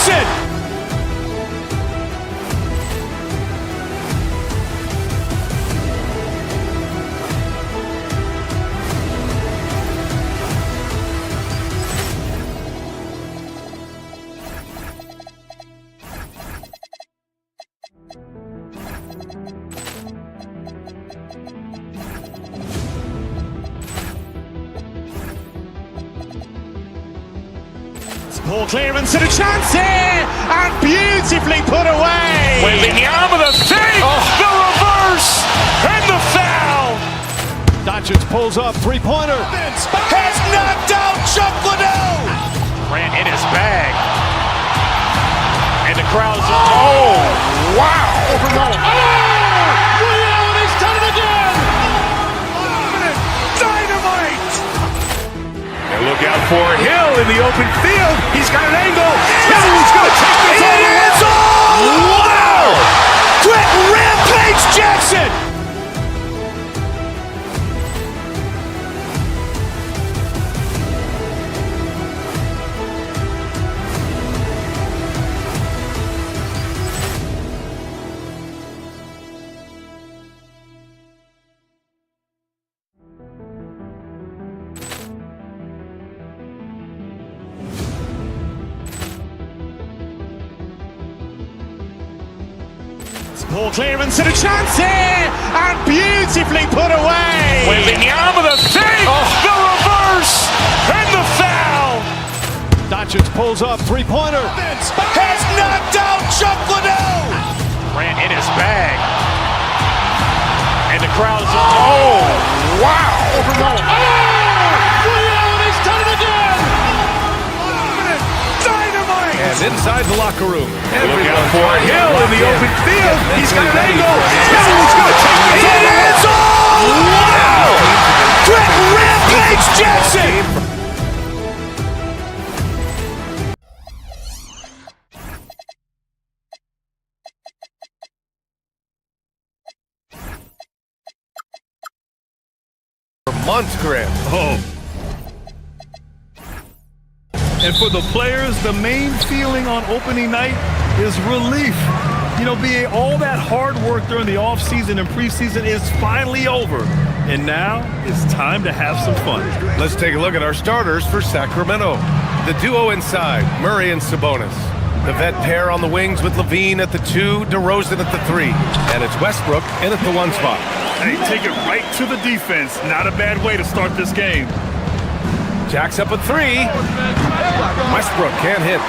Jackson! Ball clearance and a chance here, and beautifully put away. Wembanyama with a fake, the reverse, and the foul. Doncic pulls up, three-pointer. Has knocked out Chuck Liddell. Ran in his bag. And the crowd's, oh, wow. He's done it again. Dynamite. And look out for Hill in the open field. He's got an angle. Hill's going to take this all the way. Wow! Quick rampage Jackson! Ball clearance and a chance here, and beautifully put away. Wembanyama with a fake, the reverse, and the foul. Doncic pulls up, three-pointer. Has knocked out Chuck Liddell. Ran in his bag. And the crowd's, oh, wow. He's done it again. Dynamite. And inside the locker room, Look out for Hill in the open field. He's got an angle. Hill's going to take this all the way. Wow! Quick rampage Jackson! months, Graham. Oh. And for the players, the main feeling on opening night is relief. You know, BA, all that hard work during the offseason and preseason is finally over. And now it's time to have some fun. Let's take a look at our starters for Sacramento. The duo inside, Murray and Sabonis. The vet pair on the wings with Levine at the 2, DeRozan at the 3. And it's Westbrook in at the 1 spot. Hey, take it right to the defense. Not a bad way to start this game. Jack's up at 3. Westbrook can't hit.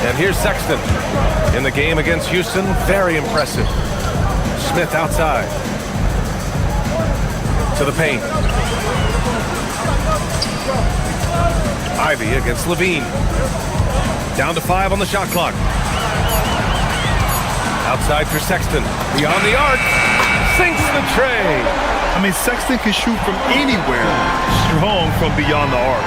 And here's Sexton. In the game against Houston, very impressive. Smith outside. To the paint. Ivy against Levine. Down to 5 on the shot clock. Outside for Sexton. Beyond the arc. Sinks the tray. I mean, Sexton can shoot from anywhere. Strong from beyond the arc.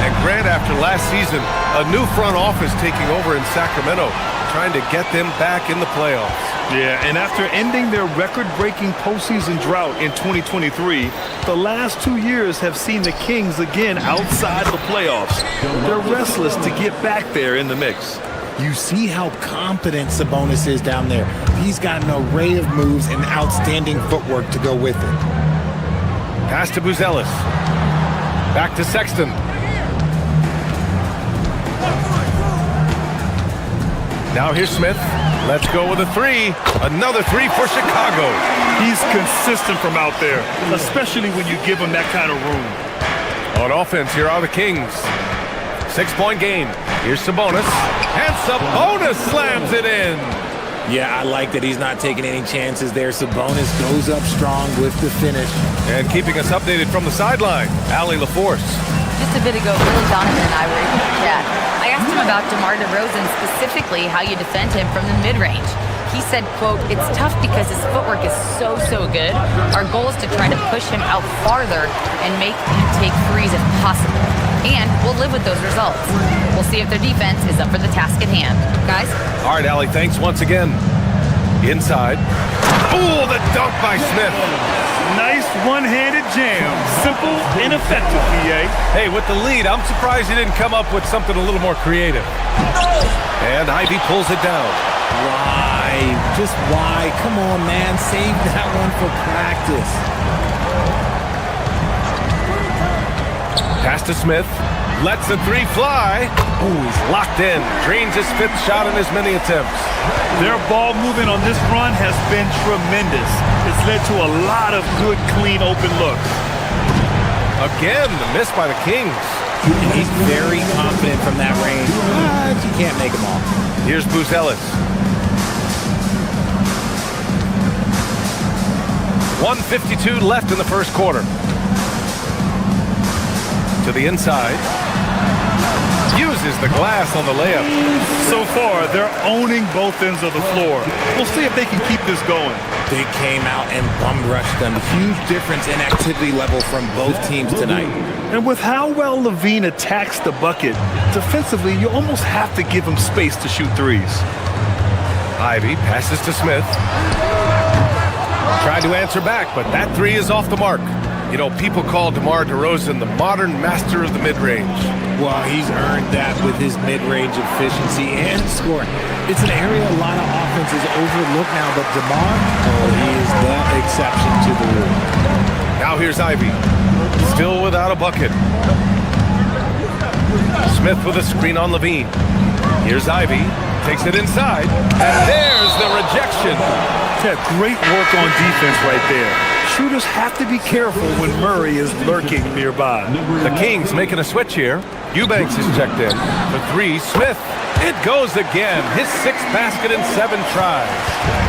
And Grant, after last season, a new front office taking over in Sacramento, trying to get them back in the playoffs. Yeah, and after ending their record-breaking postseason drought in 2023, the last 2 years have seen the Kings again outside the playoffs. They're restless to get back there in the mix. You see how confident Sabonis is down there. He's got an array of moves and outstanding footwork to go with it. Pass to Buzelis. Back to Sexton. Now here's Smith. Let's go with a 3. Another 3 for Chicago. He's consistent from out there, especially when you give him that kind of room. On offense, here are the Kings. 6-point game. Here's Sabonis. And Sabonis slams it in. Yeah, I like that he's not taking any chances there. Sabonis goes up strong with the finish. And keeping us updated from the sideline, Allie LaForce. Just a bit ago, Billy Donovan and I were able to chat. I asked him about DeMar DeRozan, specifically how you defend him from the mid-range. He said, quote, "It's tough because his footwork is so good. Our goal is to try to push him out farther and make him take threes if possible. And we'll live with those results. We'll see if their defense is up for the task at hand." Guys? All right, Allie, thanks once again. Inside. Ooh, the dunk by Smith. Nice one-handed jam. Simple and effective, PA. Hey, with the lead, I'm surprised he didn't come up with something a little more creative. And Ivy pulls it down. Why? Just why? Come on, man. Save that one for practice. Pass to Smith. Lets the three fly. Ooh, he's locked in. Drains his fifth shot in as many attempts. Their ball movement on this run has been tremendous. It's led to a lot of good, clean, open looks. Again, the miss by the Kings. And he's very confident from that range, but you can't make him all. Here's Bruce Ellis. 1:52 left in the first quarter. To the inside. Uses the glass on the layup. So far, they're owning both ends of the floor. We'll see if they can keep this going. They came out and bum rushed them. Huge difference in activity level from both teams tonight. And with how well Levine attacks the bucket, defensively, you almost have to give him space to shoot threes. Ivy passes to Smith. Tried to answer back, but that three is off the mark. You know, people call DeMar DeRozan the modern master of the mid-range. Well, he's earned that with his mid-range efficiency and scoring. It's an area a lot of offenses overlook now, but DeMar, he is the exception to the rule. Now here's Ivy. Still without a bucket. Smith with a screen on Levine. Here's Ivy. Takes it inside. And there's the rejection. Yeah, great work on defense right there. Shooters have to be careful when Murray is lurking nearby. The Kings making a switch here. Eubanks is checked in. For three, Smith. It goes again. His sixth basket in 7 tries.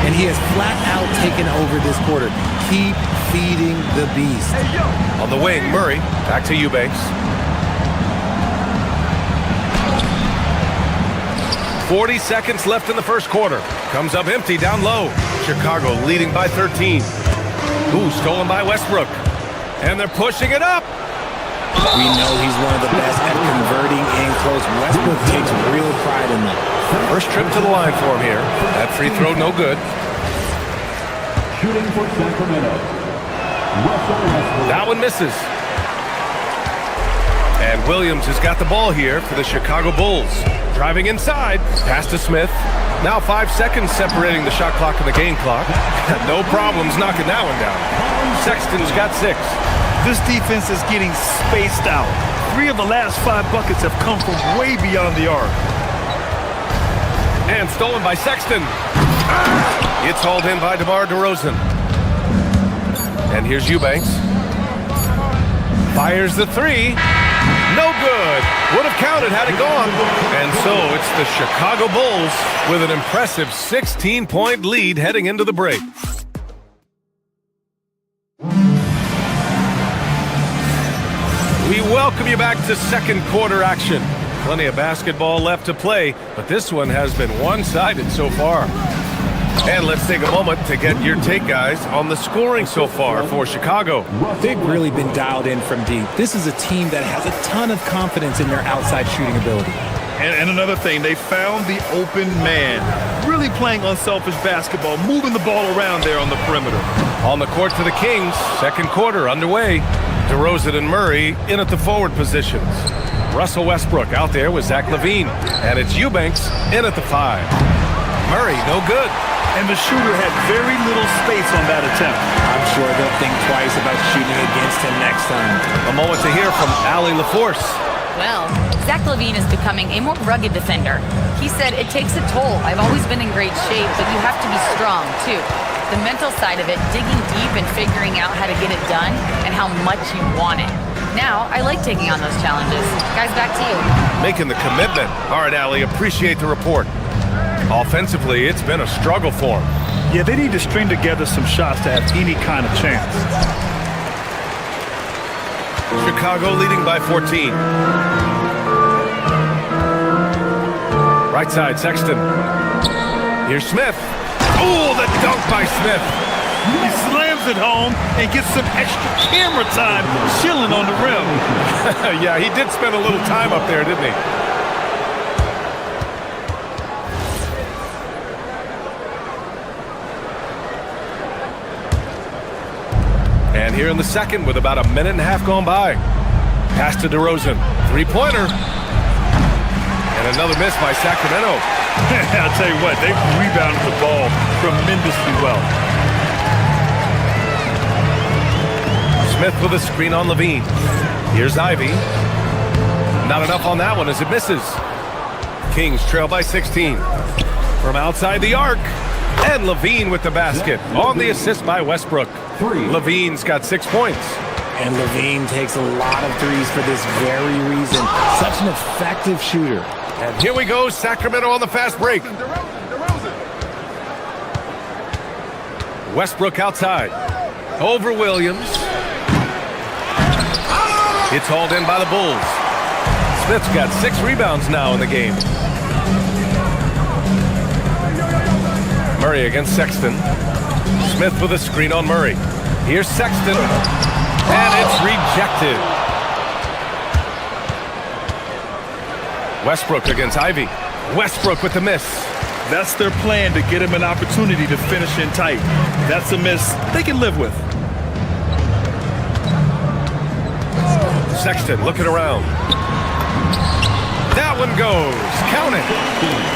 And he has flat out taken over this quarter. Keep feeding the beast. On the wing, Murray. Back to Eubanks. 40 seconds left in the first quarter. Comes up empty down low. Chicago leading by 13. Ooh, stolen by Westbrook. And they're pushing it up. We know he's one of the best at converting in close. Westbrook takes real pride in that. First trip to the line for him here. That free throw no good. Shooting for Sacramento. That one misses. And Williams has got the ball here for the Chicago Bulls. Driving inside. Pass to Smith. Now 5 seconds separating the shot clock and the game clock. No problems knocking that one down. Sexton's got 6. This defense is getting spaced out. 3 of the last 5 buckets have come from way beyond the arc. And stolen by Sexton. It's hauled in by DeMar DeRozan. And here's Eubanks. Fires the 3. No good. Would have counted had it gone. And so it's the Chicago Bulls with an impressive 16-point lead heading into the break. We welcome you back to second quarter action. Plenty of basketball left to play, but this one has been one-sided so far. And let's take a moment to get your take, guys, on the scoring so far for Chicago. They've really been dialed in from deep. This is a team that has a ton of confidence in their outside shooting ability. And another thing, they found the open man. Really playing unselfish basketball, moving the ball around there on the perimeter. On the court for the Kings, second quarter underway. DeRozan and Murray in at the forward positions. Russell Westbrook out there with Zach LaVine. And it's Eubanks in at the 5. Murray, no good. And the shooter had very little space on that attempt. I'm sure they'll think twice about shooting against him next time. A moment to hear from Allie LaForce. Well, Zach LaVine is becoming a more rugged defender. He said, it takes a toll. I've always been in great shape, but you have to be strong, too. The mental side of it, digging deep and figuring out how to get it done and how much you want it. Now, I like taking on those challenges. Guys, back to you. Making the commitment. All right, Allie, appreciate the report. Offensively, it's been a struggle for them. Yeah, they need to string together some shots to have any kind of chance. Chicago leading by 14. Right side, Sexton. Here's Smith. Oh, the dunk by Smith. He slams it home and gets some extra camera time chilling on the rim. Yeah, he did spend a little time up there, didn't he? And here in the second with about a minute and a half gone by. Pass to DeRozan. Three-pointer. And another miss by Sacramento. I'll tell you what, they rebounded the ball tremendously well. Smith with a screen on Levine. Here's Ivy. Not enough on that one as it misses. Kings trail by 16. From outside the arc. And Levine with the basket on the assist by Westbrook. Levine's got 6 points. And Levine takes a lot of threes for this very reason. Such an effective shooter. And here we go, Sacramento on the fast break. Westbrook outside. Over Williams. It's hauled in by the Bulls. Smith's got 6 rebounds now in the game. Murray against Sexton. Smith with a screen on Murray. Here's Sexton. And it's rejected. Westbrook against Ivy. Westbrook with the miss. That's their plan, to get him an opportunity to finish in tight. That's a miss they can live with. Sexton looking around. That one goes. Count it.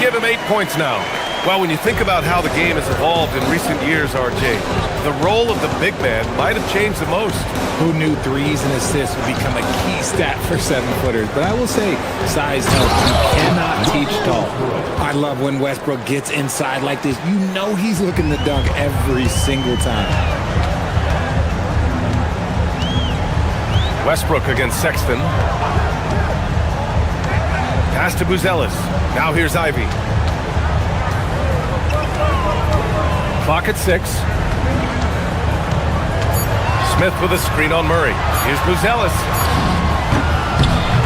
Give him 8 points now. Well, when you think about how the game has evolved in recent years, RJ, the role of the big man might have changed the most. Who knew threes and assists would become a key stat for 7-footers? But I will say, size helps. You cannot teach tall. I love when Westbrook gets inside like this. You know he's looking to dunk every single time. Westbrook against Sexton. Pass to Buzelis. Now here's Ivy. Clock at 6. Smith with a screen on Murray. Here's Buzelis.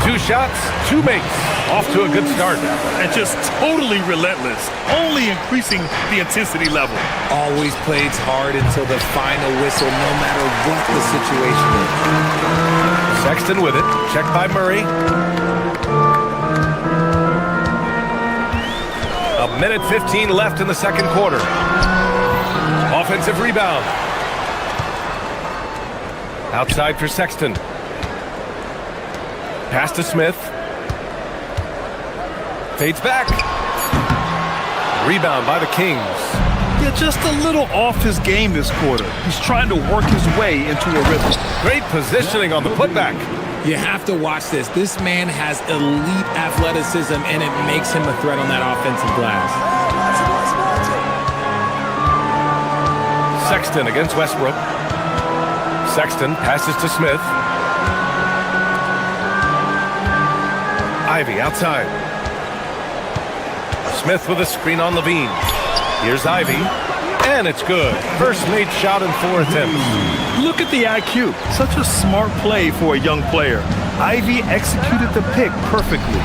2 shots, 2 makes. Off to a good start. And just totally relentless, only increasing the intensity level. Always plays hard until the final whistle, no matter what the situation is. Sexton with it. Checked by Murray. A minute 15 left in the second quarter. Offensive rebound. Outside for Sexton. Pass to Smith. Fades back. Rebound by the Kings. Yeah, just a little off his game this quarter. He's trying to work his way into a rhythm. Great positioning on the putback. You have to watch this. This man has elite athleticism, and it makes him a threat on that offensive glass. Sexton against Westbrook. Sexton passes to Smith. Ivy outside. Smith with a screen on Levine. Here's Ivy. And it's good. First made shot in 4 attempts. Look at the IQ. Such a smart play for a young player. Ivy executed the pick perfectly.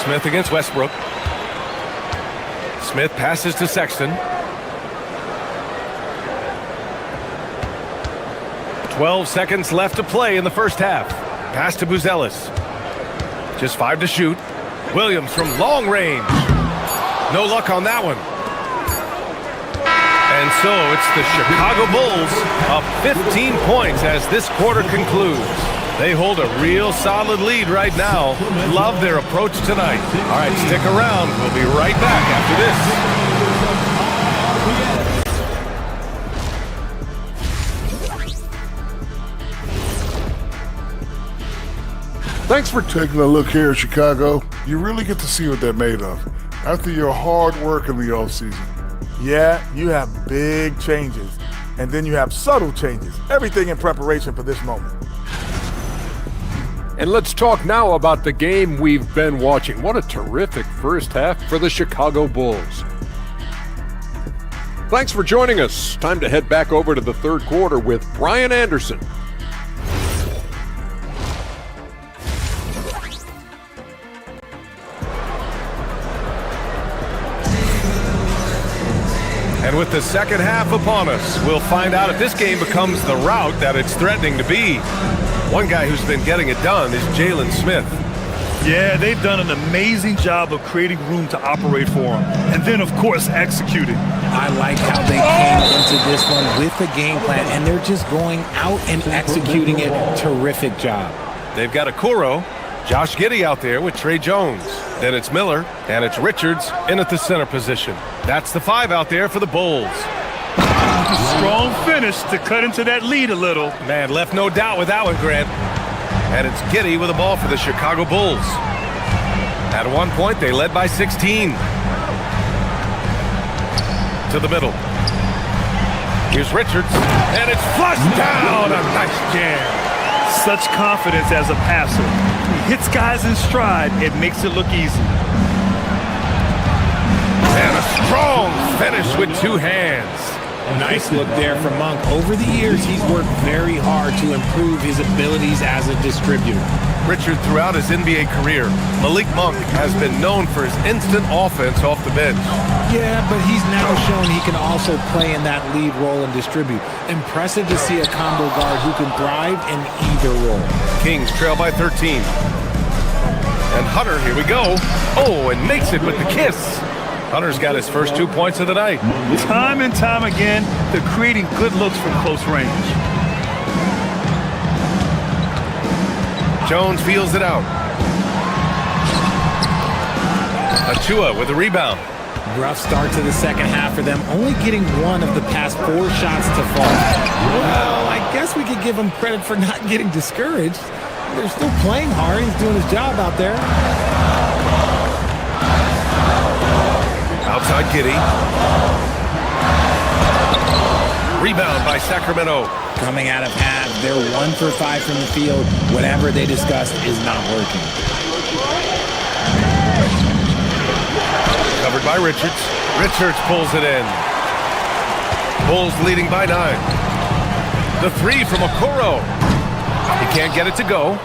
Smith against Westbrook. Smith passes to Sexton. 12 seconds left to play in the first half. Pass to Buzelis. Just 5 to shoot. Williams from long range. No luck on that one. And so it's the Chicago Bulls up 15 points as this quarter concludes. They hold a real solid lead right now. Love their approach tonight. All right, stick around. We'll be right back after this. Thanks for taking a look here at Chicago. You really get to see what they're made of after your hard work in the offseason. Yeah, you have big changes, and then you have subtle changes. Everything in preparation for this moment. And let's talk now about the game we've been watching. What a terrific first half for the Chicago Bulls. Thanks for joining us. Time to head back over to the third quarter with Brian Anderson. And with the second half upon us, we'll find out if this game becomes the rout that it's threatening to be. One guy who's been getting it done is Jalen Smith. Yeah, they've done an amazing job of creating room to operate for him. And then, of course, executing. I like how they came into this one with a game plan, and they're just going out and executing it. Terrific job. They've got Okoro, Josh Giddey out there with Trey Jones. Then it's Miller, and it's Richards in at the center position. That's the 5 out there for the Bulls. Strong finish to cut into that lead a little. Man, left no doubt with that one, Grant. And it's Giddey with the ball for the Chicago Bulls. At one point, they led by 16. To the middle. Here's Richards, and it's flushed down. A nice jam. Such confidence as a passer. He hits guys in stride. It makes it look easy. And a strong finish with 2 hands. Nice look there from Monk. Over the years, he's worked very hard to improve his abilities as a distributor. Richard, throughout his NBA career, Malik Monk has been known for his instant offense off the bench. Yeah, but he's now shown he can also play in that lead role and distribute. Impressive to see a combo guard who can thrive in either role. Kings trail by 13. And Hunter, here we go. Oh, and makes it with the kiss. Hunter's got his first 2 points of the night. Time and time again, they're creating good looks from close range. Jones feels it out. Achua with a rebound. Rough start to the second half for them, only getting 1 of the past 4 shots to fall. Well, I guess we could give him credit for not getting discouraged. They're still playing hard. He's doing his job out there. Outside Giddey. Rebound by Sacramento. Coming out of half, they're 1 for 5 from the field. Whatever they discussed is not working. Covered by Richards. Richards pulls it in. Bulls leading by 9. The 3 from Okoro. He can't get it to go.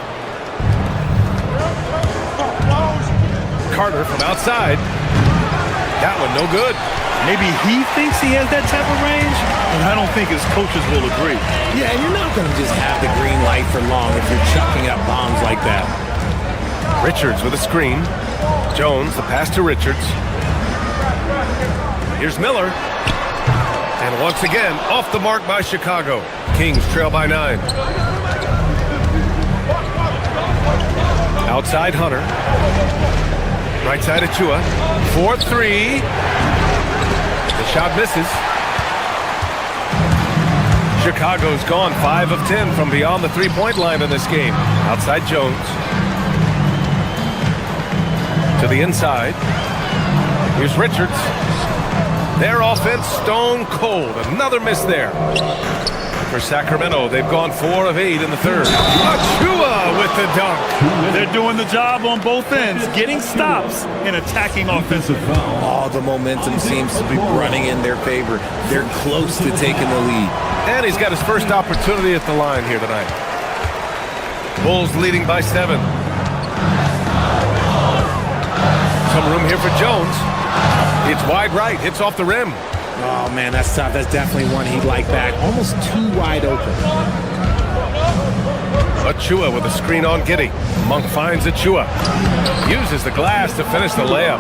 Carter from outside. That one no good. Maybe he thinks he has that type of range, and I don't think his coaches will agree. Yeah, and you're not going to just have the green light for long if you're chucking up bombs like that. Richards with a screen. Jones, the pass to Richards. Here's Miller. And once again, off the mark by Chicago. Kings trail by 9. Outside Hunter. Right side Achua. 4-3. The shot misses. Chicago's gone 5 of 10 from beyond the 3-point line in this game. Outside Jones. To the inside. Here's Richards. Their offense stone cold. Another miss there. For Sacramento, they've gone 4 of 8 in the third. Achua with the dunk. They're doing the job on both ends, getting stops and attacking offensively. All the momentum seems to be running in their favor. They're close to taking the lead. And he's got his first opportunity at the line here tonight. Bulls leading by 7. Some room here for Jones. It's wide right, hits off the rim. Oh, man, that's tough. That's definitely one he'd like back. Almost too wide open. Achua with a screen on Giddey. Monk finds Achua. Uses the glass to finish the layup.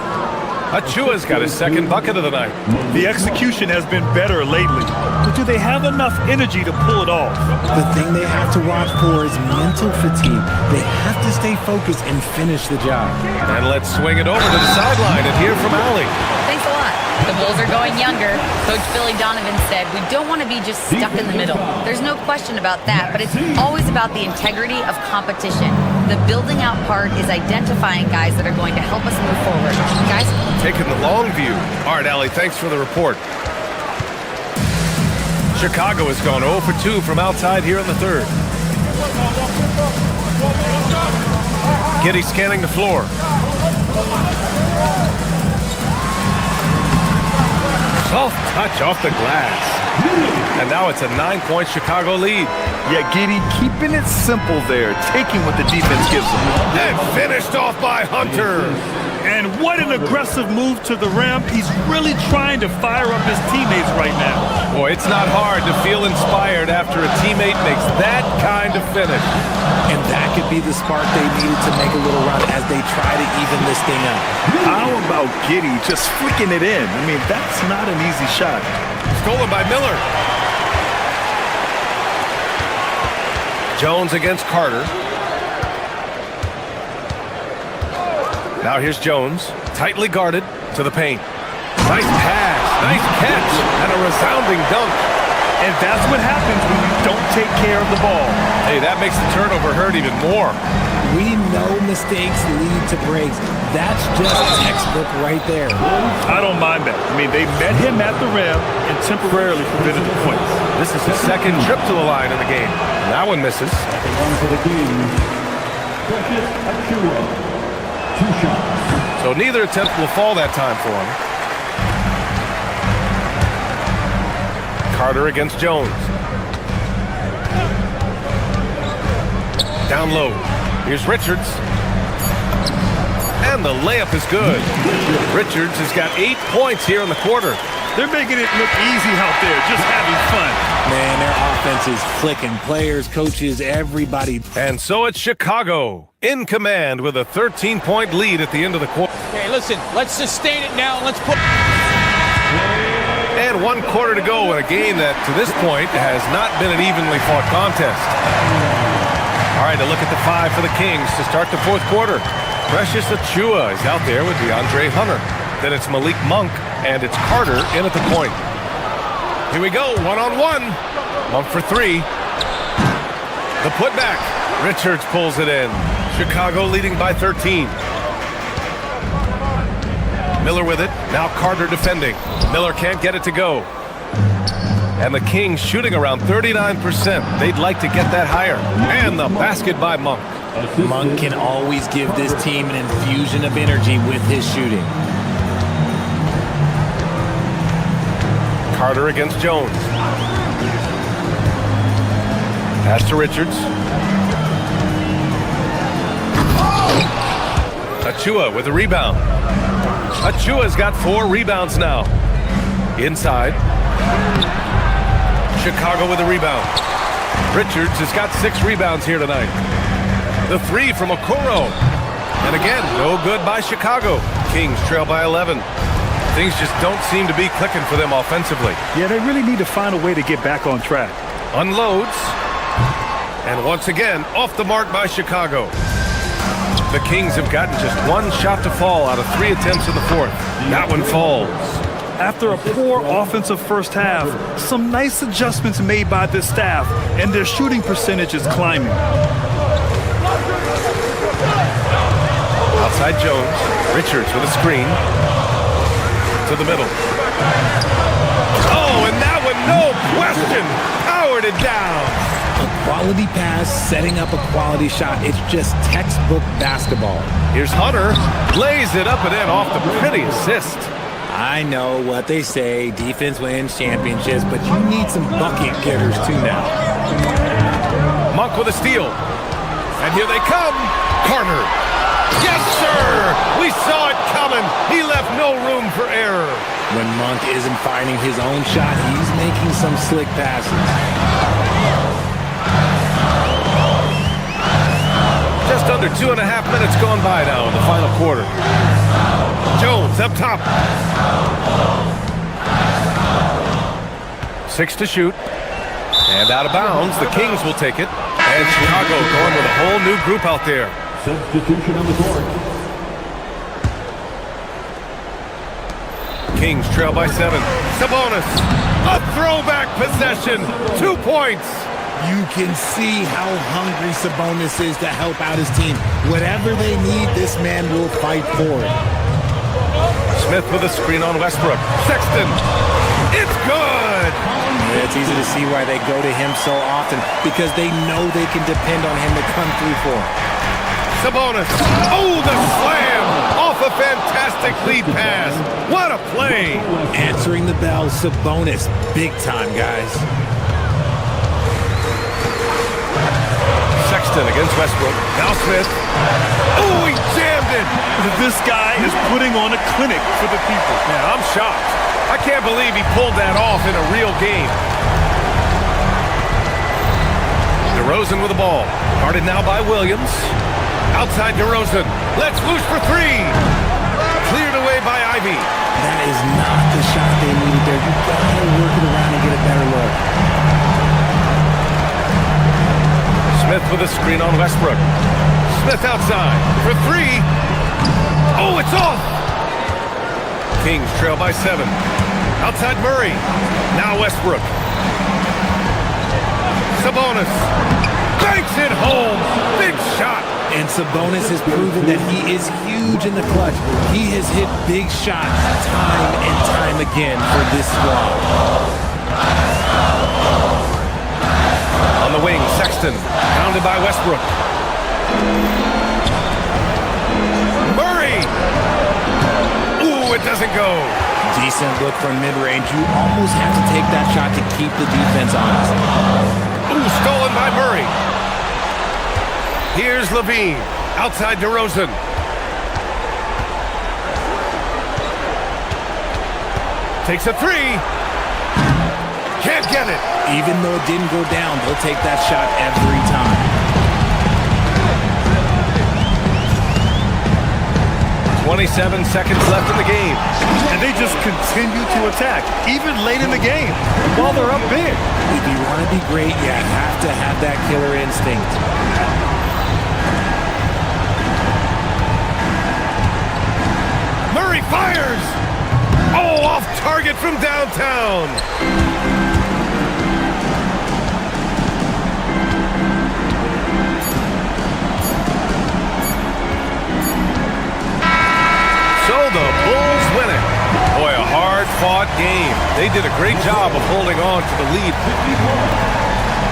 Achua's got his second bucket of the night. The execution has been better lately, but do they have enough energy to pull it off? The thing they have to watch for is mental fatigue. They have to stay focused and finish the job. And let's swing it over to the sideline and hear from Allie. Thanks a lot. The Bulls are going younger. Coach Billy Donovan said, we don't want to be just stuck in the middle. There's no question about that, but it's always about the integrity of competition. The building out part is identifying guys that are going to help us move forward. Guys? Taking the long view. All right, Allie, thanks for the report. Chicago has gone 0 for 2 from outside here in the third. Giddey scanning the floor. Soft touch off the glass. And now it's a 9-point Chicago lead. Yeah, Giddey keeping it simple there, taking what the defense gives them. And finished off by Hunter. And what an aggressive move to the rim. He's really trying to fire up his teammates right now. Boy, it's not hard to feel inspired after a teammate makes that kind of finish. And that could be the spark they needed to make a little run as they try to even this thing up. How about Giddey just flicking it in? I mean, that's not an easy shot. Stolen by Miller. Jones against Carter. Now here's Jones, tightly guarded to the paint. Nice pass, nice catch, and a resounding dunk. And that's what happens when you don't take care of the ball. Hey, that makes the turnover hurt even more. We know mistakes lead to breaks. That's just textbook right there. I don't mind that. I mean, they met him at the rim and temporarily prevented the points. This is his second trip to the line in the game. And that one misses. So neither attempt will fall that time for him. Carter against Jones. Down low. Here's Richards. And the layup is good. Richards has got 8 points here in the quarter. They're making it look easy out there, just having fun. Man, their offense is flicking. Players, coaches, everybody. And so it's Chicago in command with a 13-point lead at the end of the quarter. Okay, listen, let's sustain it now. Let's put... And 1 quarter to go in a game that, to this point, has not been an evenly fought contest. All right, a look at the 5 for the Kings to start the 4th quarter. Precious Achiuwa is out there with DeAndre Hunter. Then it's Malik Monk, and it's Carter in at the point. Here we go, one-on-one. Monk for 3. The putback. Richards pulls it in. Chicago leading by 13. Miller with it. Now Carter defending. Miller can't get it to go. And the Kings shooting around 39%. They'd like to get that higher. And the basket by Monk. Monk can always give this team an infusion of energy with his shooting. Carter against Jones. Pass to Richards. Achiuwa with a rebound. Achiuwa's got 4 rebounds now. Inside. Chicago with a rebound. Richards has got 6 rebounds here tonight. The 3 from Okoro. And again, no good by Chicago. Kings trail by 11. Things just don't seem to be clicking for them offensively. Yeah, they really need to find a way to get back on track. Unloads. And once again, off the mark by Chicago. The Kings have gotten just 1 shot to fall out of 3 attempts in the 4th. That one falls. After a poor offensive first half, some nice adjustments made by this staff, and their shooting percentage is climbing. Outside Jones. Richards with a screen. To the middle. Oh, and that one, no question, powered it down. A quality pass, setting up a quality shot. It's just textbook basketball. Here's Hunter, lays it up and in off the pretty assist. I know what they say, defense wins championships, but you need some bucket getters too now. Monk with a steal. And here they come. Carter. Yes, sir! We saw it coming. He left no room for error. When Monk isn't finding his own shot, he's making some slick passes. Just under 2.5 minutes gone by now in the final quarter. Jones up top. 6 to shoot. And out of bounds, the Kings will take it. And Chicago going with a whole new group out there. Substitution on the court. Kings trail by 7. Sabonis, a throwback possession, 2 points. You can see how hungry Sabonis is to help out his team. Whatever they need, this man will fight for it. Smith with a screen on Westbrook. Sexton, it's good. It's easy to see why they go to him so often, because they know they can depend on him to come through for them. Sabonis, oh, the slam off a fantastic lead pass. What a play. Answering the bell, Sabonis, big time, guys. Sexton Sexton against Westbrook. Now Smith. Oh, he jammed it. This guy is putting on a clinic for the people. Man, I'm shocked. I can't believe he pulled that off in a real game. DeRozan with the ball. Guarded now by Williams. Outside DeRozan. Let's whoosh for three. Cleared away by Ivy. That is not the shot they needed there. You gotta work it around and get a better look. Smith with a screen on Westbrook. Smith outside for three. Oh, it's off. Kings trail by 7. Outside Murray. Now Westbrook. Sabonis. Banks it home. Big shot. And Sabonis has proven that he is huge in the clutch. He has hit big shots time and time again for this squad. On the wing, Sexton. Pounded by Westbrook. Murray. Ooh, it doesn't go. Decent look from mid-range. You almost have to take that shot to keep the defense honest. Ooh, stolen by Murray. Here's Levine. Outside DeRozan. Takes a three. Can't get it. Even though it didn't go down, they'll take that shot every time. 27 seconds left in the game. And they just continue to attack, even late in the game, while they're up big. If you want to be great, you have to have that killer instinct. Murray fires! Oh, off target from downtown! So the Bulls win it. Boy, a hard-fought game. They did a great job of holding on to the lead.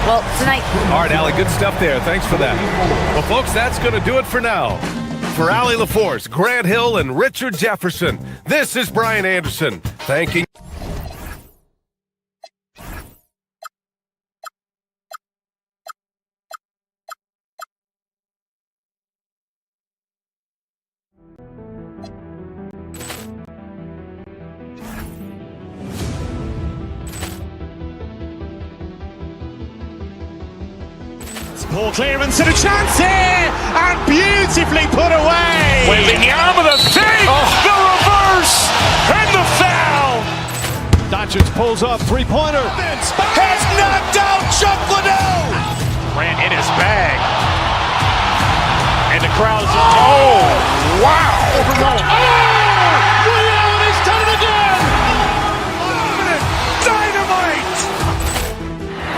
Well, tonight... All right, Allie, good stuff there. Thanks for that. Well, folks, that's going to do it for now. For Allie LaForce, Grant Hill, and Richard Jefferson, this is Brian Anderson, thanking... Ball clearance and a chance here, and beautifully put away. Wembanyama the fake, the reverse, and the foul. Doncic pulls up, three-pointer. Has knocked out Chuck Liddell. Ran in his bag. And the crowd is... Oh, wow. Overrun. He's done it again. Dynamite.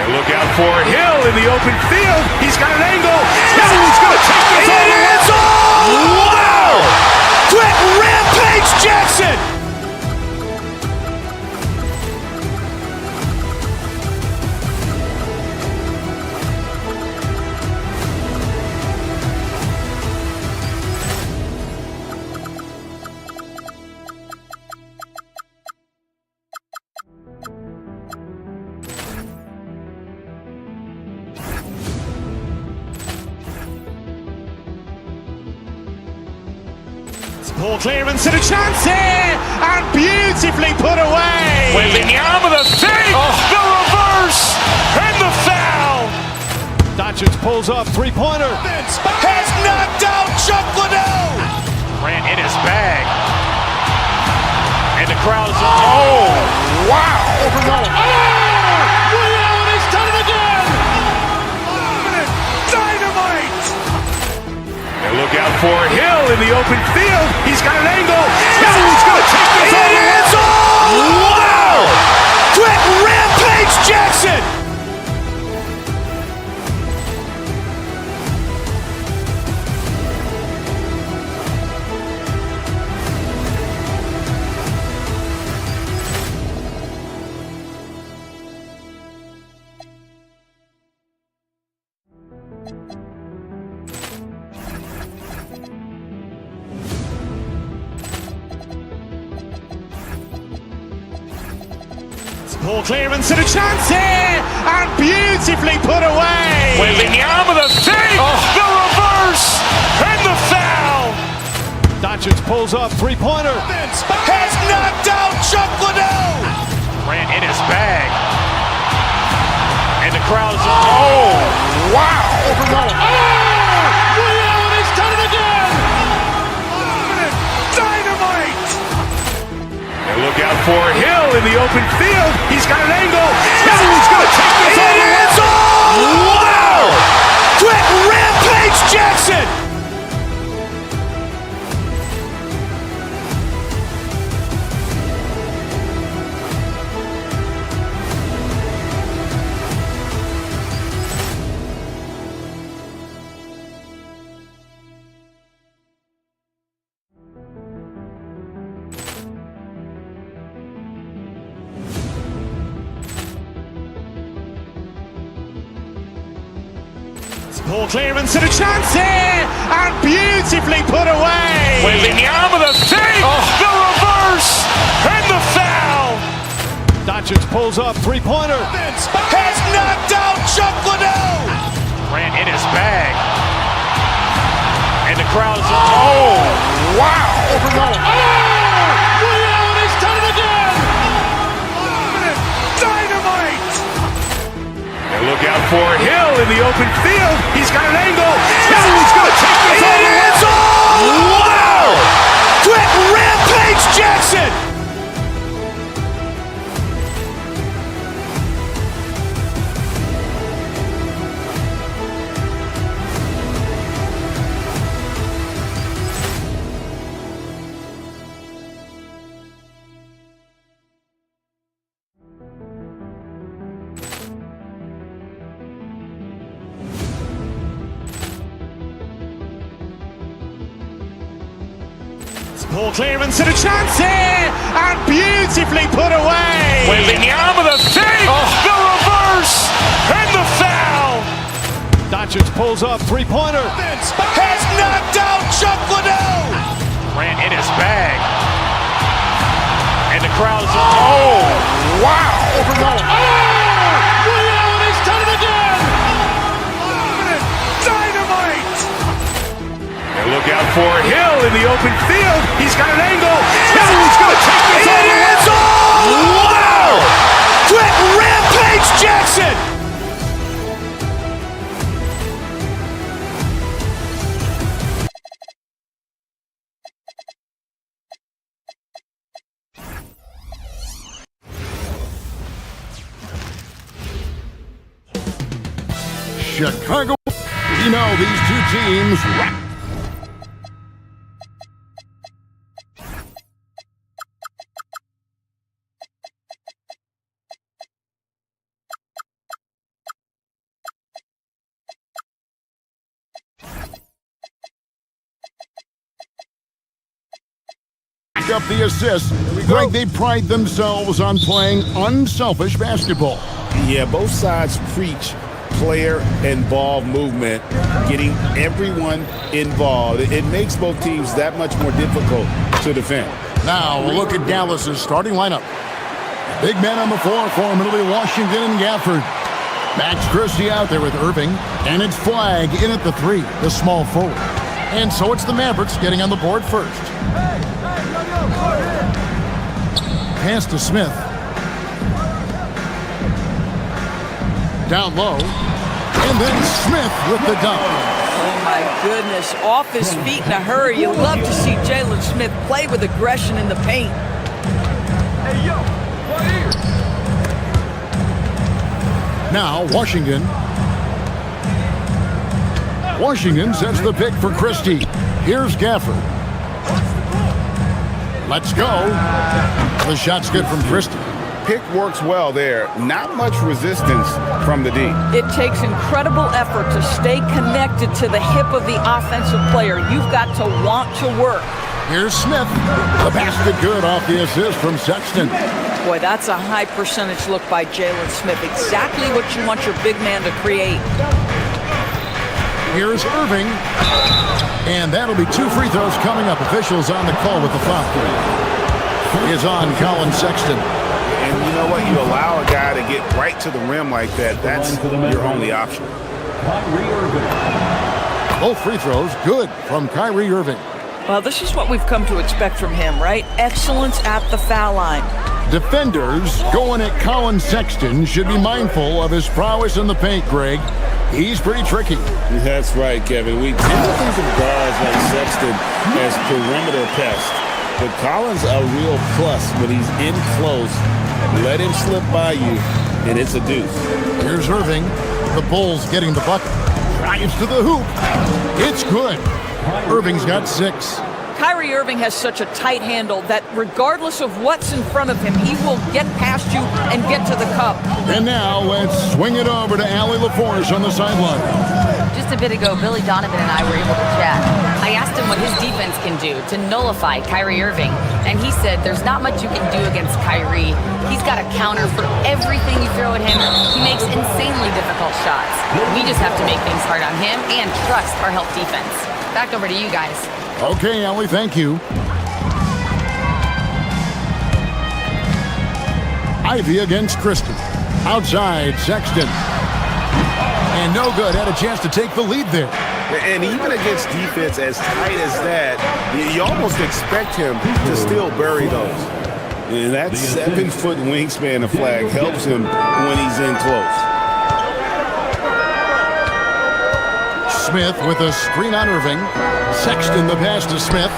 And look out for Hill in the open field. He's got an angle. He's going to take this all the way. Wow. Quick Rampage Jackson. Ball clearance and a chance here, and beautifully put away. Wembanyama the fake, the reverse, and the foul. Doncic pulls up, three-pointer. Has knocked out Chuck Liddell. Ran in his bag. And the crowd is... Oh, wow. Overrun. He's done it again. Dynamite. And look out for Hill in the open field. He's got an angle. He's going to take this all the way. Wow. Quick Rampage Jackson. Ball clearance and a chance here, and beautifully put away. Wembanyama the fake, Doncic pulls up, three-pointer. Has knocked out Chuck Liddell. Ran in his bag. And the crowd is... Oh, wow. Ray Allen has done it again! Dynamite. And look out for Hill in the open field. He's got an angle. He's going to take this all the way. It is all! Wow! Quick Rampage Jackson. Poor clearance and a chance here! And beautifully put away! Wembanyama the fake! The reverse! And the foul! Doncic pulls up, three-pointer. Has knocked out Chuck Liddell. Ran in his bag. And the crowd is... Oh, wow. Ray Allen has done it again! Dynamite. And look out for Hill in the open field. He's got an angle. He's going to take this all the way. It is all! Wow. Quick Rampage Jackson. Poor clearance and a chance here! And beautifully put away! Wembanyama the fake! The reverse! And the foul! Doncic pulls up, three-pointer. Has knocked out Chuck Liddell. Ran in his bag. And the crowd is... Oh, wow. Ray Allen has done it again! Dynamite. And look out for Hill in the open field. He's got an angle. He's going to take this all the way. It is all! Wow. Quick Rampage Jackson. Chicago, you know these two teams. Up the assists, like they pride themselves on playing unselfish basketball. Yeah, both sides preach player and ball movement, getting everyone involved. It makes both teams that much more difficult to defend. Now we'll look at Dallas's starting lineup. Big men on the floor for Middle Washington and Gafford. Max Christie out there with Irving, and it's Flagg in at the three, the small forward. And so it's the Mavericks getting on the board first. Pass to Smith. Down low. And then Smith with the dunk. Oh, my goodness. Off his feet in a hurry. You love to see Jalen Smith play with aggression in the paint. Hey, yo, right here. Now, Washington. Washington sets the pick for Christie. Here's Gafford. Let's go. The shot's good from Christie. Pick works well there. Not much resistance from the D. It takes incredible effort to stay connected to the hip of the offensive player. You've got to want to work. Here's Smith. The basket good off the assist from Sexton. Boy, that's a high percentage look by Jalen Smith. Exactly what you want your big man to create. Here's Irving. And that'll be 2 free throws coming up. Officials on the call with the foul. Is on Colin Sexton. And you know what? You allow a guy to get right to the rim like that. That's your only option. Both free throws good from Kyrie Irving. Well, this is what we've come to expect from him, right? Excellence at the foul line. Defenders going at Colin Sexton should be mindful of his prowess in the paint, Greg. He's pretty tricky. That's right, Kevin. We tend to think of guards like Sexton as perimeter pests, but Collins a real plus when he's in close. Let him slip by you, and it's a deuce. Here's Irving. The Bulls getting the bucket. Drives to the hoop. It's good. Irving's got 6. Kyrie Irving has such a tight handle that regardless of what's in front of him, he will get past you and get to the cup. And now let's swing it over to Allie LaForce on the sideline. Just a bit ago, Billy Donovan and I were able to chat. I asked him what his defense can do to nullify Kyrie Irving, and he said there's not much you can do against Kyrie. He's got a counter for everything you throw at him. He makes insanely difficult shots. We just have to make things hard on him and trust our help defense. Back over to you guys. Okay, Allie, thank you. Ivy against Christie. Outside, Sexton. And no good. Had a chance to take the lead there. And even against defense as tight as that, you almost expect him to still bury those. And that 7-foot wingspan of flag helps him when he's in close. Smith with a screen on Irving. Sexton the pass to Smith.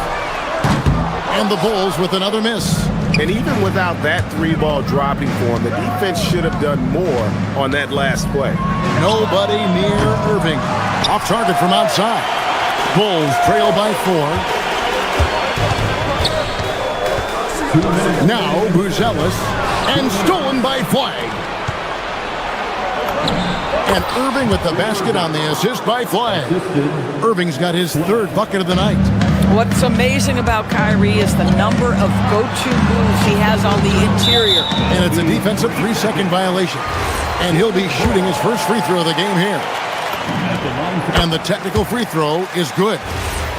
And the Bulls with another miss. And even without that 3-ball dropping for him, the defense should have done more on that last play. Nobody near Irving. Off target from outside. Bulls trail by 4. Now Buzelis. And stolen by Flag. And Irving with the basket on the assist by Flag. Irving's got his 3rd bucket of the night. What's amazing about Kyrie is the number of go-to moves he has on the interior. And it's a defensive 3-second violation. And he'll be shooting his first free throw of the game here. And the technical free throw is good.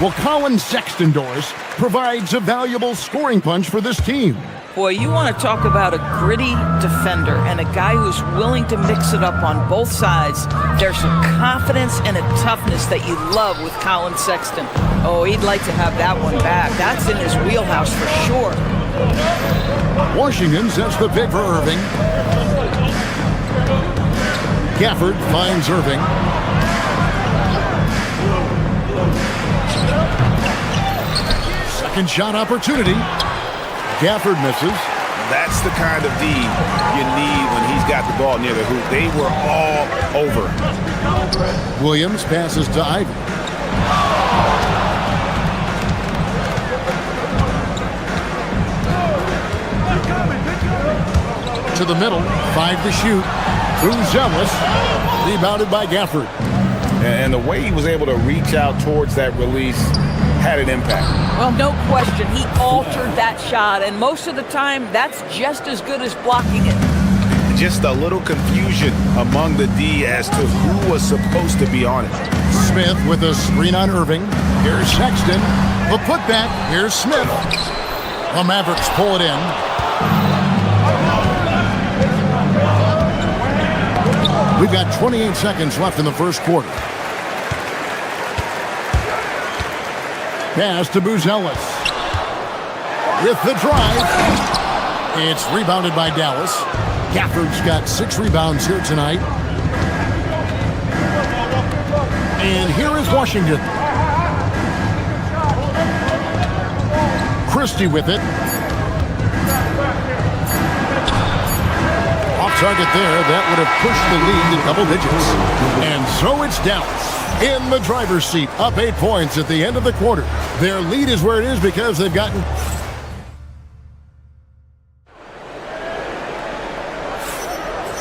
Well, Colin Sexton, Doris, provides a valuable scoring punch for this team. Boy, you want to talk about a gritty defender and a guy who's willing to mix it up on both sides. There's a confidence and a toughness that you love with Colin Sexton. Oh, he'd like to have that one back. That's in his wheelhouse for sure. Washington sets the pick for Irving. Gafford finds Irving. Second shot opportunity. Gafford misses. That's the kind of D you need when he's got the ball near the hoop. They were all over. Williams passes to Ivy. To the middle, 5 to shoot. Buzelis, rebounded by Gafford. And the way he was able to reach out towards that release had an impact. Well, no question. He altered that shot, and most of the time, that's just as good as blocking it. Just a little confusion among the D as to who was supposed to be on it. Smith with a screen on Irving. Here's Sexton. The putback. Here's Smith. The Mavericks pull it in. We've got 28 seconds left in the first quarter. Pass to Buzelis. With the drive. It's rebounded by Dallas. Gafford's got 6 rebounds here tonight. And here is Washington. Christie with it. Off target there. That would have pushed the lead to double digits. And so it's Dallas in the driver's seat, up 8 points at the end of the quarter. Their lead is where it is because they've gotten...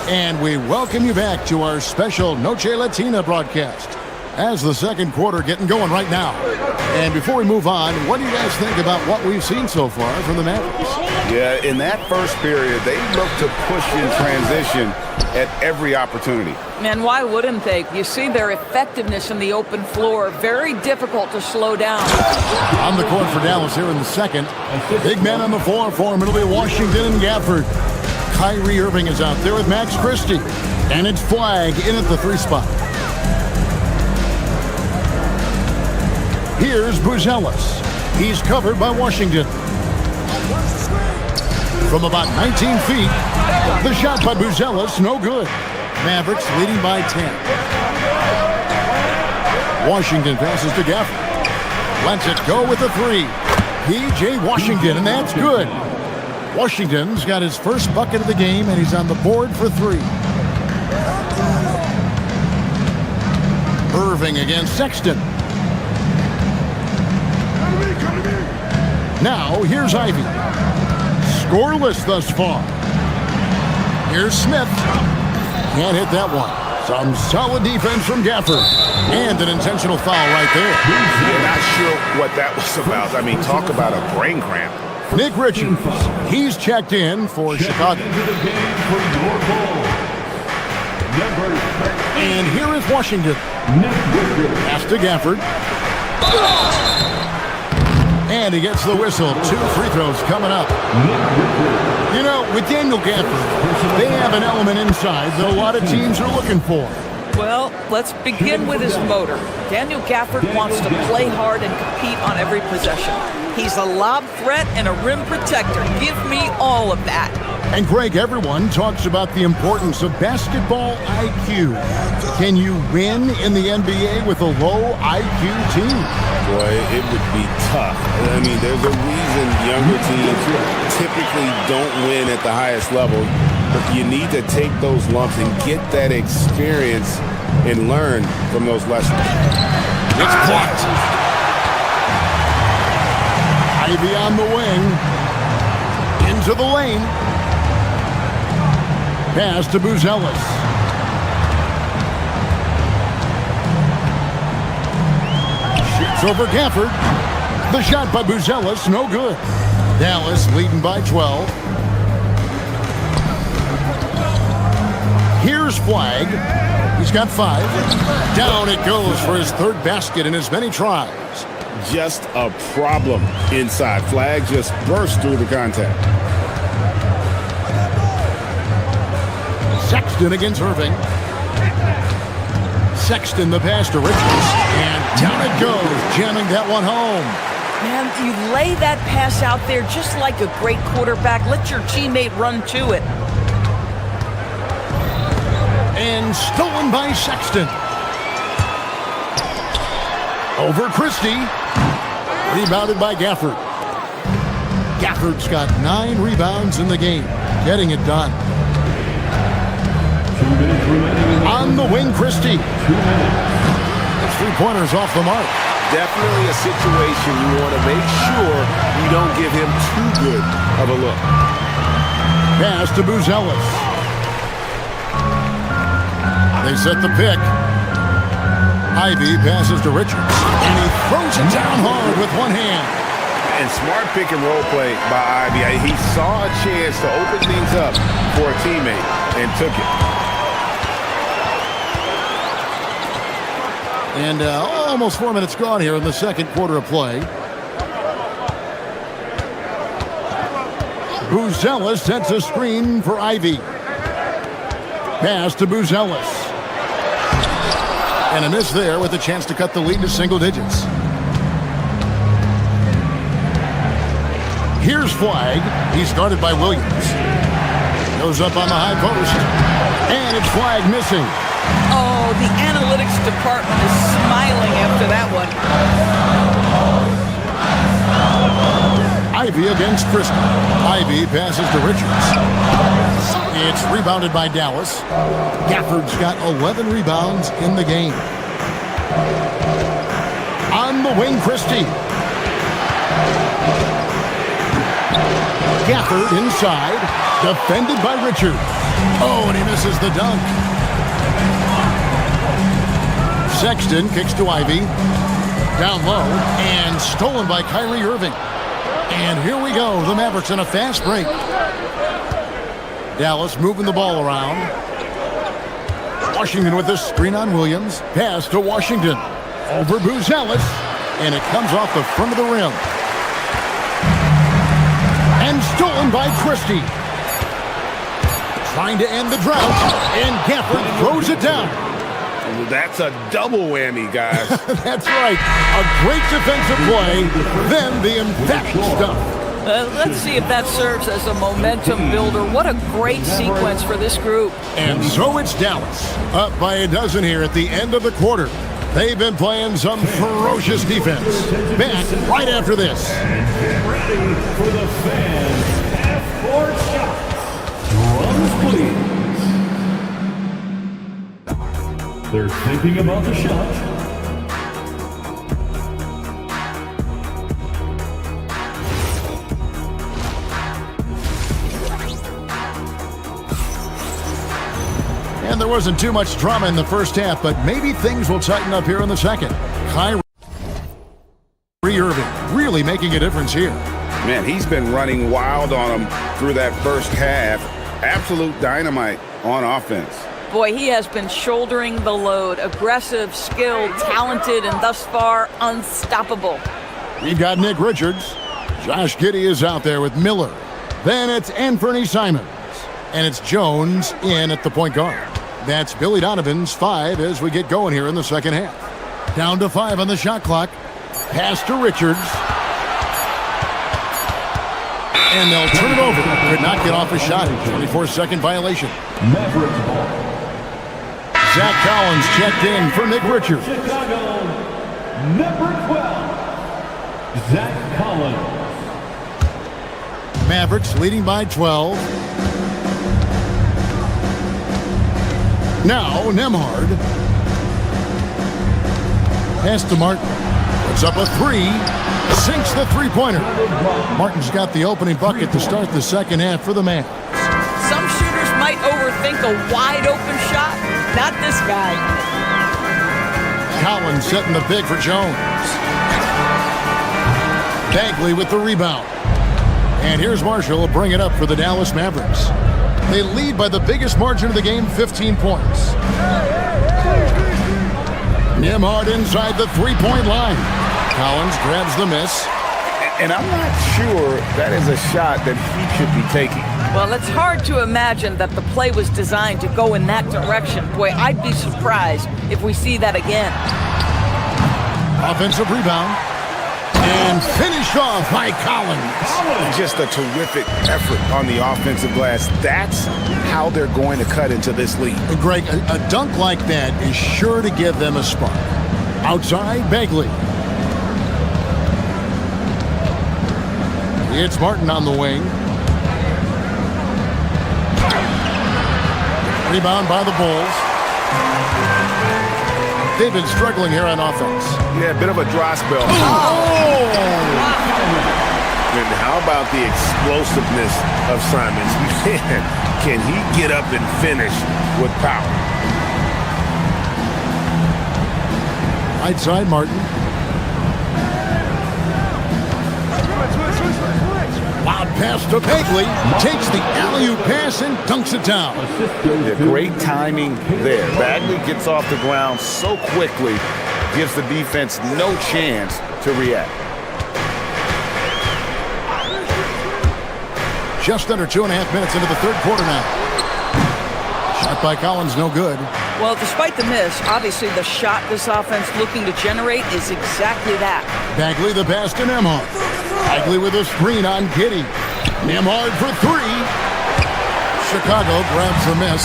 And we welcome you back to our special Noche Latina broadcast as the second quarter getting going right now. And before we move on, what do you guys think about what we've seen so far from the Mavericks? Yeah, in that first period, they looked to push in transition at every opportunity. Man, why wouldn't they? You see their effectiveness in the open floor. Very difficult to slow down. On the court for Dallas here in the second. Big man on the floor for him. It'll be Washington and Gafford. Kyrie Irving is out there with Max Christie. And it's Flag in at the 3 spot. Here's Buzelis. He's covered by Washington. From about 19 feet, the shot by Buzelis, no good. Mavericks leading by 10. Washington passes to Gafford. Lets it go with a three. P.J. Washington, and that's good. Washington's got his first bucket of the game, and he's on the board for three. Irving against Sexton. Now, here's Ivy. Scoreless thus far. Here's Smith. Can't hit that one. Some solid defense from Gafford. And an intentional foul right there. Yeah, not sure what that was about. I mean, talk about a brain cramp. Nick Richards. He's checked in for Chicago. And here is Washington. Pass to Gafford. And he gets the whistle. 2 free throws coming up. You know, with Daniel Gafford, they have an element inside that a lot of teams are looking for. Well, let's begin with his motor. Daniel Gafford wants to play hard and compete on every possession. He's a lob threat and a rim protector. Give me all of that. And Greg, everyone talks about the importance of basketball IQ. Can you win in the NBA with a low IQ team? Boy, it would be tough. I mean, there's a reason younger teams typically don't win at the highest level. But you need to take those lumps and get that experience and learn from those lessons. It's blocked. Ivy on the wing. Into the lane. Pass to Buzelis. Shoots over Gafford. The shot by Buzelis, no good. Dallas leading by 12. Here's Flagg. He's got 5. Down it goes for his third basket in as many tries. Just a problem inside. Flagg just burst through the contact. Sexton against Irving. Sexton the pass to Richards. And down it goes, jamming that one home. Man, you lay that pass out there just like a great quarterback. Let your teammate run to it. And stolen by Sexton. Over Christie. Rebounded by Gafford. Gafford's got 9 rebounds in the game. Getting it done. On the wing, Christie. It's 3-pointers off the mark. Definitely a situation you want to make sure you don't give him too good of a look. Pass to Buzelis. They set the pick. Ivy passes to Richards. And he throws it down hard with one hand. And smart pick and roll play by Ivy. He saw a chance to open things up for a teammate and took it. And almost 4 minutes gone here in the second quarter of play. Buzelis sets a screen for Ivy. Pass to Buzelis. And a miss there with a chance to cut the lead to single digits. Here's Flagg. He's guarded by Williams. Goes up on the high post. And it's Flagg missing. Oh, the analytics department is smiling after that one. Ivy against Christie. Ivy passes to Richards. It's rebounded by Dallas. Gafford's got 11 rebounds in the game. On the wing, Christie. Gafford inside. Defended by Richards. Oh, and he misses the dunk. Sexton kicks to Ivy. Down low. And stolen by Kyrie Irving. And here we go. The Mavericks in a fast break. Dallas moving the ball around. Washington with the screen on Williams. Pass to Washington. Over Buzelis. And it comes off the front of the rim. And stolen by Christie. Trying to end the drought. And Gafford throws it down. That's a double whammy, guys. That's right. A great defensive play, then the emphatic stuff. Let's see if that serves as a momentum builder. What a great sequence for this group. And so it's Dallas, up by a dozen here at the end of the quarter. They've been playing some ferocious defense. Back right after this. Get ready for the fans. F4 shots. Drums, please. They're thinking about the shot. And there wasn't too much drama in the first half, but maybe things will tighten up here in the second. Kyrie Irving really making a difference here. Man, he's been running wild on him through that first half. Absolute dynamite on offense. Boy, he has been shouldering the load. Aggressive, skilled, talented, and thus far, unstoppable. We've got Nick Richards. Josh Giddey is out there with Miller. Then it's Anthony Simons. And it's Jones in at the point guard. That's Billy Donovan's 5 as we get going here in the second half. Down to 5 on the shot clock. Pass to Richards. And they'll turn it over. Could not get off a shot. 24-second violation. Zach Collins checked in for Nick Richards. Chicago, number 12, Zach Collins. Mavericks leading by 12. Now, Nembhard. Pass to Martin. Puts up a 3. Sinks the three-pointer. Martin's got the opening bucket to start the second half for the Mavs. Some shooters might overthink a wide-open shot. Not this guy. Collins setting the pick for Jones. Bagley with the rebound. And here's Marshall bring it up for the Dallas Mavericks. They lead by the biggest margin of the game, 15 points. Nembhard inside the three-point line. Collins grabs the miss. And I'm not sure that is a shot that he should be taking. Well, it's hard to imagine that the play was designed to go in that direction. Boy, I'd be surprised if we see that again. Offensive rebound. And finished off by Collins. Just a terrific effort on the offensive glass. That's how they're going to cut into this lead. And Greg, a dunk like that is sure to give them a spark. Outside, Bagley. It's Martin on the wing. Rebound by the Bulls. They've been struggling here on offense. Yeah, a bit of a dry spell. And how about the explosiveness of Simons? Man, can he get up and finish with power? Right side, Martin. Wild pass to Bagley. Takes the alley-oop pass and dunks it down. Yeah, great timing there. Bagley gets off the ground so quickly, gives the defense no chance to react. Just under 2.5 minutes into the third quarter now. Shot by Collins, no good. Well, despite the miss, obviously the shot this offense looking to generate is exactly that. Bagley the pass to Nembhard. Bagley with a screen on Giddey. Nembhard for 3. Chicago grabs the miss.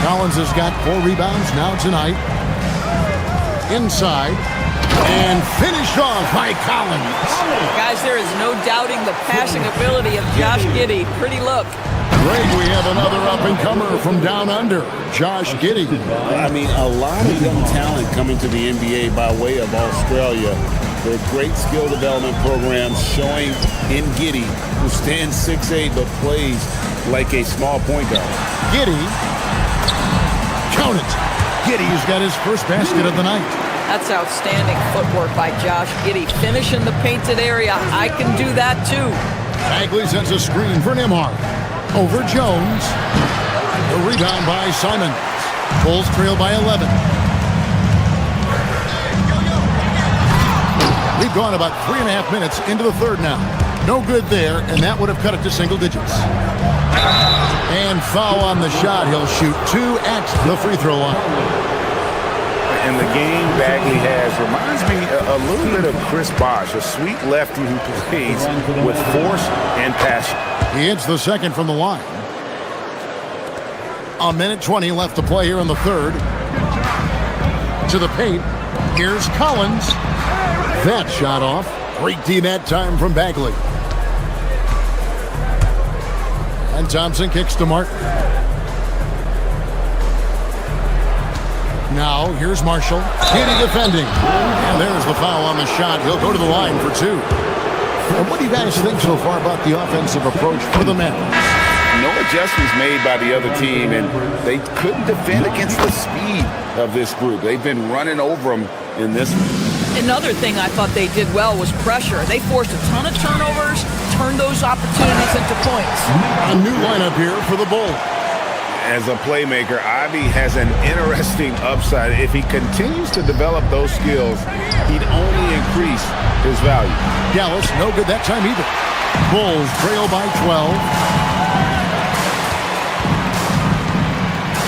Collins has got 4 rebounds now tonight. Inside. And finished off by Collins. Guys, there is no doubting the passing ability of Josh Giddey. Pretty look. Greg, we have another up-and-comer from down under, Josh Giddey. I mean, a lot of young talent coming to the NBA by way of Australia. Their great skill development programs showing in Giddey, who stands 6'8", but plays like a small point guard. Giddey, count it. Giddey's got his first basket of the night. That's outstanding footwork by Josh Giddey. Finish in the painted area. I can do that too. Bagley sends a screen for Nembhard. Over Jones. The rebound by Simons. Bulls trail by 11. We've gone about 3.5 minutes into the third now. No good there, and that would have cut it to single digits. And foul on the shot. He'll shoot 2 at the free throw line. And the game Bagley has reminds me a little bit of Chris Bosh, a sweet lefty who plays with force and passion. He hits the second from the line. A minute 20 left to play here in the third. To the paint. Here's Collins. That shot off. Great D that time from Bagley. And Thompson kicks to Martin. Now, here's Marshall. Skinny defending. And there's the foul on the shot. He'll go to the line for two. And what do you guys think so far about the offensive approach for the Mavericks? No adjustments made by the other team, and they couldn't defend against the speed of this group. They've been running over them in this one. Another thing I thought they did well was pressure. They forced a ton of turnovers, turned those opportunities into points. A new lineup here for the Bulls. As a playmaker, Ivy has an interesting upside. If he continues to develop those skills, he'd only increase his value. Dallas, no good that time either. Bulls trail by 12.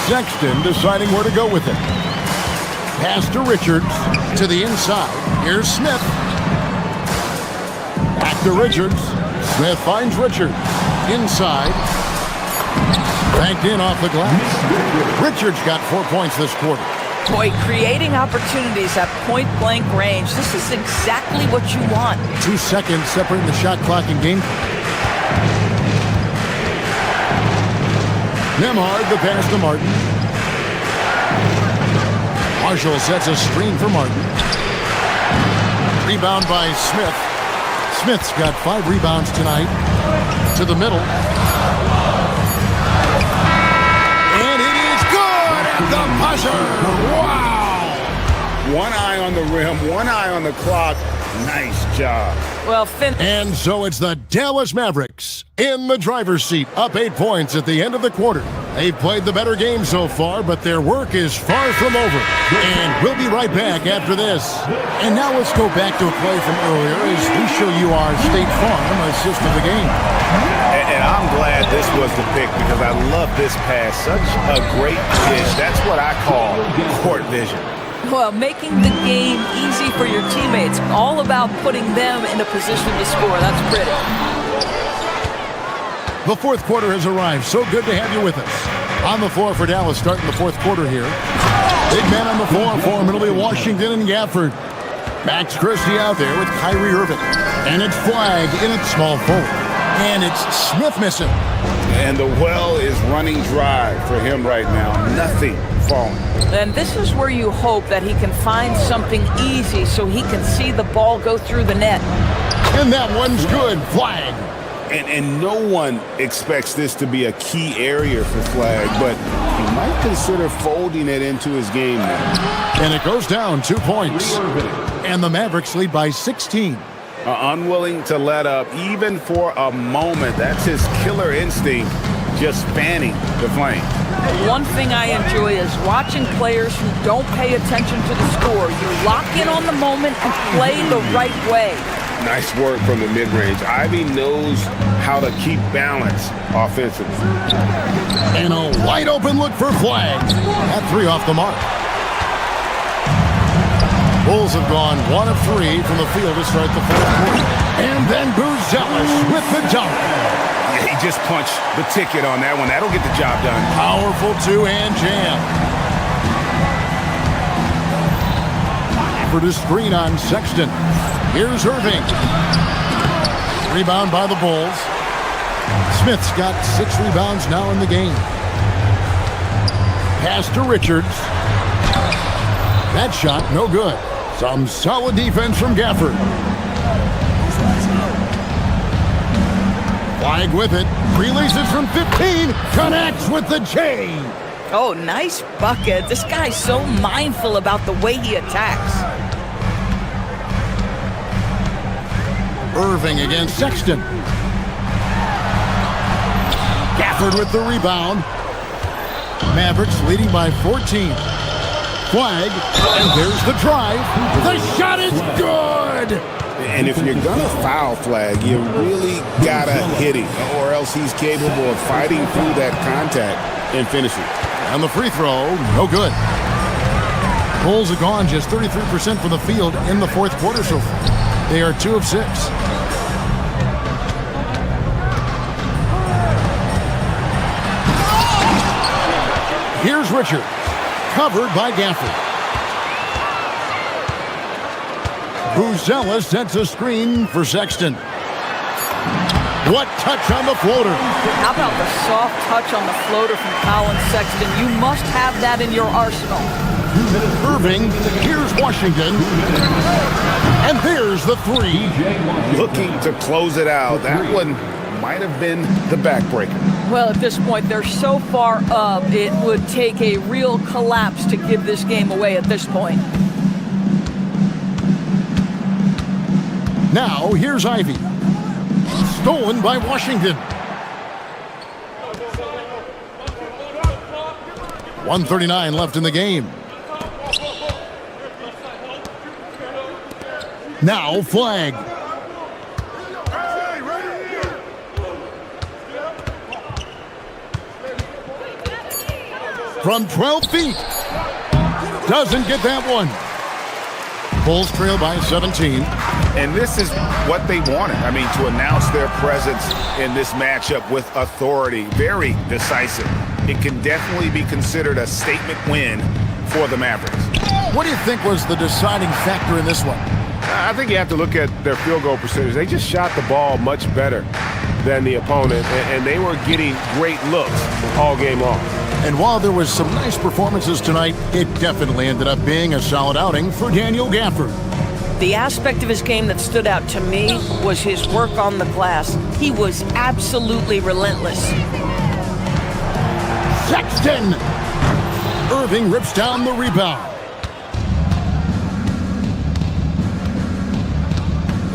Sexton deciding where to go with it. Pass to Richards. To the inside. Here's Smith. Back to Richards. Smith finds Richards. Inside. Banked in off the glass. Richards got 4 points this quarter. Boy, creating opportunities at point-blank range. This is exactly what you want. 2 seconds separating the shot clock and game. Nemhard, the pass to Martin. Marshall sets a screen for Martin. Rebound by Smith. Smith's got 5 rebounds tonight. To the middle. And it is good at the buzzer. Wow! One eye on the rim, one eye on the clock. Nice job. Well, and so it's the Dallas Mavericks in the driver's seat, up 8 points at the end of the quarter. They've played the better game so far, but their work is far from over. And we'll be right back after this. And now let's go back to a play from earlier as we show you our State Farm assist of the game. And I'm glad this was the pick because I love this pass. Such a great pitch. That's what I call court vision. Well, making the game easy for your teammates. All about putting them in a position to score. That's pretty. The fourth quarter has arrived. So good to have you with us. On the floor for Dallas, starting the fourth quarter here. Big man on the floor for Middle Washington and Gafford. Max Christie out there with Kyrie Irving. And it's Flag in its small forward. And it's Smith missing. And the well is running dry for him right now. Nothing falling. And this is where you hope that he can find something easy so he can see the ball go through the net. And that one's good. Flag. And no one expects this to be a key area for Flag, but he might consider folding it into his game now. And it goes down 2 points. And the Mavericks lead by 16. Unwilling to let up even for a moment. That's his killer instinct, just fanning the flame. One thing I enjoy is watching players who don't pay attention to the score. You lock in on the moment and play the right way. Nice work from the mid-range. Ivy knows how to keep balance offensively. And a wide open look for Flag. At 3 off the mark. Bulls have gone 1 of 3 from the field to start the fourth quarter. And then Buzelis with the dunk. Yeah, he just punched the ticket on that one. That'll get the job done. Powerful two-hand jam. For the screen on Sexton. Here's Irving. Rebound by the Bulls. Smith's got 6 rebounds now in the game. Pass to Richards. That shot, no good. Some solid defense from Gafford. Flag with it. Releases from 15. Connects with the J. Oh, nice bucket. This guy's so mindful about the way he attacks. Irving against Sexton. Gafford with the rebound. Mavericks leading by 14. Flag, and there's the drive. The shot is good! And if you're gonna foul Flag, you really gotta hit him, or else he's capable of fighting through that contact and finishing. And the free throw, no good. Bulls have gone just 33% from the field in the fourth quarter so far. They are 2 of 6. Here's Richard, covered by Gafford. Buzella sets a screen for Sexton. What touch on the floater? How about the soft touch on the floater from Colin Sexton? You must have that in your arsenal. Irving, here's Washington. And there's the 3. Looking to close it out. That one might have been the backbreaker. Well, at this point, they're so far up, it would take a real collapse to give this game away at this point. Now, here's Ivy. Stolen by Washington. 1:39 left in the game. Now, flag. From 12 feet. Doesn't get that one. Bulls trail by 17. And this is what they wanted. I mean, to announce their presence in this matchup with authority. Very decisive. It can definitely be considered a statement win for the Mavericks. What do you think was the deciding factor in this one? I think you have to look at their field goal percentage. They just shot the ball much better than the opponent, and they were getting great looks all game long. And while there was some nice performances tonight, it definitely ended up being a solid outing for Daniel Gafford. The aspect of his game that stood out to me was his work on the glass. He was absolutely relentless. Sexton! Irving rips down the rebound.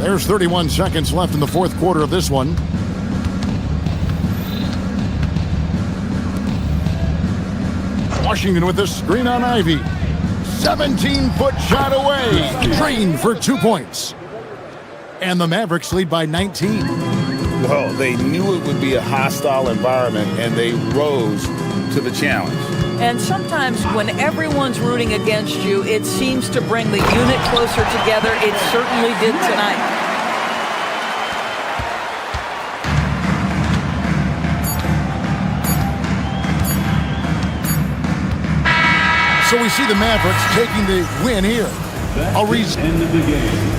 There's 31 seconds left in the fourth quarter of this one. Washington with the screen on Ivy. 17-foot shot away. Drained for 2 points. And the Mavericks lead by 19. Well, they knew it would be a hostile environment, and they rose to the challenge. And sometimes when everyone's rooting against you, it seems to bring the unit closer together. It certainly did tonight. So we see the Mavericks taking the win here. A reason. End of the game.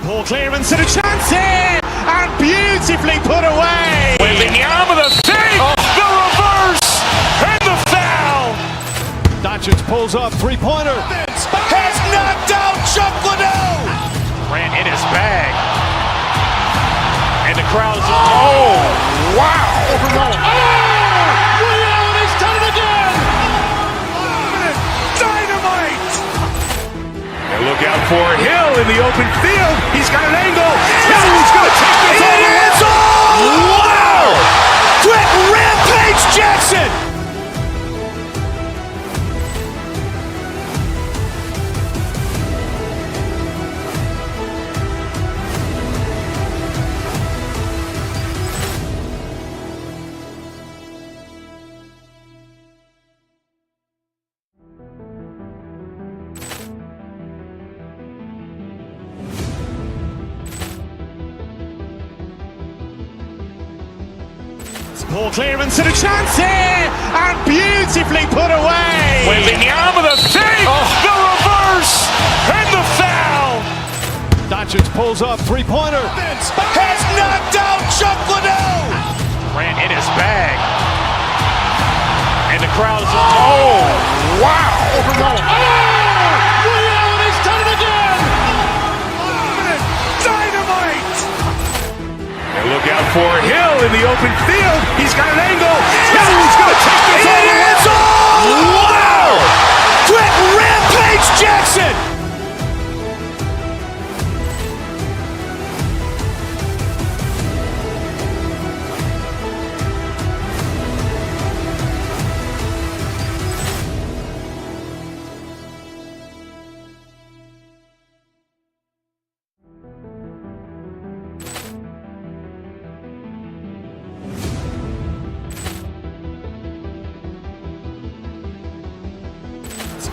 Ball clearance and a chance here, and beautifully put away. Wembanyama the save, the reverse, and the foul. Doncic pulls up, three-pointer. Has knocked out Chuck Liddell. Ran in his bag. And the crowd is... Oh, wow. Ray Allen has done it again. Dynamite. And look out for Hill in the open field. He's got an angle. Hill's going to take this all the way. Wow. Quick Rampage Jackson. Ball clearance and a chance here, and beautifully put away. Wembanyama the save, the reverse, and the foul. Doncic pulls up, three-pointer. Has knocked out Chuck Liddell. Ran in his bag. And the crowd is... Oh, wow. Ray Allen has done it again. Dynamite. And look out for Hill in the open field. He's got an angle. Hill's going to take this all the way. Wow. Quick Rampage Jackson.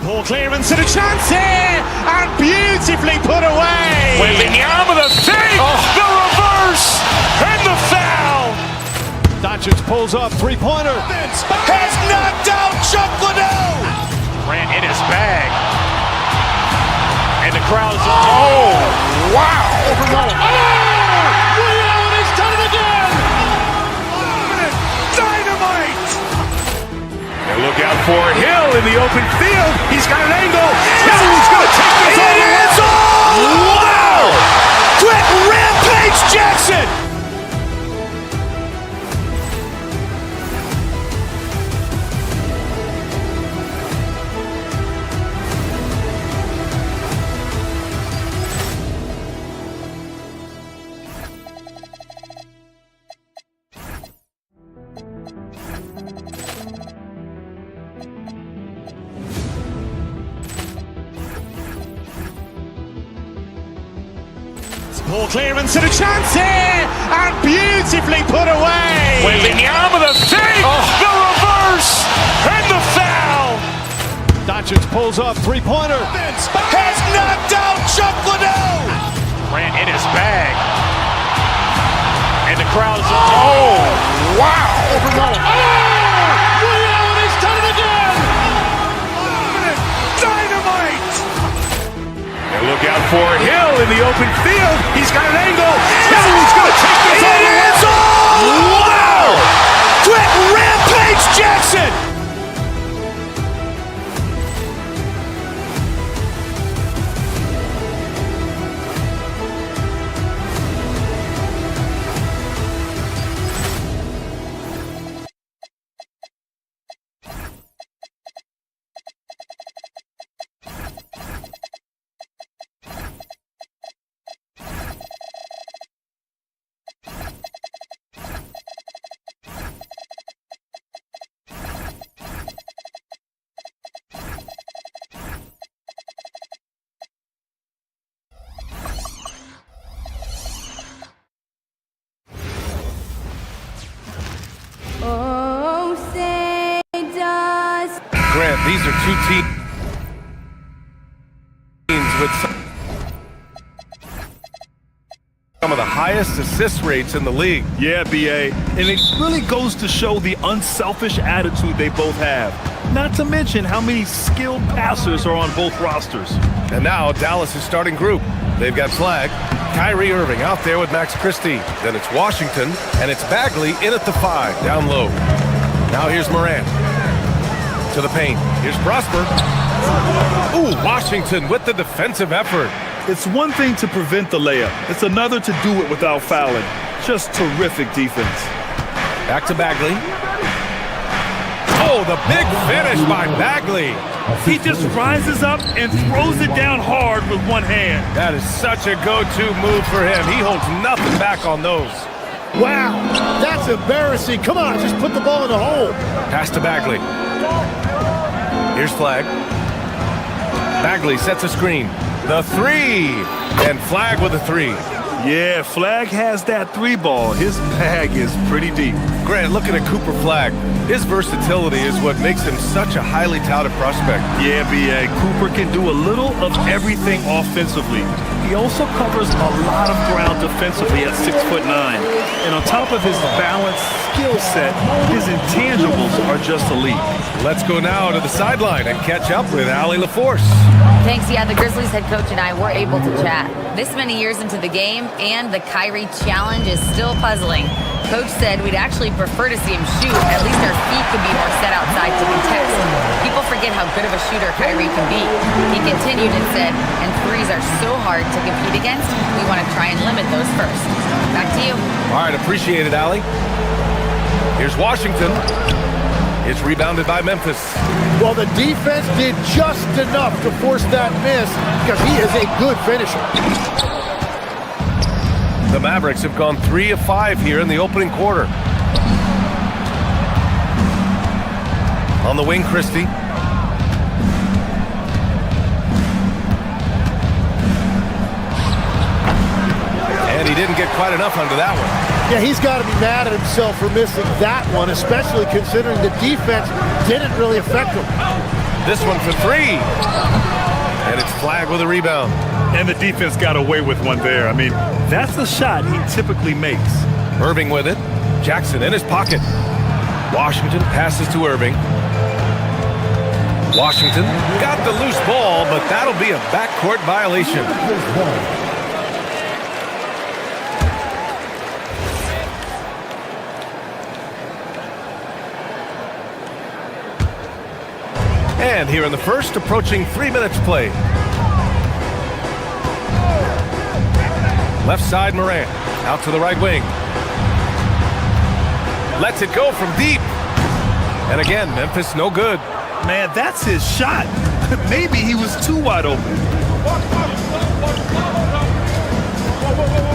Poor clearance and a chance here, and beautifully put away. Wembanyama the fake, the reverse, and the foul. Doncic pulls up, three-pointer. Has knocked out Chuck Liddell. Grant in his bag. And the crowd's wow. Ray Allen has done it again. Dynamite. And look out for Hill in the open field. He's got an angle. Hill's going to take this all the way. Wow. Quick Rampage Jackson. Poor clearance and a chance here, and beautifully put away. Wembanyama the fake, the reverse, and the foul. Doncic pulls up, three-pointer. Has knocked out Chuck Liddell. Grant in his bag. And the crowd's wow. Ray Allen has done it again. Dynamite. And look out for Hill in the open field. He's got an angle. Hill's going to take this all the way. Wow. Quick Rampage Jackson. Grant, these are two teams with some of the highest assist rates in the league. Yeah, BA. And it really goes to show the unselfish attitude they both have. Not to mention how many skilled passers are on both rosters. And now Dallas' starting group. They've got Flag, Kyrie Irving out there with Max Christie. Then it's Washington, and it's Bagley in at the 5, down low. Now here's Morant. To the paint. Here's Prosper. Ooh, Washington with the defensive effort. It's one thing to prevent the layup. It's another to do it without fouling. Just terrific defense. Back to Bagley. Oh, the big finish by Bagley. He just rises up and throws it down hard with one hand. That is such a go-to move for him. He holds nothing back on those. Wow, that's embarrassing. Come on, just put the ball in the hole. Pass to Bagley. Here's Flag. Bagley sets a screen. The 3. And Flag with a 3. Yeah, Flag has that 3 ball. His bag is pretty deep. Grant, looking at Cooper Flag, his versatility is what makes him such a highly touted prospect. Yeah, B.A. Cooper can do a little of everything offensively. He also covers a lot of ground defensively at 6'9". And on top of his balanced skill set, his intangibles are just elite. Let's go now to the sideline and catch up with Allie LaForce. Thanks. Yeah, the Grizzlies head coach and I were able to chat. This many years into the game, and the Kyrie challenge is still puzzling. Coach said we'd actually prefer to see him shoot. At least our feet could be more set outside to contest. People forget how good of a shooter Kyrie can be. He continued and said, and threes are so hard to compete against, we want to try and limit those first. Back to you. All right, appreciate it, Allie. Here's Washington. It's rebounded by Memphis. Well, the defense did just enough to force that miss because he is a good finisher. The Mavericks have gone 3 of 5 here in the opening quarter. On the wing, Christie. And he didn't get quite enough under that one. Yeah, he's got to be mad at himself for missing that one, especially considering the defense didn't really affect him. This one for three. And it's Flag with a rebound. And the defense got away with one there. I mean, that's the shot he typically makes. Irving with it. Jackson in his pocket. Washington passes to Irving. Washington got the loose ball, but that'll be a backcourt violation. And here in the first, approaching 3 minutes played. Left side, Morant. Out to the right wing. Lets it go from deep. And again, Memphis no good. Man, that's his shot. Maybe he was too wide open.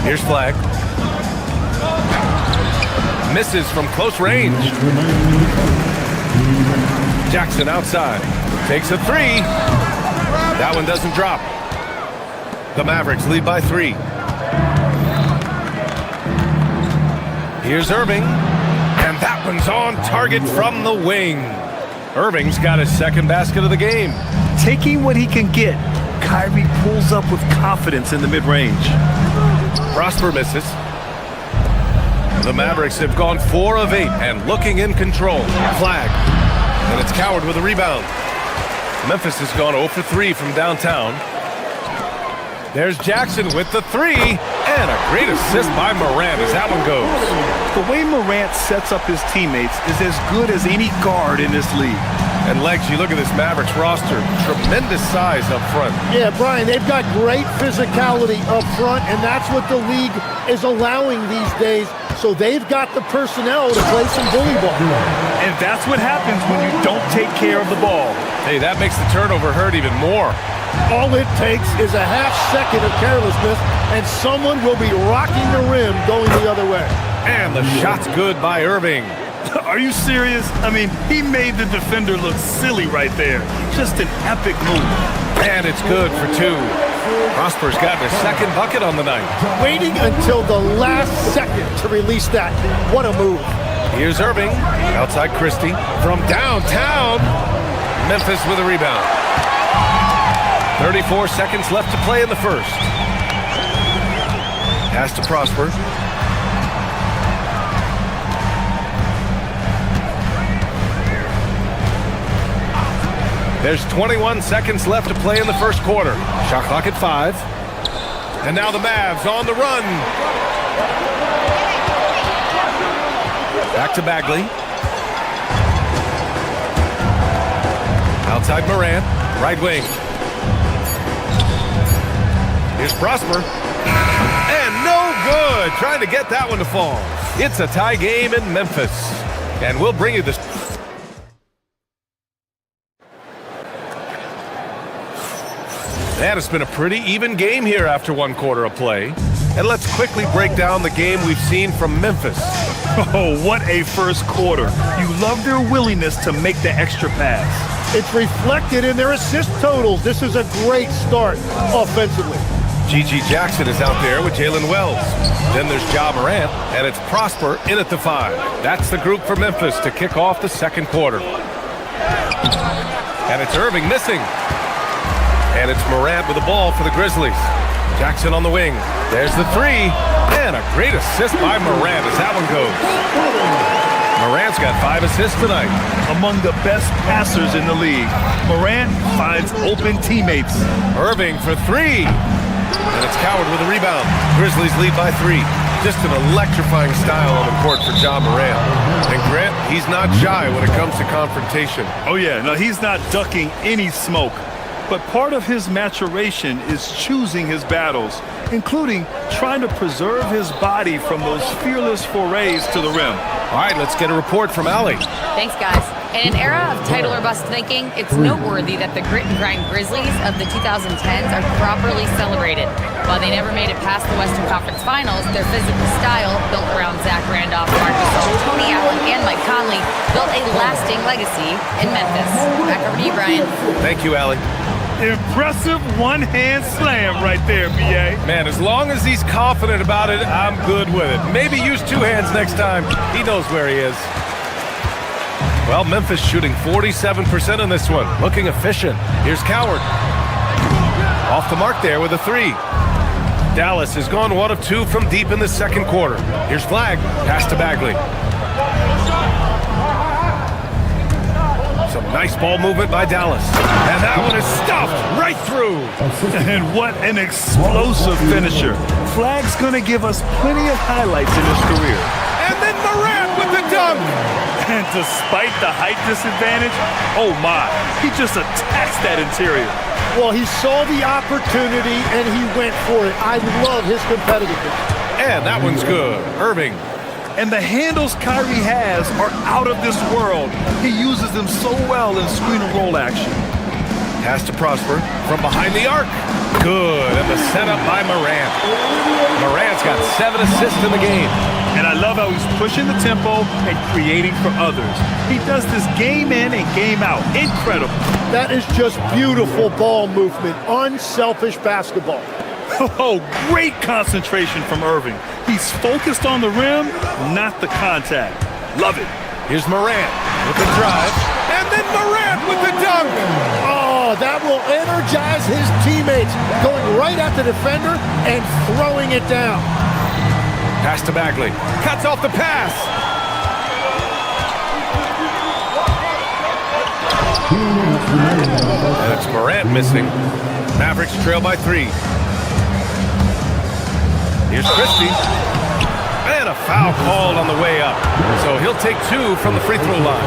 Here's Flag. Misses from close range. Jackson outside. Takes a three. That one doesn't drop. The Mavericks lead by 3. Here's Irving. And that one's on target from the wing. Irving's got his second basket of the game. Taking what he can get, Kyrie pulls up with confidence in the mid-range. Prosper misses. The Mavericks have gone 4 of 8 and looking in control. Flag. And it's Coward with a rebound. Memphis has gone 0 for 3 from downtown. There's Jackson with the 3. And a great assist by Morant as that one goes. The way Morant sets up his teammates is as good as any guard in this league. And Legs, you look at this Mavericks roster, tremendous size up front. Yeah, Brian, they've got great physicality up front, and that's what the league is allowing these days. So they've got the personnel to play some bully ball. And that's what happens when you don't take care of the ball. Hey, that makes the turnover hurt even more. All it takes is a half second of carelessness, and someone will be rocking the rim going the other way. And the shot's good by Irving. Are you serious? I mean, he made the defender look silly right there. Just an epic move. And it's good for 2. Prosper's gotten his second bucket on the night. Waiting until the last second to release that. What a move. Here's Irving. Outside Christie. From downtown. Memphis with a rebound. 34 seconds left to play in the first. Pass to Prosper. There's 21 seconds left to play in the first quarter. Shot clock at 5. And now the Mavs on the run. Back to Bagley. Outside Morant. Right wing. Here's Prosper. And no good. Trying to get that one to fall. It's a tie game in Memphis. And we'll bring you this. And it's been a pretty even game here after 1 quarter of play. And let's quickly break down the game we've seen from Memphis. Oh, what a first quarter. You love their willingness to make the extra pass. It's reflected in their assist totals. This is a great start offensively. G.G. Jackson is out there with Jalen Wells. Then there's Ja Morant, and it's Prosper in at the 5. That's the group for Memphis to kick off the second quarter. And it's Irving missing. And it's Morant with the ball for the Grizzlies. Jackson on the wing. There's the 3. And a great assist by Morant as that one goes. Morant's got 5 assists tonight. Among the best passers in the league. Morant finds open teammates. Irving for 3. And it's Coward with a rebound. Grizzlies lead by 3. Just an electrifying style on the court for Ja Morant. And Grant, he's not shy when it comes to confrontation. Oh yeah, no, he's not ducking any smoke. But part of his maturation is choosing his battles, including trying to preserve his body from those fearless forays to the rim. All right, let's get a report from Allie. Thanks, guys. In an era of title or bust thinking, it's noteworthy that the grit and grind Grizzlies of the 2010s are properly celebrated. While they never made it past the Western Conference Finals, their physical style, built around Zach Randolph, Marc Gasol, Tony Allen, and Mike Conley, built a lasting legacy in Memphis. Back over to you, Brian. Thank you, Allie. Impressive one-hand slam right there, B.A. Man, as long as he's confident about it, I'm good with it. Maybe use 2 hands next time. He knows where he is. Well, Memphis shooting 47% in this one. Looking efficient. Here's Coward. Off the mark there with a 3. Dallas has gone 1 of 2 from deep in the second quarter. Here's Flag. Pass to Bagley. Some nice ball movement by Dallas. And that one is stuffed right through. And what an explosive finisher. Flag's going to give us plenty of highlights in his career. And then Morant with the dunk. And despite the height disadvantage, oh my, he just attacks that interior. Well, he saw the opportunity and he went for it. I love his competitiveness. And that one's good. Irving. And the handles Kyrie has are out of this world. He uses them so well in screen and roll action. Pass to Prosper from behind the arc. Good. And the setup by Morant. Morant's got 7 assists in the game. And I love how he's pushing the tempo and creating for others. He does this game in and game out. Incredible. That is just beautiful ball movement. Unselfish basketball. Oh, great concentration from Irving. He's focused on the rim, not the contact. Love it. Here's Morant with the drive. And then Morant with the dunk. Oh, that will energize his teammates. Going right at the defender and throwing it down. Pass to Bagley. Cuts off the pass. And it's Morant missing. Mavericks trail by 3. Here's Christie. And a foul called on the way up. So he'll take 2 from the free throw line.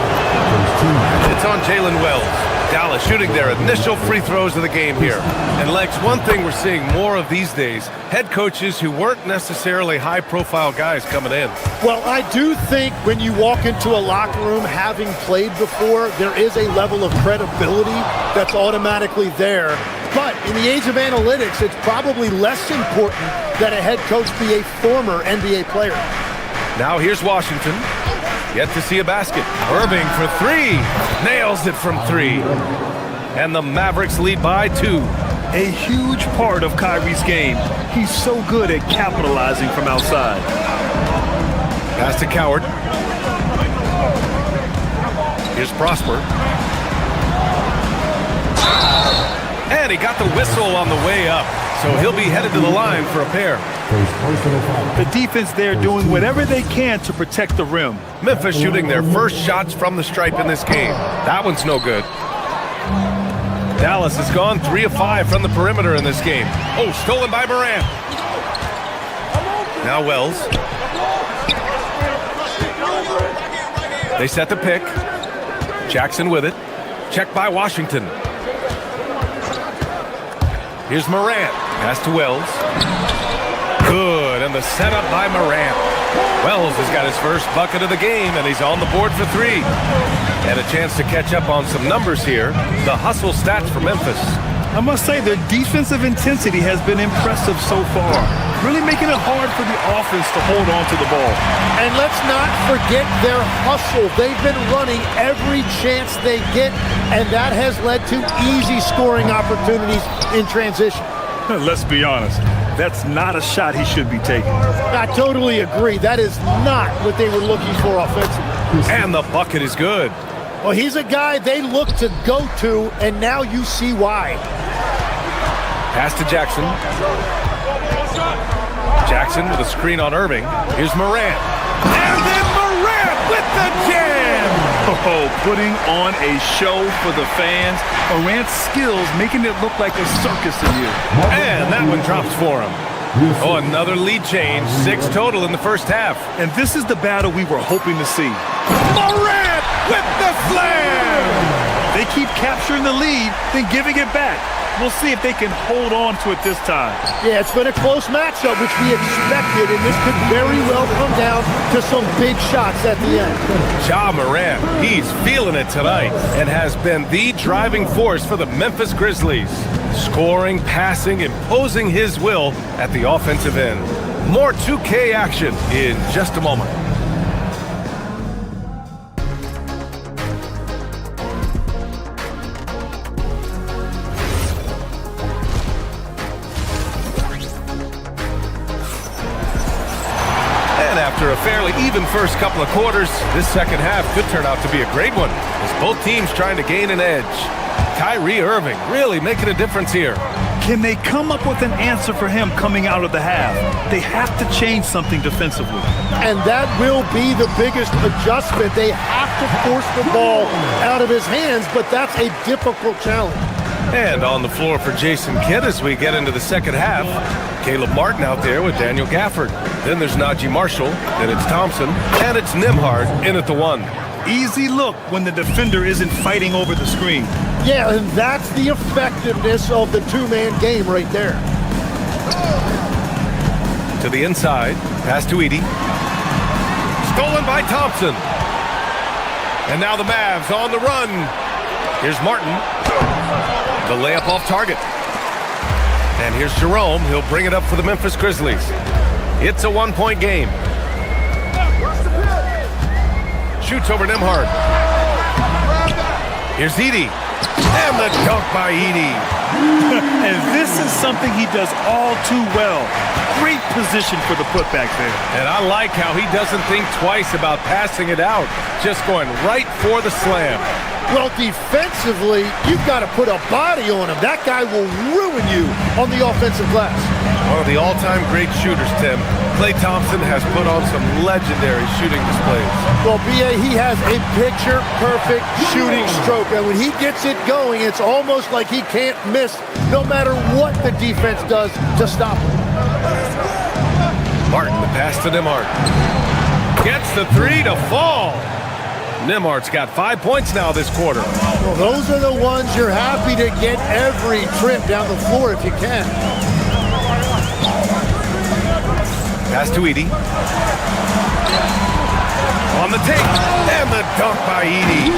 It's on Jalen Wells. Dallas shooting their initial free throws of the game here. And Lex, one thing we're seeing more of these days, head coaches who weren't necessarily high-profile guys coming in. Well, I do think when you walk into a locker room having played before, there is a level of credibility that's automatically there. But in the age of analytics, it's probably less important that a head coach be a former NBA player. Now here's Washington. Yet to see a basket. Irving for 3. Nails it from 3. And the Mavericks lead by 2. A huge part of Kyrie's game. He's so good at capitalizing from outside. Pass to Coward. Here's Prosper. And he got the whistle on the way up. So he'll be headed to the line for a pair. The defense there doing whatever they can to protect the rim. Memphis shooting their first shots from the stripe in this game. That one's no good. Dallas has gone 3 of 5 from the perimeter in this game. Oh, stolen by Morant. Now Wells. They set the pick. Jackson with it. Checked by Washington. Here's Morant. Pass to Wells. Good, and the setup by Morant. Wells has got his first bucket of the game, and he's on the board for 3. And a chance to catch up on some numbers here. The hustle stats for Memphis. I must say their defensive intensity has been impressive so far. Really making it hard for the offense to hold on to the ball. And let's not forget their hustle. They've been running every chance they get, and that has led to easy scoring opportunities in transition. Let's be honest. That's not a shot he should be taking. I totally agree. That is not what they were looking for offensively. And the bucket is good. Well, he's a guy they look to go to, and now you see why. Pass to Jackson. Jackson with a screen on Irving. Here's Morant. And then Morant with the jam! Oh, putting on a show for the fans. Morant's skills making it look like a circus in here. And that one drops for him. Oh, another lead change. 6 total in the first half. And this is the battle we were hoping to see. Morant with the slam! They keep capturing the lead, then giving it back. We'll see if they can hold on to it this time. Yeah, it's been a close matchup, which we expected, and this could very well come down to some big shots at the end. Ja Morant, he's feeling it tonight and has been the driving force for the Memphis Grizzlies. Scoring, passing, imposing his will at the offensive end. More 2K action in just a moment. After a fairly even first couple of quarters, this second half could turn out to be a great one, as both teams trying to gain an edge. Kyrie Irving really making a difference here. Can they come up with an answer for him coming out of the half? They have to change something defensively. And that will be the biggest adjustment. They have to force the ball out of his hands, but that's a difficult challenge. And on the floor for Jason Kidd as we get into the second half, Caleb Martin out there with Daniel Gafford. Then there's Najee Marshall, then it's Thompson, and it's Nembhard in at the 1. Easy look when the defender isn't fighting over the screen. Yeah, and that's the effectiveness of the two-man game right there. To the inside, pass to Edey. Stolen by Thompson. And now the Mavs on the run. Here's Martin. The layup off target. And here's Jerome. He'll bring it up for the Memphis Grizzlies. It's a one-point game. Shoots over Nembhard. Here's Edey. And the dunk by Edey. And this is something he does all too well. Great position for the putback there. And I like how he doesn't think twice about passing it out. Just going right for the slam. Well, defensively, you've got to put a body on him. That guy will ruin you on the offensive glass. One of the all-time great shooters, Tim. Klay Thompson has put on some legendary shooting displays. Well, B.A., he has a picture-perfect shooting stroke. And when he gets it going, it's almost like he can't miss no matter what the defense does to stop him. Martin, the pass to Nembhard. Gets the three to fall. Nembhard's got 5 points now this quarter. Well, those are the ones you're happy to get every trip down the floor if you can. Pass to Edey. On the take. And the dunk by Edey.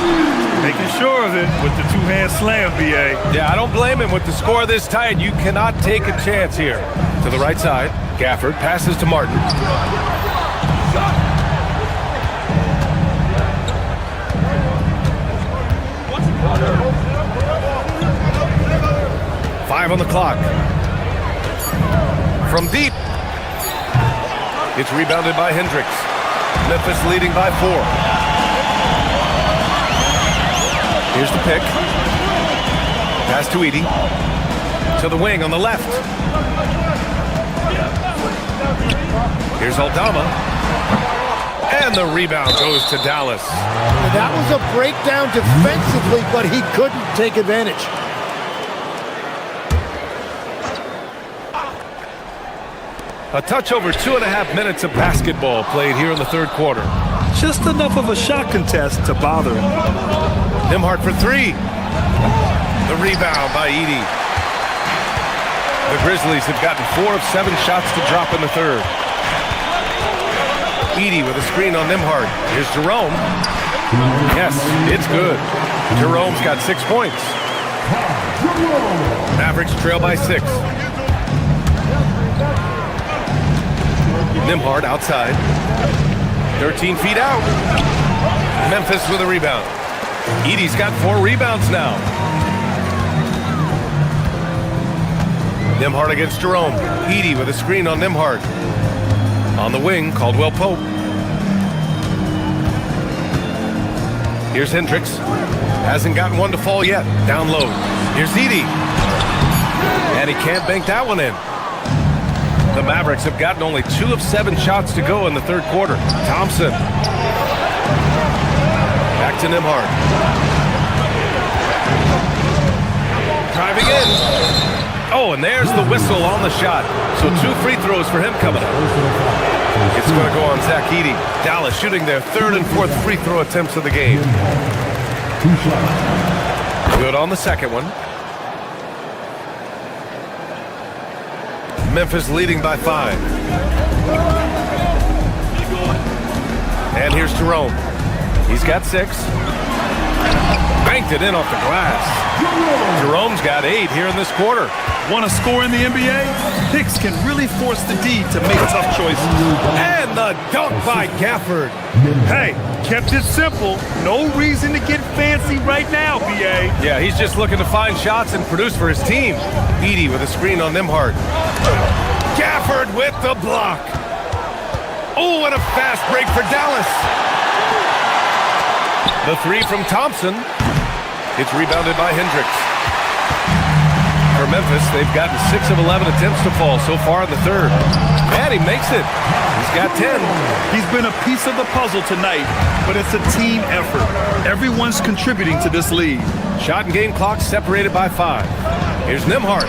Making sure of it with the two-hand slam, B.A. Yeah, I don't blame him with the score this tight. You cannot take a chance here. To the right side, Gafford passes to Martin. Five on the clock. From deep. It's rebounded by Hendricks. Memphis leading by 4. Here's the pick. Pass to Edey. To the wing on the left. Here's Aldama. And the rebound goes to Dallas. And that was a breakdown defensively, but he couldn't take advantage. A touch over 2.5 minutes of basketball played here in the third quarter. Just enough of a shot contest to bother him. Nembhard for 3. The rebound by Edey. The Grizzlies have gotten 4 of 7 shots to drop in the third. Edey with a screen on Nembhard. Here's Jerome. Yes, it's good. Jerome's got 6 points. Mavericks trail by 6. Nembhard outside. 13 feet out. Memphis with a rebound. Edey's got 4 rebounds now. Nembhard against Jerome. Edey with a screen on Nembhard. On the wing, Caldwell Pope. Here's Hendricks. Hasn't gotten one to fall yet. Down low. Here's Edey. And he can't bank that one in. The Mavericks have gotten only 2 of 7 shots to go in the third quarter. Thompson. Back to Nembhard. Driving in. Oh, and there's the whistle on the shot. So 2 free throws for him coming up. It's going to go on Zach Edey. Dallas shooting their 3rd and 4th free throw attempts of the game. Good on the second one. Memphis leading by 5. And here's Jerome. He's got 6. Banked it in off the glass. Jerome's got 8 here in this quarter. Want to score in the NBA? Hicks can really force the D to make tough choices. And the dunk by Gafford. Hey, kept it simple. No reason to get fancy right now, B.A. Yeah, he's just looking to find shots and produce for his team. Edey with a screen on Nembhard. Gafford with the block. Oh, and a fast break for Dallas. The three from Thompson. It's rebounded by Hendricks. For Memphis, they've gotten 6 of 11 attempts to fall so far in the third. And he makes it. He's got 10. He's been a piece of the puzzle tonight, but it's a team effort. Everyone's contributing to this lead. Shot and game clock separated by 5. Here's Nembhard.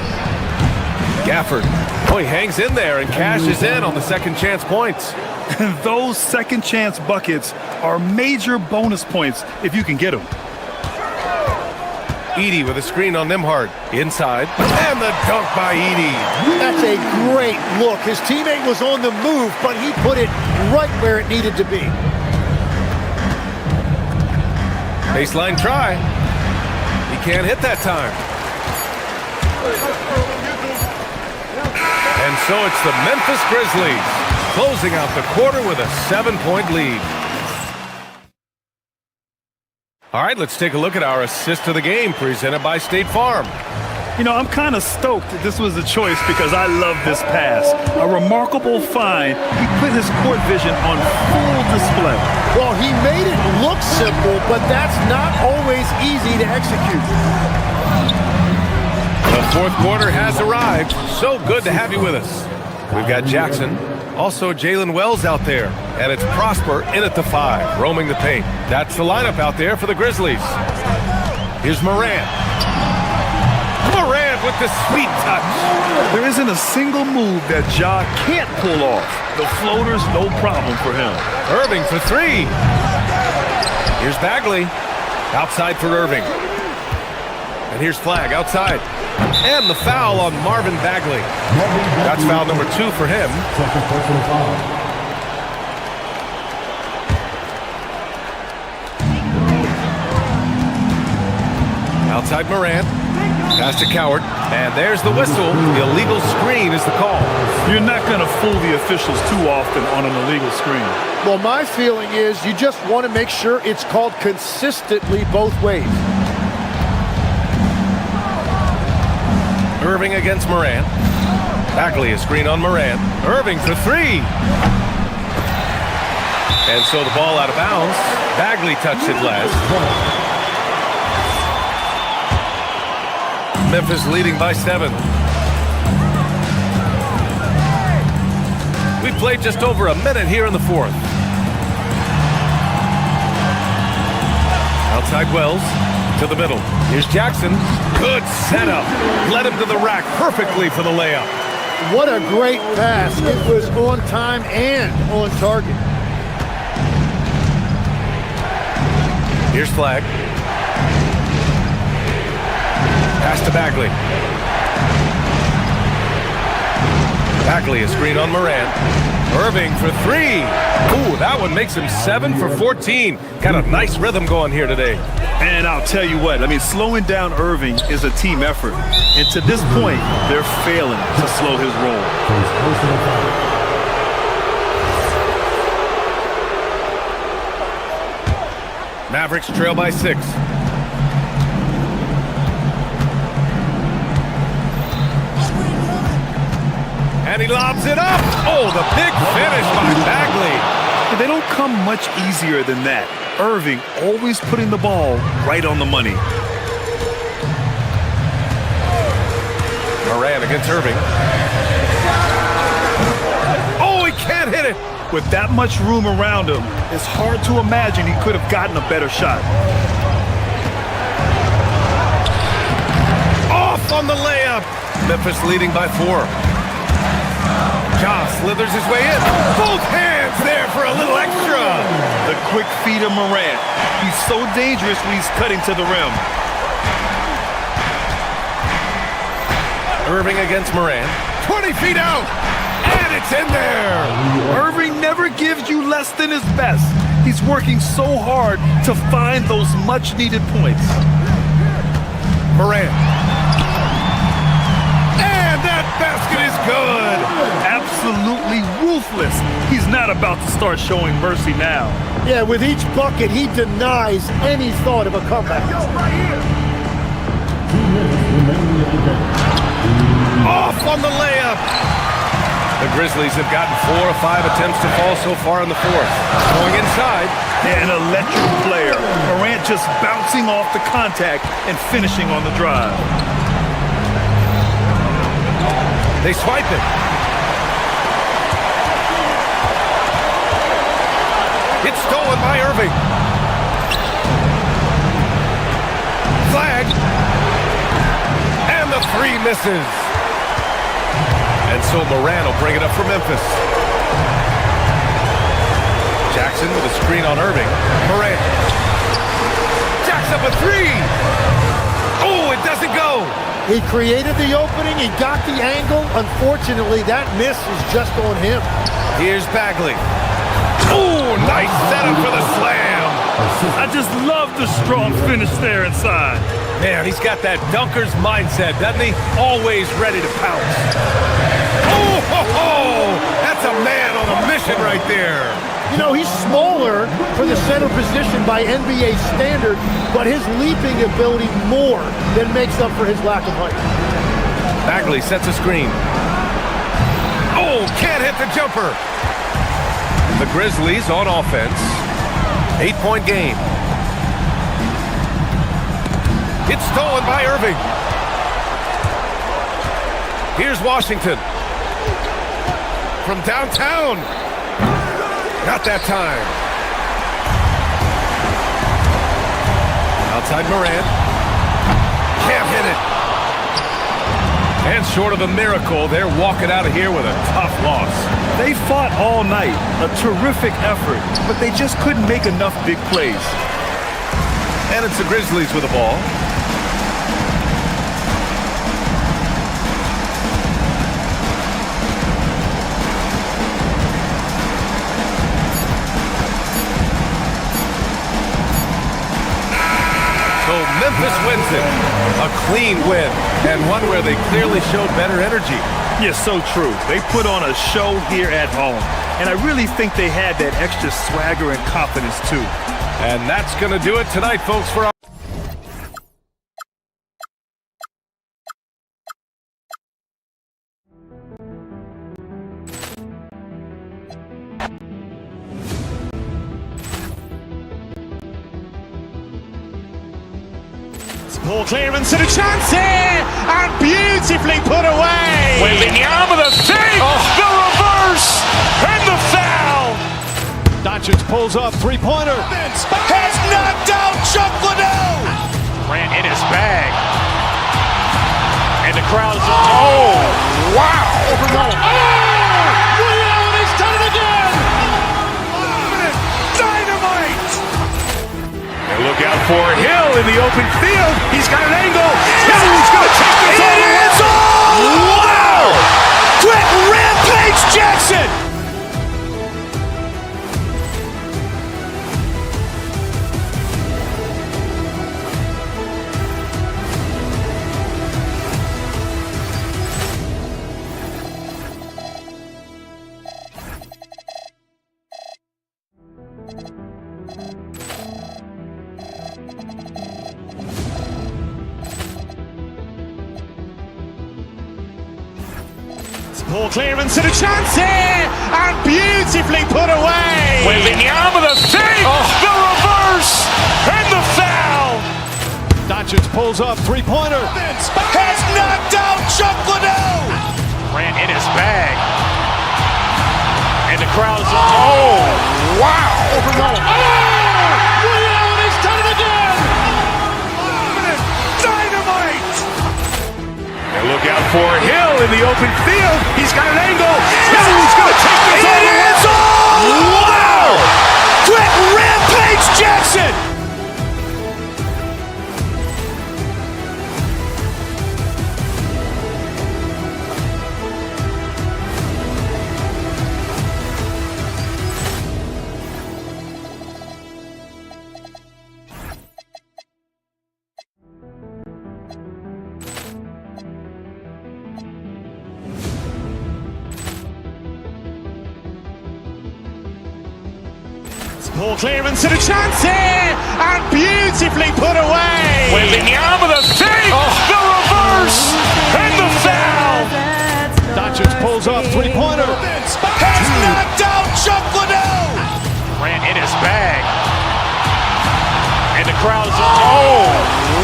Gafford. Oh, he hangs in there and cashes in on the second chance points. And those second chance buckets are major bonus points if you can get them. Edey with a screen on Nembhard. Inside. And the dunk by Edey. That's a great look. His teammate was on the move, but he put it right where it needed to be. Baseline try. He can't hit that time. And so it's the Memphis Grizzlies closing out the quarter with a 7-point lead. All right, let's take a look at our assist of the game presented by State Farm. You know, I'm kind of stoked that this was a choice because I love this pass. A remarkable find. He put his court vision on full display. Well, he made it look simple, but that's not always easy to execute. The fourth quarter has arrived. So good to have you with us. We've got Jackson, also Jalen Wells out there, and it's Prosper in at the 5, roaming the paint. That's the lineup out there for the Grizzlies. Here's Morant. Morant with the sweet touch. There isn't a single move that Ja can't pull off. The floater's no problem for him. Irving for 3. Here's Bagley. Outside for Irving. And here's Flagg outside. And the foul on Marvin Bagley. That's foul number 2 for him. Outside Morant. Pass to Coward. And there's the whistle. The illegal screen is the call. You're not going to fool the officials too often on an illegal screen. Well, my feeling is you just want to make sure it's called consistently both ways. Irving against Morant. Bagley a screen on Morant. Irving for 3. And so the ball out of bounds. Bagley touched it last. Memphis leading by 7. We played just over a minute here in the fourth. Outside Wells. To the middle. Here's Jackson. Good setup. Led him to the rack perfectly for the layup. What a great pass. It was on time and on target. Here's Flagg. Pass to Bagley. Bagley a screen on Morant. Irving for 3. Ooh, that one makes him 7 for 14. Got a nice rhythm going here today. And I'll tell you what, I mean, slowing down Irving is a team effort. And to this point, they're failing to slow his roll. Mavericks trail by 6. And he lobs it up. Oh, the big finish by Bagley. They don't come much easier than that. Irving always putting the ball right on the money. Morant against Irving. Oh, he can't hit it. With that much room around him, it's hard to imagine he could have gotten a better shot. Off on the layup. Memphis leading by 4. Ja slithers his way in. Both hands there for a little extra. The quick feed of Morant. He's so dangerous when he's cutting to the rim. Irving against Morant. 20 feet out. And it's in there. Irving never gives you less than his best. He's working so hard to find those much-needed points. Morant. And that basket is good. Absolutely ruthless. He's not about to start showing mercy now. Yeah, with each bucket, he denies any thought of a comeback. Off on the layup. The Grizzlies have gotten 4 or 5 attempts to fall so far in the fourth. Going inside. Yeah, an electric player. Morant just bouncing off the contact and finishing on the drive. They swipe it. It's stolen by Irving. Flag. And the three misses. And so Morant will bring it up for Memphis. Jackson with a screen on Irving. Morant. Jacks up a three. Oh, it doesn't go. He created the opening. He got the angle. Unfortunately, that miss is just on him. Here's Bagley. Oh, nice setup for the slam. I just love the strong finish there inside. Man, he's got that dunker's mindset, doesn't he? Always ready to pounce. Oh, ho, ho! That's a man on a mission right there. You know, he's smaller for the center position by NBA standard, but his leaping ability more than makes up for his lack of height. Bagley sets a screen. Oh, can't hit the jumper. The Grizzlies on offense. 8-point game. It's stolen by Irving. Here's Washington. From downtown. Not that time. Outside Morant. Can't hit it. And short of a miracle, they're walking out of here with a tough loss. They fought all night. A terrific effort, but they just couldn't make enough big plays. And it's the Grizzlies with the ball. So Memphis wins it. A clean win, and one where they clearly showed better energy. Yeah, so true. They put on a show here at home, and I really think they had that extra swagger and confidence too. And that's going to do it tonight, folks, for our Ball clearance and a chance here, and beautifully put away. Wembanyama the save, the reverse, and the foul. Doncic pulls up, three-pointer. Has knocked out Chuck Liddell. Ran in his bag. And the crowd is, oh, wow. He's done it again. Dynamite. And look out for Hill in the open field. He's got an angle. Hill's going to take this all the way. Wow! Quick rampage Jackson. Ball clearance and a chance here, and beautifully put away. Wembanyama the save, the reverse, and the foul. Doncic pulls up, three-pointer. Has knocked out Chuck Liddell. Ran in his bag. And the crowd is, oh, wow. He's done it again. Dynamite. And look out for Hill in the open field. He's got an angle. Hill's going to take this all the way. Wow! Quick rampage Jackson. Ball clearance and a chance here, and beautifully put away. Wembanyama the save, the reverse, and the foul. Doncic pulls Pulls off three-pointer. Has knocked out Chuck Liddell. Ran in his bag. And the crowd's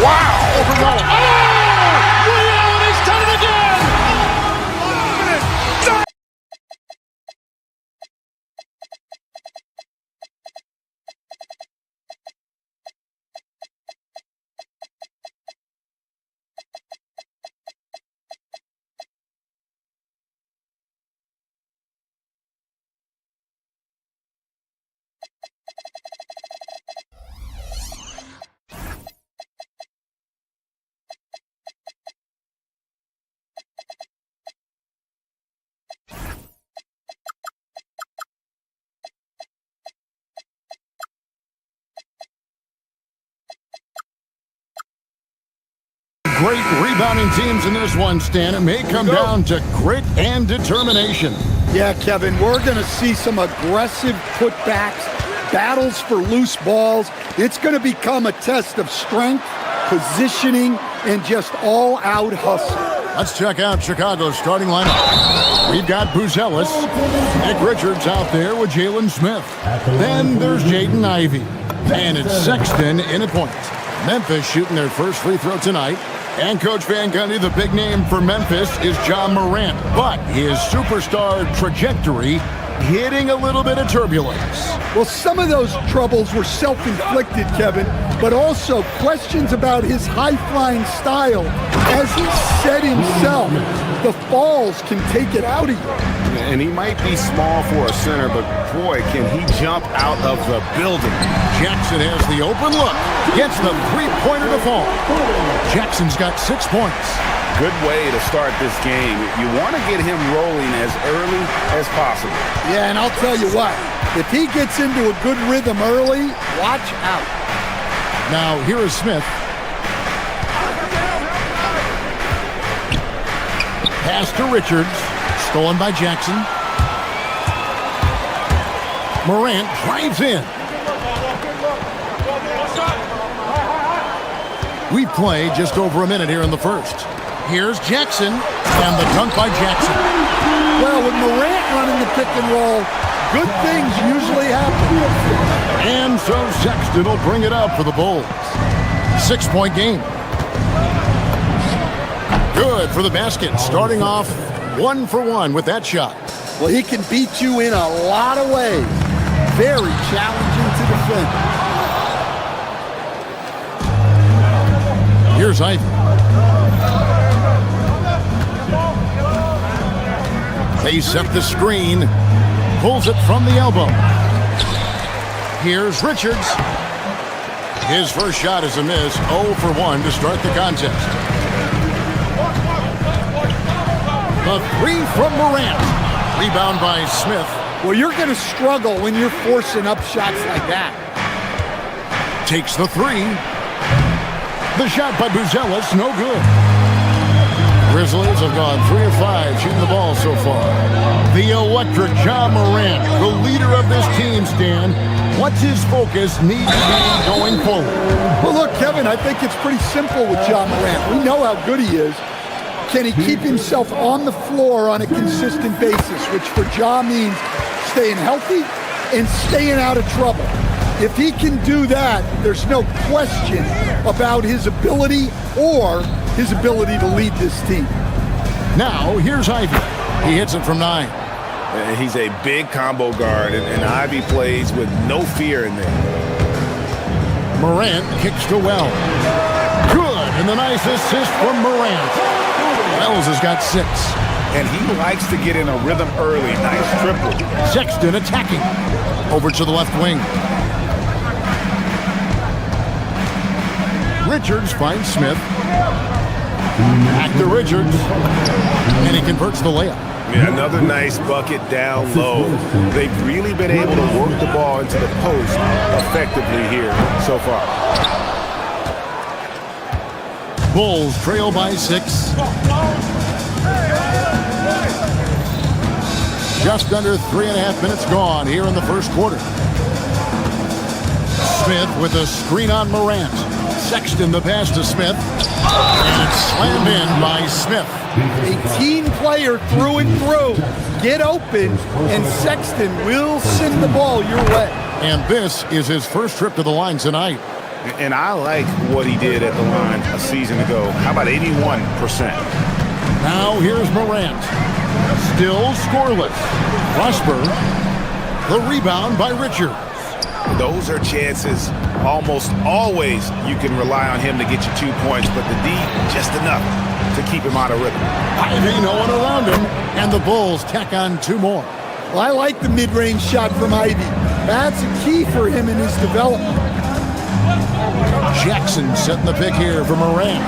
Wow. He's done it again. Great rebounding teams in this one, Stan. It may come down to grit and determination. Yeah, Kevin, we're going to see some aggressive putbacks, battles for loose balls. It's going to become a test of strength, positioning, and just all-out hustle. Let's check out Chicago's starting lineup. We've got Buzelis, Nick Richards out there with Jalen Smith. Then there's Jaden Ivey. And it's Sexton in at point. Memphis shooting their first free throw tonight. And Coach Van Gundy, the big name for Memphis is John Morant. But his superstar trajectory hitting a little bit of turbulence. Well, some of those troubles were self-inflicted, Kevin, but also questions about his high-flying style. As he said himself, the falls can take it out of you. And he might be small for a center, but boy, can he jump out of the building. Jackson has the open look. Gets the three-pointer to fall. Jackson's got 6 points. Good way to start this game. You want to get him rolling as early as possible. Yeah, and I'll tell you what, if he gets into a good rhythm early, watch out. Now, here is Smith. Pass to Richards. Stolen by Jackson. Morant drives in. We play just over a minute here in the first. Here's Jackson, and the dunk by Jackson. Well, with Morant running the pick and roll, good things usually happen. And so Sexton will bring it up for the Bulls. 6-point game. Good for the basket, starting off 1 for 1 with that shot. Well, he can beat you in a lot of ways. Very challenging to defend. Here's Ivey. They set the screen. Pulls it from the elbow. Here's Richards. His first shot is a miss. 0 for 1 to start the contest. The three from Morant. Rebound by Smith. Well, you're going to struggle when you're forcing up shots like that. Takes the three. The shot by Buzelis, no good. Grizzlies have gone 3 of 5 shooting the ball so far. The electric John Morant, the leader of this team, Stan. What's his focus need to be going forward? Well, look, Kevin, I think it's pretty simple with John Morant. We know how good he is. Can he keep himself on the floor on a consistent basis, which for Ja means staying healthy and staying out of trouble. If he can do that, there's no question about his ability or his ability to lead this team. Now, here's Ivey. He hits it from 9. He's a big combo guard, and Ivey plays with no fear in there. Morant kicks to Wells. Good, and the nice assist from Morant. Wells has got 6. And he likes to get in a rhythm early. Nice triple. Sexton attacking. Over to the left wing. Richards finds Smith. Back to Richards. And he converts the layup. Yeah, another nice bucket down low. They've really been able to work the ball into the post effectively here so far. Bulls trail by 6. Just under 3.5 minutes gone here in the first quarter. Smith with a screen on Morant. Sexton the pass to Smith. And it's slammed in by Smith. A team player through and through. Get open, and Sexton will send the ball your way. And this is his first trip to the line tonight. And I like what he did at the line a season ago. How about 81%? Now here's Morant. Still scoreless. Prosper. The rebound by Richard. Those are chances. Almost always you can rely on him to get you 2 points, but the D, just enough to keep him out of rhythm. Ivy, no one around him, and the Bulls tack on 2 more. Well, I like the mid-range shot from Ivy. That's a key for him in his development. Jackson setting the pick here for Morant.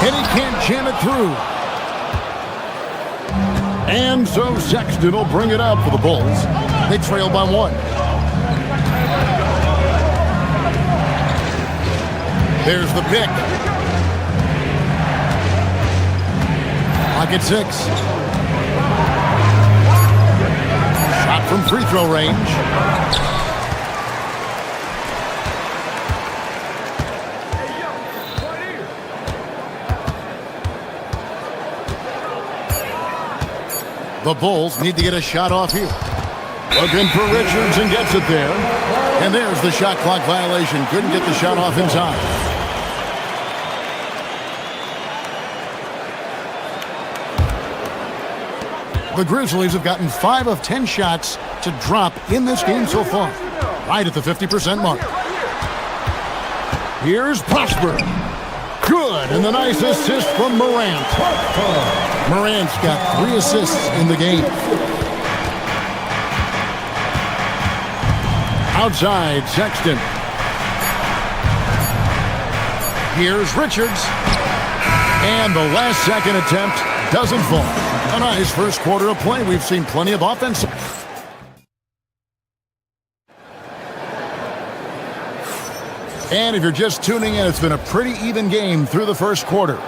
And he can't jam it through. And so Sexton will bring it up for the Bulls. They trail by 1. There's the pick. Clock at 6. Shot from free throw range. The Bulls need to get a shot off here. Looking for Richards and gets it there. And there's the shot clock violation. Couldn't get the shot off in time. The Grizzlies have gotten 5 of 10 shots to drop in this game so far. Right at the 50% mark. Here's Prosper. Good, and the nice assist from Morant. Morant's got 3 assists in the game. Outside, Sexton. Here's Richards. And the last second attempt doesn't fall. A nice first quarter of play. We've seen plenty of offense. And if you're just tuning in, it's been a pretty even game through the first quarter.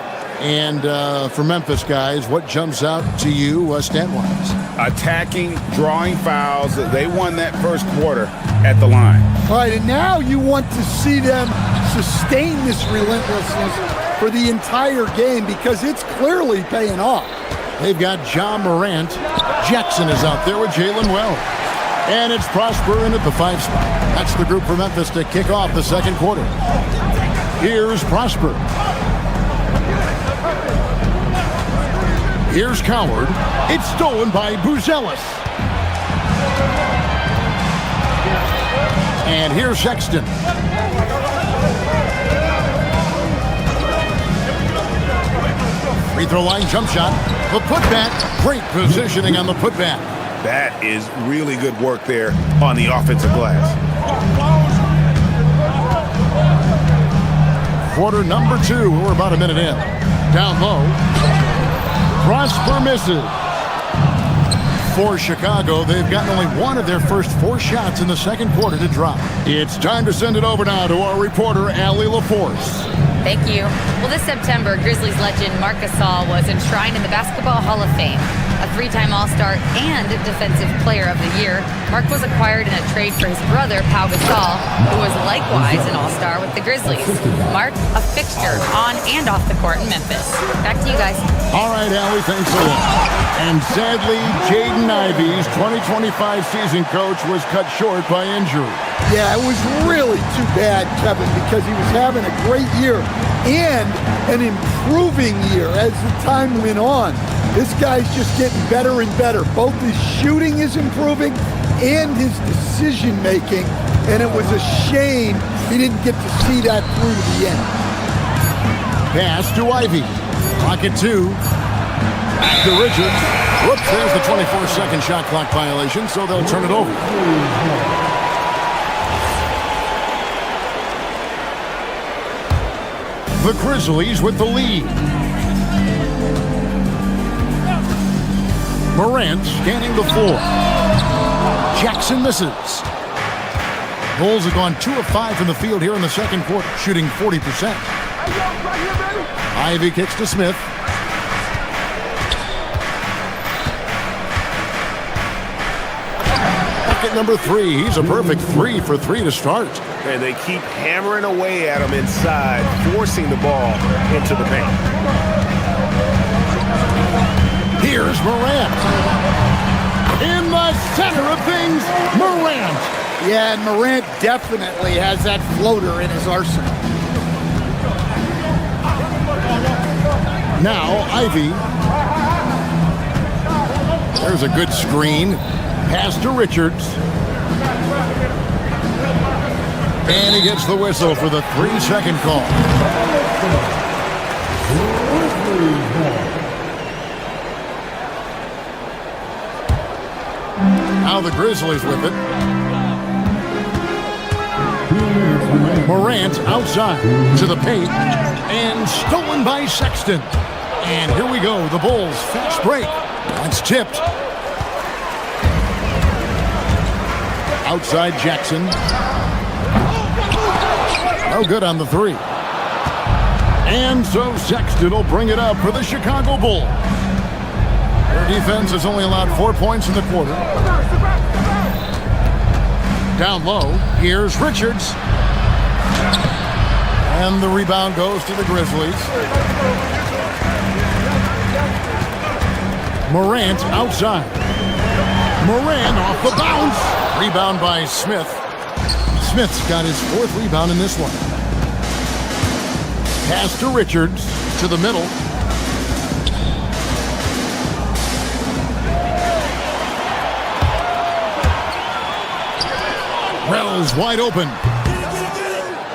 And for Memphis, guys, what jumps out to you stat-wise? Attacking, drawing fouls. They won that first quarter at the line. All right, and now you want to see them sustain this relentlessness for the entire game because it's clearly paying off. They've got John Morant. Jackson is out there with Jalen Wells. And it's Prosper in at the 5 spot. That's the group for Memphis to kick off the second quarter. Here's Prosper. Here's Coward. It's stolen by Buzelis. And here's Sexton. Free throw line jump shot. The putback. Great positioning on the putback. That is really good work there on the offensive glass. Quarter number 2. We're about a minute in. Down low. Prosper misses. For Chicago, they've gotten only 1 of their first 4 shots in the second quarter to drop. It's time to send it over now to our reporter, Allie LaForce. Thank you. Well, this September, Grizzlies legend Marc Gasol was enshrined in the Basketball Hall of Fame. A 3-time All-Star and Defensive Player of the Year, Marc was acquired in a trade for his brother, Pau Gasol, who was likewise an All-Star with the Grizzlies. Marc, a fixture on and off the court in Memphis. Back to you guys. All right, Allie, thanks a lot. And sadly, Jaden Ivey's 2025 season coach was cut short by injury. Yeah, it was really too bad, Kevin, because he was having a great year and an improving year as the time went on. This guy's just getting better and better. Both his shooting is improving and his decision-making, and it was a shame he didn't get to see that through to the end. Pass to Ivey. Clock at 2. Back to Richards. Whoops, there's the 24-second shot clock violation, so they'll turn it over. The Grizzlies with the lead. Morant scanning the floor. Jackson misses. Bulls have gone 2 of 5 from the field here in the second quarter, shooting 40%. Ivey kicks to Smith. Bucket number 3. He's a perfect 3 for 3 to start. And they keep hammering away at him inside, forcing the ball into the paint. Here's Morant. In the center of things, Morant. Yeah, and Morant definitely has that floater in his arsenal. Now, Ivy. There's a good screen. Pass to Richards. And he gets the whistle for the 3-second call. Now the Grizzlies with it. Morant outside to the paint. And stolen by Sexton. And here we go. The Bulls fast break. It's tipped. Outside Jackson. No good on the 3. And so Sexton will bring it up for the Chicago Bulls. Their defense has only allowed 4 points in the quarter. Down low, here's Richards. And the rebound goes to the Grizzlies. Morant outside. Morant off the bounce. Rebound by Smith. Smith's got his 4th rebound in this one. Pass to Richards to the middle. Wells wide open.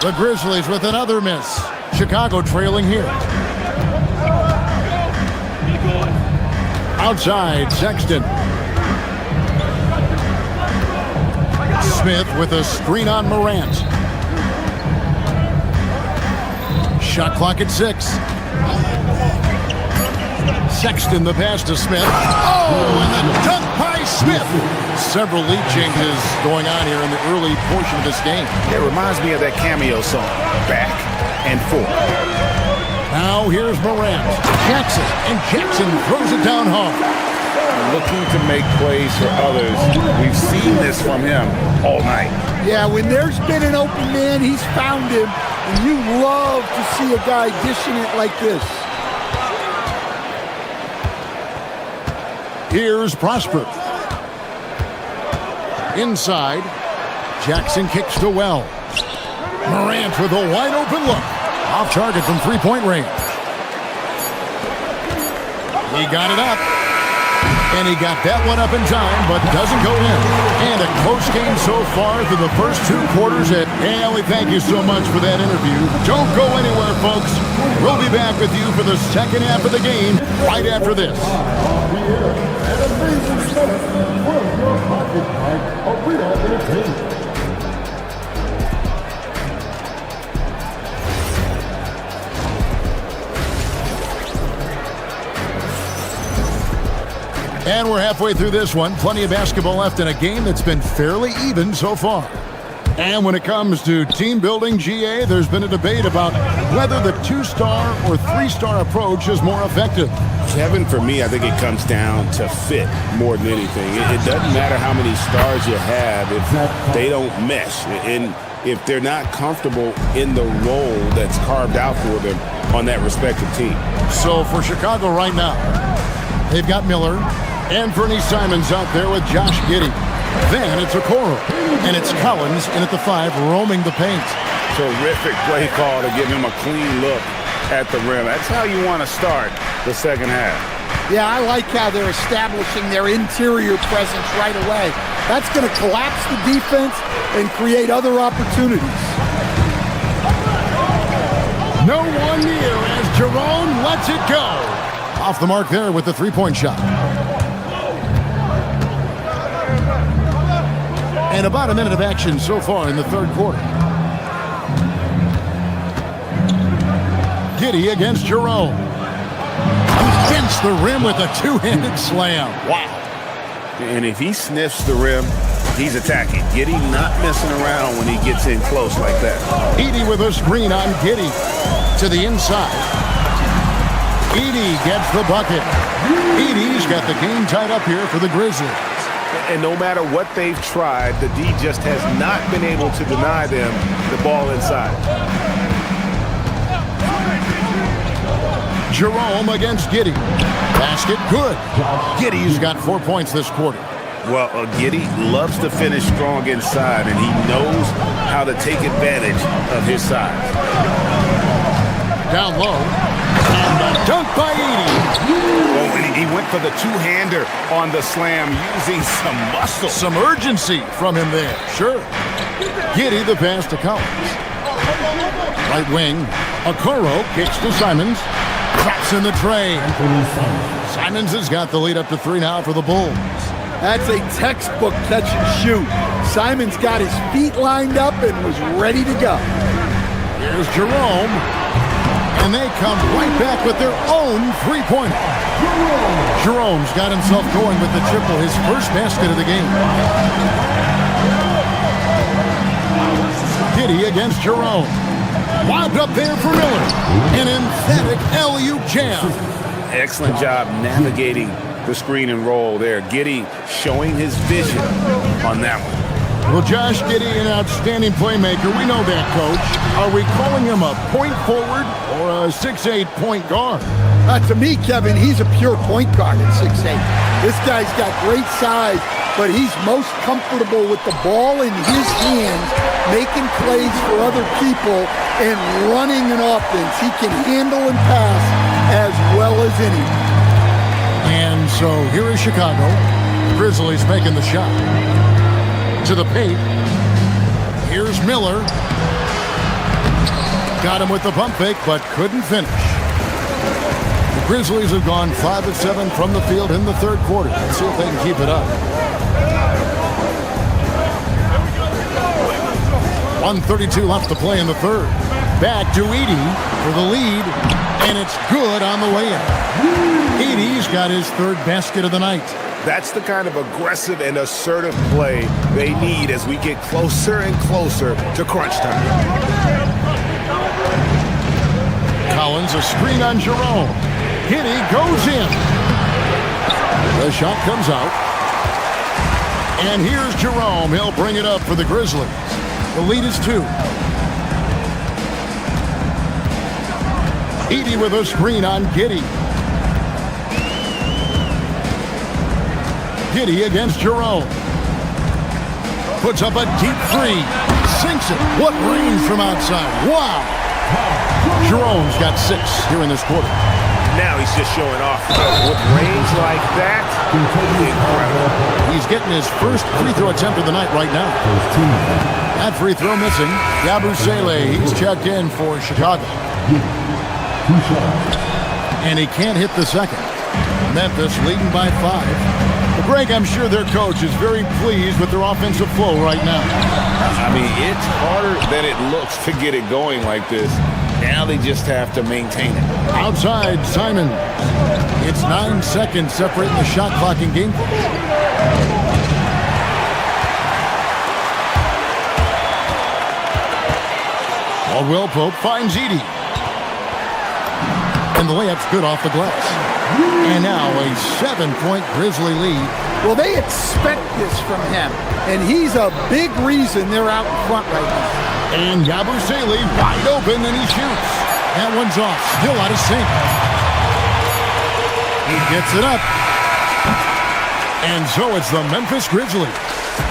The Grizzlies with another miss. Chicago trailing here. Outside, Sexton. Smith with a screen on Morant. Shot clock at 6. Sexton the pass to Smith. Oh, and the dunk by Smith. Several lead changes going on here in the early portion of this game. It reminds me of that cameo song, Back and Forth. Now here's Morant. Jackson, and Jackson throws it down hard. Looking to make plays for others. We've seen this from him all night. Yeah, when there's been an open man, he's found him. And you love to see a guy dishing it like this. Here's Prosper. Inside. Jackson kicks to Wells. Morant with a wide open look. Off target from 3-point range. He got it up. And he got that one up in time, but doesn't go in. And a close game so far through the first 2 quarters. And we thank you so much for that interview. Don't go anywhere, folks. We'll be back with you for the second half of the game right after this. And we're halfway through this one. Plenty of basketball left in a game that's been fairly even so far. And when it comes to team building, GA, there's been a debate about whether the 2-star or 3-star approach is more effective. Kevin, for me, I think it comes down to fit more than anything. It doesn't matter how many stars you have if they don't mesh. And if they're not comfortable in the role that's carved out for them on that respective team. So for Chicago right now, they've got Miller. Anthony Simons out there with Josh Giddey. Then it's Okoro. And it's Collins in at the 5, roaming the paint. Terrific play call to give him a clean look at the rim. That's how you want to start the second half. Yeah, I like how they're establishing their interior presence right away. That's going to collapse the defense and create other opportunities. No one near as Jerome lets it go. Off the mark there with the 3-point shot. And about a minute of action so far in the third quarter. Giddey against Jerome. Against the rim with a 2-handed slam. Wow. And if he sniffs the rim, he's attacking. Giddey not messing around when he gets in close like that. Edey with a screen on Giddey to the inside. Edey gets the bucket. Edey's got the game tied up here for the Grizzlies. And no matter what they've tried, the D just has not been able to deny them the ball inside. Jerome against Giddy. Basket good. Giddy's got 4 points this quarter. Well, Giddy loves to finish strong inside, and he knows how to take advantage of his size. Down low. And a dunk by Edey. Oh, and he went for the two-hander on the slam using some muscle. Some urgency from him there. Sure. Giddy the pass to Collins. Right wing. Okoro kicks to Simons. Traps in the tray. Simons has got the lead up to 3 now for the Bulls. That's a textbook catch and shoot. Simons got his feet lined up and was ready to go. Here's Jerome. And they come right back with their own three-pointer. Jerome's got himself going with the triple, his first basket of the game. Giddy against Jerome. Lobbed up there for Miller. An emphatic alley-oop jam. Excellent job navigating the screen and roll there. Giddy showing his vision on that one. Well, Josh Giddy, an outstanding playmaker. We know that, Coach. Are we calling him a point forward or a 6'8" point guard? To me, Kevin, he's a pure point guard at 6'8". This guy's got great size, but he's most comfortable with the ball in his hands, making plays for other people and running an offense. He can handle and pass as well as anyone. And so here is Chicago. Grizzlies making the shot. To the paint. Here's Miller. Got him with the pump fake, but couldn't finish. The Grizzlies have gone 5 of 7 from the field in the third quarter. Let's see if they can keep it up. 1:32 left to play in the third. Back to Edey for the lead, and it's good on the way in. Edey's got his third basket of the night. That's the kind of aggressive and assertive play they need as we get closer and closer to crunch time. Collins, a screen on Jerome. Giddy goes in. The shot comes out. And here's Jerome. He'll bring it up for the Grizzlies. The lead is 2. Edey with a screen on Giddy. Giddy against Jerome. Puts up a deep three. Sinks it. What range from outside. Wow. Jerome's got 6 here in this quarter. Now he's just showing off. With range like that, incredible. He's getting his first free throw attempt of the night right now. That free throw missing. Yabusele, he's checked in for Chicago. And he can't hit the second. Memphis leading by 5. But Greg, I'm sure their coach is very pleased with their offensive flow right now. I mean, it's harder than it looks to get it going like this. Now they just have to maintain it. Outside, Simon. It's 9 seconds separating the shot clock and game. Will Pope finds Edey. And the layup's good off the glass. And now a 7-point Grizzly lead. Well, they expect this from him, and he's a big reason they're out in front right now. And Yabusele wide open, and he shoots. That one's off, still out of sync. He gets it up. And so it's the Memphis Grizzlies,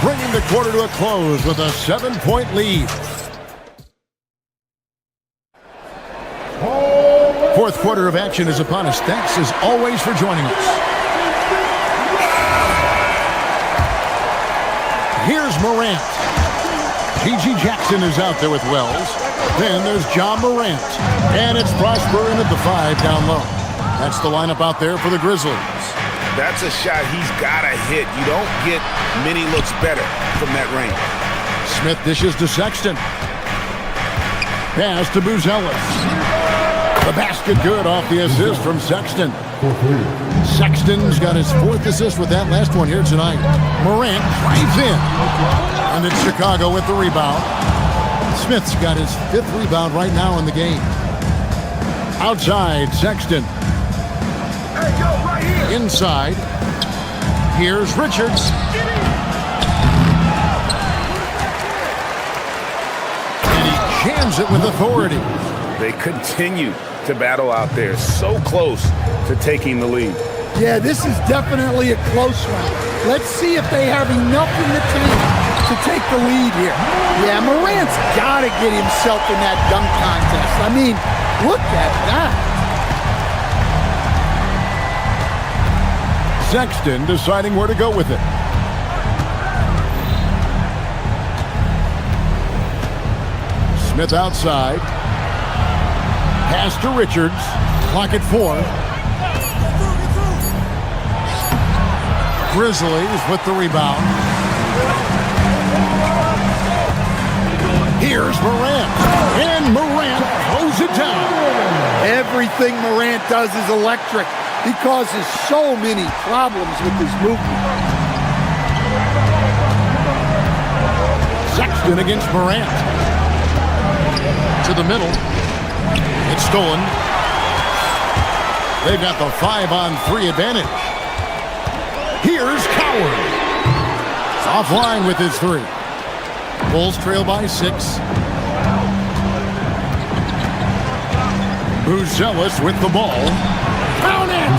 bringing the quarter to a close with a 7-point lead. Fourth quarter of action is upon us. Thanks as always for joining us. Here's Morant. G.G. Jackson is out there with Wells. Then there's John Morant. And it's Prosper in at the 5 down low. That's the lineup out there for the Grizzlies. That's a shot he's got to hit. You don't get many looks better from that range. Smith dishes to Sexton. Pass to Buzelis. The basket good off the assist from Sexton. Sexton's got his 4th assist with that last one here tonight. Morant drives in. And it's Chicago with the rebound. Smith's got his 5th rebound right now in the game. Outside, Sexton. Inside. Here's Richards. Slams it with authority. They continue to battle out there, so close to taking the lead. Yeah, this is definitely a close one. Let's see if they have enough in the tank to take the lead here. Yeah, Morant's got to get himself in that dunk contest. I mean, look at that. Sexton deciding where to go with it. Smith outside. Pass to Richards. Clock at 4. Grizzlies with the rebound. Here's Morant. And Morant throws it down. Everything Morant does is electric. He causes so many problems with his movement. Sexton against Morant. To the middle. It's stolen. They've got the 5-on-3 advantage. Here's Coward. Offline with his 3. Bulls trail by 6. Buzelis with the ball. Found it!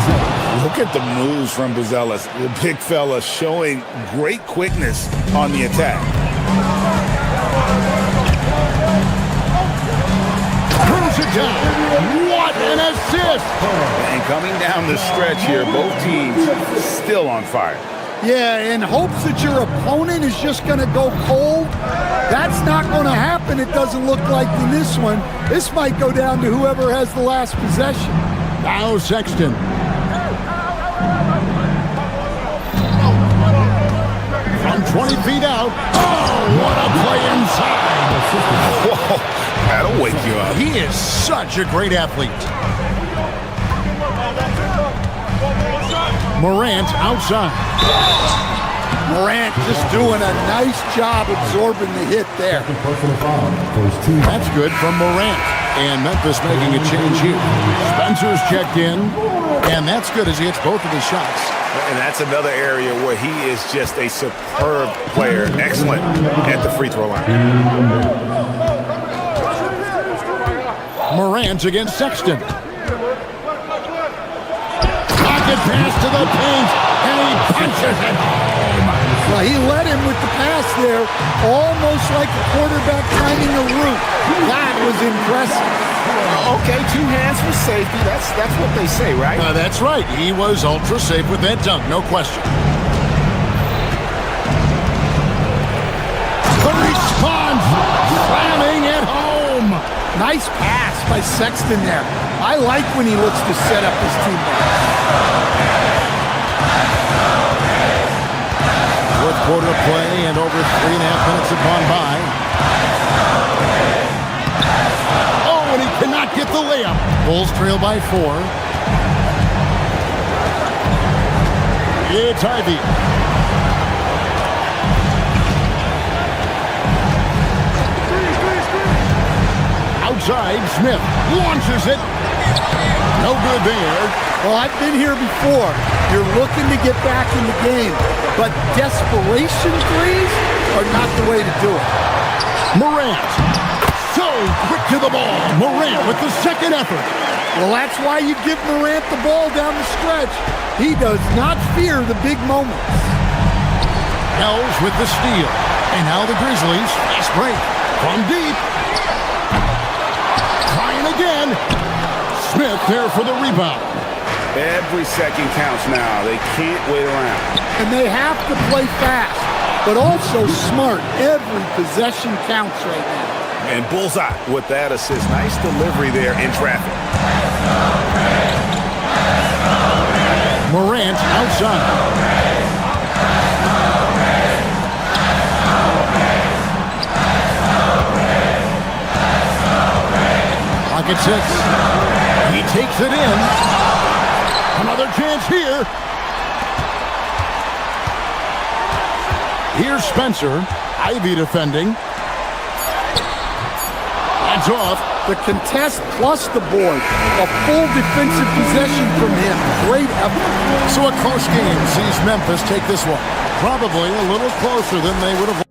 Look at the moves from Buzelis. The big fella showing great quickness on the attack. Throws it down. What an assist! And coming down the stretch here, both teams still on fire. Yeah, in hopes that your opponent is just going to go cold. That's not going to happen, it doesn't look like in this one. This might go down to whoever has the last possession. Now Sexton. From 20 feet out. Oh, what a play inside. Whoa, that'll wake you up. He is such a great athlete. Morant outside. Morant just doing a nice job absorbing the hit there. That's good from Morant. And Memphis making a change here. Spencer's checked in. And that's good as he hits both of his shots. And that's another area where he is just a superb player. Excellent at the free throw line. Morant against Sexton. Pocket pass to the paint, and he punches it home. Well, he led him with the pass there, almost like a quarterback timing a route. That was impressive. Okay, 2 hands for safety. That's what they say, right? That's right. He was ultra safe with that dunk, no question. The response, slamming it home. Nice pass by Sexton there. I like when he looks to set up his teammates. Fourth quarter play and over 3.5 minutes have gone by. Oh, and he cannot get the layup. Bulls trail by 4. It's Ivy. Outside, Smith launches it. No good there. Well, I've been here before. You're looking to get back in the game, but desperation threes are not the way to do it. Morant, so quick to the ball. Morant with the second effort. Well, that's why you give Morant the ball down the stretch. He does not fear the big moments. Ells with the steal. And now the Grizzlies fast break from deep. Trying again. Smith there for the rebound. Every second counts now. They can't wait around. And they have to play fast, but also smart. Every possession counts right now. And bullseye with that assist. Nice delivery there in traffic. Morant outside. Pocket 6. He takes it in. Another chance here. Here's Spencer. Ivy defending. That's off. The contest plus the board. A full defensive possession from him. Great effort. So a close game sees Memphis take this one. Probably a little closer than they would have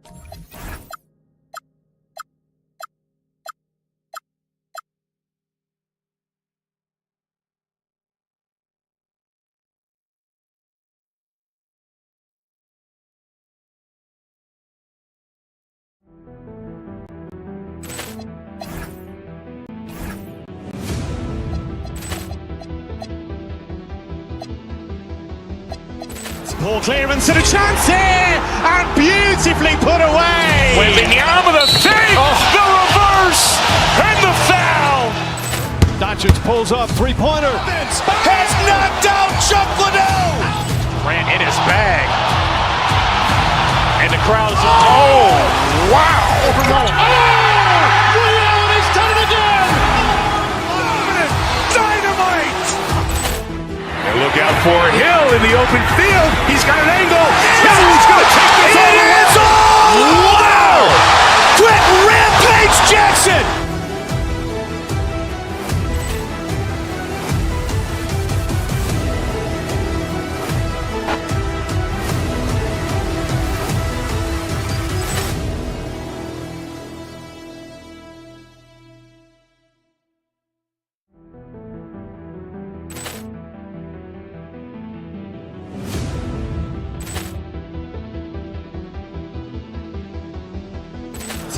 Ball clearance and a chance here, and beautifully put away. Wembanyama the save, the reverse, and the foul. Doncic pulls up, three-pointer. Has knocked out Chuck Liddell. Grant in his bag. And the crowd's, oh, wow. Ray Allen has done it again. Dynamite. And look out for Hill in the open field. He's got an angle. He's going to take this all the way. Wow. Quit Rampage Jackson.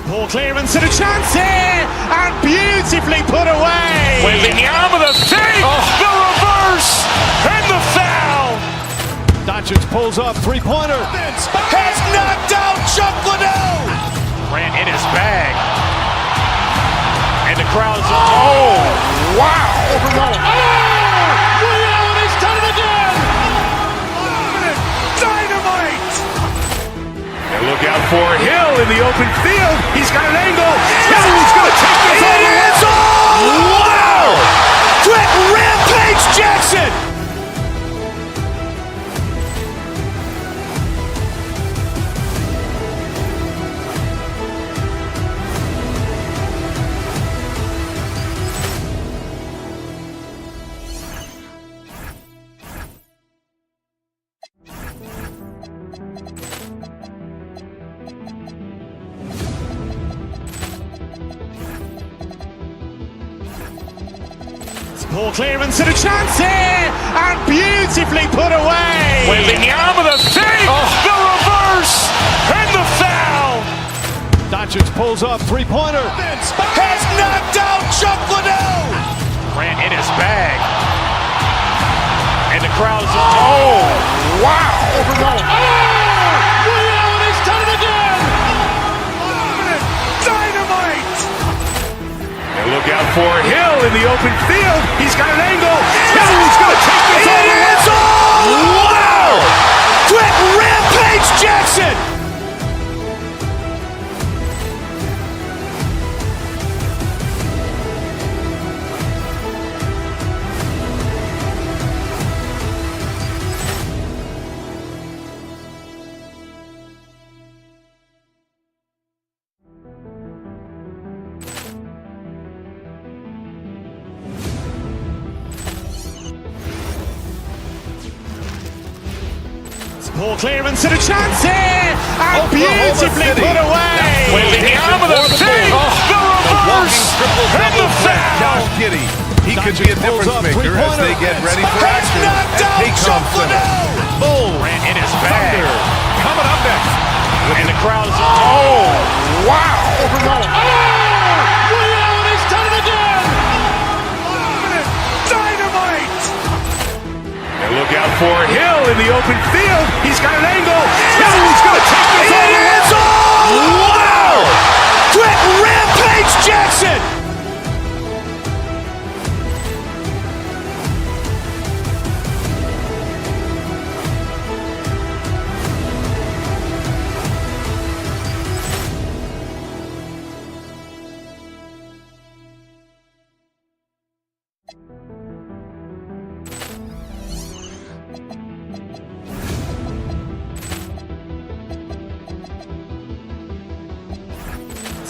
Ball clearance and a chance here, and beautifully put away. Wembanyama the save, the reverse, and the foul. Doncic pulls up, three-pointer. Has knocked out Chuck Liddell. Grant in his bag. And the crowd's, oh, wow. Ray Allen has done it again. Dynamite. And look out for Hill in the open field. He's got an angle. He's going to take this all the way. Wow. Quit Rampage Jackson. Ball clearance and a chance here, and beautifully put away. Wembanyama the save, the reverse, and the foul. Doncic pulls up, three-pointer. Has knocked out Chuck Liddell. Grant in his bag. And the crowd's, oh, wow. Ray Allen has done it again. Dynamite. And look out for Hill in the open field. He's got an angle. He's going to take this all the way. Wow. Quit Rampage Jackson. Ball clearance and a chance here, and beautifully put away. Wembanyama the save, the reverse, and the foul. Josh Giddey. He could be a difference maker as they get ready for action at Paycom Center. Bull ran in his bag. Coming up next. And the crowd's, oh, wow. Ray Allen has done it again. Dynamite. And look out for Hill in the open field. He's got an angle. He's going to take this all the way. Wow. Quit Rampage Jackson.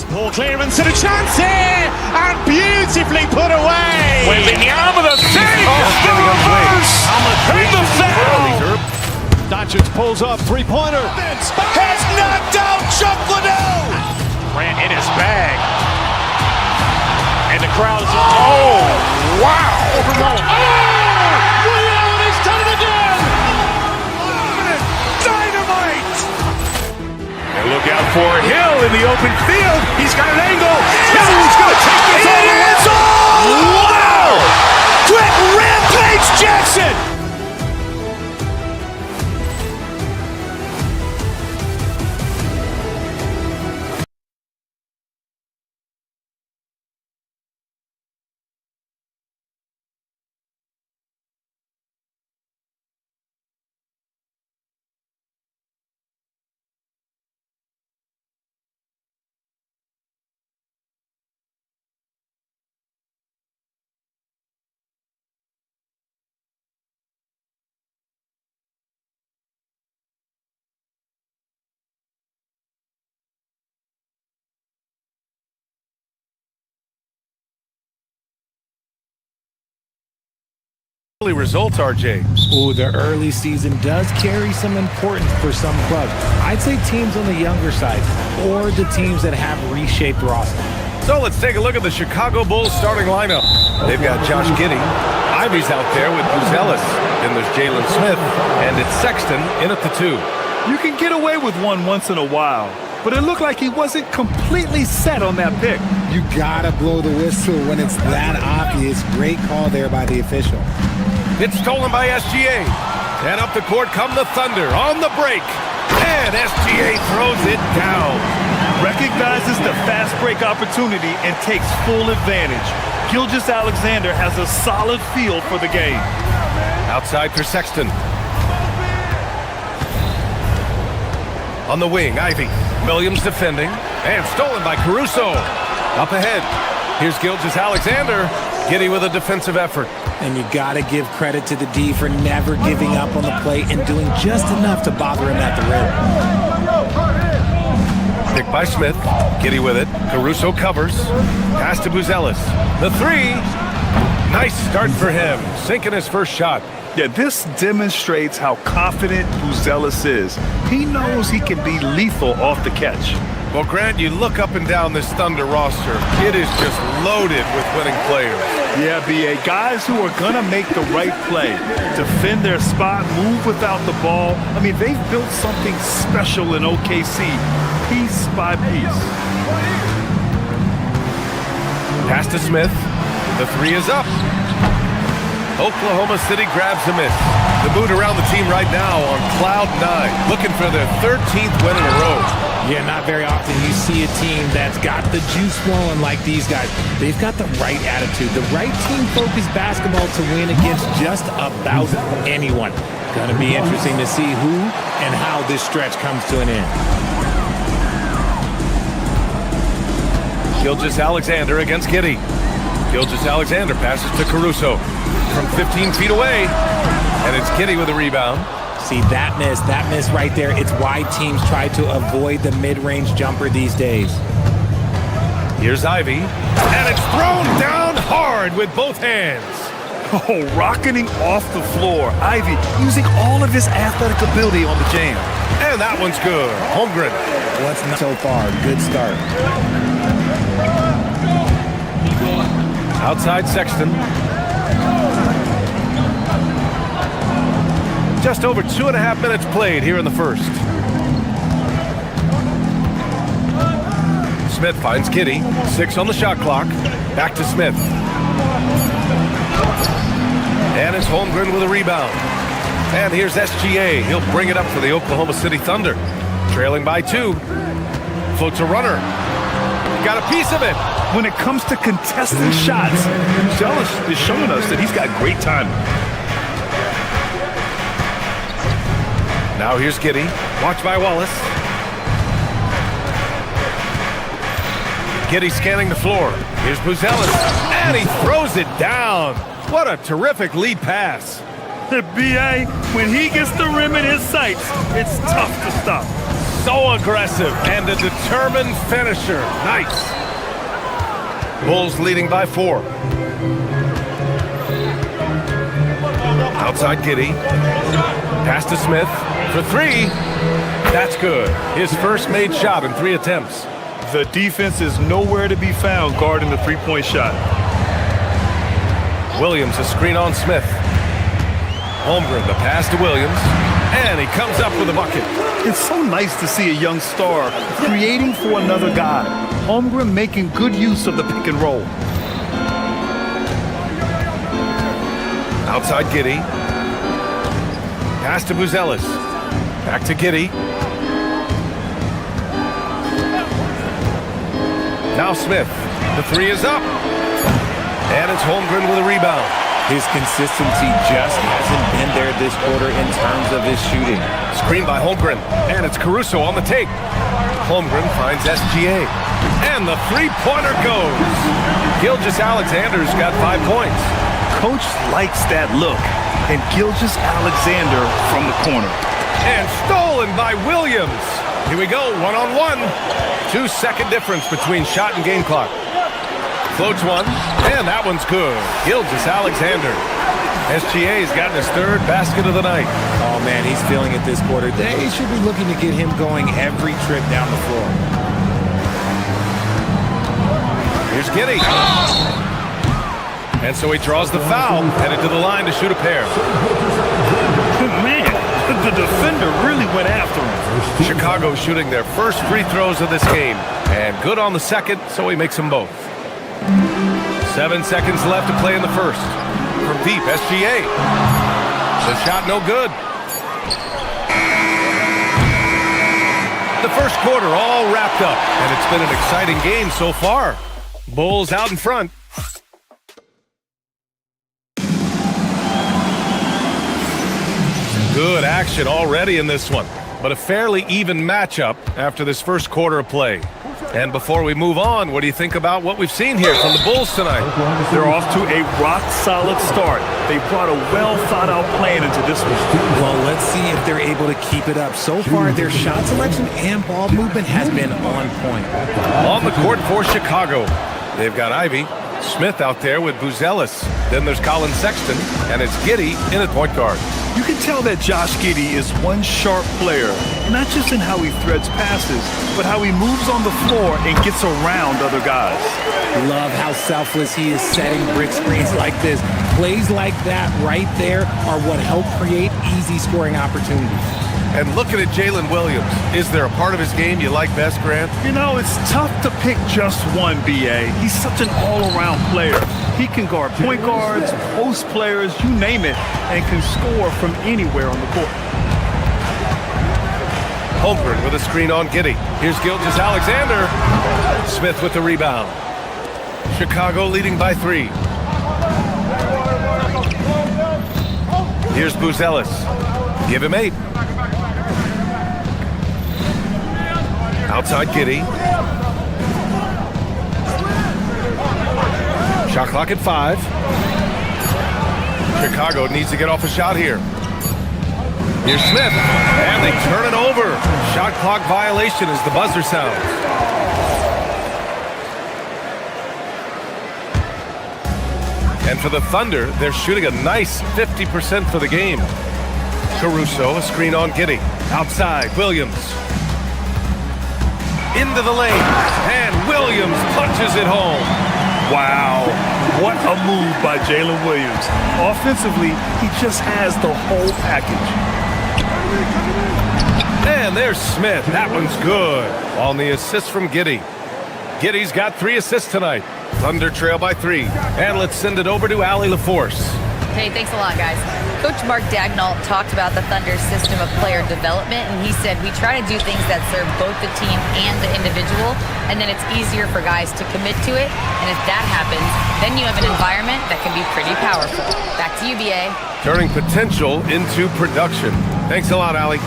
Ball clearance and a chance here, and beautifully put away. Wembanyama the save, the reverse, and the foul. Doncic pulls up, three-pointer. Has knocked out Chuck Liddell. Grant in his bag. And the crowd's, oh, wow. Ray Allen has done it again. Dynamite. And look out for Hill in the open field. He's got an angle. He's going to take this all the way. Wow. Quit Rampage Jackson. Early results, RJ. Ooh, the early season does carry some importance for some clubs. I'd say teams on the younger side or the teams that have reshaped rosters. So let's take a look at the Chicago Bulls starting lineup. They've got Josh Giddey. Ivy's out there with Buzelis. Then there's Jalen Smith. And it's Sexton in at the 2. You can get away with one once in a while, but it looked like he wasn't completely set on that pick. You gotta blow the whistle when it's that obvious. Great call there by the official. It's stolen by SGA. And up the court come the Thunder on the break. And SGA throws it down. Recognizes the fast break opportunity and takes full advantage. Gilgeous-Alexander has a solid feel for the game. Outside for Sexton. On the wing, Ivy. Williams defending. And stolen by Caruso. Up ahead. Here's Gilgeous-Alexander. Giddey with a defensive effort. And you got to give credit to the D for never giving up on the play and doing just enough to bother him at the rim. Pick by Smith. Giddey with it. Caruso covers. Pass to Buzelis. The 3. Nice start for him. Sinking his first shot. Yeah, this demonstrates how confident Buzelis is. He knows he can be lethal off the catch. Well, Grant, you look up and down this Thunder roster. It is just loaded with winning players. Yeah, B.A. Guys who are going to make the right play, defend their spot, move without the ball. I mean, they've built something special in OKC, piece by piece. Pass to Smith. The 3 is up. Oklahoma City grabs a miss. The mood around the team right now on cloud 9, looking for their 13th win in a row. Yeah, not very often you see a team that's got the juice flowing like these guys. They've got the right attitude, the right team-focused basketball to win against just about anyone. Going to be interesting to see who and how this stretch comes to an end. Gilgeous-Alexander against Giddey. Gilgeous-Alexander passes to Caruso from 15 feet away, and it's Giddey with a rebound. See, that miss right there, it's why teams try to avoid the mid-range jumper these days. Here's Ivy, and it's thrown down hard with both hands. Oh, rocketing off the floor. Ivy using all of his athletic ability on the jam. And that one's good. Holmgren. What's not so far? Good start. Outside Sexton. Just over 2.5 minutes played here in the first. Smith finds Giddey. 6 on the shot clock. Back to Smith. And it's Holmgren with a rebound. And here's SGA. He'll bring it up for the Oklahoma City Thunder. Trailing by 2. Floats a runner. Got a piece of it. When it comes to contested shots, Buzelis is showing us that he's got great timing. Now here's Giddey. Watched by Wallace. Giddey scanning the floor. Here's Buzelis. And he throws it down. What a terrific lead pass. B.A., when he gets the rim in his sights, it's tough to stop. So aggressive and a determined finisher. Nice. Bulls leading by 4. Outside Giddey. Pass to Smith for 3. That's good. His first made shot in 3 attempts. The defense is nowhere to be found guarding the three-point shot. Williams a screen on Smith. Holmgren the pass to Williams. And he comes up with a bucket. It's so nice to see a young star creating for another guy. Holmgren making good use of the pick and roll. Outside Giddey. Pass to Buzelis. Back to Giddey. Now Smith. The 3 is up. And it's Holmgren with a rebound. His consistency just hasn't been there this quarter in terms of his shooting. Screen by Holmgren. And it's Caruso on the take. Holmgren finds SGA. And the three-pointer goes. Gilgeous-Alexander's got 5 points. Coach likes that look. And Gilgeous-Alexander from the corner. And stolen by Williams. Here we go, 1-on-1. 2-second difference between shot and game clock. Floats one, and that one's good. Gilgeous-Alexander SGA's gotten his third basket of the night. Oh, man, he's feeling it this quarter. They should be looking to get him going every trip down the floor. Here's Giddey. And so he draws the foul, headed to the line to shoot a pair. Man, the defender really went after him. Chicago shooting their first free throws of this game. And good on the second, so he makes them both. 7 seconds left to play in the first. From deep, SGA. The shot no good. The first quarter all wrapped up, and it's been an exciting game so far. Bulls out in front. Good action already in this one, but a fairly even matchup after this first quarter of play. And before we move on, what do you think about what we've seen here from the Bulls tonight? They're off to a rock-solid start. They brought a well-thought-out plan into this one. Well, let's see if they're able to keep it up. So far, their shot selection and ball movement has been on point. On the court for Chicago, they've got Ivy, Smith out there with Buzelis. Then there's Colin Sexton, and it's Giddey in at point guard. You can tell that Josh Giddey is one sharp player, not just in how he threads passes, but how he moves on the floor and gets around other guys. Love how selfless he is setting brick screens like this. Plays like that right there are what help create easy scoring opportunities. And looking at Jalen Williams, is there a part of his game you like best, Grant? You know, it's tough to pick just one, B.A. He's such an all-around player. He can guard point guards, post players, you name it, and can score from anywhere on the court. Holmgren with a screen on Giddey. Here's Gilgeous-Alexander. Smith with the rebound. Chicago leading by 3. Here's Buzelis. Give him 8. Outside Giddey. Shot clock at 5. Chicago needs to get off a shot here. Here's Smith, and they turn it over. Shot clock violation as the buzzer sounds. And for the Thunder, they're shooting a nice 50% for the game. Caruso, a screen on Giddey. Outside, Williams. Into the lane, and Williams punches it home. Wow, what a move by Jalen Williams. Offensively, he just has the whole package. And there's Smith. That one's good. On the assist from Giddey. Giddey's got 3 assists tonight. Thunder trail by 3. And let's send it over to Allie LaForce. Hey, thanks a lot, guys. Coach Mark Daigneault talked about the Thunder's system of player development, and he said, we try to do things that serve both the team and the individual, and then it's easier for guys to commit to it, and if that happens, then you have an environment that can be pretty powerful. Back to you, BA. Turning potential into production. Thanks a lot, Allie.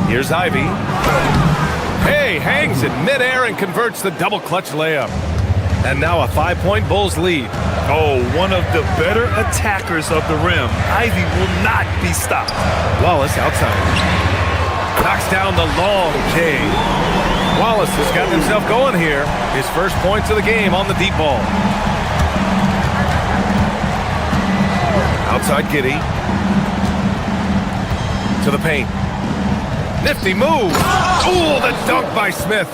Here's Ivy. Hey, hangs in midair and converts the double clutch layup. And now a 5-point Bulls lead. Oh, one of the better attackers of the rim. Ivy will not be stopped. Wallace outside. Knocks down the long K. Wallace has gotten himself going here. His first points of the game on the deep ball. Outside Giddey. To the paint. Nifty move. Ooh, the dunk by Smith.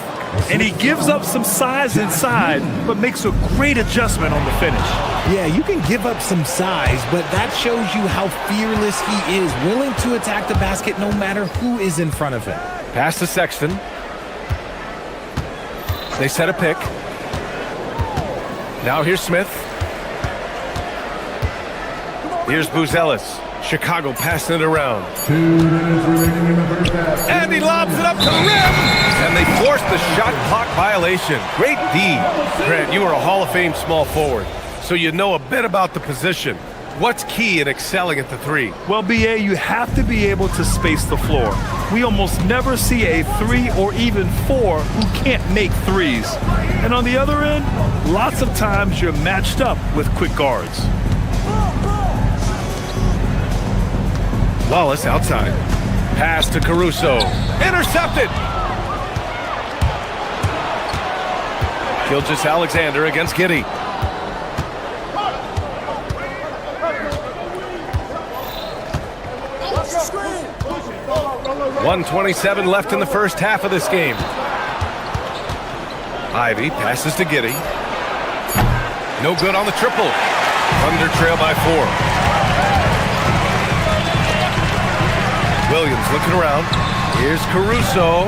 And he gives up some size inside, but makes a great adjustment on the finish. Yeah, you can give up some size, but that shows you how fearless he is, willing to attack the basket no matter who is in front of him. Pass to Sexton. They set a pick. Now here's Smith. Here's Buzelis. Chicago passing it around. 2 minutes remaining in the first half. And he lobs it up to the rim. And they force the shot clock violation. Great D. Grant, you are a Hall of Fame small forward, so you know a bit about the position. What's key in excelling at the 3? Well, BA, you have to be able to space the floor. We almost never see a 3 or even 4 who can't make 3s. And on the other end, lots of times you're matched up with quick guards. Wallace outside. Pass to Caruso. Intercepted! Gilgeous-Alexander against Giddey. 1:27 left in the first half of this game. Ivy passes to Giddey. No good on the triple. Thunder trail by 4. Williams looking around. Here's Caruso.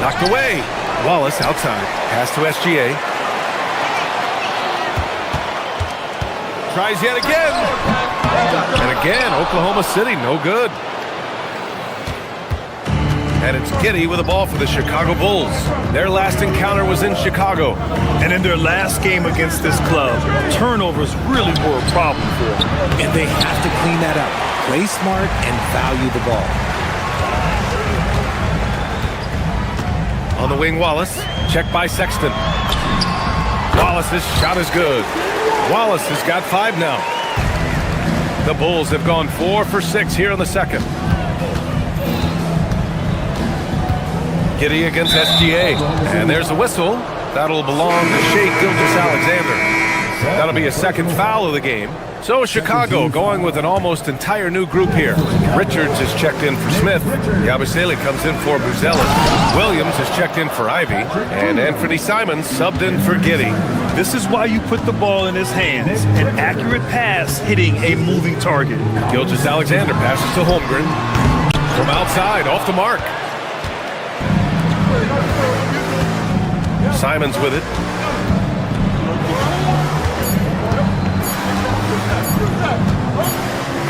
Knocked away. Wallace outside. Pass to SGA. Tries yet again. And again, Oklahoma City, no good. And it's Giddey with the ball for the Chicago Bulls. Their last encounter was in Chicago. And in their last game against this club, turnovers really were a problem for them. And they have to clean that up. Play smart and value the ball. On the wing, Wallace. Check by Sexton. Wallace's shot is good. Wallace has got 5 now. The Bulls have gone 4 for 6 here in the second. Giddey against SGA. And there's a whistle. That'll belong to Shea Gilgeous-Alexander. That'll be a second foul of the game. So Chicago going with an almost entire new group here. Richards is checked in for Smith. Yabusele comes in for Buzelis. Williams is checked in for Ivy. And Anthony Simons subbed in for Giddey. This is why you put the ball in his hands. An accurate pass hitting a moving target. Gilgeous-Alexander passes to Holmgren. From outside, off the mark. Simons with it.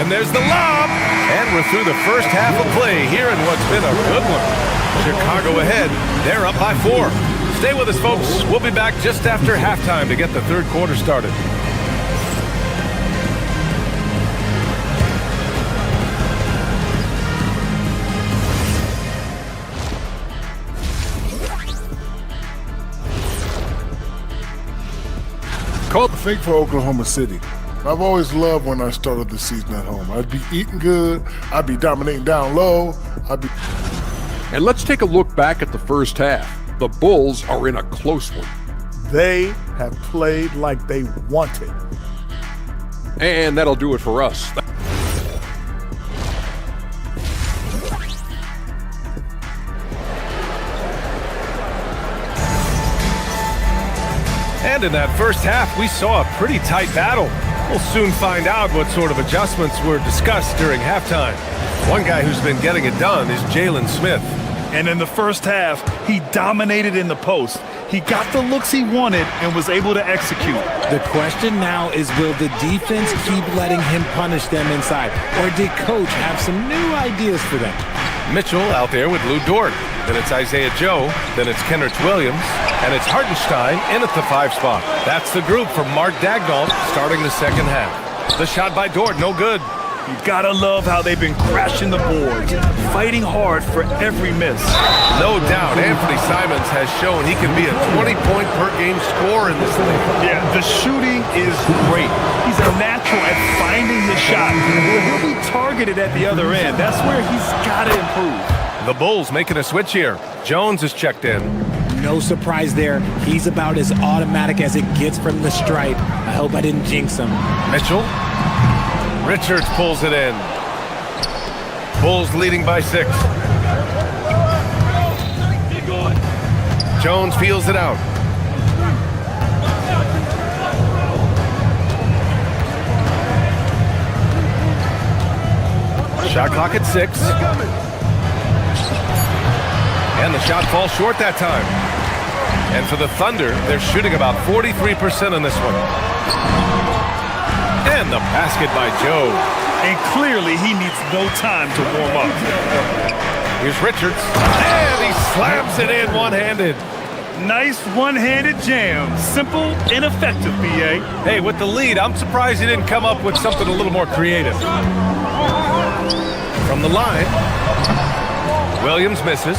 And there's the lob. And we're through the first half of play here in what's been a good one. Chicago ahead. They're up by 4. Stay with us, folks. We'll be back just after halftime to get the third quarter started. I think for Oklahoma City, I've always loved when I started the season at home. I'd be eating good, I'd be dominating down low, And let's take a look back at the first half. The Bulls are in a close one. They have played like they wanted. And that'll do it for us. And in that first half, we saw a pretty tight battle. We'll soon find out what sort of adjustments were discussed during halftime. One guy who's been getting it done is Jalen Smith. And in the first half, he dominated in the post. He got the looks he wanted and was able to execute. The question now is, will the defense keep letting him punish them inside? Or did coach have some new ideas for them? Mitchell out there with Lou Dort. Then it's Isaiah Joe. Then it's Kenrich Williams. And it's Hartenstein in at the 5 spot. That's the group from Mark Dagnall starting the second half. The shot by Dort, no good. You gotta love how they've been crashing the boards, fighting hard for every miss. No doubt, Anthony Simons has shown he can be a 20-point per game scorer in this league. Yeah, the shooting is great. He's a natural at finding his shot. He'll be targeted at the other end. That's where he's gotta improve. The Bulls making a switch here. Jones is checked in. No surprise there. He's about as automatic as it gets from the stripe. I hope I didn't jinx him. Mitchell. Richards pulls it in. Bulls leading by 6. Jones feels it out. Shot clock at 6. And the shot falls short that time. And for the Thunder, they're shooting about 43% on this one. And the basket by Joe. And clearly he needs no time to warm up. Here's Richards. And he slams it in one-handed. Nice one-handed jam. Simple and effective, B.A. Hey, with the lead, I'm surprised he didn't come up with something a little more creative. From the line, Williams misses.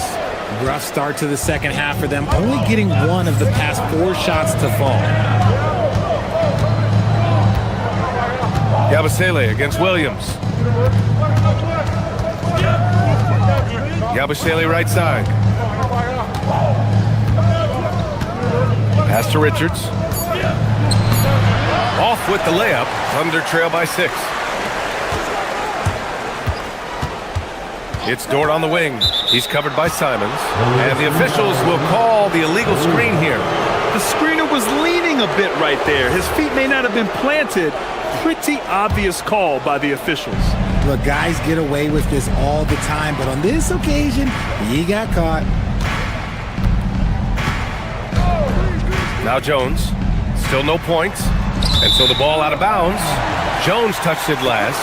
Rough start to the second half for them, only getting one of the past 4 shots to fall. Yabusele against Williams. Yabusele right side. Pass to Richards. Off with the layup. Thunder trail by 6. It's Dort on the wing. He's covered by Simons. And the officials will call the illegal screen here. The screener was leaning a bit right there. His feet may not have been planted. Pretty obvious call by the officials. Look, guys get away with this all the time, but on this occasion, he got caught. Now Jones, still no points, and so the ball out of bounds. Jones touched it last.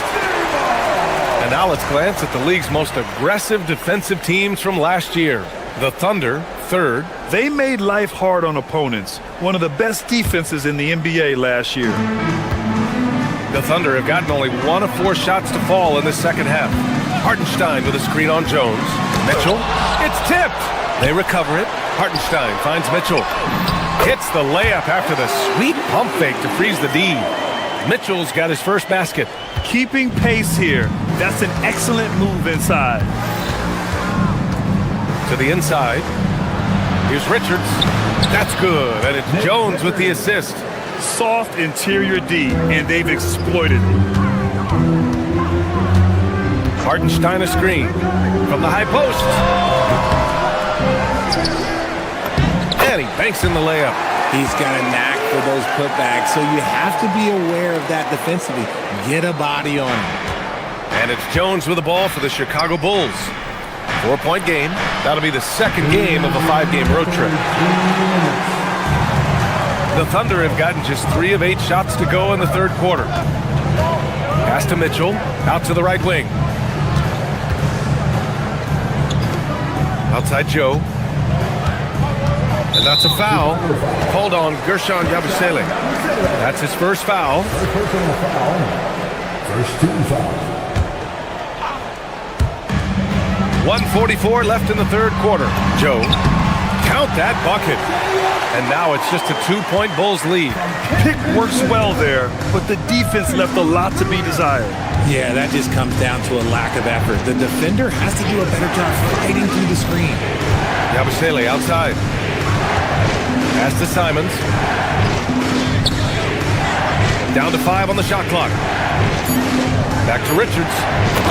And now let's glance at the league's most aggressive defensive teams from last year. The Thunder, third. They made life hard on opponents. One of the best defenses in the NBA last year. The Thunder have gotten only 1 of 4 shots to fall in the second half. Hartenstein with a screen on Jones. Mitchell, it's tipped. They recover it. Hartenstein finds Mitchell. Hits the layup after the sweet pump fake to freeze the D. Mitchell's got his first basket. Keeping pace here. That's an excellent move inside. To the inside. Here's Richards. That's good. And it's Jones with the assist. Soft interior D, and they've exploited it. Hartenstein a screen from the high post. And he banks in the layup. He's got a knack for those putbacks, so you have to be aware of that defensively. Get a body on him. And it's Jones with the ball for the Chicago Bulls. 4-point game. That'll be the second game of a 5-game road trip. The Thunder have gotten just 3 of 8 shots to go in the third quarter. Pass to Mitchell, out to the right wing. Outside Joe. And that's a foul. Called on Gershon Yabusele. That's his first foul. First team foul. 1:44 left in the third quarter. Joe, count that bucket. And now it's just a 2-point Bulls lead. Pick works well there, but the defense left a lot to be desired. Yeah, that just comes down to a lack of effort. The defender has to do a better job fighting through the screen. Yabusele outside. Pass to Simons. Down to 5 on the shot clock. Back to Richards.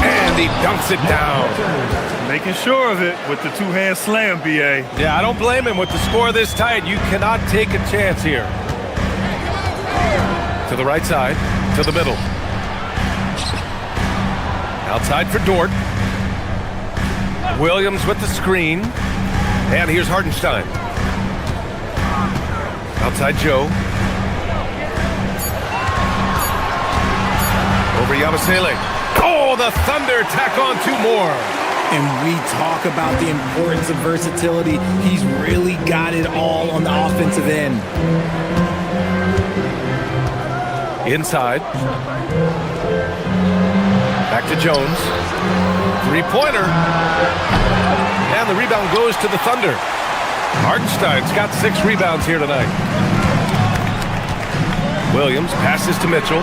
And he dunks it down. Making sure of it with the two-hand slam, B.A. Yeah, I don't blame him with the score this tight. You cannot take a chance here. To the right side, to the middle. Outside for Dort. Williams with the screen. And here's Hartenstein. Outside Joe. Over Yabusele. Oh, the Thunder tack on 2 more. And we talk about the importance of versatility. He's really got it all on the offensive end. Inside. Back to Jones. 3-pointer. And the rebound goes to the Thunder. Hartenstein's got 6 rebounds here tonight. Williams passes to Mitchell.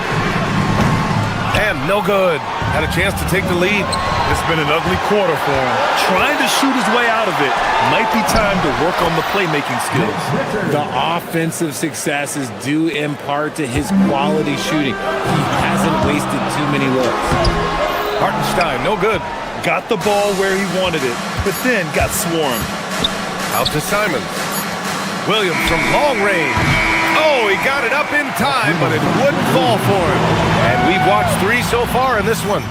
And no good. Had a chance to take the lead. It's been an ugly quarter for him. Trying to shoot his way out of it. Might be time to work on the playmaking skills. The offensive successes do impart to his quality shooting. He hasn't wasted too many looks. Hartenstein, no good. Got the ball where he wanted it, but then got swarmed. Out to Simons. Williams from long range. Oh, he got it up in time, but it wouldn't fall for him. And we've watched 3 so far in this one.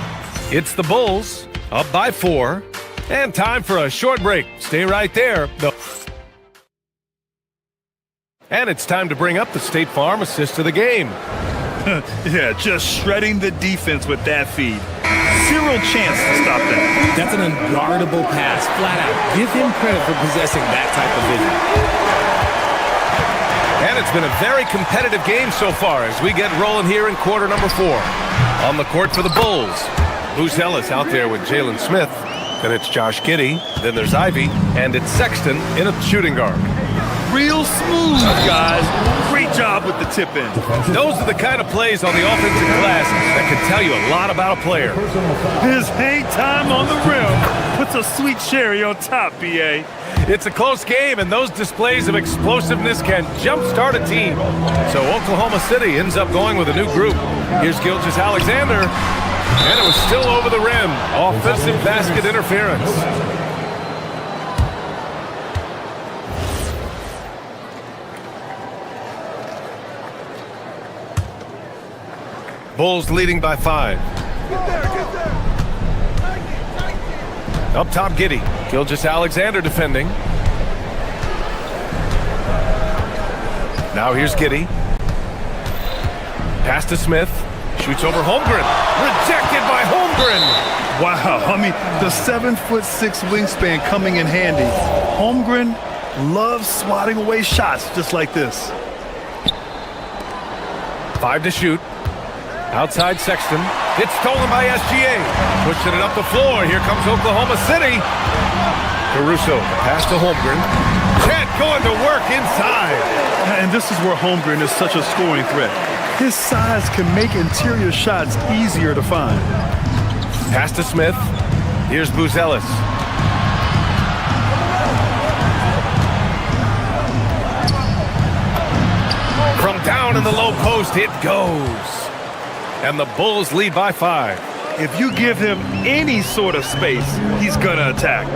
It's the Bulls, up by 4. And time for a short break. Stay right there. And it's time to bring up the State Farm assist of the game. Yeah, just shredding the defense with that feed. 0 chance to stop that. That's an unguardable pass, flat out. Give him credit for possessing that type of vision. And it's been a very competitive game so far as we get rolling here in quarter number 4. On the court for the Bulls. Booz Ellis out there with Jalen Smith. Then it's Josh Giddey. Then there's Ivy. And it's Sexton in a shooting guard. Real smooth, guys. Great job with the tip in. Those are the kind of plays on the offensive glass that can tell you a lot about a player. His hang time on the rim puts a sweet cherry on top, B.A. It's a close game, and those displays of explosiveness can jumpstart a team. So Oklahoma City ends up going with a new group. Here's Gilgeous-Alexander. And it was still over the rim. Offensive basket interference. Bulls leading by 5. Up top, Giddey. Gilgeous-Alexander defending. Now here's Giddey. Pass to Smith. Shoots over Holmgren. Rejected by Holmgren. Wow, I mean, the 7'6" wingspan coming in handy. Holmgren loves swatting away shots just like this. 5 to shoot. Outside Sexton. It's stolen by SGA. Pushing it up the floor. Here comes Oklahoma City. Caruso. Pass to Holmgren. Chet going to work inside. And this is where Holmgren is such a scoring threat. His size can make interior shots easier to find. Pass to Smith. Here's Buzelis. From down in the low post, it goes. And the Bulls lead by 5. If you give him any sort of space, he's gonna attack.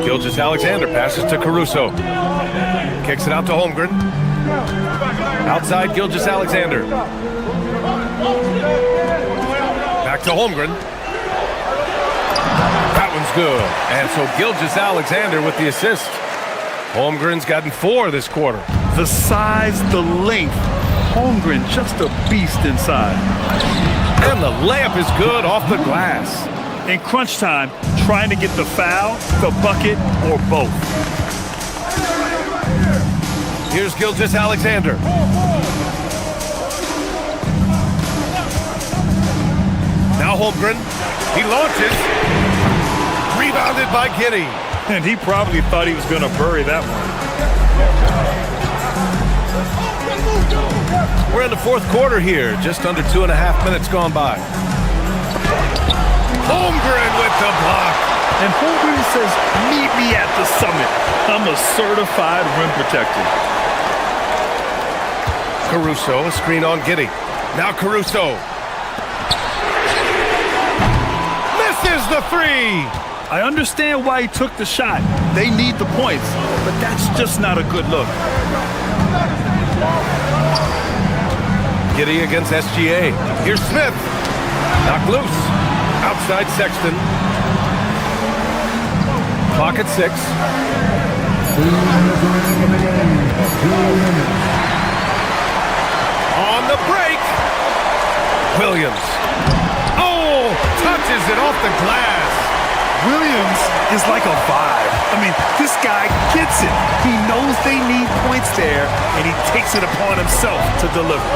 Gilgeous-Alexander passes to Caruso. Kicks it out to Holmgren. Outside Gilgeous-Alexander. Back to Holmgren. That one's good. And so Gilgeous-Alexander with the assist. Holmgren's gotten 4 this quarter. The size, the length. Holmgren just a beast inside. And the layup is good off the glass. In crunch time, trying to get the foul, the bucket, or both. Here's Gilgeous-Alexander. Now Holmgren. He launches. Rebounded by Giddey. And he probably thought he was going to bury that one. We're in the fourth quarter here. Just under 2.5 minutes gone by. Holmgren with the block. And Holmgren says, meet me at the summit. I'm a certified rim protector. Caruso, a screen on Giddey. Now Caruso. Misses the 3. I understand why he took the shot. They need the points, but that's just not a good look. Giddey against SGA. Here's Smith. Knocked loose. Outside Sexton. Clock at 6. On the break. Williams. Oh, touches it off the glass. Williams is like a vibe. I mean, this guy gets it. He knows they need points there, and he takes it upon himself to deliver.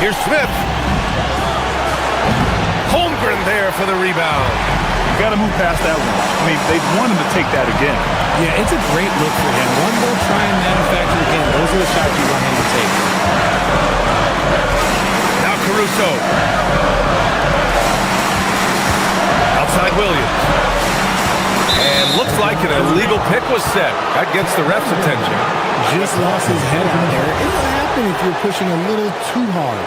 Here's Smith. Holmgren there for the rebound. Got to move past that one. I mean, they want him to take that again. Yeah, it's a great look for him. One more try and manufacture again. Those are the shots you want him to take. Now Caruso. Outside Williams. And looks like an illegal pick was set. That gets the ref's attention. Just lost his head on there. It'll happen if you're pushing a little too hard.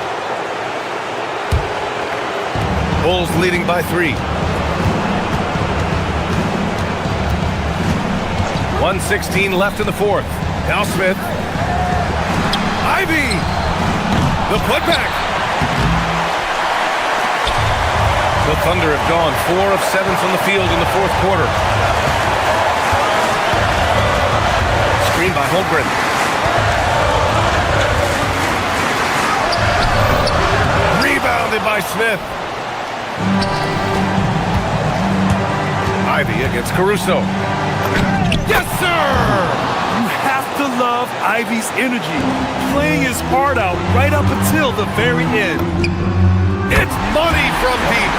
Bulls leading by 3. 1:16 left in the fourth. Now Smith. Ivy. The putback. The Thunder have gone 4 of 7 from the field in the fourth quarter. Screen by Holmgren. Rebounded by Smith. Ivy against Caruso. Yes, sir! You have to love Ivy's energy, playing his heart out right up until the very end. It's money from deep.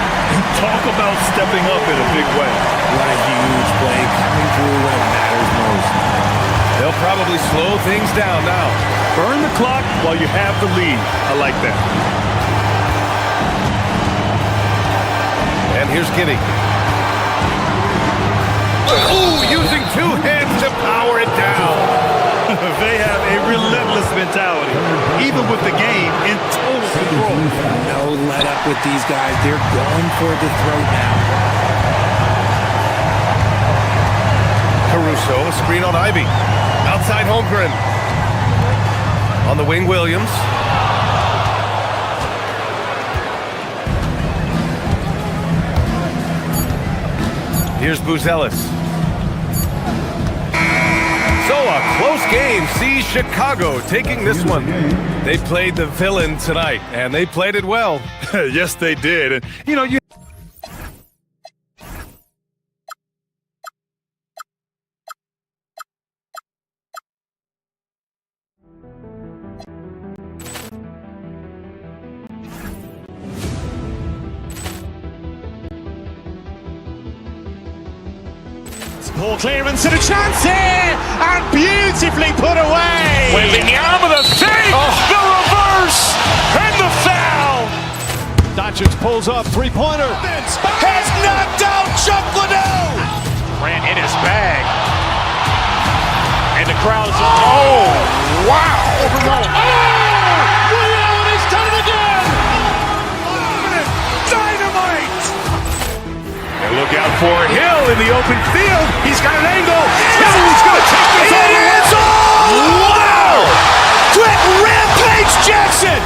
Talk about stepping up in a big way. What a huge play coming through when it matters most. They'll probably slow things down now. Burn the clock while you have the lead. I like that. And here's Giddey. Ooh, using 2 hands to power it down. They have a relentless mentality, even with the game in total control. No let up with these guys. They're going for the throat now. Caruso, a screen on Ivy. Outside Holmgren. On the wing, Williams. Here's Buzelis. So a close game sees Chicago taking this one. They played the villain tonight, and they played it well. Yes, they did. And, you Poor clearance and a chance here, and beautifully put away. Wembanyama the save, the reverse, and the foul. Doncic pulls up, three-pointer. Has knocked out Chuck Liddell. Grant in his bag. And the crowd's, oh, wow. Ray Allen has done it again. Dynamite. And look out for Hill in the open field. He's got an angle. He's going to take this all the way. Wow. Quick Rampage Jackson.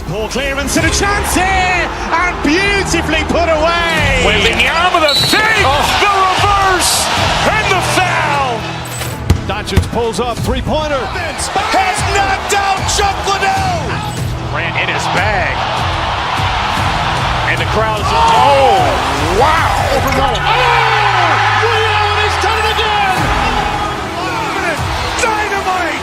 Poor clearance and a chance here, and beautifully put away. Wembanyama the save, the reverse, and the foul. Doncic pulls up, three-pointer. Has knocked out Chuck Liddell. Grant in his bag. And the crowd's, oh, wow. Ray Allen has done it again. Dynamite.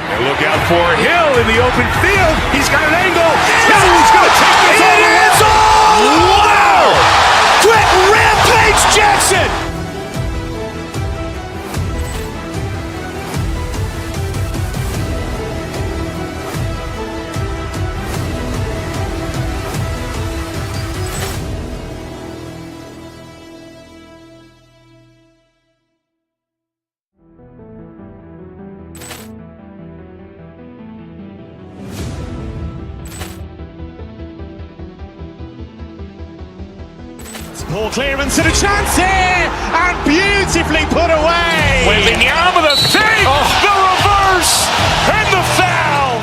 And look out for Hill in the open field. He's got an angle. He's going to take this all the way. Wow. Quick Rampage Jackson. Poor clearance and a chance here, and beautifully put away. Wembanyama the save, the reverse, and the foul.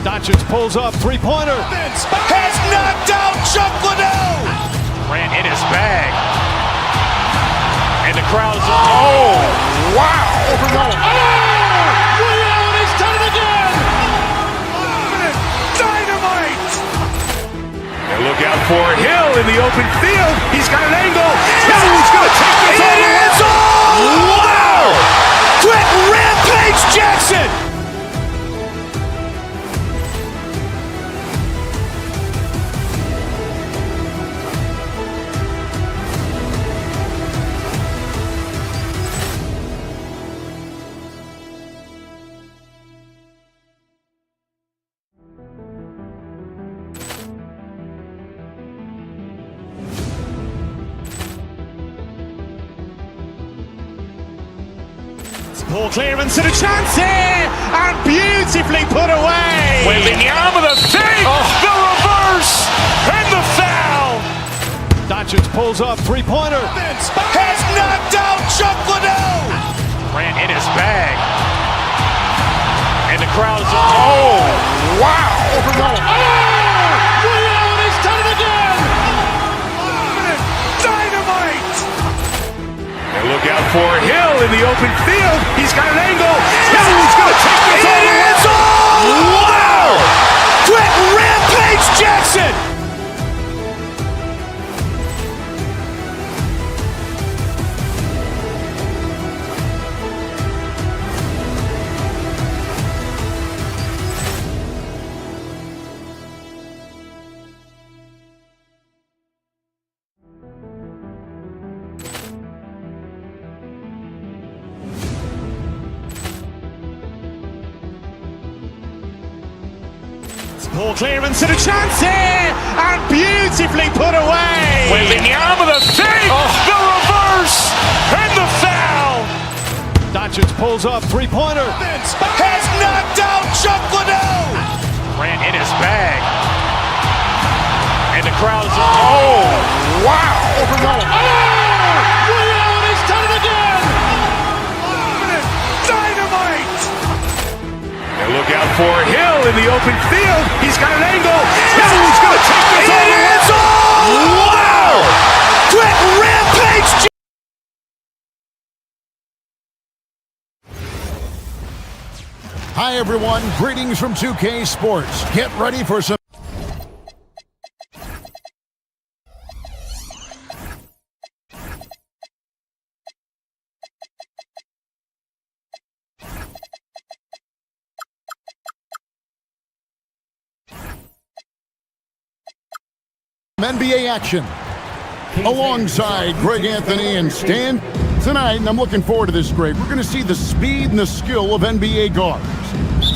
Doncic pulls up, three-pointer. Has knocked out Chuck Liddell. Grant in his bag. And the crowd's, oh, wow. Ray Allen has done it again. Dynamite. And look out for Hill in the open field. He's got an angle. He's going to take this all the way. Wow. Quick Rampage Jackson. Poor clearance and a chance here, and beautifully put away. Wembanyama the save, the reverse, and the foul. Doncic pulls up, three-pointer. Has knocked out Chuck Liddell. Grant in his bag. And the crowd's, oh, wow. Ray Allen has done it again. Dynamite. And look out for Hill in the open field. He's got an angle. He's going to take this all the way. Wow. Quick Rampage Jackson. Ball clearance and a chance here, and beautifully put away. Wembanyama the fake, the reverse, and the foul. Doncic pulls up, three-pointer. Has knocked out Chuck Liddell. Grant in his bag. And the crowd is, oh, wow. Ray Allen has done it again! Dynamite. And look out for Hill in the open field. He's got an angle. Hill's going to take this all the way. Wow. Quick rampage. Hi, everyone. Greetings from 2K Sports. Get ready for some... NBA action. Alongside Greg Anthony and Stan. Tonight, and I'm looking forward to this, Greg, we're going to see the speed and the skill of NBA guards.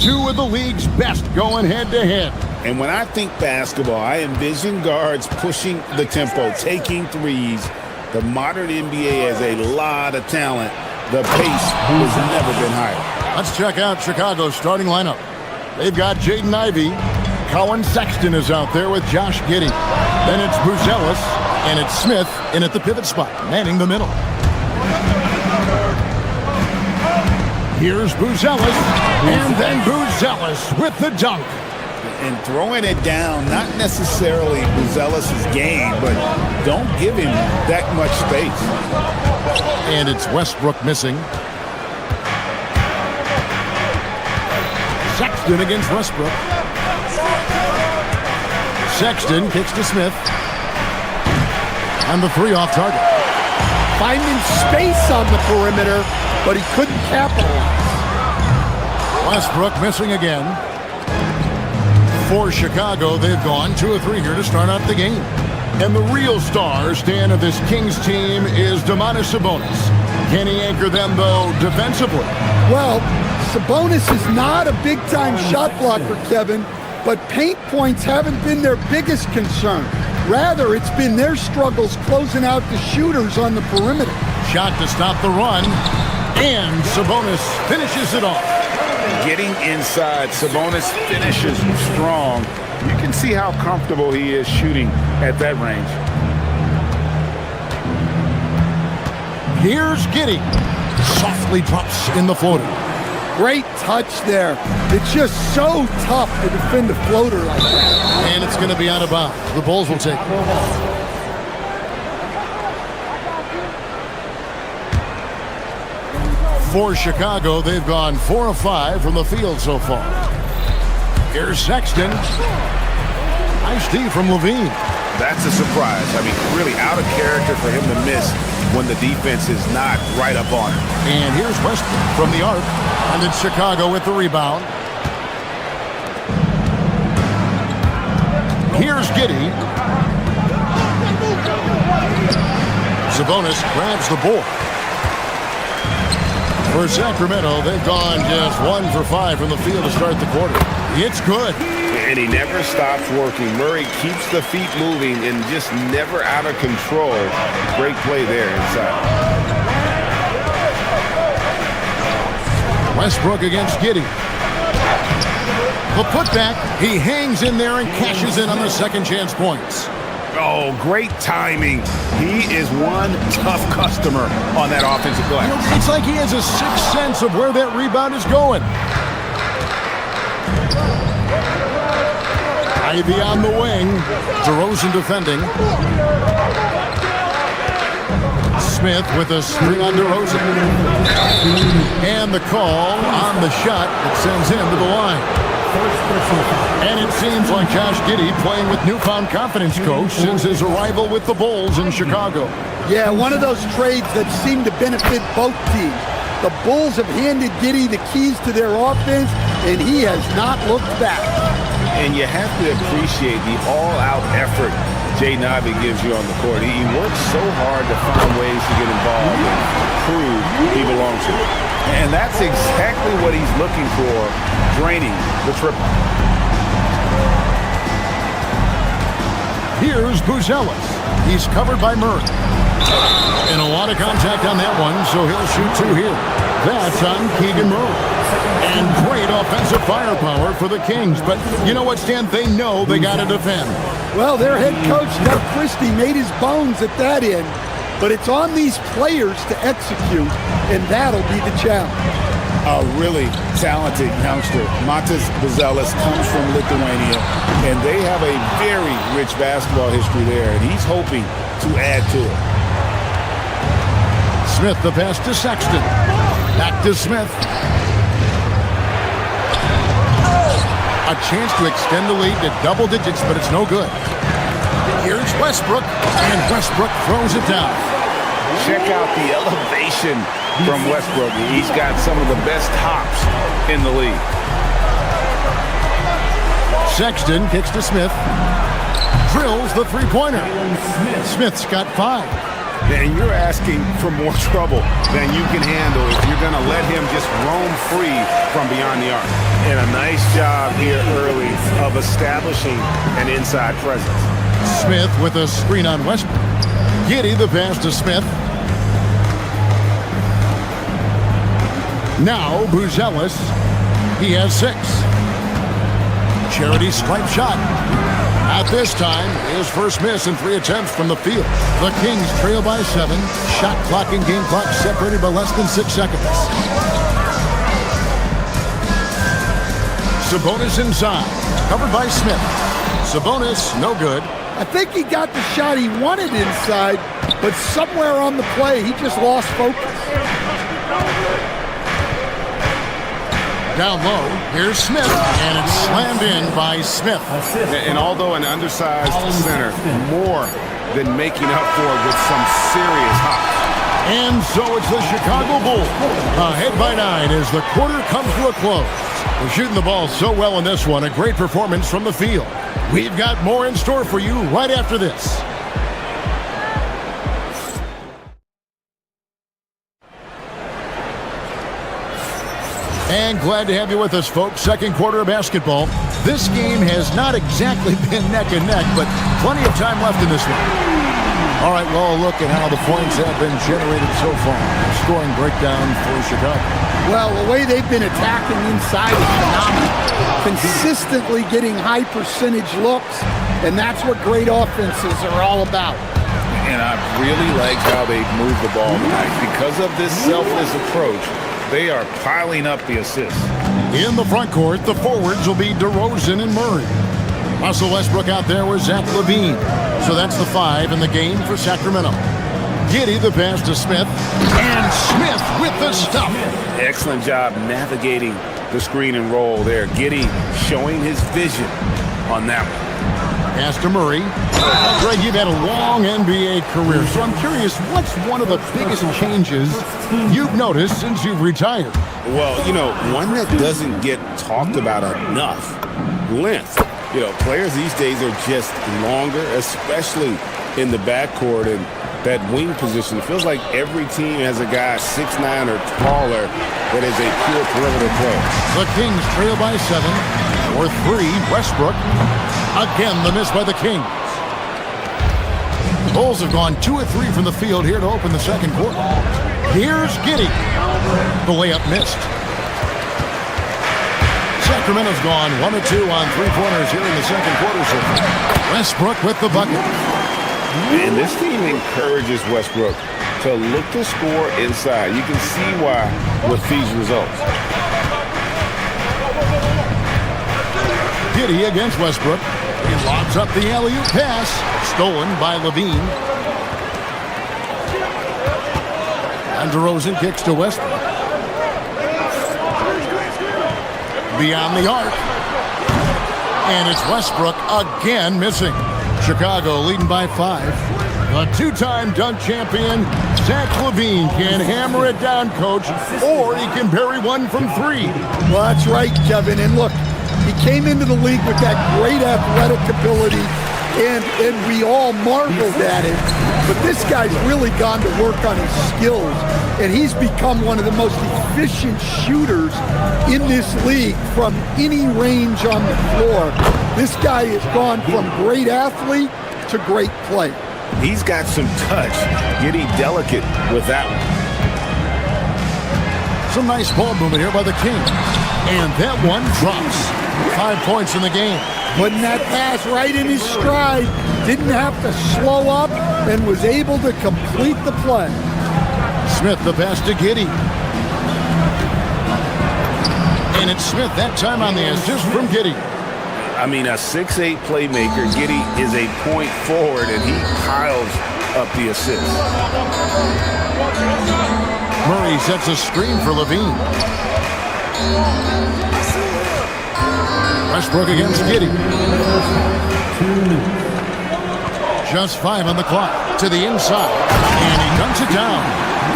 Two of the league's best going head-to-head. And when I think basketball, I envision guards pushing the tempo, taking threes. The modern NBA has a lot of talent. The pace has never been higher. Let's check out Chicago's starting lineup. They've got Jaden Ivey. Colin Sexton is out there with Josh Giddey. Then it's Buzelis, and it's Smith in at the pivot spot, manning the middle. Here's Buzelis, and then Buzelis with the dunk. And throwing it down, not necessarily Buzelis' game, but don't give him that much space. And it's Westbrook missing. Sexton against Westbrook. Sexton kicks to Smith. And the three off target. Finding space on the perimeter, but he couldn't capitalize. Westbrook missing again. For Chicago, they've gone 2 of 3 here to start out the game. And the real star, Stan, of this Kings team is Domantas Sabonis. Can he anchor them, though, defensively? Well, Sabonis is not a big-time shot blocker, Kevin, but paint points haven't been their biggest concern. Rather, it's been their struggles closing out the shooters on the perimeter. Shot to stop the run, and Sabonis finishes it off. Getting inside, Sabonis finishes strong. You can see how comfortable he is shooting at that range. Here's Giddey. Softly drops in the floater. Great touch there. It's just so tough to defend a floater like that. And it's going to be out of bounds. The Bulls will take it. For Chicago, they've gone 4 of 5 from the field so far. Here's Sexton. Nice D from Levine. That's a surprise. I mean, really out of character for him to miss when the defense is not right up on him. And here's Westbrook from the arc. And it's Chicago with the rebound. Here's Giddey. Sabonis grabs the board. For Sacramento, they've gone just 1 for 5 from the field to start the quarter. It's good. And he never stops working. Murray keeps the feet moving and just never out of control. Great play there inside. Westbrook against Giddey. The putback, he hangs in there and cashes in on the second chance points. Oh, great timing. He is one tough customer on that offensive glass. It's like he has a sixth sense of where that rebound is going. Ivy on the wing. DeRozan defending. Smith with a screen on DeRozan. And the call on the shot that sends him to the line. And it seems like Josh Giddey playing with newfound confidence, Coach, since his arrival with the Bulls in Chicago. Yeah, one of those trades that seem to benefit both teams. The Bulls have handed Giddey the keys to their offense, and he has not looked back. And you have to appreciate the all-out effort Jaden Ivey gives you on the court. He works so hard to find ways to get involved and prove he belongs here. And that's exactly what he's looking for, draining the triple. Here's Buzelis. He's covered by Murray. And a lot of contact on that one, so he'll shoot two here. That's on Keegan Murray. And great offensive firepower for the Kings. But you know what, Stan? They know they got to defend. Well, their head coach, Doug Christie, made his bones at that end. But it's on these players to execute, and that'll be the challenge. A really talented youngster. Matas Buzelis comes from Lithuania, and they have a very rich basketball history there, and he's hoping to add to it. Smith, the pass to Sexton. Back to Smith. A chance to extend the lead to double digits, but it's no good. Here's Westbrook, and Westbrook throws it down. Check out the elevation from Westbrook. He's got some of the best hops in the league. Sexton kicks to Smith. Drills the three-pointer. Smith's got 5. And you're asking for more trouble than you can handle if you're going to let him just roam free from beyond the arc. And a nice job here early of establishing an inside presence. Smith with a screen on Westbrook. Giddey the pass to Smith. Now Buzelis. He has 6. Charity stripe shot. At this time, his first miss in 3 attempts from the field. The Kings trail by 7. Shot clock and game clock separated by less than 6 seconds. Sabonis inside. Covered by Smith. Sabonis, no good. I think he got the shot he wanted inside, but somewhere on the play, he just lost focus. Down low, here's Smith, and it's slammed in by Smith. And although an undersized center, more than making up for it with some serious hops. And so it's the Chicago Bulls ahead by 9 as the quarter comes to a close. We're shooting the ball so well in this one, a great performance from the field. We've got more in store for you right after this. And glad to have you with us, folks. Second quarter of basketball. This game has not exactly been neck and neck, but plenty of time left in this one. All right, well, look at how the points have been generated so far. Scoring breakdown for Chicago. Well, the way they've been attacking inside is phenomenal. Consistently getting high percentage looks, and that's what great offenses are all about. And I really like how they've moved the ball tonight. Because of this selfless approach, they are piling up the assists. In the front court, the forwards will be DeRozan and Murray. Russell Westbrook out there with Zach LaVine. So that's the 5 in the game for Sacramento. Giddey the pass to Smith. And Smith with the stuff. Excellent job navigating the screen and roll there. Giddey showing his vision on that one. Pass to Murray. Greg, you've had a long NBA career, so I'm curious, what's one of the biggest changes you've noticed since you've retired? Well, you know, one that doesn't get talked about enough, length. You know, players these days are just longer, especially in the backcourt and that wing position. It feels like every team has a guy 6'9" or taller that is a pure perimeter player. The Kings trail by 7. For 3, Westbrook. Again, the miss by the Kings. The Bulls have gone 2 of 3 from the field here to open the second quarter. Here's Giddey. The layup missed. Sacramento's gone 1 of 2 on 3-pointers here in the second quarter so far. Westbrook with the bucket. And this team encourages Westbrook to look to score inside. You can see why with these results. Giddey against Westbrook. He lobs up the alley-oop pass. Stolen by LaVine. And DeRozan kicks to Westbrook. Beyond the arc. And it's Westbrook again missing. Chicago leading by 5. The 2-time dunk champion, Zach LaVine, can hammer it down, coach, or he can bury one from 3. Well, that's right, Kevin. And look, he came into the league with that great athletic ability, and we all marveled at it. But this guy's really gone to work on his skills, and he's become one of the most efficient shooters in this league from any range on the floor. This guy has gone from great athlete to a great play. He's got some touch, getting delicate with that one. Some nice ball movement here by the Kings. And that one drops. 5 points in the game. Putting that pass right in his stride. Didn't have to slow up and was able to complete the play. Smith, the pass to Giddey. And it's Smith that time on the assist from Giddey. I mean, a 6'8" playmaker. Giddey is a point forward, and he piles up the assist. Murray sets a screen for Levine. Westbrook against Giddey. Just 5 on the clock. To the inside. And he dunks it down.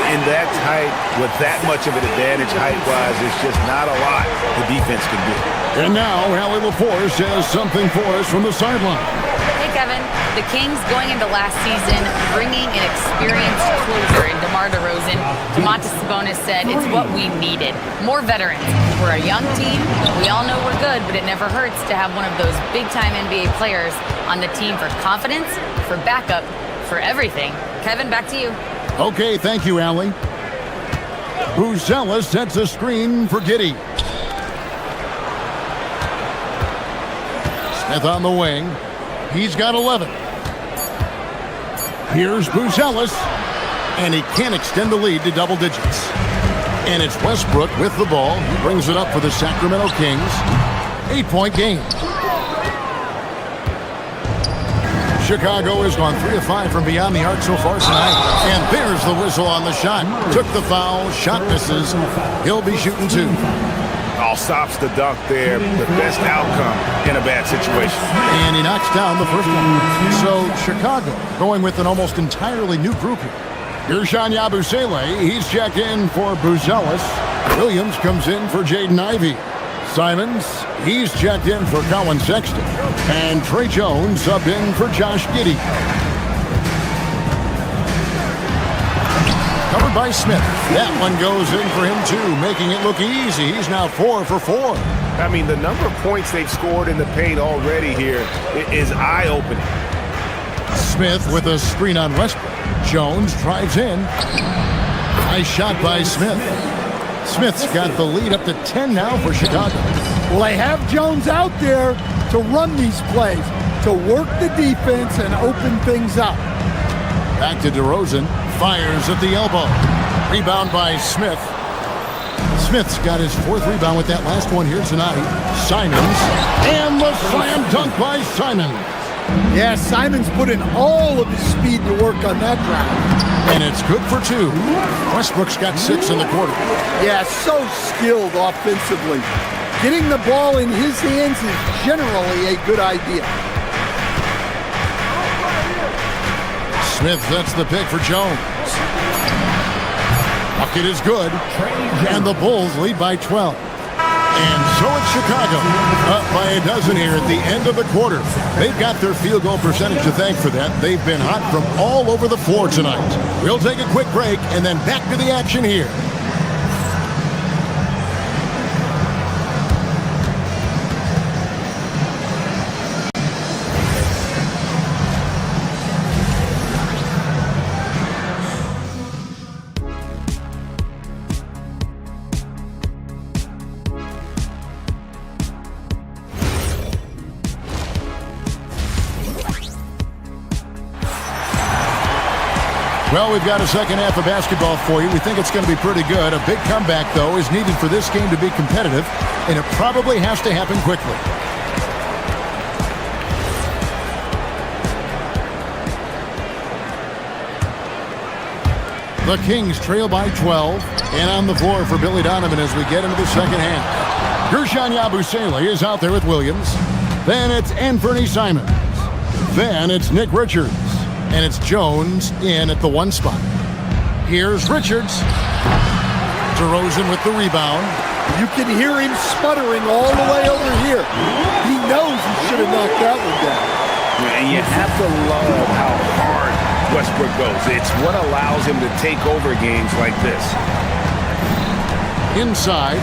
In that height, with that much of an advantage height-wise, there's just not a lot the defense can do. And now, Allie LaForce has something for us from the sideline. Hey, Kevin. The Kings going into last season, bringing an experienced closer in DeMar DeRozan. Domantas Sabonis said it's what we needed. More veterans. We're a young team. We all know we're good, but it never hurts to have one of those big-time NBA players on the team for confidence, for backup, for everything. Kevin, back to you. Okay, thank you, Allie. Buzella sets a screen for Giddey. Smith on the wing. He's got 11. Here's Buzelis, and he can't extend the lead to double digits. And it's Westbrook with the ball. He brings it up for the Sacramento Kings. 8-point game. Chicago has gone 3 of 5 from beyond the arc so far tonight. And there's the whistle on the shot. Took the foul, shot misses. He'll be shooting 2. All stops the dunk there. The best outcome in a bad situation. And he knocks down the first one. So Chicago going with an almost entirely new group here. Ersan Yabusele, he's checked in for Buzelis. Williams comes in for Jaden Ivey. Simons, he's checked in for Colin Sexton. And Trey Jones subbed in for Josh Giddey. Covered by Smith. That one goes in for him too, making it look easy. He's now 4 for 4. I mean, the number of points they've scored in the paint already here is eye-opening. Smith with a screen on Westbrook. Jones drives in. Nice shot by Smith. Smith's got the lead up to 10 now for Chicago. Well, they have Jones out there to run these plays, to work the defense and open things up. Back to DeRozan. Fires at the elbow. Rebound by Smith. Smith's got his 4th rebound with that last one here tonight. Simons. And the slam dunk by Simons. Yeah, Simons put in all of his speed to work on that drive. And it's good for 2. Westbrook's got 6 in the quarter. Yeah, so skilled offensively. Getting the ball in his hands is generally a good idea. Smith sets the pick for Jones. Bucket is good. And the Bulls lead by 12. And so it's Chicago, up by a dozen here at the end of the quarter. They've got their field goal percentage to thank for that. They've been hot from all over the floor tonight. We'll take a quick break and then back to the action here. Well, we've got a second half of basketball for you. We think it's going to be pretty good. A big comeback, though, is needed for this game to be competitive, and it probably has to happen quickly. The Kings trail by 12, and on the floor for Billy Donovan as we get into the second half. Ersan Yabusele is out there with Williams. Then it's Anthony Simons. Then it's Nick Richards. And it's Jones in at the 1 spot. Here's Richards. DeRozan with the rebound. You can hear him sputtering all the way over here. He knows he should have knocked that one down. And you have to love how hard Westbrook goes. It's what allows him to take over games like this. Inside.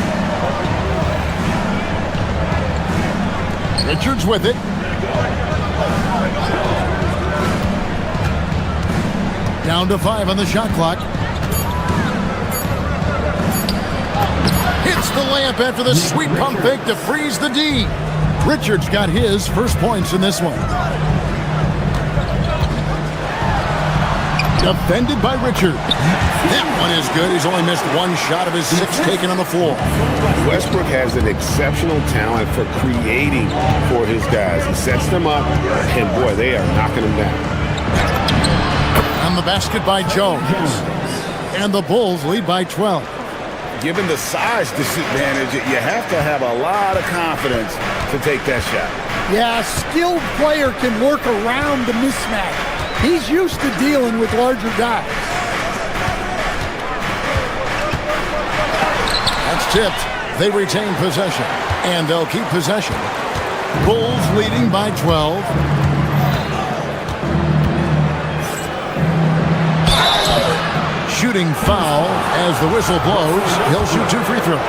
Richards with it. Down to 5 on the shot clock. Hits the layup after the sweet pump fake to freeze the D. Richards got his first points in this one. Defended by Richard. That one is good. He's only missed one shot of his 6 taken on the floor. Westbrook has an exceptional talent for creating for his guys. He sets them up, and boy, they are knocking them down. On the basket by Jones. And the Bulls lead by 12. Given the size disadvantage, you have to have a lot of confidence to take that shot. Yeah, a skilled player can work around the mismatch. He's used to dealing with larger guys. That's tipped. They retain possession, and they'll keep possession. Bulls leading by 12. Shooting foul as the whistle blows. He'll shoot 2 free throws.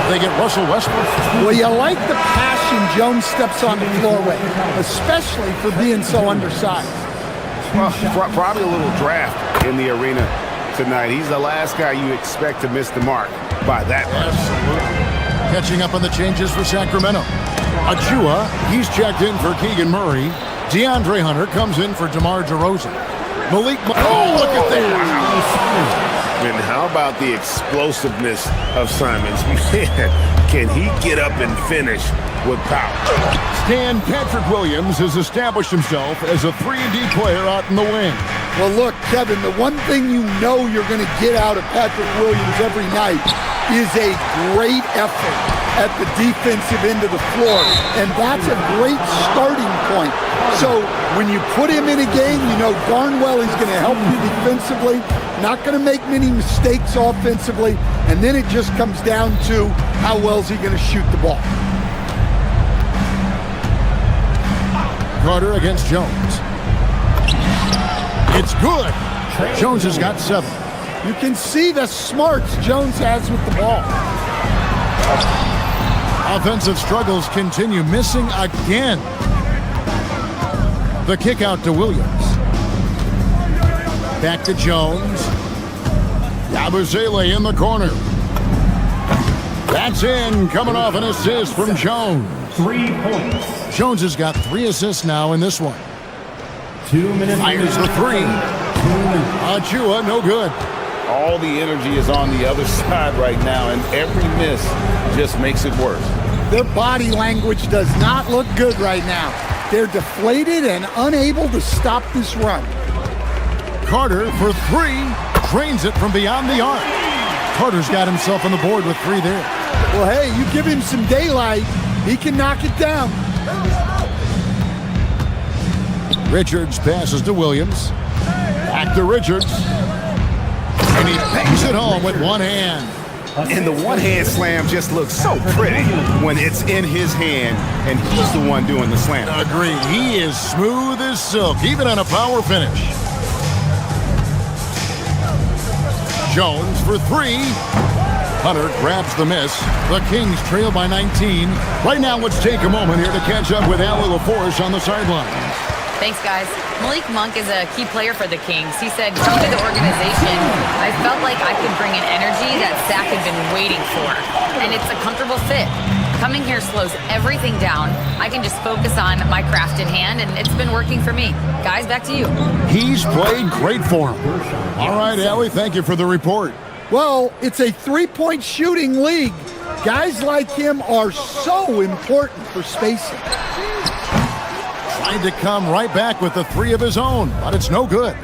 They get Russell Westbrook. Well, you like the passion Jones steps on the floor with, especially for being so undersized. Well, probably a little draft in the arena tonight. He's the last guy you expect to miss the mark by that much. Absolutely. Catching up on the changes for Sacramento. Achua, he's checked in for Keegan Murray. DeAndre Hunter comes in for DeMar DeRozan. Malik, oh, look at that. And how about the explosiveness of Simons? Can he get up and finish with power? Stan Patrick Williams has established himself as a 3-and-D player out in the wing. Well, look, Kevin, the one thing you know you're going to get out of Patrick Williams every night is a great effort at the defensive end of the floor, and that's a great starting point. So when you put him in a game, you know darn well he's going to help you defensively, not going to make many mistakes offensively, and then it just comes down to how well is he going to shoot the ball. Carter against Jones. It's good. Jones has got 7. You can see the smarts Jones has with the ball. Offensive struggles continue, missing again. The kick out to Williams. Back to Jones. Yabusele in the corner. That's in, coming off an assist from Jones. 3 points. Jones has got 3 assists now in this one. 2 minutes. Fires the 3. Achua, no good. All the energy is on the other side right now, and every miss just makes it worse. Their body language does not look good right now. They're deflated and unable to stop this run. Carter for 3. Drains it from beyond the arc. Carter's got himself on the board with 3 there. Well, hey, you give him some daylight, he can knock it down. Richards passes to Williams. Back to Richards. And he bangs it home with one hand. And the one-hand slam just looks so pretty when it's in his hand and he's the one doing the slam. Agreed. He is smooth as silk, even on a power finish. Jones for 3. Hunter grabs the miss. The Kings trail by 19. Right now, let's take a moment here to catch up with Allie LaForce on the sideline. Thanks, guys. Malik Monk is a key player for the Kings. He said, coming to the organization, I felt like I could bring an energy that Zach had been waiting for. And it's a comfortable fit. Coming here slows everything down. I can just focus on my craft in hand, and it's been working for me. Guys, back to you. He's played great for him. All right, Allie, thank you for the report. Well, it's a 3-point shooting league. Guys like him are so important for spacing. Trying to come right back with the 3 of his own, but it's no good.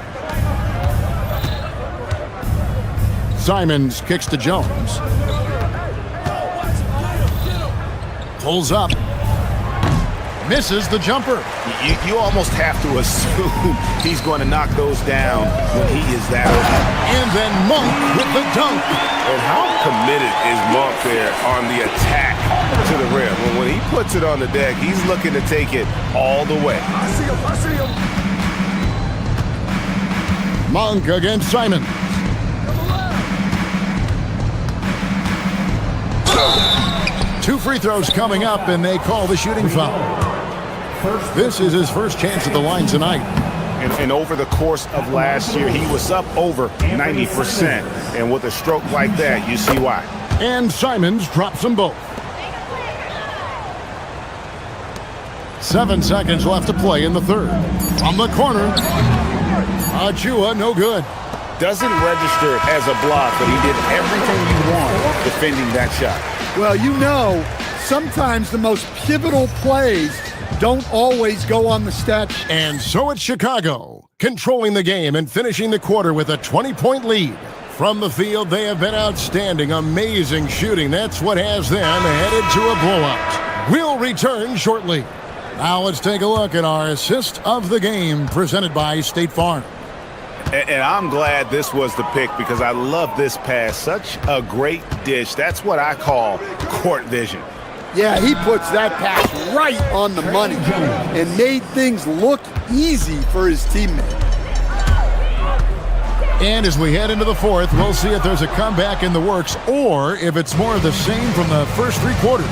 Simons kicks to Jones. Pulls up. Misses the jumper. You almost have to assume he's going to knock those down when he is that open. And then Monk with the dunk. And how committed is Monk there on the attack to the rim? When he puts it on the deck, he's looking to take it all the way. I see him. Monk against Simon. Two free throws coming up, and they call the shooting foul. This is his first chance at the line tonight. And over the course of last year, he was up over 90%. And with a stroke like that, you see why. And Simons drops them both. 7 seconds left to play in the third. From the corner, Achua, no good. Doesn't register as a block, but he did everything you want defending that shot. Well, you know, sometimes the most pivotal plays don't always go on the stat. And so it's Chicago, controlling the game and finishing the quarter with a 20-point lead. From the field, they have been outstanding, amazing shooting. That's what has them headed to a blowout. We'll return shortly. Now let's take a look at our assist of the game presented by State Farm. And I'm glad this was the pick because I love this pass. Such a great dish. That's what I call court vision. Yeah, he puts that pass right on the money and made things look easy for his teammate. And as we head into the fourth, we'll see if there's a comeback in the works or if it's more of the same from the first three quarters.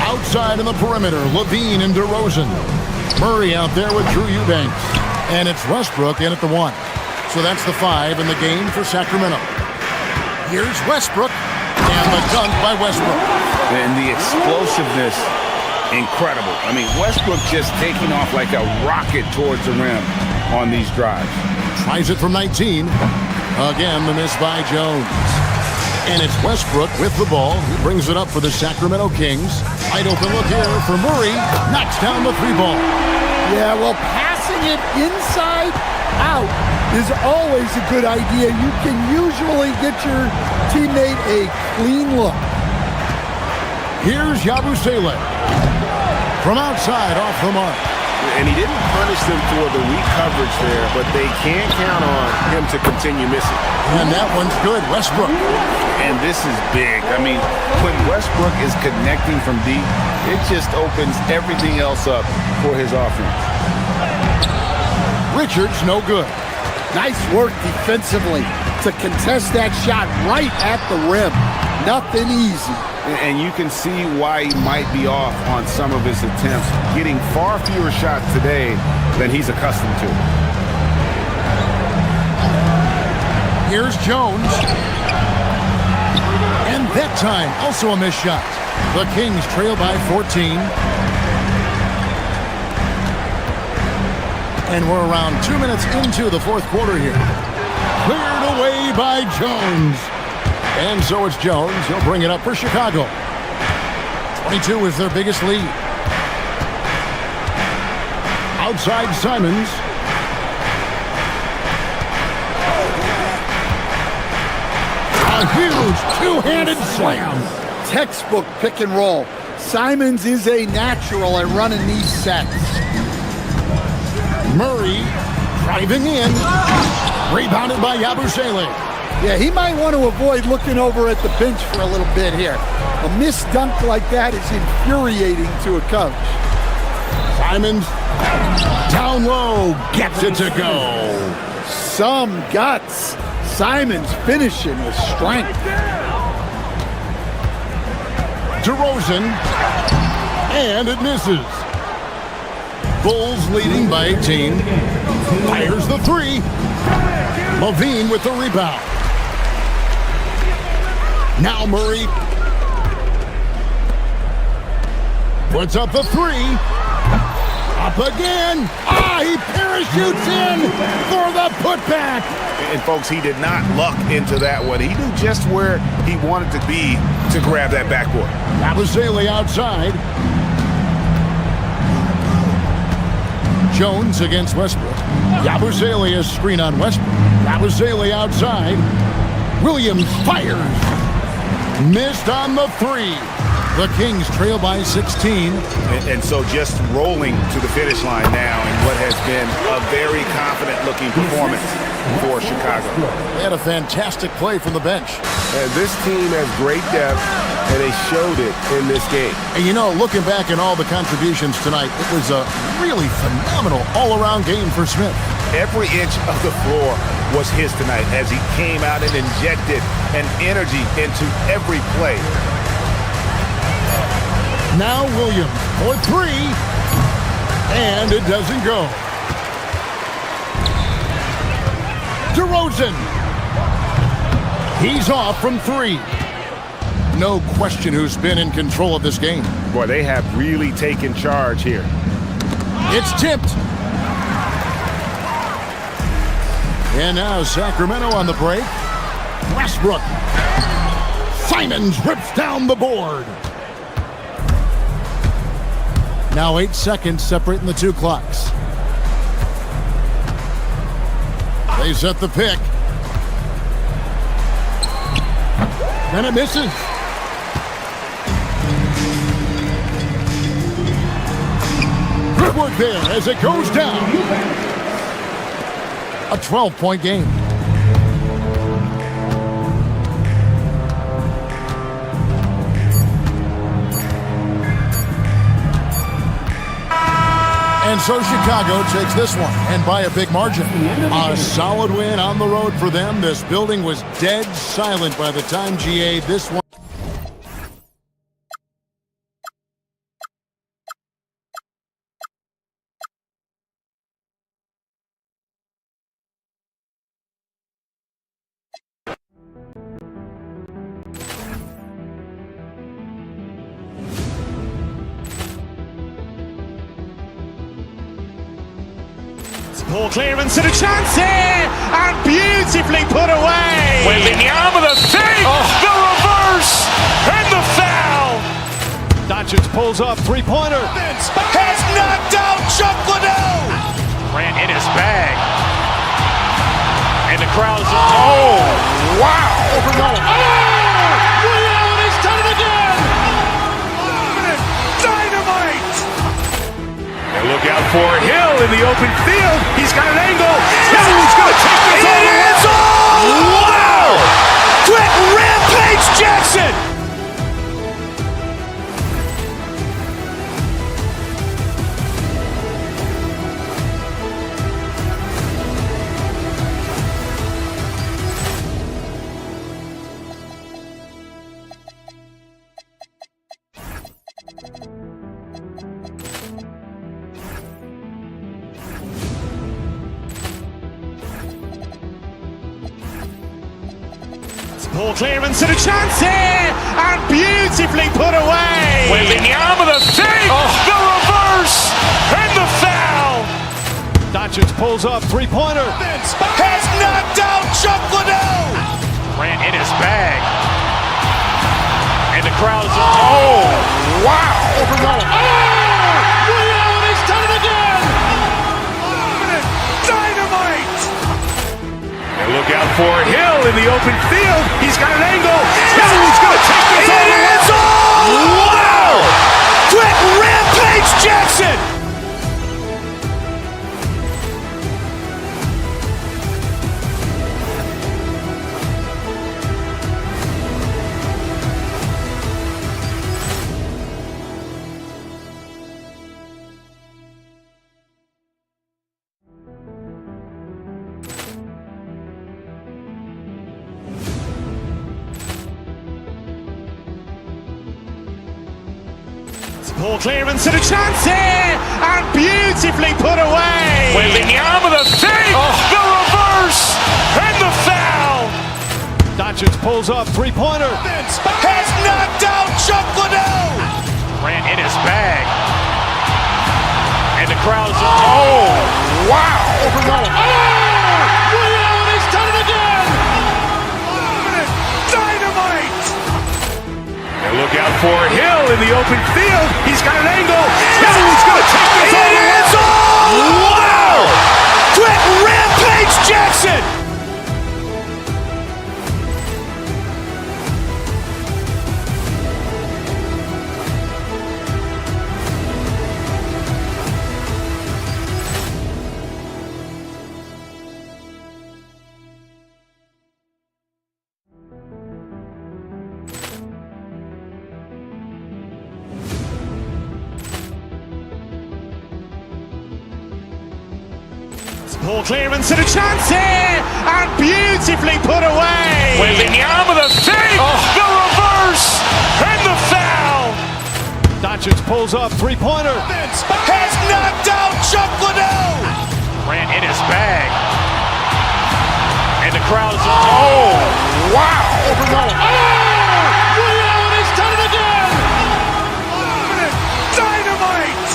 Outside in the perimeter, Levine and DeRozan. Murray out there with Drew Eubanks. And it's Westbrook in at the 1. So that's the 5 in the game for Sacramento. Here's Westbrook, and the dunk by Westbrook. And the explosiveness, incredible. I mean, Westbrook just taking off like a rocket towards the rim on these drives. Tries it from 19. Again, the miss by Jones. And it's Westbrook with the ball. He brings it up for the Sacramento Kings. Wide open look here for Murray. Knocks down the 3-ball. Yeah, well, passing it inside out is always a good idea. You can usually get your teammate a clean look. Here's Yabusele. From outside, off the mark. And he didn't punish them for the weak coverage there, but they can't count on him to continue missing. And that one's good, Westbrook. And this is big. I mean, when Westbrook is connecting from deep, it just opens everything else up for his offense. Richards, no good. Nice work defensively to contest that shot right at the rim. Nothing easy. And you can see why he might be off on some of his attempts, getting far fewer shots today than he's accustomed to. Here's Jones. And that time, also a missed shot. The Kings trail by 14. And we're around 2 minutes into the fourth quarter here. Cleared away by Jones. And so it's Jones. He'll bring it up for Chicago. 22 is their biggest lead. Outside Simons. A huge two-handed slam. Textbook pick and roll. Simons is a natural at running these sets. Murray driving in. Rebounded by Yabusele. Yeah, he might want to avoid looking over at the bench for a little bit here. A missed dunk like that is infuriating to a coach. Simons down low, gets it to go. Some guts. Simons finishing with strength. DeRozan, and it misses. Bulls leading by 18. Fires the 3. Levine with the rebound. Now Murray puts up the 3. Up again. He parachutes in for the putback. And folks, he did not luck into that one. He knew just where he wanted to be to grab that backboard. Yabusele outside. Jones against Westbrook. Yabusele is screen on Westbrook. Yabusele outside. Williams fires. Missed on the 3. The Kings trail by 16. And so just rolling to the finish line now in what has been a very confident-looking performance for Chicago. They had a fantastic play from the bench. And this team has great depth, and they showed it in this game. And you know, looking back at all the contributions tonight, it was a really phenomenal all-around game for Smith. Every inch of the floor was his tonight as he came out and injected an energy into every play. Now Williams for 3, and it doesn't go. DeRozan. He's off from 3. No question who's been in control of this game. Boy, they have really taken charge here. It's tipped. And now Sacramento on the break. Westbrook. Simons rips down the board. Now 8 seconds separating the 2 clocks. They set the pick. And it misses. Good work there as it goes down. A 12-point game. And so Chicago takes this one, and by a big margin. A solid win on the road for them. This building was dead silent by the time GA this one. Poor clearance and a chance here, and beautifully put away. Wembanyama the fake, the reverse, and the foul. Doncic pulls up, three-pointer. Has knocked out Chuck Liddell. Grant in his bag. And the crowd's, oh, wow. He's done it again. Dynamite. And look out for Hill in the open field. He's got an angle. Hill's going to take this all the way. Wow! Quick Rampage Jackson. Poor clearance and a chance here, and beautifully put away. Wembanyama the fake, the reverse, and the foul. Doncic pulls up, three-pointer. Has knocked out Chuck Liddell. Grant in his bag. And the crowd's, oh, wow. He's done it again. Dynamite. And look out for Hill in the open field. He's got an angle. Hill's going to take this all the way. Wow! Quick Rampage Jackson. Poor clearance and a chance here, and beautifully put away. Wembanyama the fake, the reverse, and the foul. Doncic pulls up, three-pointer. Has knocked out Chuck Liddell. Grant in his bag. And the crowd's, oh, wow. He's done it again. Dynamite. And look out for Hill in the open field. He's got an angle. Hill's going to take this all the way. Wow! Quick Rampage Jackson. Poor clearance and a chance here, and beautifully put away. Wembanyama the fake, the reverse, and the foul. Doncic pulls up, three-pointer. Has knocked out Chuck Liddell. Grant in his bag. And the crowd is... Oh, wow! Ray Allen has done it again! Dynamite!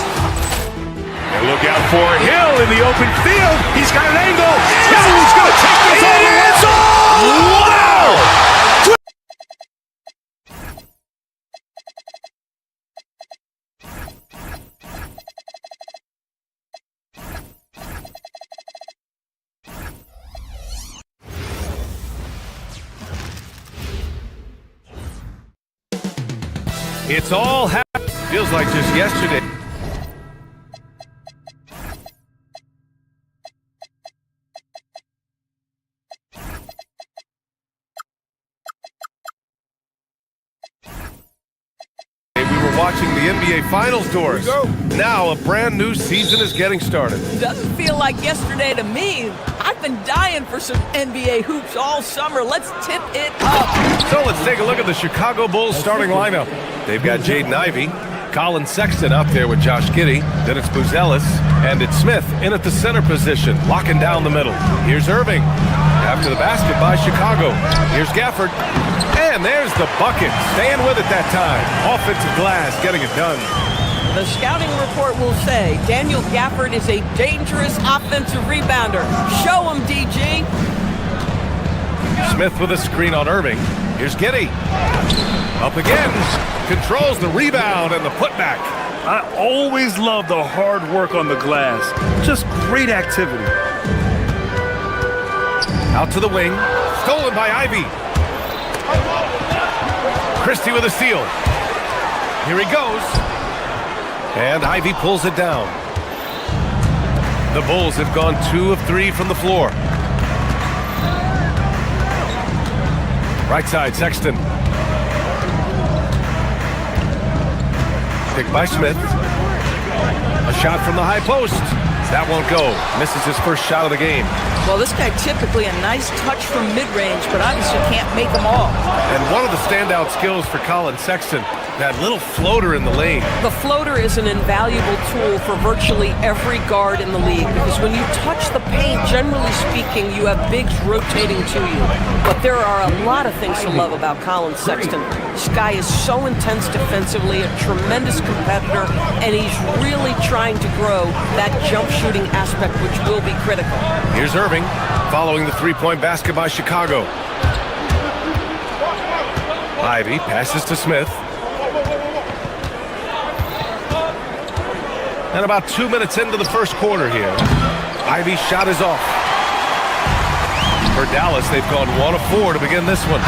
And look out for Hill in the open field. He's got an angle. Hill's going to take this all the way. Wow! It's all happened. Feels like just yesterday. We were watching the NBA Finals doors. Now a brand new season is getting started. Doesn't feel like yesterday to me. I've been dying for some NBA hoops all summer. Let's tip it up. So let's take a look at the Chicago Bulls starting lineup. They've got Jaden Ivey, Colin Sexton out there with Josh Giddey. Then it's Buzelis, and it's Smith in at the center position, locking down the middle. Here's Irving. After the basket by Chicago. Here's Gafford. And there's the bucket. Staying with it that time. Offensive glass, getting it done. The scouting report will say Daniel Gafford is a dangerous offensive rebounder. Show him, DG. Smith with a screen on Irving. Here's Giddey. Up again. Controls the rebound and the putback. I always love the hard work on the glass. Just great activity. Out to the wing. Stolen by Ivey. Christie with a steal. Here he goes. And Ivey pulls it down. The Bulls have gone 2 of 3 from the floor. Right side, Sexton. Picked by Smith. A shot from the high post. That won't go. Misses his first shot of the game. Well, this guy typically a nice touch from mid-range, but obviously can't make them all. And one of the standout skills for Colin Sexton, that little floater in the lane. The floater is an invaluable tool for virtually every guard in the league because when you touch the paint, generally speaking, you have bigs rotating to you. But there are a lot of things to love about Colin Sexton. This guy is so intense defensively, a tremendous competitor, and he's really trying to grow that jump shooting aspect, which will be critical. Here's Irving, following the three-point basket by Chicago. Ivey passes to Smith. And about 2 minutes into the first quarter here. Ivey's shot is off. For Dallas, they've gone 1 of 4 to begin this one.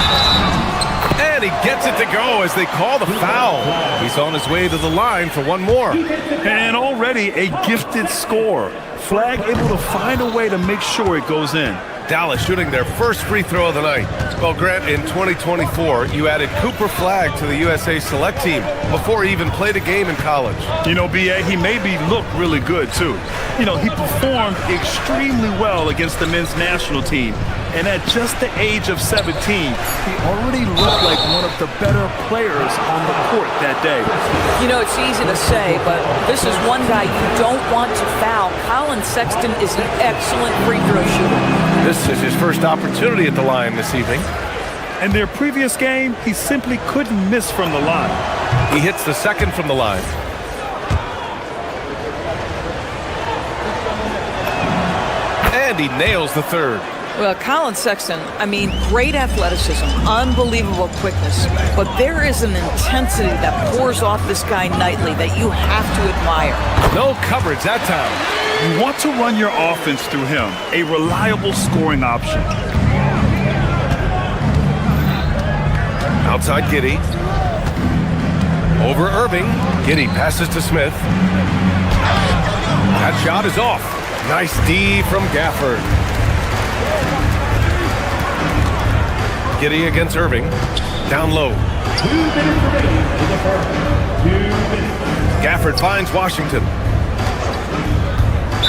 And he gets it to go as they call the foul. He's on his way to the line for one more. And already a gifted score. Flag able to find a way to make sure it goes in. Dallas shooting their first free throw of the night. Well, Grant, in 2024, you added Cooper Flagg to the USA Select team before he even played a game in college. You know, B.A., he maybe looked really good, too. You know, he performed extremely well against the men's national team. And at just the age of 17, he already looked like one of the better players on the court that day. You know, it's easy to say, but this is one guy you don't want to foul. Colin Sexton is an excellent free throw shooter. This is his first opportunity at the line this evening. In their previous game, he simply couldn't miss from the line. He hits the second from the line. And he nails the third. Well, Colin Sexton, I mean, great athleticism, unbelievable quickness, but there is an intensity that pours off this guy nightly that you have to admire. No coverage that time. You want to run your offense through him, a reliable scoring option. Outside Giddey. Over Irving. Giddey passes to Smith. That shot is off. Nice D from Gafford. Giddey against Irving. Down low. 2 minutes remaining in the first. 2 minutes. Gafford finds Washington.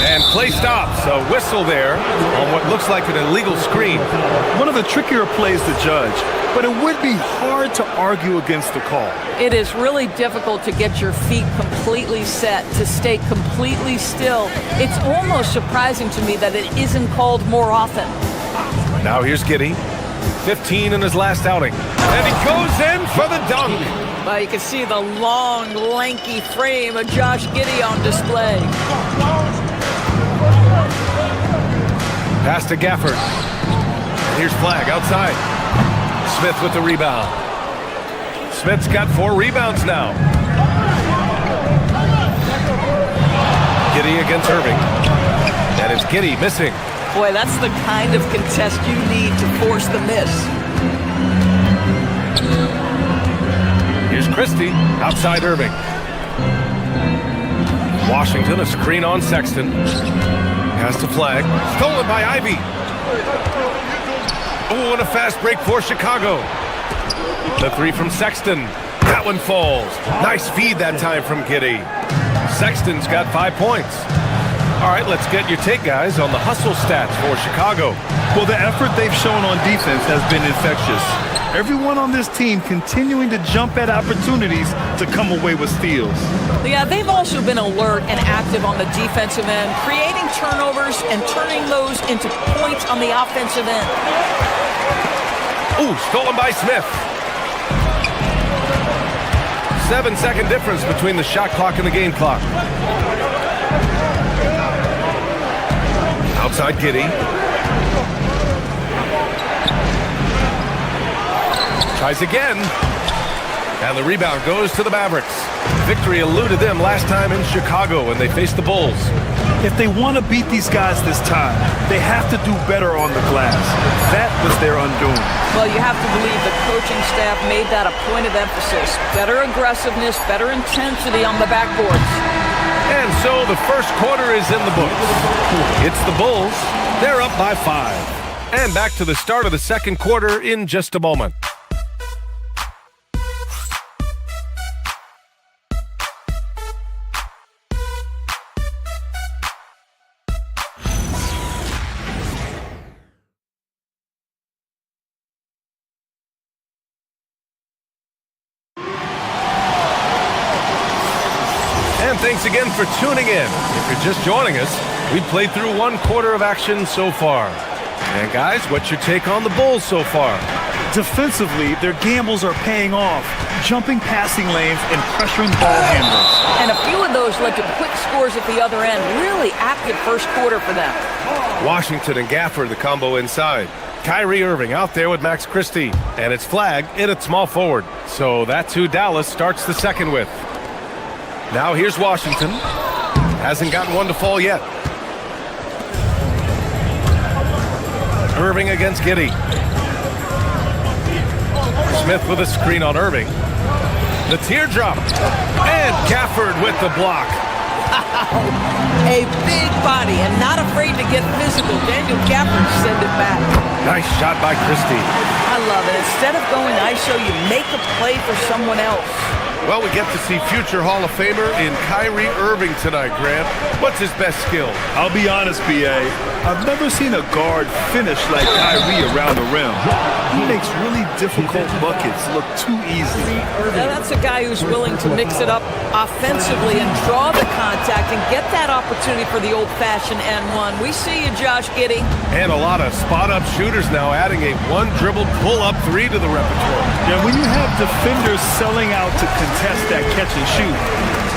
And play stops. A whistle there on what looks like an illegal screen. One of the trickier plays to judge, but it would be hard to argue against the call. It is really difficult to get your feet completely set, to stay completely still. It's almost surprising to me that it isn't called more often. Now here's Giddey. 15 in his last outing. And he goes in for the dunk. Well, you can see the long, lanky frame of Josh Giddey on display. Pass to Gafford. And here's Flagg outside. Smith with the rebound. Smith's got 4 rebounds now. Giddey against Irving. And it's Giddey missing. Boy, that's the kind of contest you need to force the miss. Here's Christie outside Irving. Washington, a screen on Sexton. Pass to Flagg. Stolen by Ivey. Oh, and a fast break for Chicago. The 3 from Sexton. That one falls. Nice feed that time from Giddey. Sexton's got 5 points. All right, let's get your take, guys, on the hustle stats for Chicago. Well, the effort they've shown on defense has been infectious. Everyone on this team continuing to jump at opportunities to come away with steals. Yeah, they've also been alert and active on the defensive end, creating turnovers and turning those into points on the offensive end. Ooh, stolen by Smith. 7-second difference between the shot clock and the game clock. Outside Giddey. Tries again. And the rebound goes to the Mavericks. Victory eluded them last time in Chicago when they faced the Bulls. If they want to beat these guys this time, they have to do better on the glass. That was their undoing. Well, you have to believe the coaching staff made that a point of emphasis. Better aggressiveness, better intensity on the backboards. And so the first quarter is in the books. It's the Bulls. They're up by 5. And back to the start of the second quarter in just a moment. And thanks again for tuning in. If you're just joining us, we've played through 1 quarter of action so far. And guys, what's your take on the Bulls so far? Defensively, their gambles are paying off, jumping passing lanes and pressuring ball handlers. And a few of those led to quick scores at the other end. Really active first quarter for them. Washington and Gafford, the combo inside. Kyrie Irving out there with Max Christie. And it's Flagg in at small forward. So that's who Dallas starts the second with. Now here's Washington. Hasn't gotten one to fall yet. Irving against Giddey. Smith with a screen on Irving. The teardrop. And Gafford with the block. A big body and not afraid to get physical. Daniel Gafford send it back. Nice shot by Christie. I love it. Instead of going ISO, you make a play for someone else. Well, we get to see future Hall of Famer in Kyrie Irving tonight, Grant. What's his best skill? I'll be honest, B.A. I've never seen a guard finish like Kyrie around the rim. He makes really difficult buckets look too easy. Now that's a guy who's willing to mix it up offensively and draw the contact and get that opportunity for the old-fashioned N1. We see you, Josh Giddey. And a lot of spot-up shooters now adding a one-dribble pull-up 3 to the repertoire. Yeah, when you have defenders selling out to contest that catch and shoot,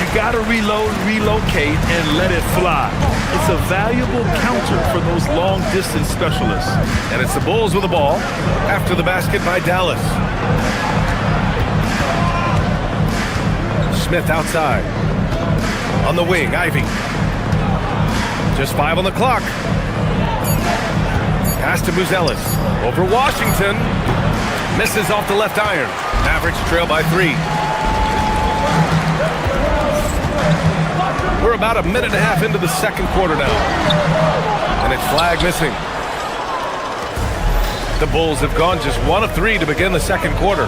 you gotta reload, relocate, and let it fly. It's a valuable counter for those long-distance specialists. And it's the Bulls with the ball after the basket by Dallas. Smith outside. On the wing, Ivey. Just 5 on the clock. Pass to Buzelis. Over Washington. Misses off the left iron. Mavericks trail by 3. We're about a minute and a half into the second quarter now. And it's Flagg missing. The Bulls have gone just 1 of 3 to begin the second quarter.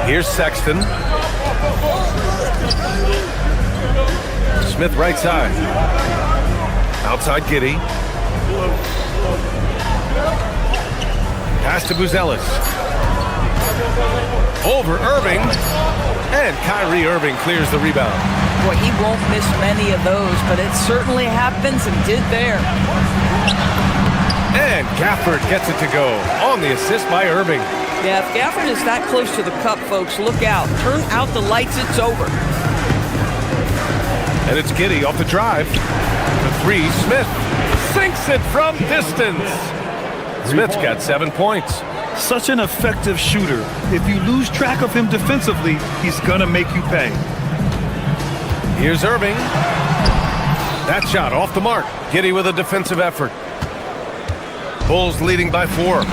Here's Sexton. Smith right side. Outside Giddey. Pass to Buzelis. Over Irving. And Kyrie Irving clears the rebound. Boy, he won't miss many of those, but it certainly happens and did there. And Gafford gets it to go on the assist by Irving. Yeah, if Gafford is that close to the cup, folks, look out. Turn out the lights, it's over. And it's Giddey off the drive. The three, Smith sinks it from distance. Smith's got 7 points. Such an effective shooter. If you lose track of him defensively, he's gonna make you pay. Here's Irving. That shot off the mark. Giddey with a defensive effort. Bulls leading by 4.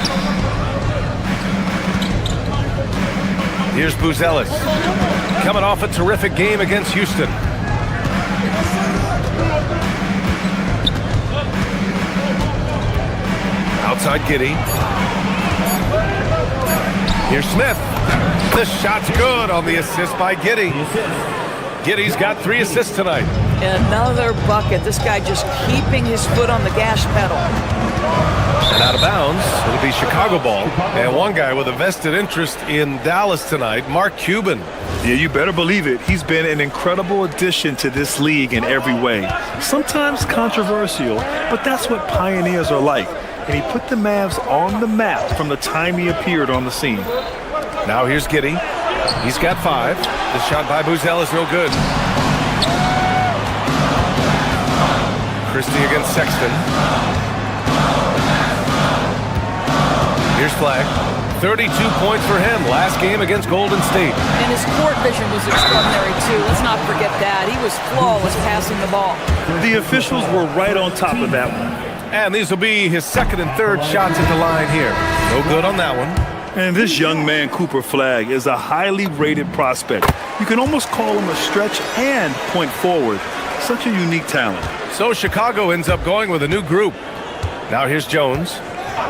Here's Buzelis. Coming off a terrific game against Houston. Outside Giddey. Here's Smith. The shot's good on the assist by Giddey. Giddey's got 3 assists tonight. Another bucket. This guy just keeping his foot on the gas pedal. And out of bounds, it'll be Chicago ball. And one guy with a vested interest in Dallas tonight, Mark Cuban. Yeah, you better believe it. He's been an incredible addition to this league in every way. Sometimes controversial, but that's what pioneers are like. And he put the Mavs on the map from the time he appeared on the scene. Now here's Giddey. He's got 5. The shot by Buzelis is no good. Christie against Sexton. Here's Flagg. 32 points for him last game against Golden State. And his court vision was extraordinary, too. Let's not forget that. He was flawless passing the ball. The officials were right on top of that one. And these will be his 2nd and 3rd shots at the line here. No good on that one. And this young man, Cooper Flagg, is a highly rated prospect. You can almost call him a stretch and point forward. Such a unique talent. So Chicago ends up going with a new group. Now here's Jones.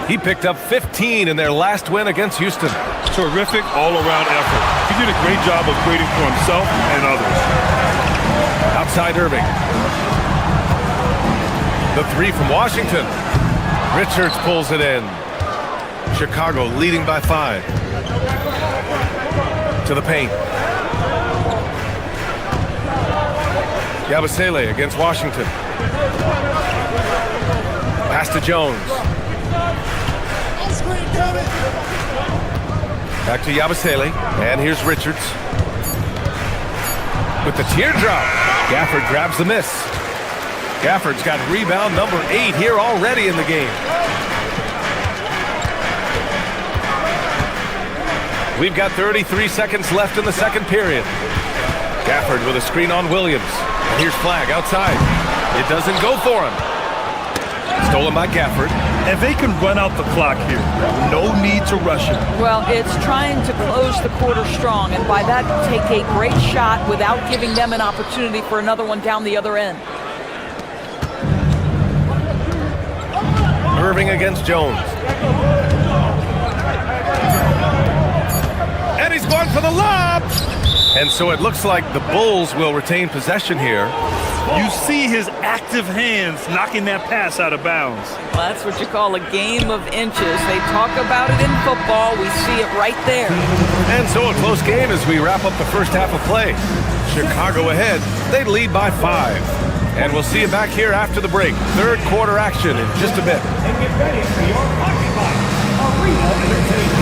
He picked up 15 in their last win against Houston. Terrific all-around effort. He did a great job of creating for himself and others. Outside Irving. The 3 from Washington. Richards pulls it in. Chicago leading by 5. To the paint. Yabusele against Washington. Pass to Jones. Back to Yabusele. And here's Richards. With the teardrop. Gafford grabs the miss. Gafford's got rebound number 8 here already in the game. We've got 33 seconds left in the 2nd period. Gafford with a screen on Williams. And here's Flagg outside. It doesn't go for him. Stolen by Gafford. And they can run out the clock here. No need to rush it. Well, it's trying to close the quarter strong, and by that, take a great shot without giving them an opportunity for another one down the other end. Irving against Jones. And he's going for the lob. And so it looks like the Bulls will retain possession here. You see his active hands knocking that pass out of bounds. Well, that's what you call a game of inches. They talk about it in football. We see it right there. And so a close game as we wrap up the first half of play. Chicago ahead. They lead by 5. And we'll see you back here after the break. 3rd quarter action in just a bit. And get ready for your Occupy Arena Entertainment.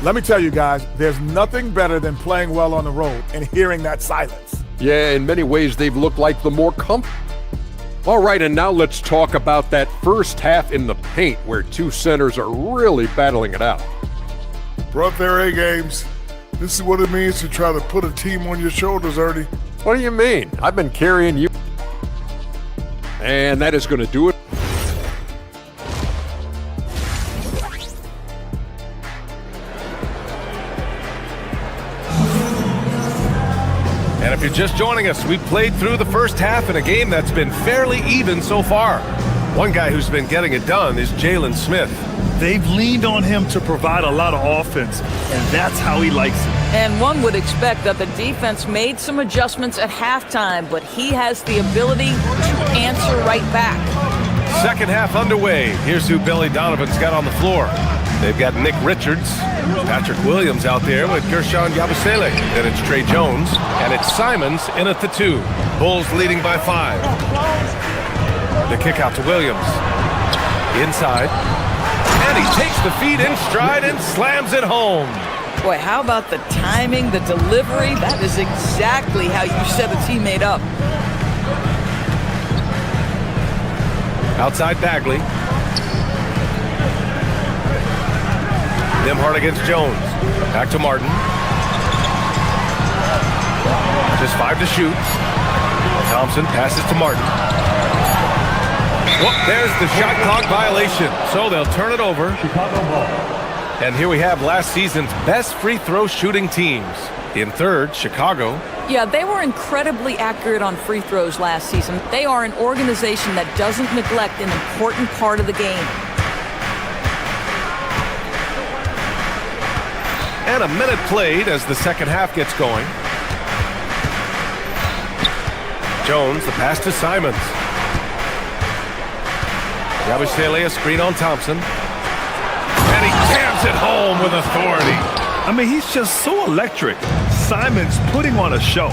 Let me tell you guys, there's nothing better than playing well on the road and hearing that silence. Yeah, in many ways, they've looked like the more comfortable. All right, and now let's talk about that first half in the paint where 2 centers are really battling it out. Brought their A games. This is what it means to try to put a team on your shoulders, Ernie. What do you mean? I've been carrying you. And that is going to do it. And if you're just joining us, we've played through the first half in a game that's been fairly even so far. One guy who's been getting it done is Jalen Smith. They've leaned on him to provide a lot of offense, and that's how he likes it. And one would expect that the defense made some adjustments at halftime, but he has the ability to answer right back. Second half underway. Here's who Billy Donovan's got on the floor. They've got Nick Richards, Patrick Williams out there with Gershon Yabusele. Then it's Trey Jones, and it's Simons in at the 2. Bulls leading by 5. The kick out to Williams. Inside. And he takes the feed in stride and slams it home. Boy, how about the timing, the delivery? That is exactly how you set a teammate up. Outside Bagley. Nembhard against Jones. Back to Martin. Just 5 to shoot. Thompson passes to Martin. Well, there's the shot clock violation. So they'll turn it over. And here we have last season's best free throw shooting teams. In third, Chicago. Yeah, they were incredibly accurate on free throws last season. They are an organization that doesn't neglect an important part of the game. And a minute played as the second half gets going. Jones, the pass to Simons. Yabusele, a screen on Thompson. And he jams it home with authority. I mean, he's just so electric. Simons putting on a show.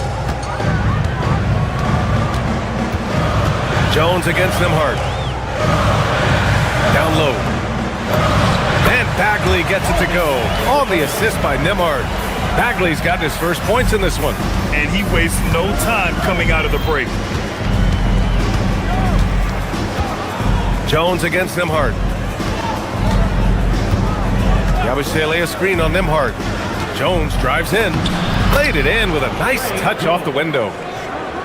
Jones against Nembhard. Down low. And Bagley gets it to go. On the assist by Nembhard. Bagley's gotten his first points in this one. And he wastes no time coming out of the break. Jones against Nembhard. Yabusele, a screen on Nembhard. Jones drives in. Laid it in with a nice touch off the window.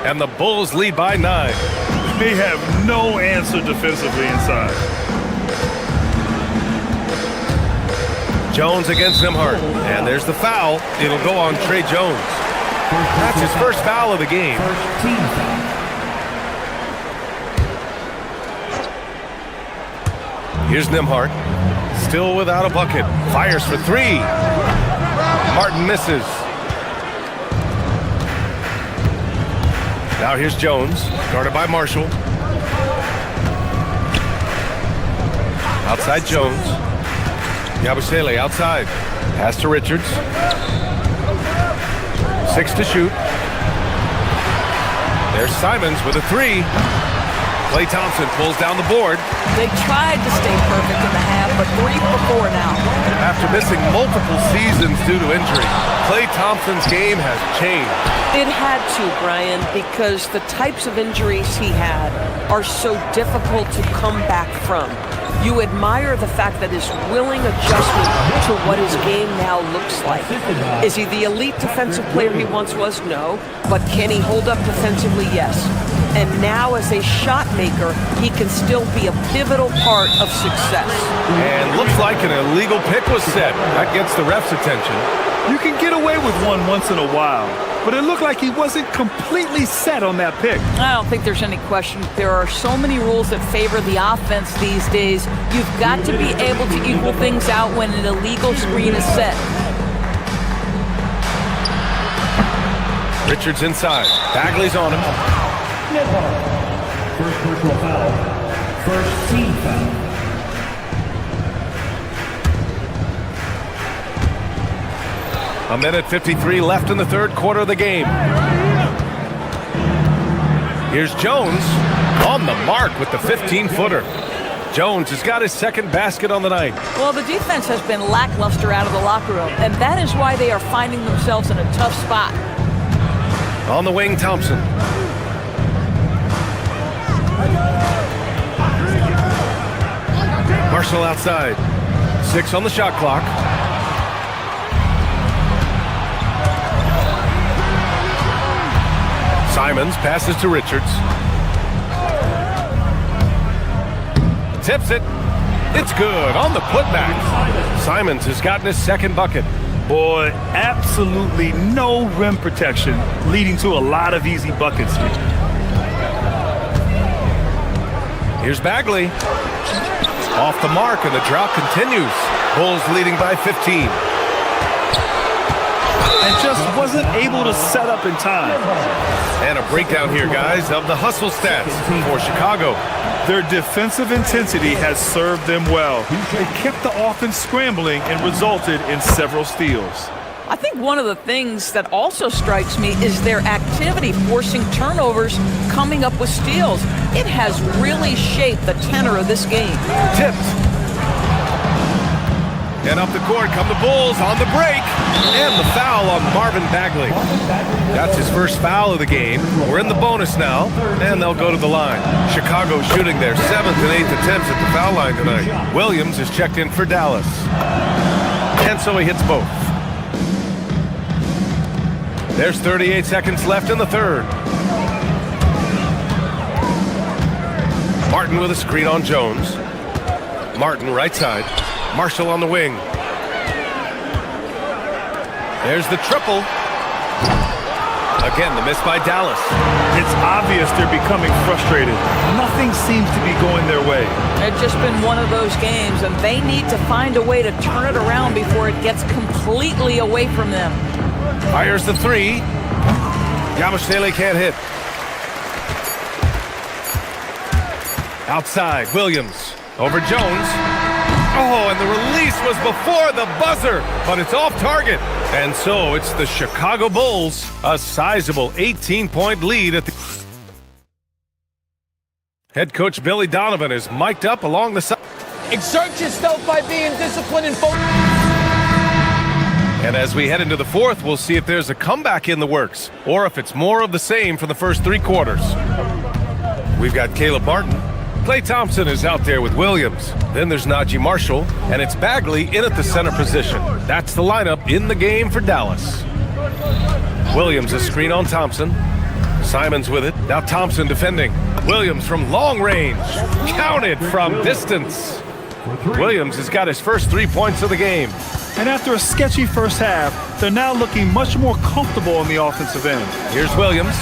And the Bulls lead by 9. They have no answer defensively inside. Jones against Nembhard. And there's the foul. It'll go on Trey Jones. That's his first foul of the game. Here's Nembhard. Still without a bucket. Fires for 3. Martin misses. Now here's Jones, guarded by Marshall. Outside Jones. Yabusele outside. Pass to Richards. 6 to shoot. There's Simons with a 3. Klay Thompson pulls down the board. They tried to stay perfect in the half, but 3 for 4 now. After missing multiple seasons due to injury, Klay Thompson's game has changed. It had to, Brian, because the types of injuries he had are so difficult to come back from. You admire the fact that his willing adjustment to what his game now looks like. Is he the elite defensive player he once was? No. But can he hold up defensively? Yes. And now as a shot maker, he can still be a pivotal part of success. And looks like an illegal pick was set. That gets the ref's attention. You can get away with one once in a while, but it looked like he wasn't completely set on that pick. I don't think there's any question. There are so many rules that favor the offense these days. You've got to be able to equal things out when an illegal screen is set. Richards inside. Bagley's on him. First personal foul. First team foul. A minute 53 left in the third quarter of the game. Here's Jones on the mark with the 15-footer. Jones has got his second basket on the night. Well, the defense has been lackluster out of the locker room, and that is why they are finding themselves in a tough spot. On the wing, Thompson. Marshall outside. 6 on the shot clock. Simons passes to Richards. Tips it. It's good on the putback. Simons has gotten his second bucket. Boy, absolutely no rim protection, leading to a lot of easy buckets here. Here's Bagley. Off the mark, and the drought continues. Bulls leading by 15. And just wasn't able to set up in time. And a breakdown here, guys, of the hustle stats for Chicago. Their defensive intensity has served them well. It kept the offense scrambling and resulted in several steals. I think one of the things that also strikes me is their activity, forcing turnovers, coming up with steals. It has really shaped the tenor of this game. Tipped. And up the court come the Bulls on the break. And the foul on Marvin Bagley. That's his first foul of the game. We're in the bonus now, and they'll go to the line. Chicago shooting their 7th and 8th attempts at the foul line tonight. Williams is checked in for Dallas. And so he hits both. There's 38 seconds left in the third. Martin with a screen on Jones. Martin right side. Marshall on the wing. There's the triple. Again, the miss by Dallas. It's obvious they're becoming frustrated. Nothing seems to be going their way. It's just been one of those games, and they need to find a way to turn it around before it gets completely away from them. Fires the three. Yabusele can't hit. Outside, Williams. Over Jones. Oh, and the release was before the buzzer, but it's off target. And so it's the Chicago Bulls, a sizable 18-point lead at the... Head coach Billy Donovan is mic'd up along the side. Exert yourself by being disciplined and focused. And as we head into the fourth, we'll see if there's a comeback in the works, or if it's more of the same for the first three quarters. We've got Caleb Martin. Klay Thompson is out there with Williams. Then there's Najee Marshall, and it's Bagley in at the center position. That's the lineup in the game for Dallas. Williams a screen on Thompson. Simons with it. Now Thompson defending. Williams from long range. Counted from distance. Williams has got his first 3 points of the game. And after a sketchy first half, they're now looking much more comfortable on the offensive end. Here's Williams.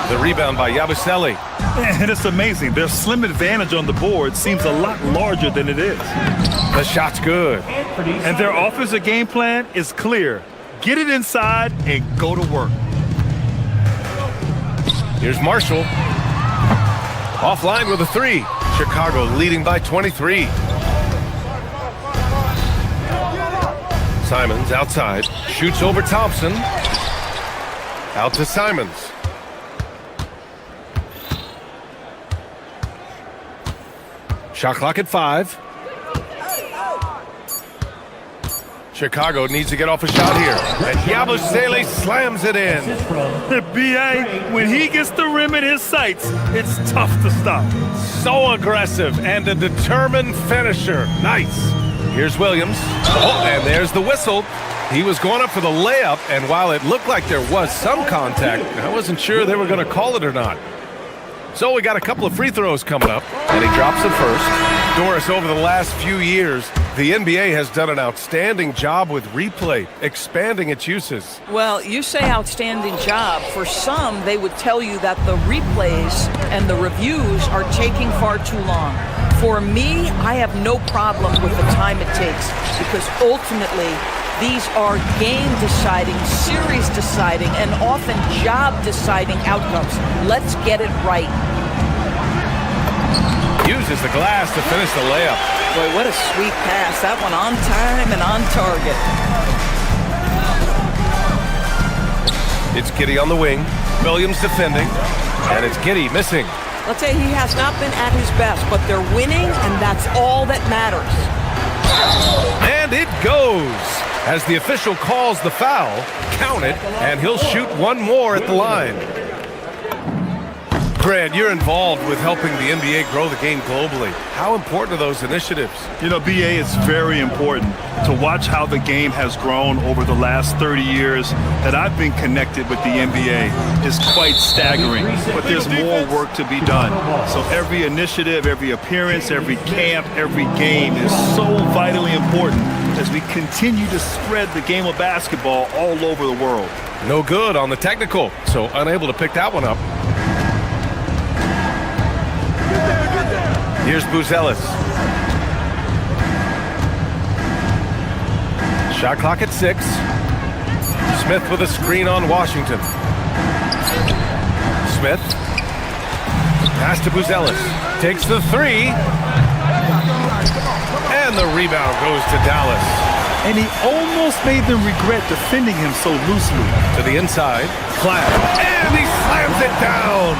The rebound by Yabusele. And it's amazing. Their slim advantage on the board seems a lot larger than it is. The shot's good. And their offensive game plan is clear. Get it inside and go to work. Here's Marshall. Offline with a three. Chicago leading by 23. Simons outside. Shoots over Thompson. Out to Simons. Shot clock at 5. Chicago needs to get off a shot here. And Yabusele slams it in. B.A., when he gets the rim in his sights, it's tough to stop. So aggressive and a determined finisher. Nice. Here's Williams. Oh, and there's the whistle. He was going up for the layup, and while it looked like there was some contact, I wasn't sure they were going to call it or not. So we got a couple of free throws coming up, and he drops the first. Doris, over the last few years, the NBA has done an outstanding job with replay, expanding its uses. Well, you say outstanding job. For some, they would tell you that the replays and the reviews are taking far too long. For me, I have no problem with the time it takes, because ultimately, these are game-deciding, series-deciding, and often job-deciding outcomes. Let's get it right. Uses the glass to finish the layup. Boy, what a sweet pass. That one on time and on target. It's Giddey on the wing. Williams defending. And it's Giddey missing. Let's say he has not been at his best, but they're winning, and that's all that matters. And it goes. As the official calls the foul, count it, and he'll shoot one more at the line. Grant, you're involved with helping the NBA grow the game globally. How important are those initiatives? You know, BA, it's very important to watch how the game has grown over the last 30 years that I've been connected with the NBA. Is quite staggering, but there's more work to be done. So every initiative, every appearance, every camp, every game is so vitally important as we continue to spread the game of basketball all over the world. No good on the technical, so unable to pick that one up. Here's Buzelis. Shot clock at 6. Smith with a screen on Washington. Smith. Pass to Buzelis. Takes the three. And the rebound goes to Dallas. And he almost made them regret defending him so loosely. To the inside. Clapp. And he slams it down.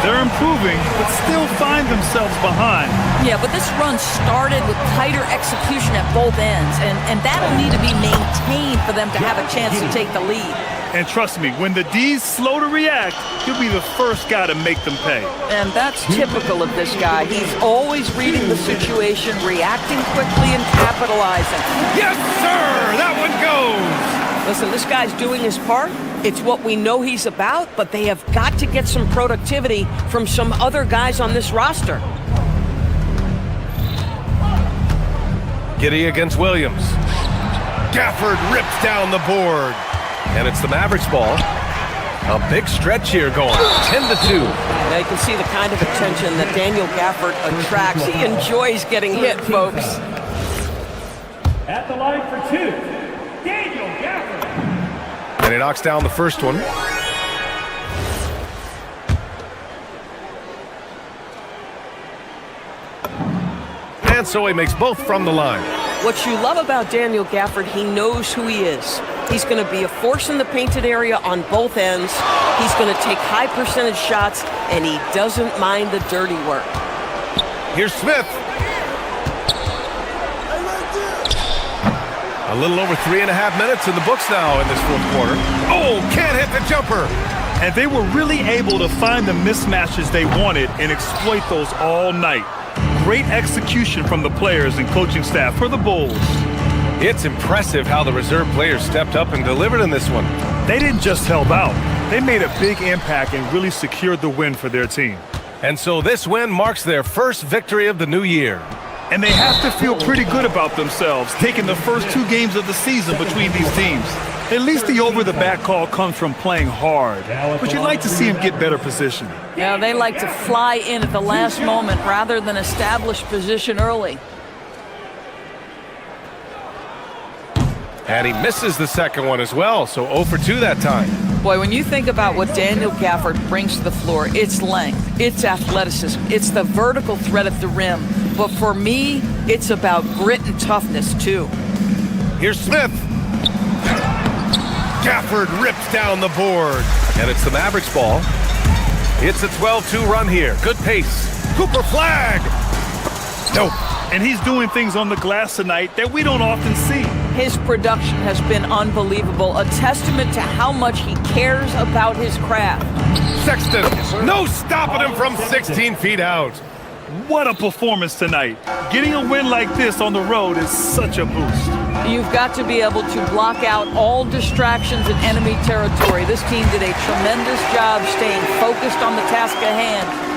They're improving, but still find themselves behind. Yeah, but this run started with tighter execution at both ends, and that'll need to be maintained for them to have a chance to take the lead. And trust me, when the D's slow to react, he'll be the first guy to make them pay. And that's typical of this guy. He's always reading the situation, reacting quickly, and capitalizing. Yes, sir! That one goes! Listen, this guy's doing his part. It's what we know he's about, but they have got to get some productivity from some other guys on this roster. Giddey against Williams. Gafford rips down the board. And it's the Mavericks ball. A big stretch here going, 10-2. Now you can see the kind of attention that Daniel Gafford attracts. He enjoys getting hit, folks. At the line for two, Daniel Gafford. And he knocks down the first one. And so he makes both from the line. What you love about Daniel Gafford, he knows who he is. He's going to be a force in the painted area on both ends. He's going to take high percentage shots, and he doesn't mind the dirty work. Here's Smith. A little over 3.5 minutes in the books now in this fourth quarter. Oh, can't hit the jumper. And they were really able to find the mismatches they wanted and exploit those all night. Great execution from the players and coaching staff for the Bulls. It's impressive how the reserve players stepped up and delivered in this one. They didn't just help out. They made a big impact and really secured the win for their team. And so this win marks their first victory of the new year. And they have to feel pretty good about themselves, taking the first 2 games of the season between these teams. At least the over-the-back call comes from playing hard, but you'd like to see him get better position. Yeah, they like to fly in at the last moment rather than establish position early. And he misses the second one as well, so 0 for 2 that time. Boy, when you think about what Daniel Gafford brings to the floor, it's length, it's athleticism, it's the vertical threat at the rim. But for me, it's about grit and toughness, too. Here's Smith. Gafford rips down the board. And it's the Mavericks ball. It's a 12-2 run here. Good pace. Cooper flag. Nope. And he's doing things on the glass tonight that we don't often see. His production has been unbelievable, a testament to how much he cares about his craft. Sexton, no stopping him from 16 feet out. What a performance tonight. Getting a win like this on the road is such a boost. You've got to be able to block out all distractions in enemy territory. This team did a tremendous job staying focused on the task at hand.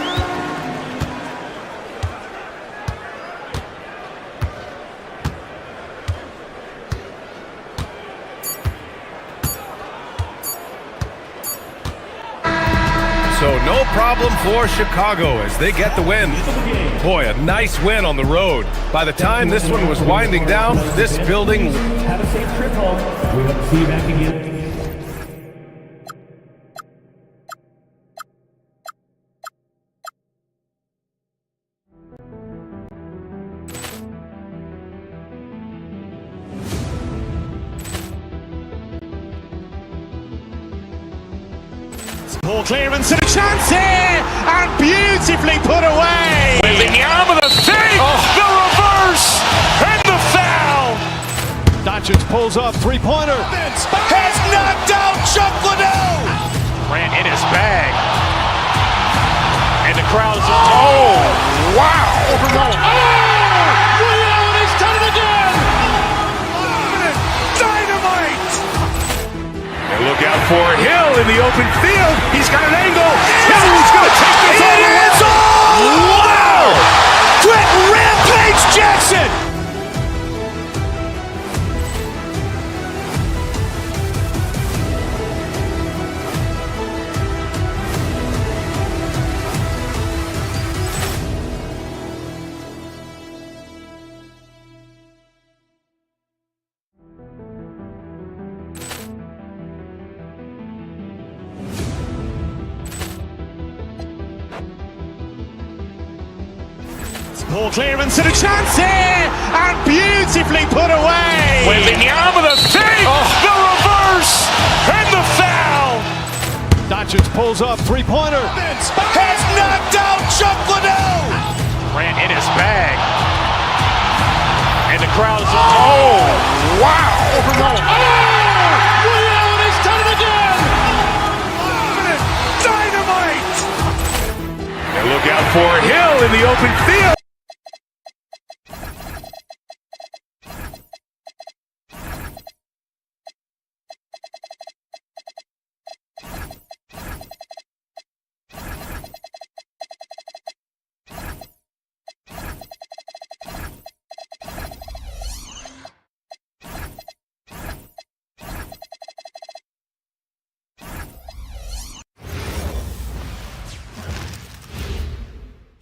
So no problem for Chicago as they get the win. Boy, a nice win on the road. By the time this one was winding down, this building... Have a safe trip home. We hope to see you back again. Ball clearance and a chance here, and beautifully put away. With the arm of the fake, the reverse, and the foul. Doncic pulls off three-pointer. Has knocked out Chuck Liddell. Ran in his bag. And the crowd is... Oh, wow. Liddell, and he's done it again. Dynamite. And look out for Hill in the open field. He's got an angle. Hill's going to take this all the way. Wow! Quick Rampage Jackson. Poor clearance and a chance here, and beautifully put away. Wembanyama the fake, the reverse, and the foul. Doncic pulls up, three-pointer. Has knocked out Chuck Liddell. Ran in his bag. And the crowd is, oh, wow. Ray Allen has done it again. Dynamite. And look out for Hill in the open field.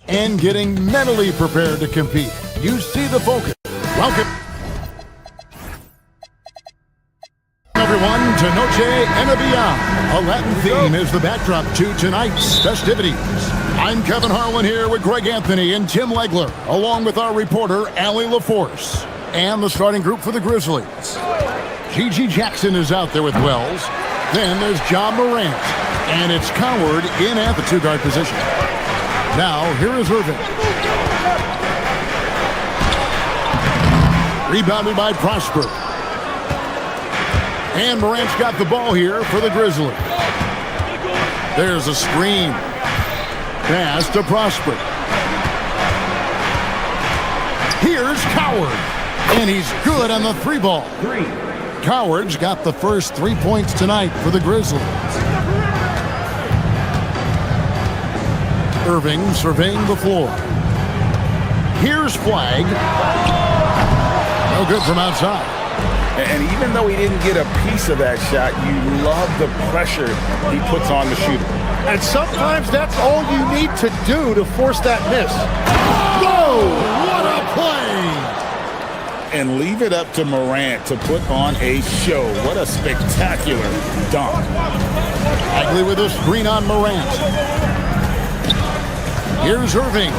And getting mentally prepared to compete. You see the focus. Welcome, everyone, to Noche and Beyond. A Latin theme is the backdrop to tonight's festivities. I'm Kevin Harlan here with Greg Anthony and Tim Legler, along with our reporter, Allie LaForce, and the starting group for the Grizzlies. Gigi Jackson is out there with Wells. Then there's John Morant, and it's Coward in at the two-guard position. Now, here is Irving. Rebounded by Prosper. And Morant's got the ball here for the Grizzlies. There's a screen. Pass to Prosper. Here's Coward. And he's good on the three ball. Coward's got the first 3 points tonight for the Grizzlies. Irving surveying the floor. Here's Flag. No good from outside. And even though he didn't get a piece of that shot, you love the pressure he puts on the shooter. And sometimes that's all you need to do to force that miss. Whoa! What a play! And leave it up to Morant to put on a show. What a spectacular dunk. Bagley with a screen on Morant. Here's Irving.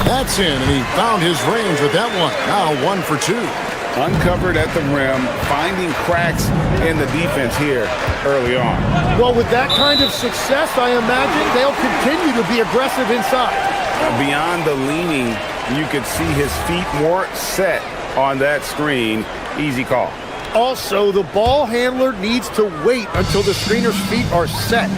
That's in, and he found his range with that one. Now 1 for 2. Uncovered at the rim, finding cracks in the defense here early on. Well, with that kind of success, I imagine they'll continue to be aggressive inside. Beyond the leaning, you could see his feet more set on that screen. Easy call. Also, the ball handler needs to wait until the screener's feet are set.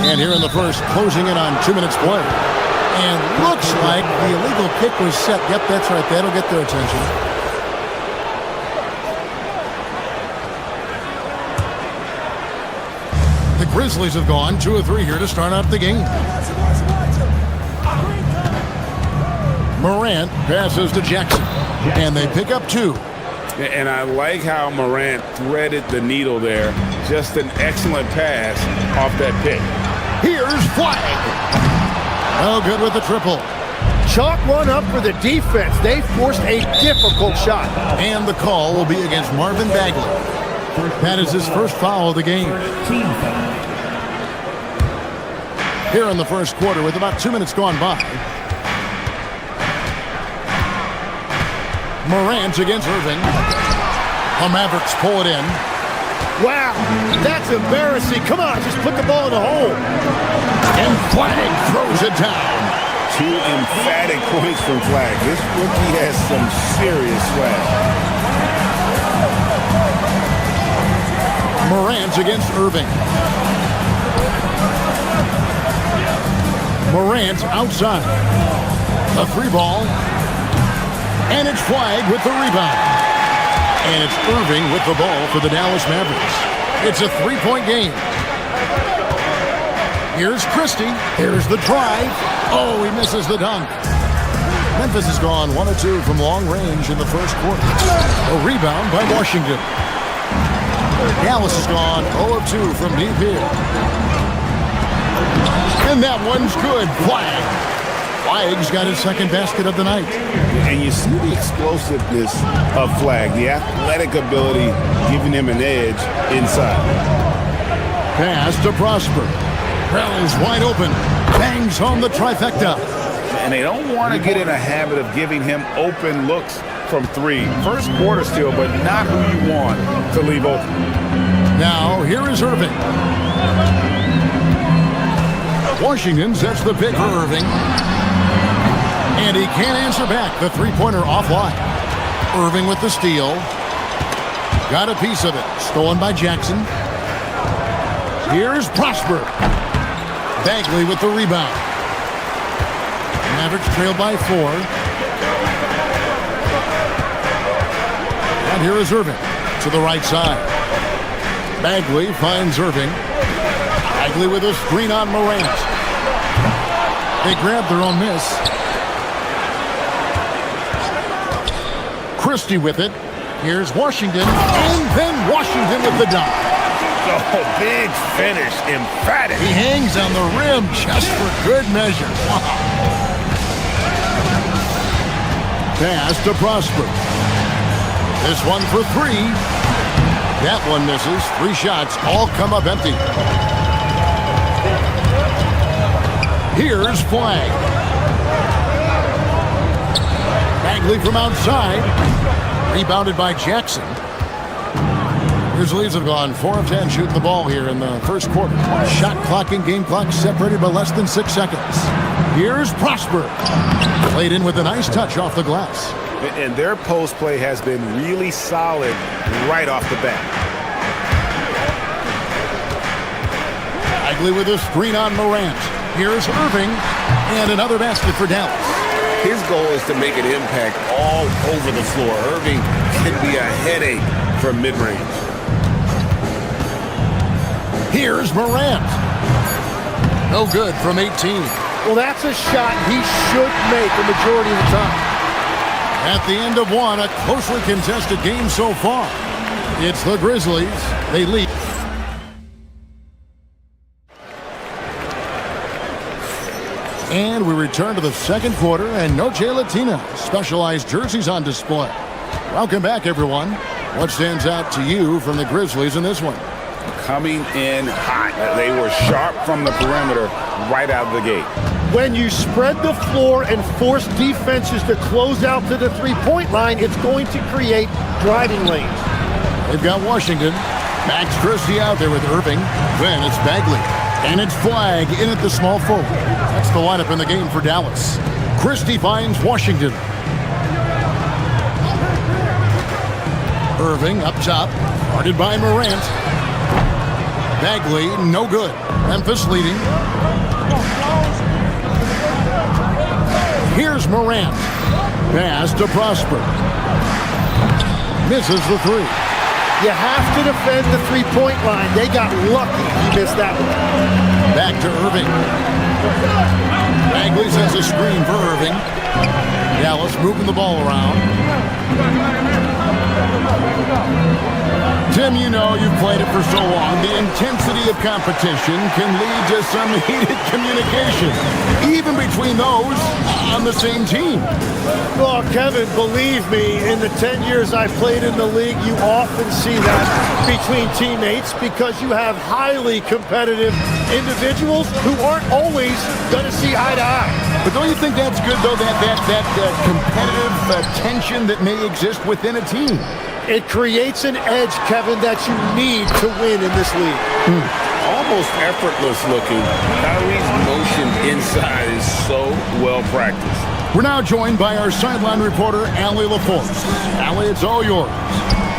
And here in the first, closing in on 2 minutes play. And looks like the illegal kick was set. Yep, that's right. That'll get their attention. The Grizzlies have gone 2 of 3 here to start out the game. Morant passes to Jackson. And they pick up 2. And I like how Morant threaded the needle there. Just an excellent pass off that pick. Here's Flag. Oh, good with the triple. Chalk one up for the defense. They forced a difficult shot. And the call will be against Marvin Bagley. That is his first foul of the game. Here in the first quarter with about 2 minutes gone by. Morant against Irving. The Mavericks pull it in. Wow, that's embarrassing. Come on, just put the ball in the hole. And Flag throws it down. 2 emphatic points from Flag. This rookie has some serious swag. Morant against Irving. Morant outside. A 3 ball. And it's Flag with the rebound. And it's Irving with the ball for the Dallas Mavericks. It's a 3-point game. Here's Christie. Here's the drive. Oh, he misses the dunk. Memphis has gone 1 of 2 from long range in the first quarter. A rebound by Washington. Dallas has gone 0 of 2 from deep here. And that one's good. Flag. Flag's got his second basket of the night. And you see the explosiveness of Flag, the athletic ability giving him an edge inside. Pass to Prosper. Is wide open. Bangs home the trifecta. And they don't want to get in a habit of giving him open looks from three. First quarter still, but not who you want to leave open. Now, here is Irving. Washington sets the pick for Irving. And he can't answer back. The three-pointer offline. Irving with the steal. Got a piece of it. Stolen by Jackson. Here's Prosper. Bagley with the rebound. Mavericks trailed by 4. And here is Irving to the right side. Bagley finds Irving. Bagley with a screen on Morant. They grab their own miss. Christie with it. Here's Washington. And then Washington with the dunk. Oh, big finish, emphatic. He hangs on the rim just for good measure. Wow. Pass to Prosper. This one for 3. That one misses. 3 shots, all come up empty. Here's Flag. Bagley from outside. Rebounded by Jackson. Grizzlies have gone 4 of 10 shooting the ball here in the first quarter. Shot clock and game clock separated by less than 6 seconds. Here's Prosper. Played in with a nice touch off the glass. And their post play has been really solid right off the bat. Bagley with a screen on Morant. Here's Irving. And another basket for Dallas. His goal is to make an impact all over the floor. Irving can be a headache from mid-range. Here's Morant. No good from 18. Well, that's a shot he should make a majority of the time. At the end of one, a closely contested game so far. It's the Grizzlies. They lead. And we return to the second quarter, and Noche Latina specialized jerseys on display. Welcome back, everyone. What stands out to you from the Grizzlies in this one? Coming in hot. They were sharp from the perimeter right out of the gate. When you spread the floor and force defenses to close out to the three-point line, it's going to create driving lanes. They've got Washington. Max Christie out there with Irving. Then it's Bagley. And it's Flag in at the small forward. That's the lineup in the game for Dallas. Christie finds Washington. Irving up top. Guarded by Morant. Bagley, no good. Memphis leading. Here's Morant. Pass to Prosper. Misses the 3. You have to defend the three-point line. They got lucky he missed that one. Back to Irving. Bagley sends a screen for Irving. Dallas moving the ball around. Tim, you know you've played it for so long. The intensity of competition can lead to some heated communication, even between those on the same team. Well, Kevin, believe me, in the 10 years I've played in the league, you often see that between teammates because you have highly competitive individuals who aren't always going to see eye to eye. But don't you think that's good, though, that competitive tension that may exist within a team? It creates an edge, Kevin, that you need to win in this league. Almost effortless looking. Kyrie's motion inside is so well practiced. We're now joined by our sideline reporter, Allie LaForce. Allie, it's all yours.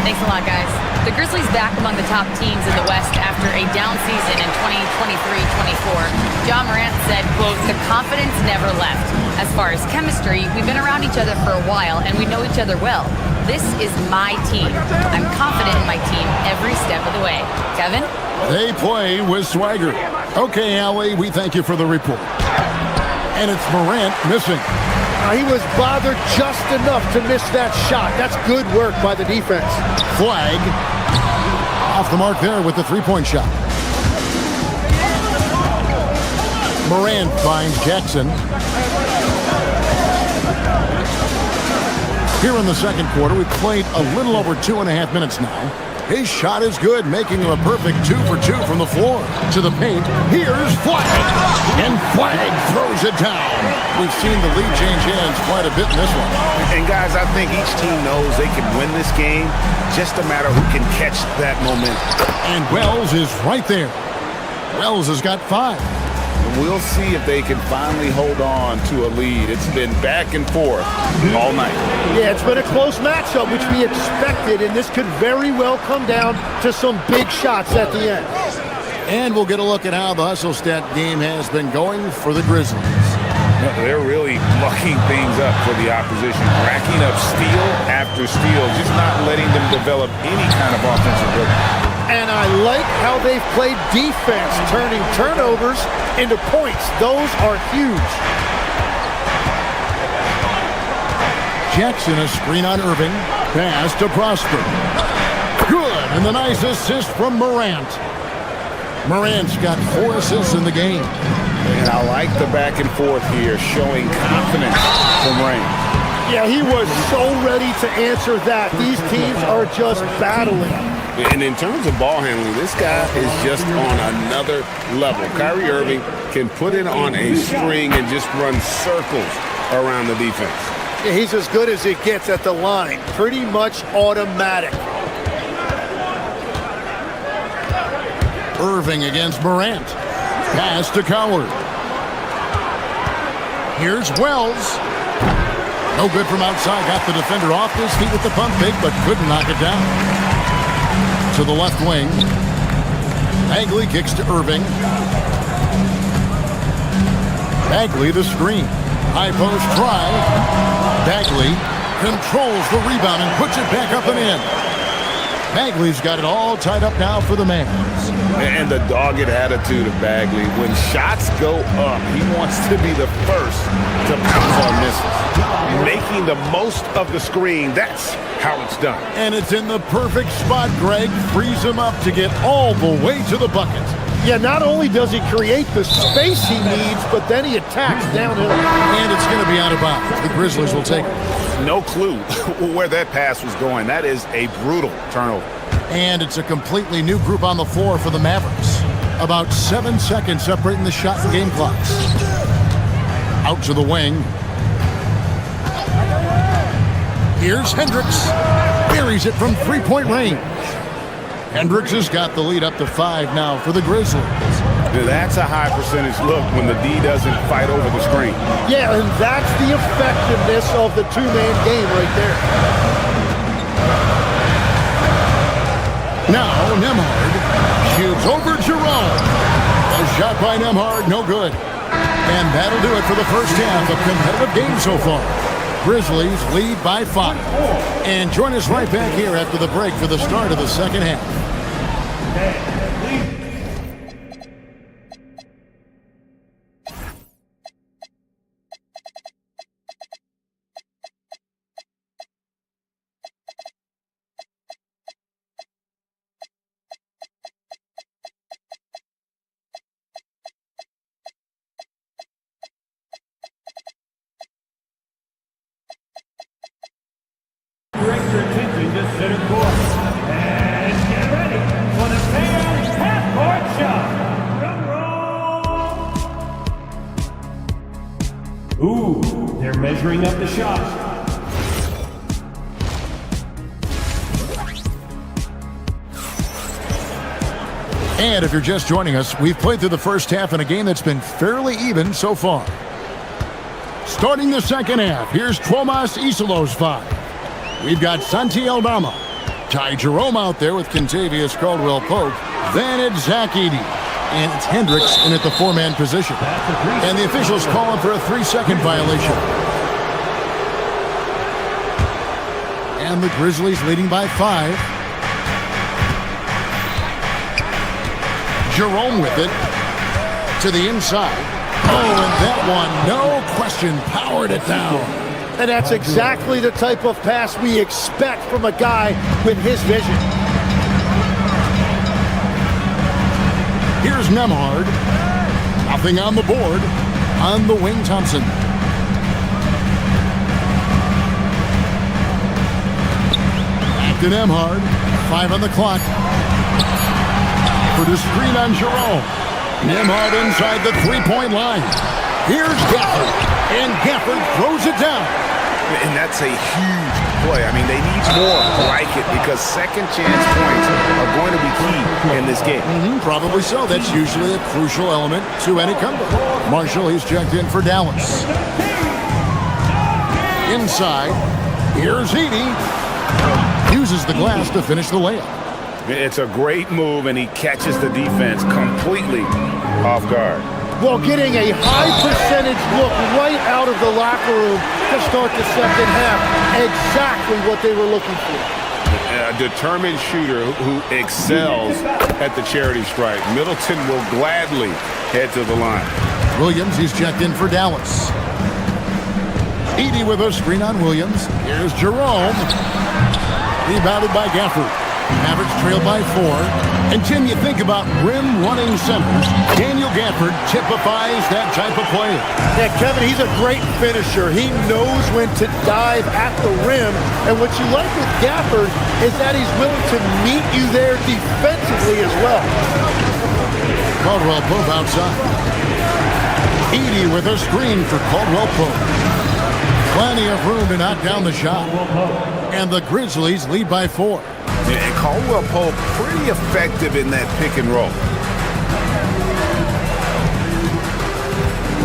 Thanks a lot, guys. The Grizzlies back among the top teams in the West after a down season in 2023-24. John Morant said, quote, "The confidence never left. As far as chemistry, we've been around each other for a while and we know each other well. This is my team. I'm confident in my team every step of the way." Kevin? They play with swagger. Okay, Allie, we thank you for the report. And it's Morant missing. He was bothered just enough to miss that shot. That's good work by the defense. Flag off the mark there with the three-point shot. Morant finds Jackson. Here in the second quarter, we've played a little over 2.5 minutes now. His shot is good, making him a perfect 2 for 2 from the floor. To the paint, here's Flag. And Flag throws it down. We've seen the lead change hands quite a bit in this one. And guys, I think each team knows they can win this game. Just a matter who can catch that momentum. And Wells is right there. Wells has got 5. We'll see if they can finally hold on to a lead. It's been back and forth all night. Yeah, it's been a close matchup, which we expected, and this could very well come down to some big shots at the end. And we'll get a look at how the hustle stat game has been going for the Grizzlies. They're really mucking things up for the opposition, racking up steal after steal, just not letting them develop any kind of offensive rhythm. And I like how they've played defense, turning turnovers into points. Those are huge. Jackson, a screen on Irving. Pass to Prosper. Good, and the nice assist from Morant. Morant's got 4 assists in the game. And I like the back and forth here, showing confidence from Rain. Yeah, he was so ready to answer that. These teams are just battling. And in terms of ball handling, this guy is just on another level. Kyrie Irving can put it on a string and just run circles around the defense. Yeah, he's as good as it gets at the line. Pretty much automatic. Irving against Morant. Pass to Coward. Here's Wells. No good from outside. Got the defender off his feet with the pump fake, but couldn't knock it down. To the left wing. Bagley kicks to Irving. Bagley the screen. High post try. Bagley controls the rebound and puts it back up and in. Bagley's got it all tied up now for the Mavs. And the dogged attitude of Bagley. When shots go up, he wants to be the first to pounce on misses. Making the most of the screen, that's how it's done. And it's in the perfect spot, Greg. Frees him up to get all the way to the bucket. Yeah, not only does he create the space he needs, but then he attacks downhill. And it's going to be out of bounds. The Grizzlies will take it. No clue where that pass was going. That is a brutal turnover. And it's a completely new group on the floor for the Mavericks. About 7 seconds separating the shot and game clocks. Out to the wing. Here's Hendricks. Buries it from three-point range. Hendricks has got the lead up to 5 now for the Grizzlies. That's a high percentage look when the D doesn't fight over the screen. Yeah, and that's the effectiveness of the two-man game right there. Now Nembhard shoots over Jerome. A shot by Nembhard, no good. And that'll do it for the first half of competitive game so far. Grizzlies lead by 5. And join us right back here after the break for the start of the second half. Direct your attention to center court. And get ready for the fair half-court shot. Drum roll. Ooh, they're measuring up the shot. And if you're just joining us, we've played through the first half in a game that's been fairly even so far. Starting the second half, here's Tomas Isolos 5. We've got Santi Aldama. Ty Jerome out there with Kentavious Caldwell-Pope. Then it's Zach Edey. And it's Hendricks in at the 4-man position. And the officials calling for a 3-second violation. And the Grizzlies leading by 5. Jerome with it. To the inside. Oh, and that one, no question, powered it down. And that's exactly the type of pass we expect from a guy with his vision. Here's Nembhard. Nothing on the board. On the wing, Thompson. Back to Nembhard. 5 on the clock. For the screen on Jerome. Nembhard inside the three-point line. Here's Gafford. And Gafford throws it down. And that's a huge play. I mean, they need more like it because second chance points are going to be key in this game. Probably so. That's usually a crucial element to any comeback. Marshall, he's checked in for Dallas. Inside, here's Edey. Uses the glass to finish the layup. It's a great move, and he catches the defense completely off guard. Well, getting a high percentage look right out of the locker room to start the second half. Exactly what they were looking for. A determined shooter who excels at the charity stripe. Middleton will gladly head to the line. Williams, he's checked in for Dallas. Edey with a screen on Williams. Here's Jerome. Rebounded by Gafford. Mavericks trail by 4. And Jim, you think about rim-running centers. Daniel Gafford typifies that type of player. Yeah, Kevin, he's a great finisher. He knows when to dive at the rim. And what you like with Gafford is that he's willing to meet you there defensively as well. Caldwell Pope outside. Edey with a screen for Caldwell Pope. Plenty of room to knock down the shot. And the Grizzlies lead by 4. And Caldwell Pope pretty effective in that pick and roll.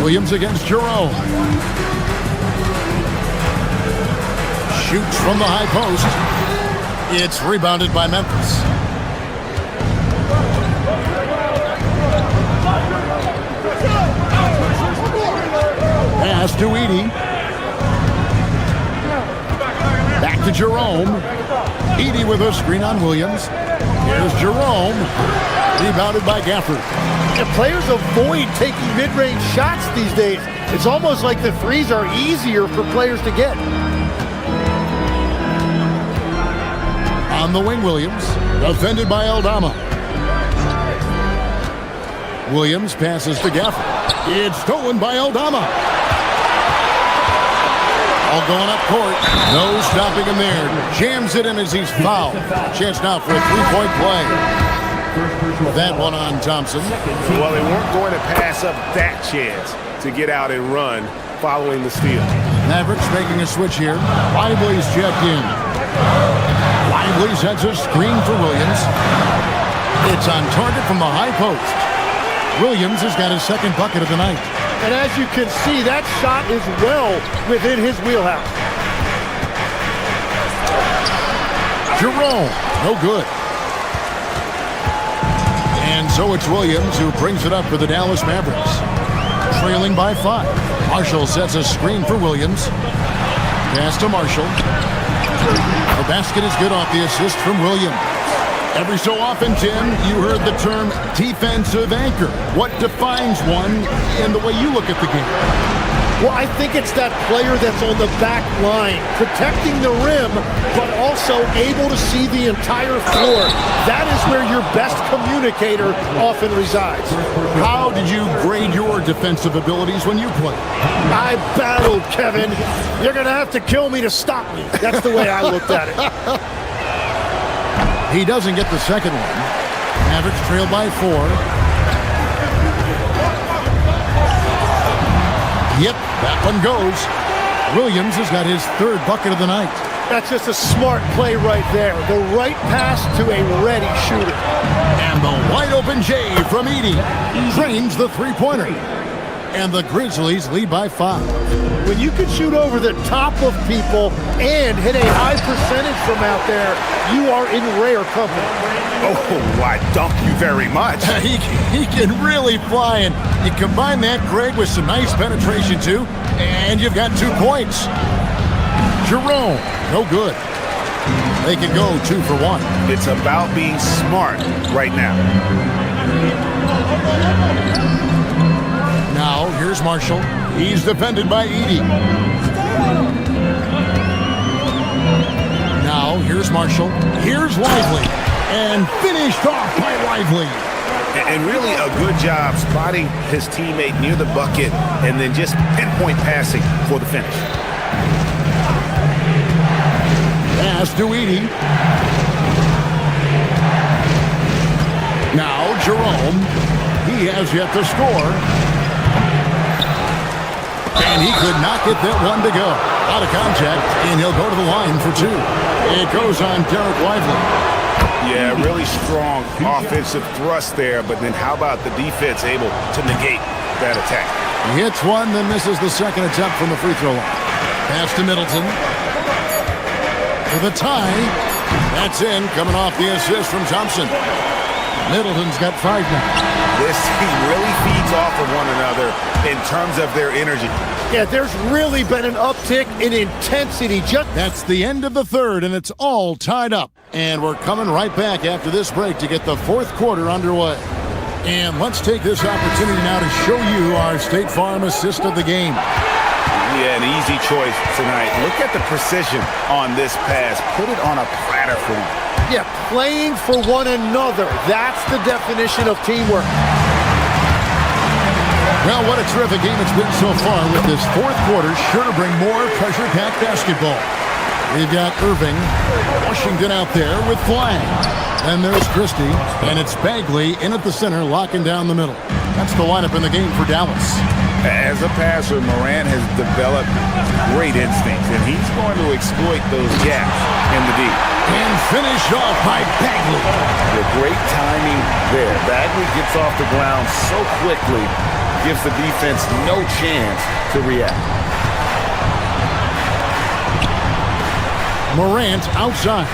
Williams against Jerome. Shoots from the high post. It's rebounded by Memphis. Pass to Edey. Back to Jerome. Edey with a screen on Williams. Here's Jerome. Rebounded by Gafford. The players avoid taking mid-range shots these days. It's almost like the threes are easier for players to get. On the wing, Williams. Defended by Aldama. Williams passes to Gafford. It's stolen by Aldama. All going up court. No stopping him there. Jams it in as he's fouled. Chance now for a three-point play. That one on Thompson. Well, they weren't going to pass up that chance to get out and run following the steal. Mavericks making a switch here. Lively's checked in. Lively sets a screen for Williams. It's on target from the high post. Williams has got his second bucket of the night. And as you can see, that shot is well within his wheelhouse. Jerome, no good. And so it's Williams who brings it up for the Dallas Mavericks. Trailing by 5. Marshall sets a screen for Williams. Pass to Marshall. The basket is good off the assist from Williams. Every so often, Tim, you heard the term defensive anchor. What defines one in the way you look at the game? Well, I think it's that player that's on the back line, protecting the rim, but also able to see the entire floor. That is where your best communicator often resides. How did you grade your defensive abilities when you played? I battled, Kevin. You're going to have to kill me to stop me. That's the way I looked at it. He doesn't get the second one. Mavericks trail by 4. Yep, that one goes. Williams has got his third bucket of the night. That's just a smart play right there. The right pass to a ready shooter. And the wide open J from Edey drains the three-pointer. And the Grizzlies lead by 5. When you can shoot over the top of people and hit a high percentage from out there, you are in rare company. Oh, I dunk you very much. He can really fly, and you combine that, Greg, with some nice penetration, too, and you've got 2 points. Jerome, no good. They can go 2 for 1. It's about being smart right now. Now, here's Marshall. He's defended by Edey. Now, here's Marshall. Here's Lively. And finished off by Lively. And really a good job spotting his teammate near the bucket and then just pinpoint passing for the finish. Pass to Edey. Jerome. He has yet to score. And he could not get that one to go. Out of contact, and he'll go to the line for two. It goes on Derek Lively. Yeah, really strong offensive thrust there, but then how about the defense able to negate that attack? He hits one, then misses the second attempt from the free throw line. Pass to Middleton. For the tie. That's in, coming off the assist from Thompson. Middleton's got 5 now. This team really feeds off of one another in terms of their energy. Yeah, there's really been an uptick in intensity. That's the end of the third, and it's all tied up. And we're coming right back after this break to get the fourth quarter underway. And let's take this opportunity now to show you our State Farm assist of the game. Yeah, an easy choice tonight. Look at the precision on this pass. Put it on a platter for him. Yeah, playing for one another. That's the definition of teamwork. Well, what a terrific game it's been so far with this fourth quarter. Sure to bring more pressure-packed basketball. We've got Irving, Washington out there with Flag. And there's Christie, and it's Bagley in at the center, locking down the middle. That's the lineup in the game for Dallas. As a passer, Morant has developed great instincts, and he's going to exploit those gaps in the deep. And finished off by Bagley. The great timing there. Bagley gets off the ground so quickly, gives the defense no chance to react. Morant outside.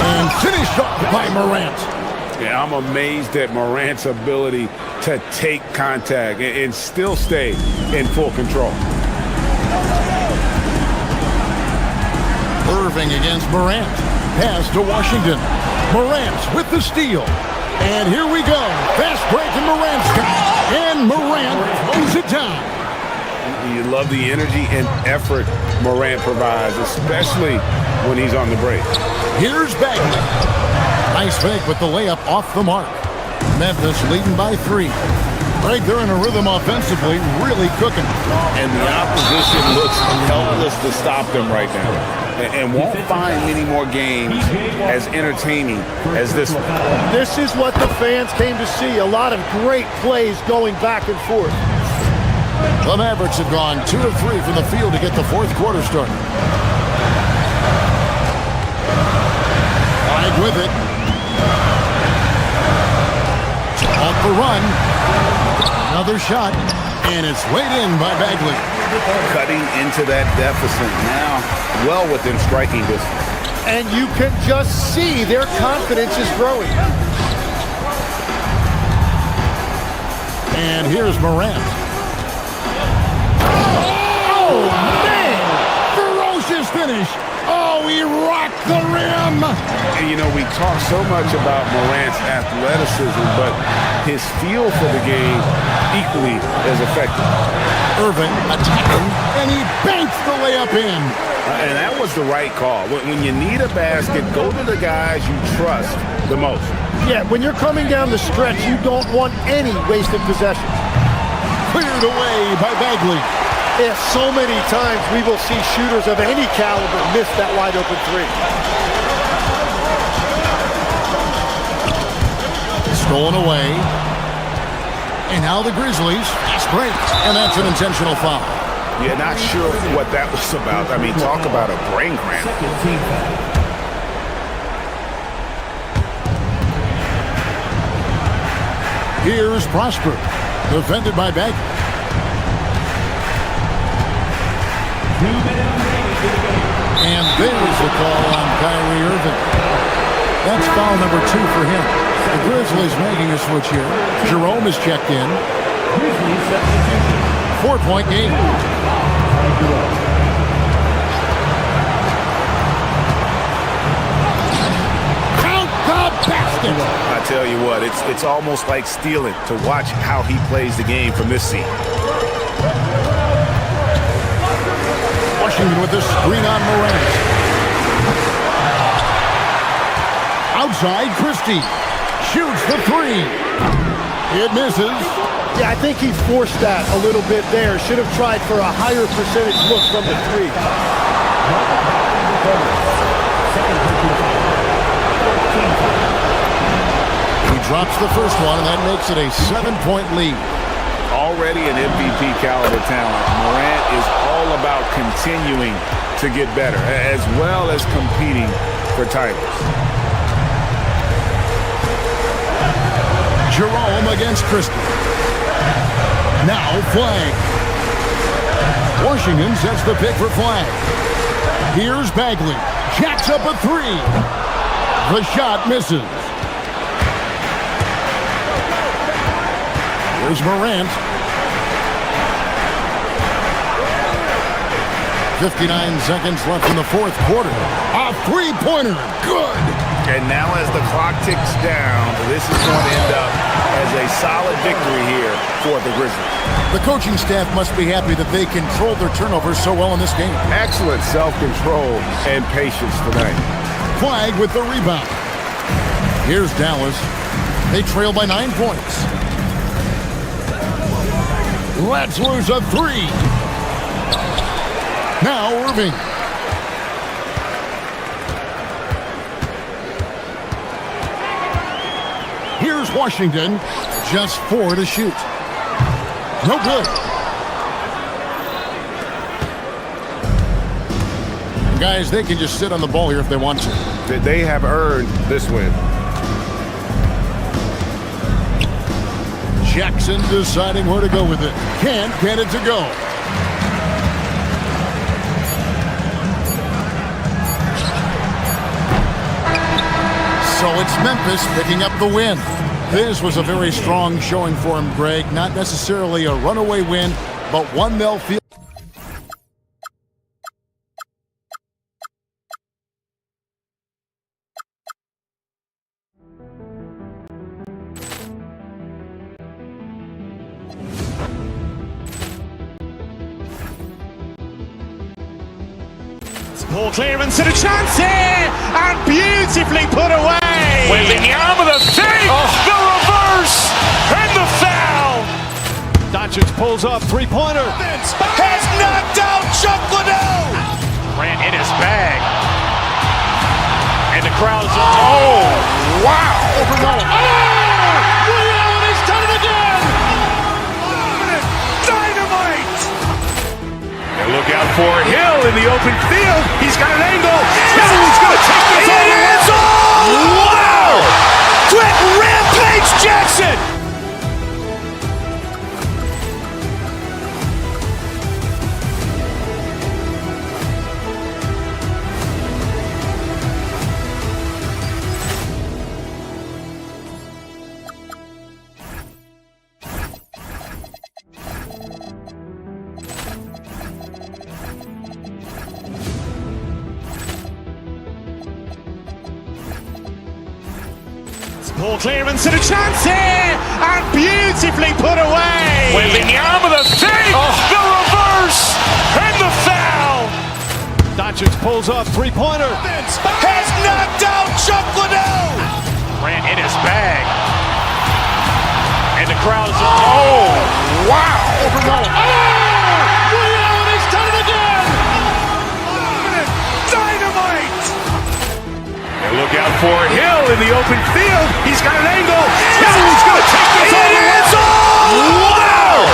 And finished off by Morant. Yeah, I'm amazed at Morant's ability to take contact and still stay in full control. Irving against Morant. Pass to Washington. Morant with the steal. And here we go. Fast break and Morant's got. And Morant throws it down. You love the energy and effort Morant provides, especially when he's on the break. Here's Bagley. Nice fake with the layup off the mark. Memphis leading by 3. Right there in a rhythm offensively, really cooking. And the opposition looks helpless to stop them right now. And won't find many more games as entertaining as this one. This is what the fans came to see. A lot of great plays going back and forth. The Mavericks have gone 2 of 3 from the field to get the fourth quarter started. Wide with it. Off the run. Another shot. And it's laid in by Bagley. Cutting into that deficit now, well within striking distance. And you can just see their confidence is growing. And here's Morant. Oh, man! Ferocious finish. Oh, he rocked the rim. And you know, we talk so much about Morant's athleticism, but his feel for the game equally as effective. Irving attacking, and he banks the layup in. And that was the right call. When you need a basket, go to the guys you trust the most. Yeah, when you're coming down the stretch, you don't want any wasted possession. Cleared away by Bagley. Yeah, so many times we will see shooters of any caliber miss that wide open 3. Stolen away. And now the Grizzlies fast break. And that's an intentional foul. Yeah, not sure what that was about. I mean, talk about a brain cramp. Here's Prosper. Defended by Bagley. And there's the call on Kyrie Irving. That's foul number 2 for him. The Grizzlies making a switch here. Jerome is checked in. 4-point game. Count the basket. I tell you what, it's almost like stealing to watch how he plays the game from this seat. Washington with the screen on Morant. Outside, Christie. Shoots the 3. It misses. Yeah, I think he forced that a little bit there. Should have tried for a higher percentage look from the 3. drops the first one, and that makes it a 7-point lead. Already an MVP caliber talent, Morant is all about continuing to get better, as well as competing for titles. Jerome against Christie. Now Flag. Washington sets the pick for Flag. Here's Bagley. Jacks up a three. The shot misses. Here's Morant. 59 seconds left in the fourth quarter. A three-pointer. Good. And now as the clock ticks down, this is going to end up as a solid victory here for the Grizzlies. The coaching staff must be happy that they controlled their turnovers so well in this game. Excellent self-control and patience tonight. Flag with the rebound. Here's Dallas. They trail by 9 points. Let's lose a three. Now Irving. Here's Washington. Just 4 to shoot. No good. Guys, they can just sit on the ball here if they want to. They have earned this win. Jackson deciding where to go with it. Can't get it to go. So it's Memphis picking up the win. This was a very strong showing for him, Greg. Not necessarily a runaway win, but one they'll feel. Poor clearance and a chance here, and beautifully put away. Wembanyama the fake, the reverse, and the foul. Doncic pulls up, three-pointer. Has knocked out Chuck Liddell. Ran in his bag. And the crowd is... Oh, wow. He's done it again. Dynamite. And look out for Hill in the open field. He's got an angle. He's going to take this all the way. Wow! Quick Rampage Jackson. Poor clearance and a chance here, and beautifully put away. Wembanyama the fake, the reverse, and the foul. Doncic pulls up, three-pointer. Has knocked out Chuck Liddell. Ran in his bag. And the crowd is... Oh, wow. He's done it again. Dynamite. And look out for Hill in the open field. He's got an angle. He's going to take this all the way. Wow!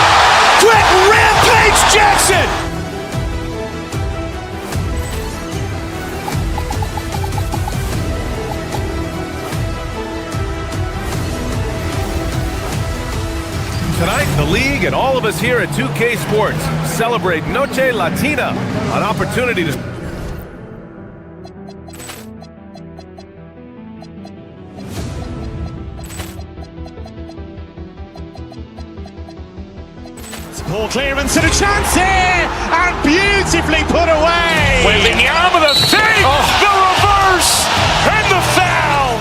Quick Rampage Jackson. Tonight, the league and all of us here at 2K Sports celebrate Noche Latina, an opportunity to... Poor clearance and a chance here, and beautifully put away. Wembanyama the fake, the reverse, and the foul.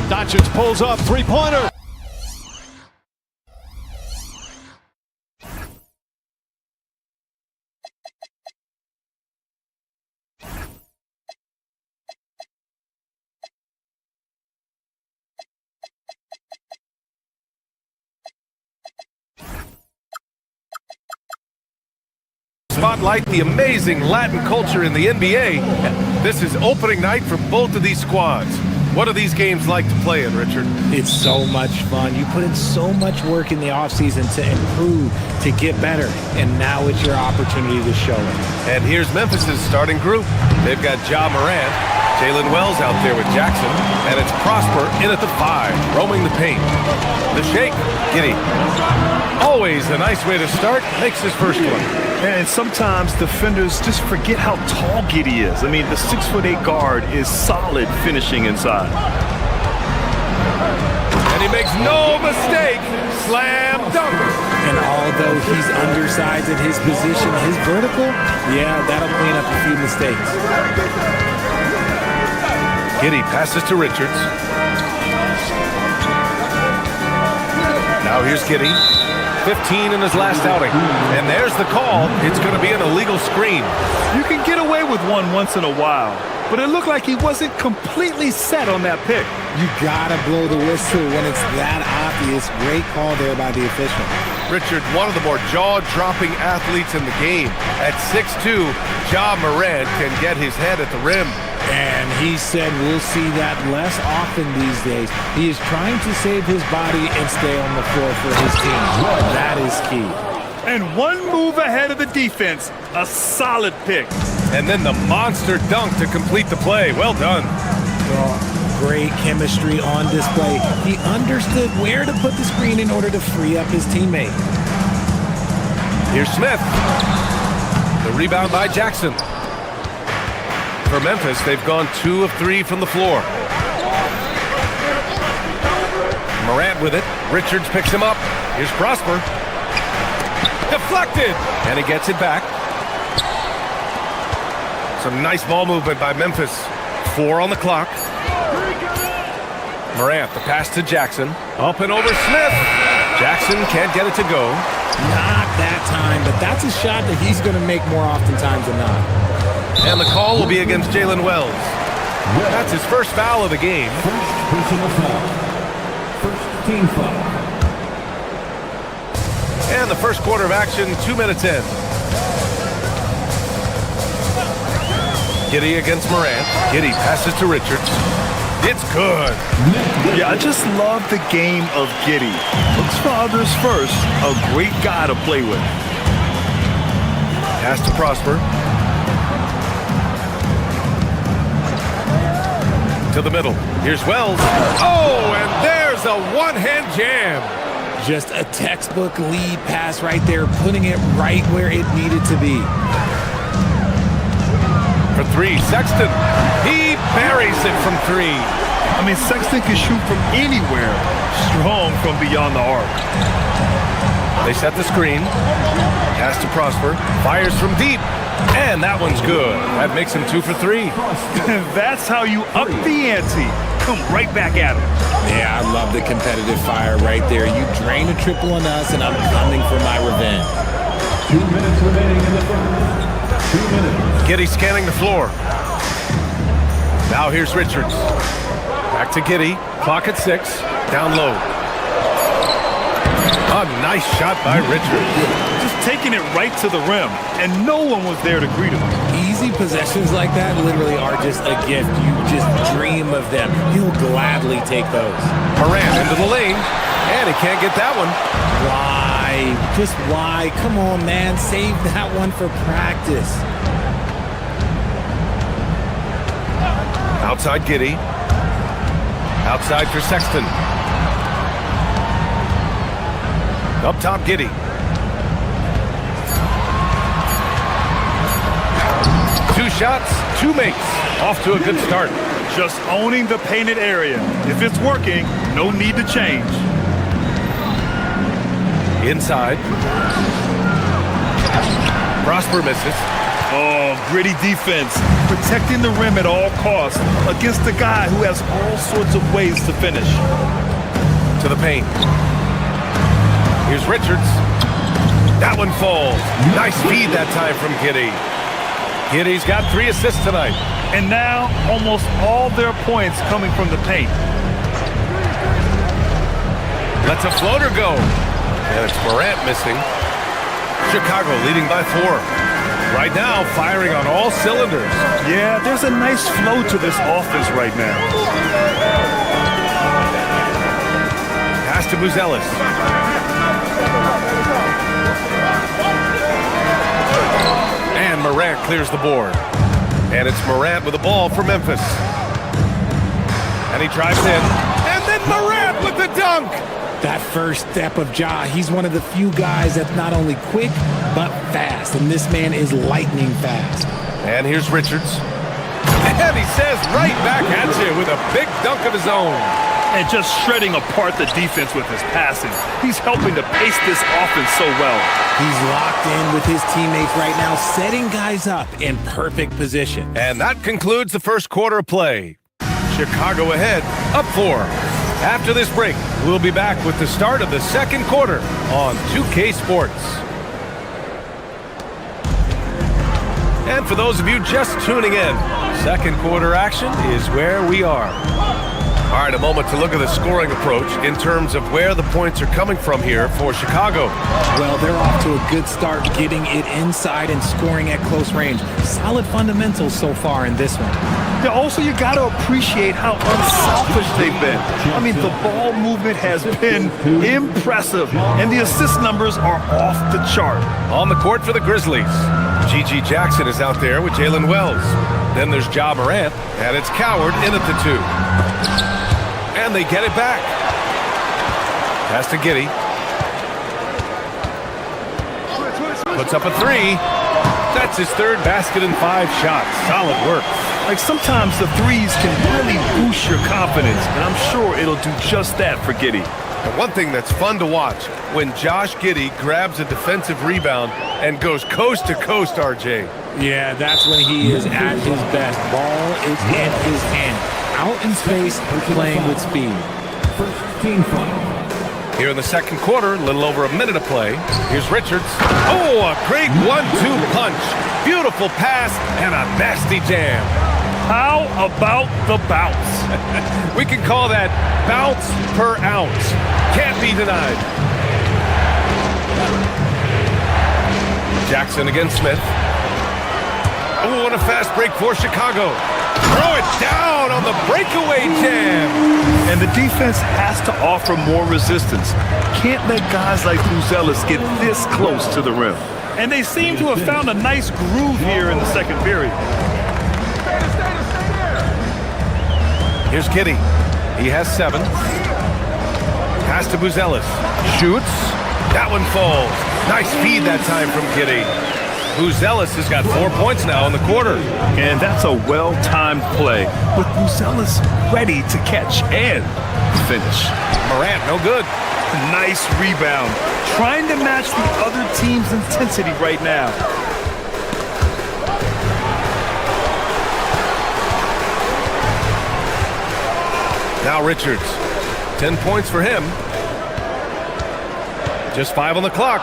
Doncic pulls up, three-pointer. Spotlight the amazing Latin culture in the NBA. This is opening night for both of these squads. What are these games like to play in, Richard? It's so much fun. You put in so much work in the offseason to improve, to get better, and now it's your opportunity to show it. And here's Memphis's starting group. They've got Ja Morant, Jalen Wells out there with Jackson, and it's Prosper in at the 5, roaming the paint. The shake, Giddey. Always a nice way to start, makes his first one. And sometimes defenders just forget how tall Giddey is. I mean, the 6'8" guard is solid finishing inside. And he makes no mistake. Slam dunk. And although he's undersized at his position, his vertical, yeah, that'll clean up a few mistakes. Giddey passes to Richards. Now here's Giddey. 15 in his last outing. And there's the call. It's going to be an illegal screen. You can get away with one once in a while, but it looked like he wasn't completely set on that pick. You gotta blow the whistle when it's that obvious. Great call there by the official. Richard, one of the more jaw-dropping athletes in the game. At 6'2", Ja Morant can get his head at the rim. And he said we'll see that less often these days. He is trying to save his body and stay on the floor for his team. That is key. And one move ahead of the defense. A solid pick. And then the monster dunk to complete the play. Well done. Great chemistry on display. He understood where to put the screen in order to free up his teammate. Here's Smith. The rebound by Jackson. For Memphis, they've gone 2 of 3 from the floor. Morant with it. Richards picks him up. Here's Prosper. Deflected. And he gets it back. Some nice ball movement by Memphis. 4 on the clock. Morant, the pass to Jackson. Up and over Smith. Jackson can't get it to go. Not that time, but that's a shot that he's going to make more oftentimes than not. And the call will be against Jalen Wells. That's his first foul of the game. First personal foul. First team foul. And the first quarter of action, 2 minutes in. Giddey against Morant. Giddey passes to Richards. It's good. Yeah, I just love the game of Giddey. Looks for others first. A great guy to play with. Pass to Prosper. To the middle. Here's Wells. Oh, and there's a one-hand jam. Just a textbook lead pass right there, putting it right where it needed to be. For 3, Sexton. He buries it from 3. I mean, Sexton can shoot from anywhere. Strong from beyond the arc. They set the screen. Pass to Prosper. Fires from deep. And that one's good. That makes him 2 for 3. That's how you up the ante. Come right back at him. Yeah, I love the competitive fire right there. You drain a triple on us, and I'm coming for my revenge. 2 minutes remaining in the first. 2 minutes. Giddey scanning the floor. Now here's Richards. Back to Giddey. Clock at 6. Down low. A nice shot by Richards. Just taking it right to the rim, and no one was there to greet him. Easy possessions like that literally are just a gift. You just dream of them. He'll gladly take those. Morant into the lane, and he can't get that one. Why? Just why? Come on, man. Save that one for practice. Outside Giddey. Outside for Sexton. Up top, Giddey. Two shots, 2 makes. Off to a good start. Just owning the painted area. If it's working, no need to change. Inside. Prosper misses. Oh, gritty defense. Protecting the rim at all costs against a guy who has all sorts of ways to finish. To the paint. Here's Richards. That one falls. Nice feed that time from Giddey. Giddey's got 3 assists tonight. And now, almost all their points coming from the paint. Lets a floater go. And it's Morant missing. Chicago leading by 4. Right now, firing on all cylinders. Yeah, there's a nice flow to this offense right now. Pass to Buzelis. And Morant clears the board. And it's Morant with the ball for Memphis. And he drives in. And then Morant with the dunk. That first step of Ja, he's one of the few guys that's not only quick, but fast. And this man is lightning fast. And here's Richards. And he says right back at you with a big dunk of his own. And just shredding apart the defense with his passing. He's helping to pace this offense so well. He's locked in with his teammates right now, setting guys up in perfect position. And that concludes the first quarter of play. Chicago ahead, up 4. After this break, we'll be back with the start of the second quarter on 2K Sports. And for those of you just tuning in, second quarter action is where we are. All right, a moment to look at the scoring approach in terms of where the points are coming from here for Chicago. Well, they're off to a good start getting it inside and scoring at close range. Solid fundamentals so far in this one. Yeah, also, you got to appreciate how unselfish they've been. I mean, the ball movement has been impressive, and the assist numbers are off the chart. On the court for the Grizzlies, G.G. Jackson is out there with Jalen Wells. Then there's Ja Morant, and it's Coward in at the 2. And they get it back. Pass to Giddey. Puts up a 3. That's his third basket in 5 shots. Solid work. Like, sometimes the threes can really boost your confidence, and I'm sure it'll do just that for Giddey. And one thing that's fun to watch, when Josh Giddey grabs a defensive rebound and goes coast to coast, RJ. Yeah, that's when he is at his best. Ball is in his hand. Out in space, playing with speed. Here in the second quarter, a little over a minute of play. Here's Richards. Oh, a great 1-2 punch. Beautiful pass and a nasty jam. How about the bounce? We can call that bounce per ounce. Can't be denied. Jackson against Smith. Oh, and a fast break for Chicago. Throw it down on the breakaway jam. And the defense has to offer more resistance. Can't let guys like Buzelis get this close to the rim. And they seem to have found a nice groove here in the second period. Here's Giddey. He has 7. Pass to Buzelis. Shoots. That one falls. Nice feed that time from Giddey. Buzelis has got 4 points now in the quarter. And that's a well-timed play with Buzelis ready to catch and finish. Morant, no good. Nice rebound. Trying to match the other team's intensity right now. Now Richards. 10 points for him. Just 5 on the clock.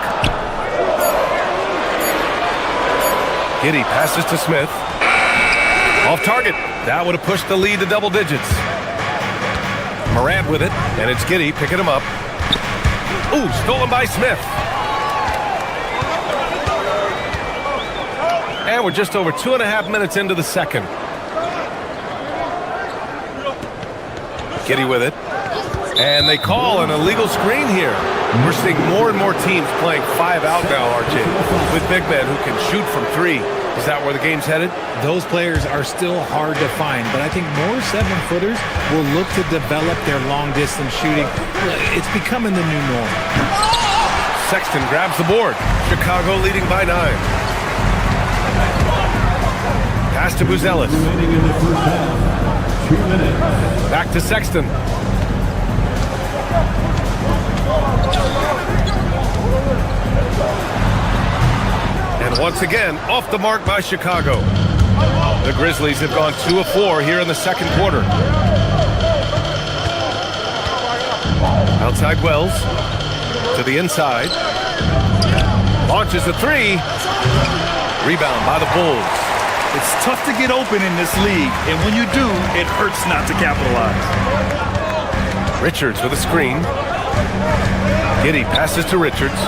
Giddey passes to Smith. Off target. That would have pushed the lead to double digits. Morant with it, and it's Giddey picking him up. Ooh, stolen by Smith. And we're just over 2.5 minutes into the second. Giddey with it. And they call an illegal screen here. We're seeing more and more teams playing 5 out now, RJ, with big men who can shoot from 3. Is that where the game's headed? Those players are still hard to find, but I think more 7-footers will look to develop their long-distance shooting. It's becoming the new norm. Sexton grabs the board. Chicago leading by 9. Pass to Buzelis. Back to Sexton. And once again, off the mark by Chicago. The Grizzlies have gone 2 of 4 here in the second quarter. Outside Wells. To the inside. Launches a 3. Rebound by the Bulls. It's tough to get open in this league, and when you do, it hurts not to capitalize. Richards with a screen. Giddey passes to Richards.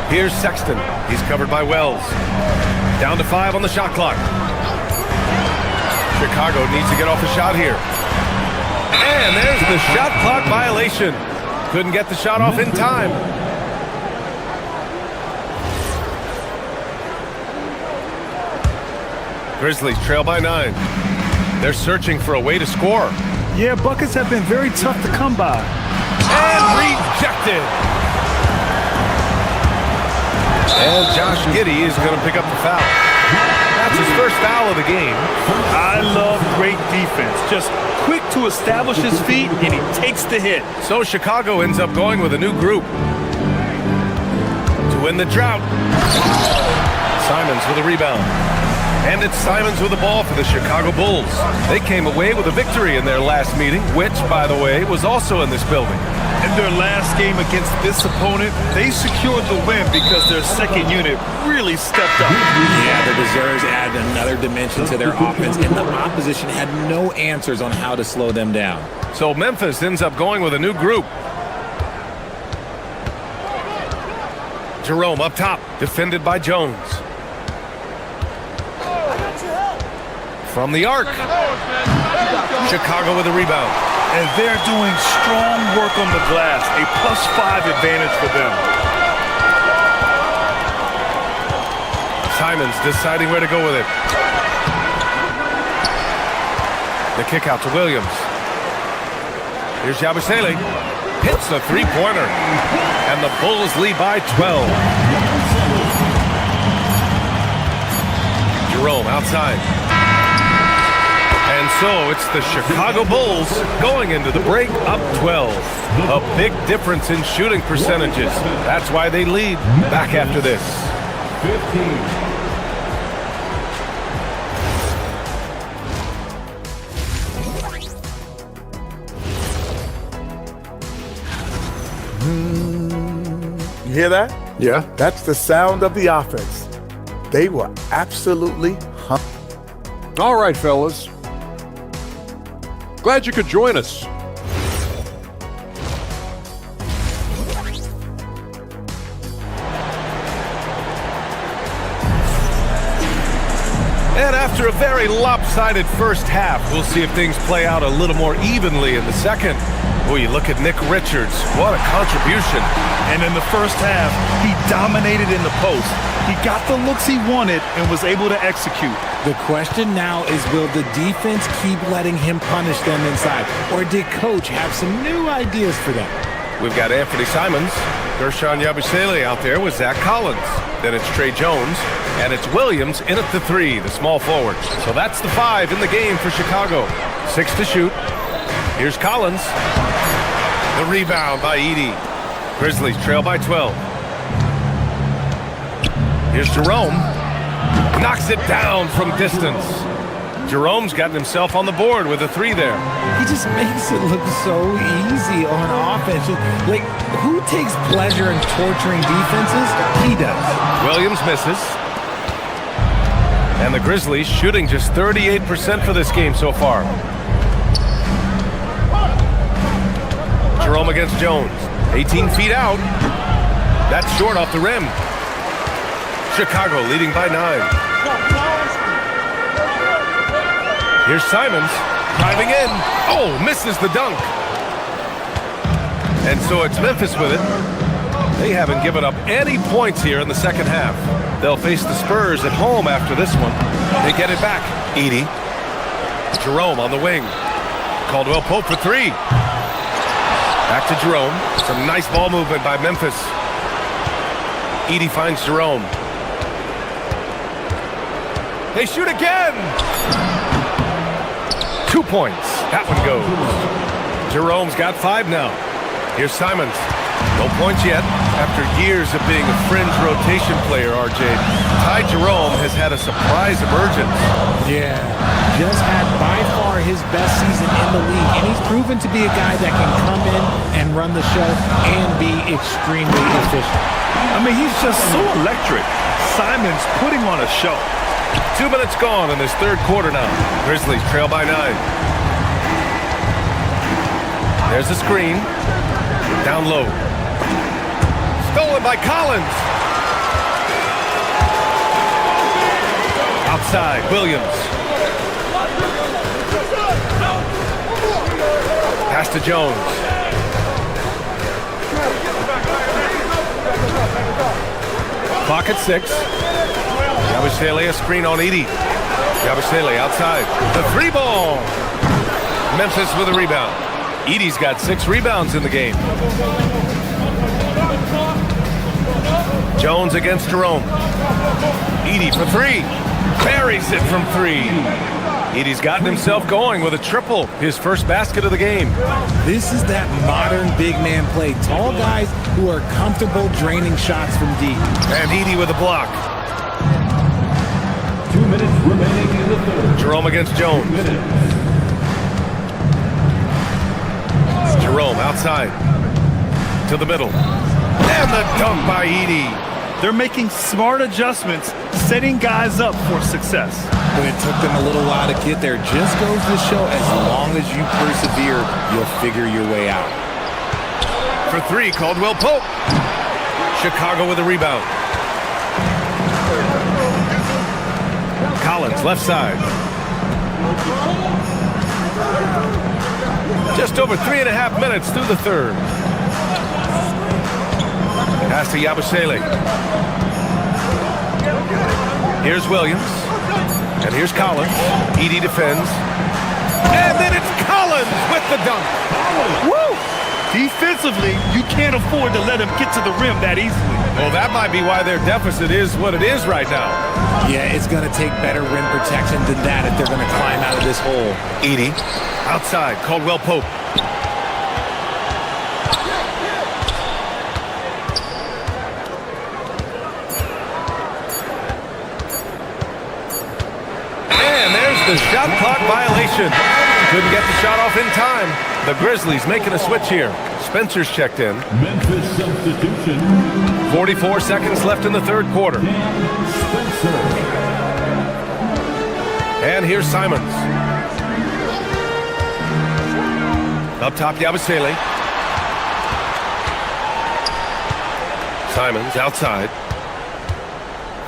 Here's Sexton. He's covered by Wells. Down to 5 on the shot clock. Chicago needs to get off a shot here. And there's the shot clock violation. Couldn't get the shot off in time. Grizzlies trail by 9. They're searching for a way to score. Yeah, buckets have been very tough to come by. And rejected. And Josh Giddey is going to pick up the foul. That's his first foul of the game. I love great defense. Just quick to establish his feet, and he takes the hit. So Chicago ends up going with a new group to win the drought. Simons with a rebound. And it's Simons with the ball for the Chicago Bulls. They came away with a victory in their last meeting, which, by the way, was also in this building. In their last game against this opponent, they secured the win because their second unit really stepped up. Yeah, the Berserkers added another dimension to their offense, and the opposition had no answers on how to slow them down. So Memphis ends up going with a new group. Jerome up top, defended by Jones. From the arc. Chicago with a rebound. And they're doing strong work on the glass. A +5 advantage for them. Simons deciding where to go with it. The kick out to Williams. Here's Yabusele. Hits the three-pointer. And the Bulls lead by 12. Jerome outside. And so it's the Chicago Bulls going into the break up 12. A big difference in shooting percentages. That's why they lead back after this. 15. You hear that? Yeah. That's the sound of the offense. They were absolutely All right, fellas. Glad you could join us. And after a very lopsided first half, we'll see if things play out a little more evenly in the second. Oh, you look at Nick Richards. What a contribution. And in the first half, he dominated in the post. He got the looks he wanted and was able to execute. The question now is, will the defense keep letting him punish them inside? Or did Coach have some new ideas for them? We've got Anthony Simons, Gershon Yabusele out there with Zach Collins. Then it's Trey Jones, and it's Williams in at the 3, the small forward. So that's the 5 in the game for Chicago. 6 to shoot. Here's Collins. The rebound by Edey. Grizzlies trail by 12. Here's Jerome. Knocks it down from distance. Jerome's gotten himself on the board with a 3 there. He just makes it look so easy on offense. Like, who takes pleasure in torturing defenses? He does. Williams misses. And the Grizzlies shooting just 38% for this game so far. Jerome against Jones. 18 feet out. That's short off the rim. Chicago leading by 9. Here's Simons driving in. Oh, misses the dunk. And so it's Memphis with it. They haven't given up any points here in the second half. They'll face the Spurs at home after this one. They get it back. Edey. Jerome on the wing. Caldwell Pope for 3. Back to Jerome. Some nice ball movement by Memphis. Edey finds Jerome. They shoot again! 2 points. That one goes. Jerome's got 5 now. Here's Simons. No points yet. After years of being a fringe rotation player, RJ, Ty Jerome has had a surprise emergence. Yeah, just had by far his best season in the league, and he's proven to be a guy that can come in and run the show and be extremely efficient. I mean, he's just so electric. Simons putting on a show. 2 minutes gone in this third quarter now. Grizzlies trail by 9. There's the screen. Down low. Stolen by Collins. outside, Williams. Pass to Jones. Clock at 6. Yabusele a screen on Edie. Yabusele outside. The 3-ball. Memphis with a rebound. Edie's got 6 rebounds in the game. Jones against Jerome. Edie for 3. Buries it from 3. Edie's gotten himself going with a triple, his first basket of the game. This is that modern big man play. Tall guys who are comfortable draining shots from deep. And Edie with a block. 2 minutes remaining in the third. Jerome against Jones. Jerome outside to the middle. And the dunk by Edie. They're making smart adjustments, setting guys up for success. But it took them a little while to get there. Just goes to show, as long as you persevere, you'll figure your way out. For 3, Caldwell Pope. Chicago with a rebound. Collins, left side. Just over 3.5 minutes through the third. Pass to Yabusele. Here's Williams. And here's Collins. Edie defends. And then it's Collins with the dunk. Woo! Defensively, you can't afford to let him get to the rim that easily. Well, that might be why their deficit is what it is right now. Yeah, it's going to take better rim protection than that if they're going to climb out of this hole. Edie outside. Caldwell Pope. The shot clock violation. Couldn't get the shot off in time. The Grizzlies making a switch here. Spencer's checked in. Memphis substitution. 44 seconds left in the third quarter. Spencer. And here's Simons. Up top, Yabusele. Simons outside.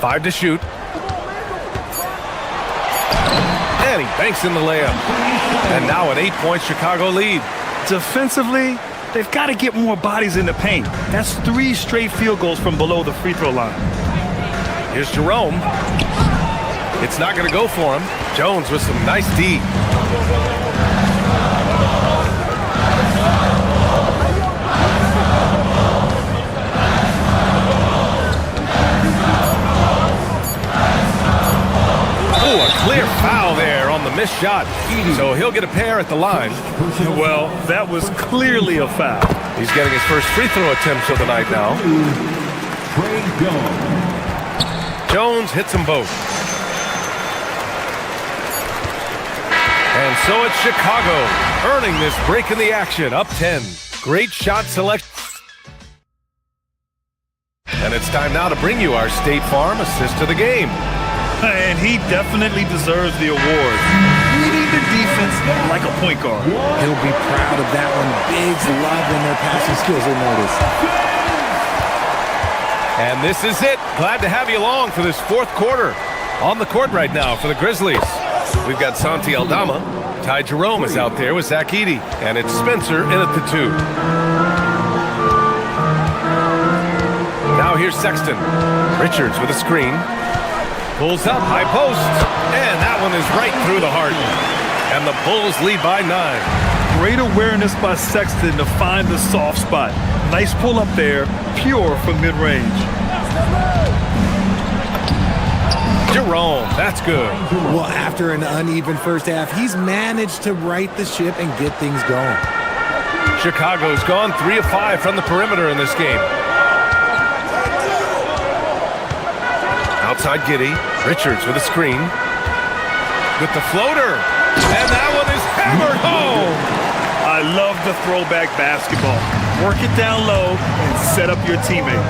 5 to shoot. And he banks in the layup. And now an 8-point Chicago lead. Defensively, they've got to get more bodies in the paint. That's 3 straight field goals from below the free throw line. Here's Jerome. It's not going to go for him. Jones with some nice D. Oh, a clear foul there on the missed shot. So he'll get a pair at the line. Well, that was clearly a foul. He's getting his first free throw attempt of the night now. Jones hits them both. And so it's Chicago earning this break in the action, up 10. Great shot select. And it's time now to bring you our State Farm assist of the game. And he definitely deserves the award. Leading the defense like a point guard. He'll be proud of that one. Bigs love when their passing skills are noticed. And this is it. Glad to have you along for this fourth quarter. On the court right now for the Grizzlies, we've got Santi Aldama. Ty Jerome is out there with Zach Edey. And it's Spencer in at the 2. Now here's Sexton. Richards with a screen. Pulls up, high post, and that one is right through the heart. And the Bulls lead by 9. Great awareness by Sexton to find the soft spot. Nice pull up there, pure from mid-range. Jerome, that's good. Well, after an uneven first half, he's managed to right the ship and get things going. Chicago's gone 3 of 5 from the perimeter in this game. Outside Giddey. Richards with a screen. With the floater. And that one is hammered home. I love the throwback basketball. Work it down low and set up your teammate.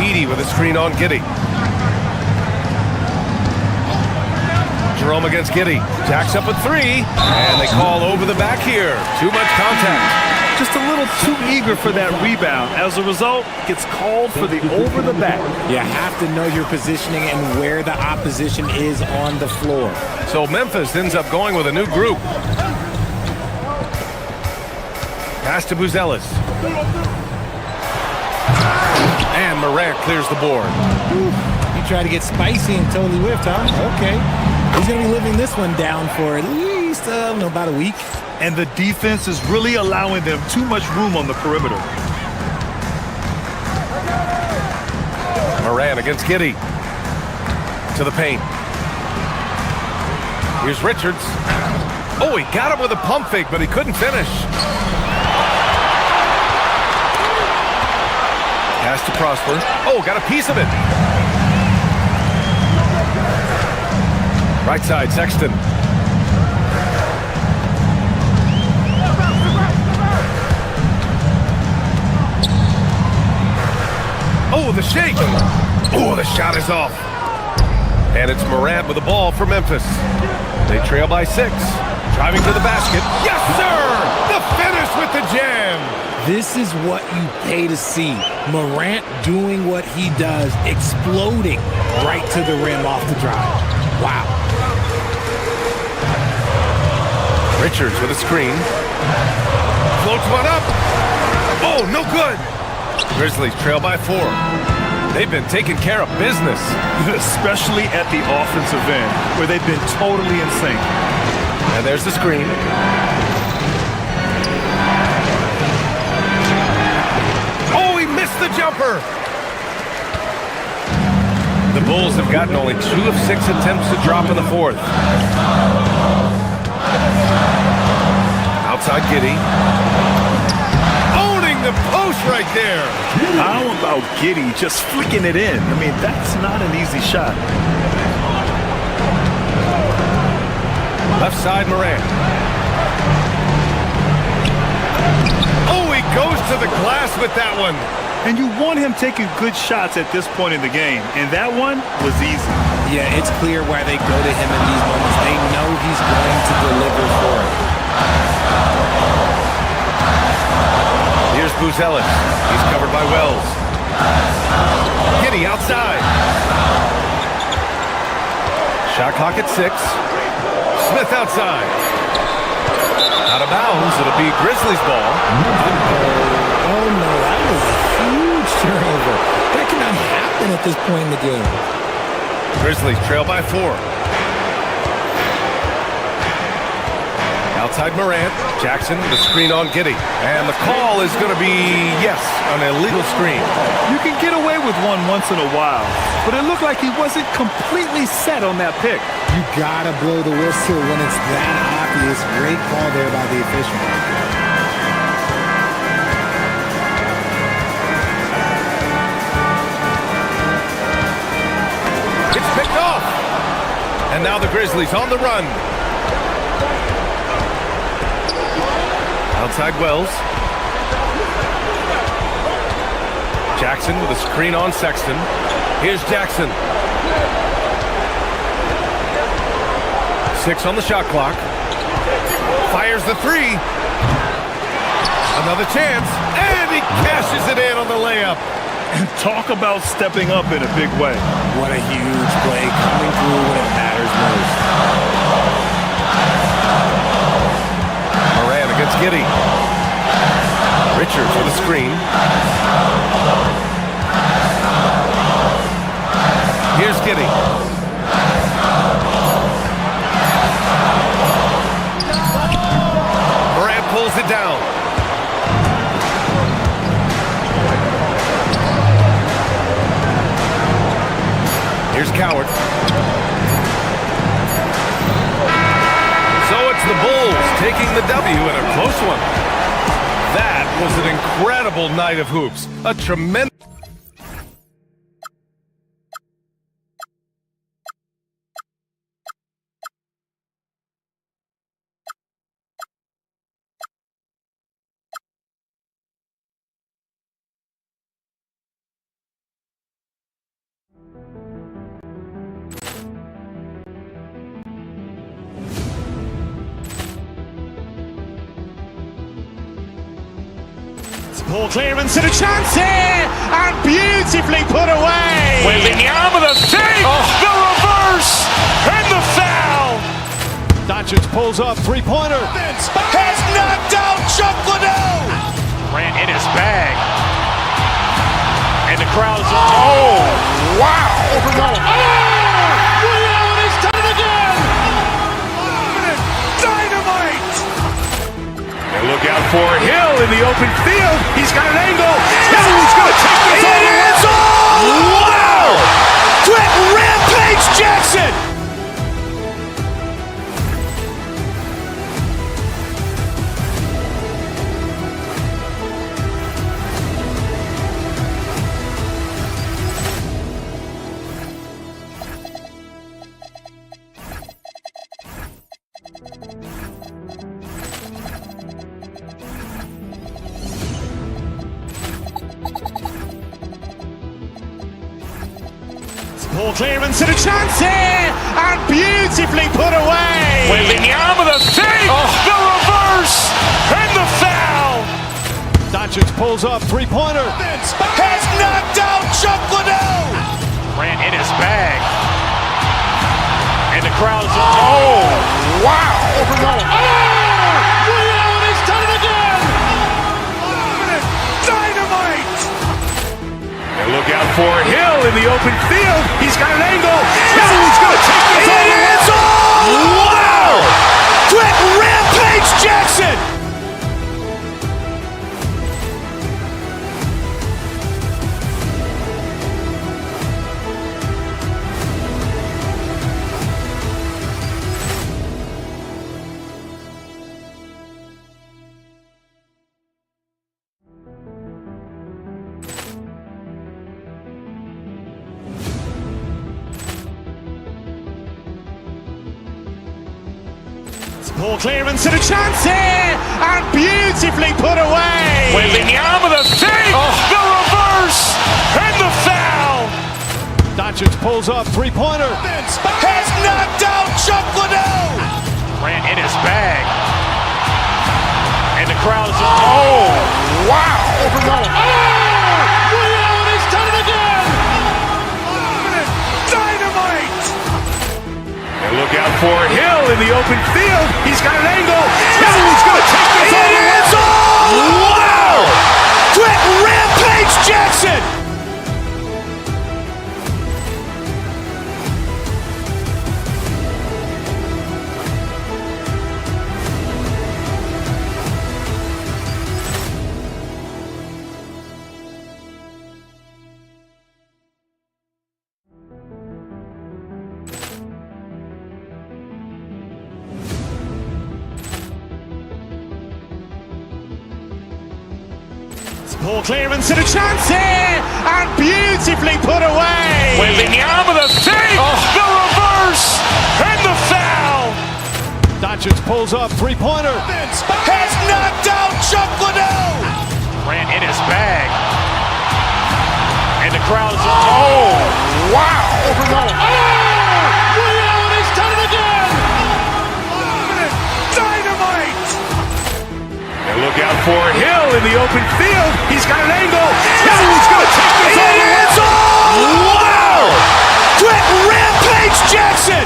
Edey with a screen on Giddey. Jerome against Giddey. Jacks up a three, and they call over the back here. Too much contact. Just a little too eager for that rebound. As a result, gets called for the over the back. You have to know your positioning and where the opposition is on the floor. So Memphis ends up going with a new group. Pass to Buzelis. And Morant clears the board. You try to get spicy and totally whiffed, huh? Okay. He's going to be living this one down for at least, about a week. And the defense is really allowing them too much room on the perimeter. Morant against Giddey. To the paint. Here's Richards. Oh, he got him with a pump fake, but he couldn't finish. Pass to Prosper. Oh, got a piece of it. Right side, Sexton. Oh, the shake. Oh, the shot is off. And it's Morant with the ball for Memphis. They trail by 6. Driving to the basket. Yes, sir! The finish with the jam. This is what you pay to see. Morant doing what he does, exploding right to the rim off the drive. Wow. Richards with a screen. Floats one up. Oh, no good. Grizzlies trail by 4. They've been taking care of business. Especially at the offensive end, where they've been totally in sync. And there's the screen. Oh, he missed the jumper. The Bulls have gotten only 2 of 6 attempts to drop in the 4th. Outside Giddey. Owning the post right there. How about Giddey just flicking it in? I mean, that's not an easy shot. Left side, Morant. Oh, he goes to the glass with that one. And you want him taking good shots at this point in the game. And that one was easy. Yeah, it's clear why they go to him in these moments. They know he's going to deliver for it. Here's Buzelis. He's covered by Wells. Giddey outside. Shot clock at 6. Smith outside. Out of bounds. It'll be Grizzlies ball. Oh, no. That was a huge turnover. That cannot happen at this point in the game. Grizzlies trail by 4. Outside Morant. Jackson, the screen on Giddey. And the call is going to be, yes, an illegal screen. You can get away with one once in a while, but it looked like he wasn't completely set on that pick. You gotta blow the whistle when it's that obvious. Great call there by the official. It's picked off. And now the Grizzlies on the run. Outside Wells. Jackson with a screen on Sexton. Here's Jackson. 6 on the shot clock. Fires the 3. Another chance. And he cashes it in on the layup. Talk about stepping up in a big way. What a huge play coming through when it matters most. Morant against Giddey. Richards with a screen. Here's Giddey. Morant pulls it down. Here's Coward. So it's the Bulls taking the W in a close one. That was an incredible night of hoops. A tremendous... Ball clearance and a chance here, and beautifully put away. Wembanyama the fake, the reverse, and the foul. Doncic pulls up, three-pointer. Has knocked out Chuck Liddell. Ran in his bag. And the crowd's wow. Ray Allen has done it again. Dynamite. And look out for Hill in the open field. He's got an angle. Hill's going to take this all the way. Wow. Quick Rampage Jackson. Ball clearance and a chance here, and beautifully put away. Wembanyama the fake, the reverse, and the foul. Doncic pulls up, three-pointer. Has knocked out Chuck Liddell. Ran in his bag. And the crowd's wow. Ray Allen has done it again. Dynamite. And look out for Hill in the open field. He's got an angle. Hill's going to take this all the way. Wow. Quick Rampage Jackson. Ball clearance and a chance here, and beautifully put away. Wembanyama the fake, the reverse, and the foul. Doncic pulls up, three-pointer. Has knocked out Chuck Liddell. Ran in his bag. And the crowd's wow. Ray Allen has done it again. Dynamite. And look out for Hill in the open field. He's got an angle. Hill's going to take this all the way. Wow. Quick Rampage Jackson. Ball clearance and a chance here, and beautifully put away. Wembanyama the fake, the reverse, and the foul. Doncic pulls up, three-pointer. Has knocked out Chuck Liddell. Ran in his bag. And the crowd's wow. Ray Allen has done it again. Dynamite. And look out for Hill in the open field. He's got an angle. Hill's going to take this all the way. Wow. Quick Rampage Jackson.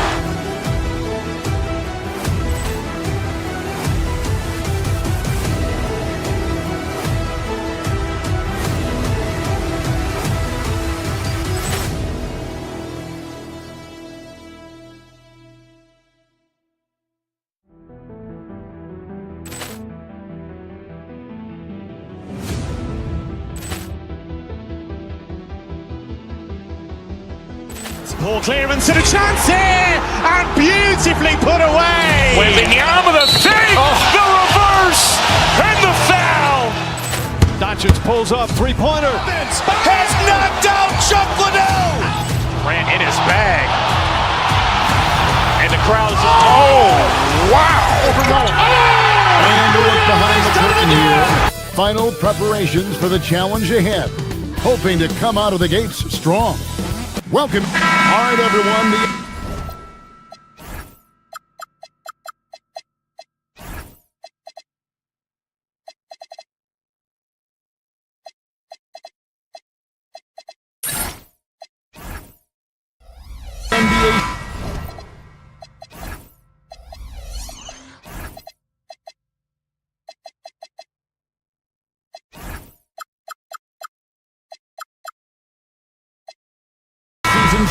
Ball clearance and a chance here, and beautifully put away. Wembanyama the fake, the reverse, and the foul. Doncic pulls up, three-pointer. Has knocked out Chuck Liddell. Ran in his bag. And the crowd's wow. And a look behind the curtain here. Final preparations for the challenge ahead. Hoping to come out of the gates strong. Welcome. All right, everyone.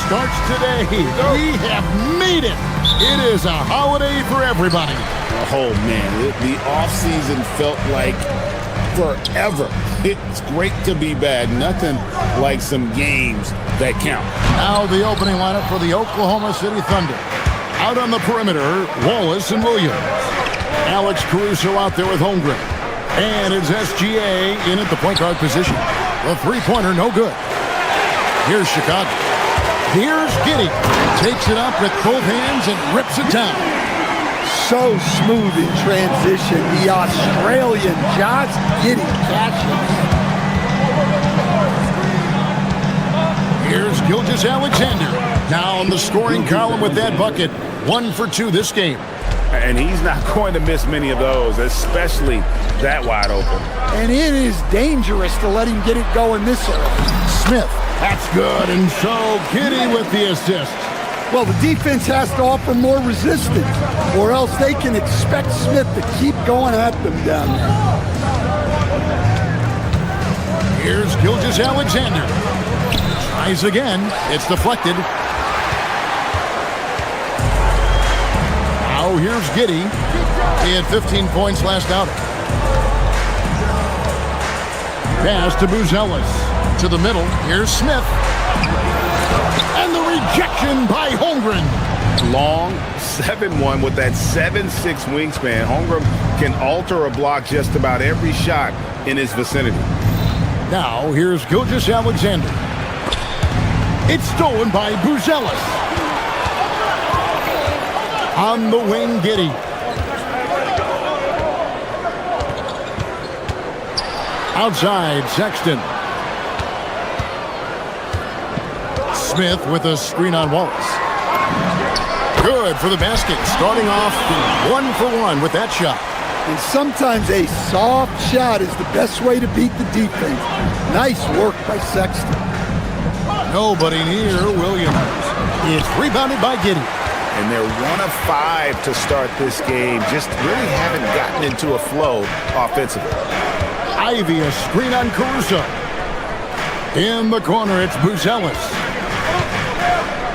starts today. We have made it. It is a holiday for everybody. Oh, man, the offseason felt like forever. It's great to be back. Nothing like some games that count. Now the opening lineup for the Oklahoma City Thunder. Out on the perimeter, Wallace and Williams. Alex Caruso out there with Holmgren. And it's SGA in at the point guard position. The three-pointer, no good. Here's Chicago. Here's Giddey. Takes it up with both hands and rips it down. So smooth in transition. The Australian Josh Giddey catching. Here's Gilgeous-Alexander. Now on the scoring column with that bucket. 1 for 2 this game. And he's not going to miss many of those, especially that wide open. And it is dangerous to let him get it going this early. Smith, that's good. And so Giddey with the assist. Well, the defense has to offer more resistance, or else they can expect Smith to keep going at them down there. Here's Gilgeous-Alexander. Tries again. It's deflected. Now here's Giddey. He had 15 points last outing. Pass to Buzelis. To the middle. Here's Smith. And the rejection by Holmgren. Long 7-1 with that 7'6" wingspan. Holmgren can alter a block just about every shot in his vicinity. Now here's Gilgeous-Alexander. It's stolen by Buzelis. On the wing, Giddey. Outside, Sexton. Smith with a screen on Wallace. Good for the basket. Starting off 1 for 1 with that shot. And sometimes a soft shot is the best way to beat the defense. Nice work by Sexton. Nobody near Williams. It's rebounded by Giddey. And they're 1 of 5 to start this game. Just really haven't gotten into a flow offensively. Ivy, a screen on Caruso. In the corner, it's Buzelis.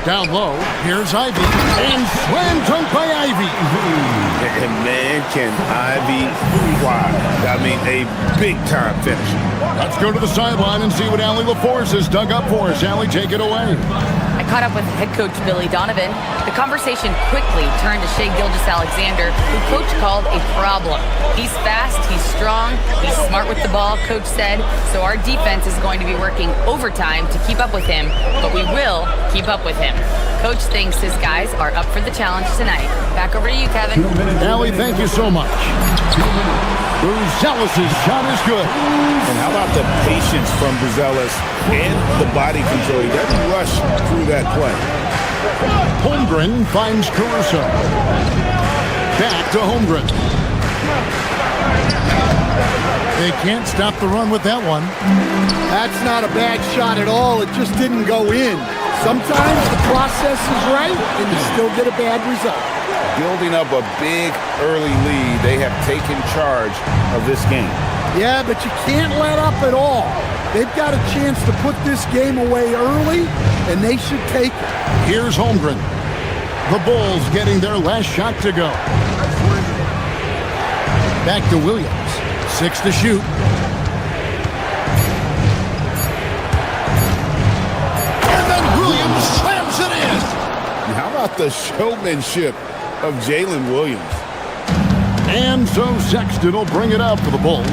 Down low, here's Ivy. And slam dunk by Ivy. And man, can Ivy fly. I mean, a big-time finish. Let's go to the sideline and see what Allie LaForce has dug up for us. Allie, take it away. I caught up with head coach Billy Donovan. The conversation quickly turned to Shai Gilgeous-Alexander, who coach called a problem. He's fast, he's strong, he's smart with the ball, coach said. So our defense is going to be working overtime to keep up with him, but we will keep up with him. Coach thinks his guys are up for the challenge tonight. Back over to you, Kevin. Allie, thank you so much. Buzelis' shot is good. And how about the patience from Buzelis and the body control? He doesn't rush through that play. Holmgren finds Caruso. Back to Holmgren. They can't stop the run with that one. That's not a bad shot at all. It just didn't go in. Sometimes the process is right and you still get a bad result. Building up a big early lead, they have taken charge of this game. Yeah, but you can't let up at all. They've got a chance to put this game away early, and they should take it. Here's Holmgren. The Bulls getting their last shot to go. Back to Williams. 6 to shoot. And then Williams slams it in. How about the showmanship of Jalen Williams? And so Sexton will bring it up for the Bulls.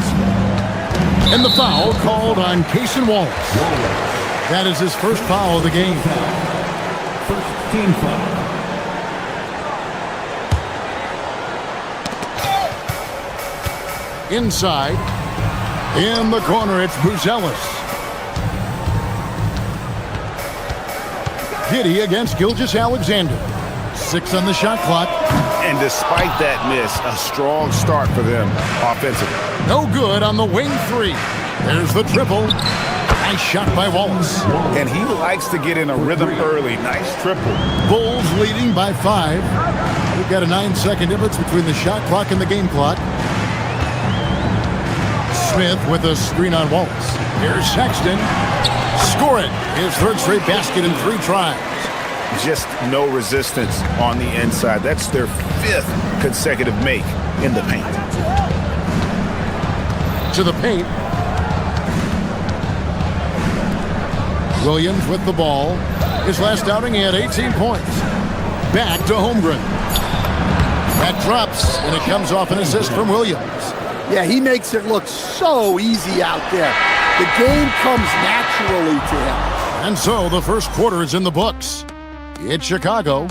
And the foul called on Cason Wallace. That is his first foul of the game. First team foul. Inside. In the corner, it's Buzelis. Giddey against Gilgeous-Alexander. 6 on the shot clock. And despite that miss, a strong start for them offensively. No good on the wing 3. There's the triple. Nice shot by Wallace. And he likes to get in a rhythm early. Nice triple. Bulls leading by 5. We've got a 9-second difference between the shot clock and the game clock. Smith with a screen on Wallace. Here's Sexton. Score it. His third straight basket in 3 tries. just no resistance on the inside. That's their 5th consecutive make in the paint. To the paint. Williams with the ball. His last outing, he had 18 points. Back to Holmgren. That drops, and it comes off an assist from Williams. Yeah, he makes it look so easy out there. The game comes naturally to him. And so the first quarter is in the books. It's Chicago.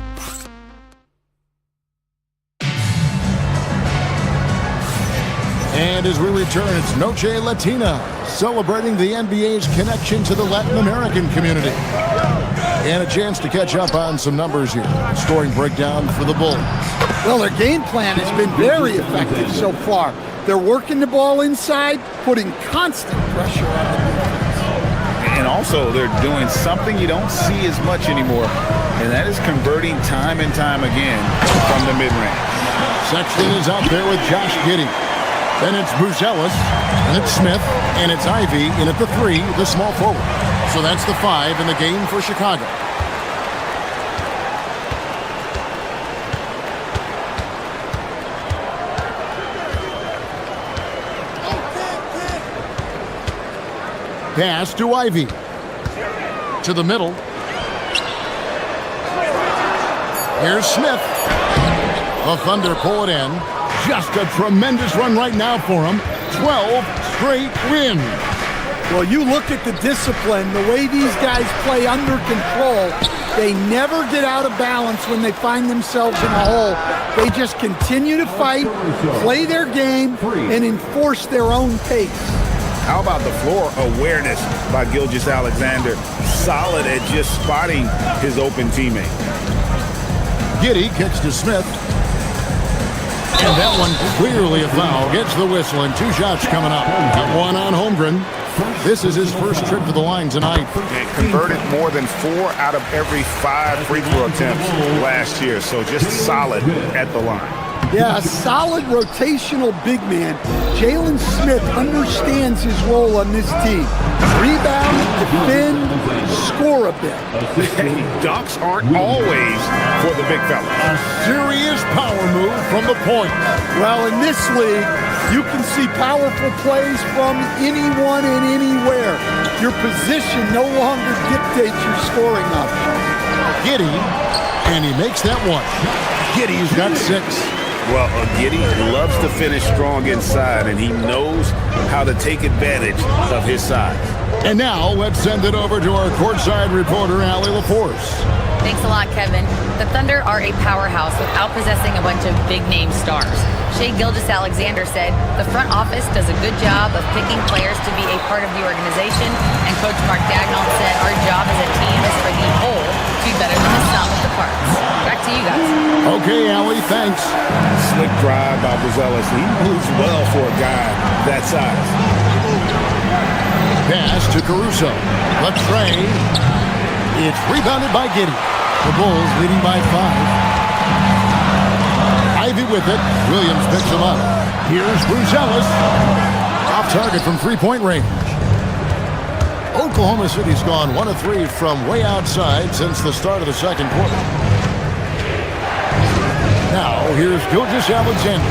And as we return, it's Noche Latina, celebrating the NBA's connection to the Latin American community. And a chance to catch up on some numbers here. Scoring breakdown for the Bulls. Well, their game plan has been very effective so far. They're working the ball inside, putting constant pressure on the defense. And also, they're doing something you don't see as much anymore, and that is converting time and time again from the mid-range. Sexton is out there with Josh Giddey. Then it's Buzelis, and it's Smith, and it's Ivy in at the 3, the small forward. So that's the 5 in the game for Chicago. Pass to Ivy. To the middle. Here's Smith. The Thunder pull it in. Just a tremendous run right now for him. 12 straight wins. Well, you look at the discipline, the way these guys play under control. They never get out of balance when they find themselves in a hole. They just continue to fight, play their game, and enforce their own pace. How about the floor awareness by Gilgeous-Alexander? Solid at just spotting his open teammate. Giddey kicks to Smith. And that one clearly a foul. Gets the whistle, and 2 shots coming up. Got one on Holmgren. This is his first trip to the line tonight. And converted more than 4 out of every 5 free throw attempts last year. So just solid at the line. Yeah, a solid rotational big man. Jalen Smith understands his role on this team. Rebound, defend, score a bit. Dunks aren't always for the big fella. A serious power move from the point. Well, in this league, you can see powerful plays from anyone and anywhere. Your position no longer dictates your scoring option. Giddey, and he makes that one. Giddey's got 6. Well, Giddey loves to finish strong inside, and he knows how to take advantage of his size. And now, let's send it over to our courtside reporter, Allie LaForce. Thanks a lot, Kevin. The Thunder are a powerhouse without possessing a bunch of big-name stars. Shai Gilgeous-Alexander said, the front office does a good job of picking players to be a part of the organization, and Coach Mark Daigneault said our job as a team is for the whole to be better than the sum of the parts. Back to you guys. Okay, Allie, thanks. Slick drive by Buzelis. He moves well for a guy that size. Pass to Caruso. Left tray. It's rebounded by Giddey. The Bulls leading by 5. Ivy with it. Williams picks him up. Here's Buzelis. Off target from three-point range. Oklahoma City's gone 1 of 3 from way outside since the start of the second quarter. Now, here's Gilgeous-Alexander.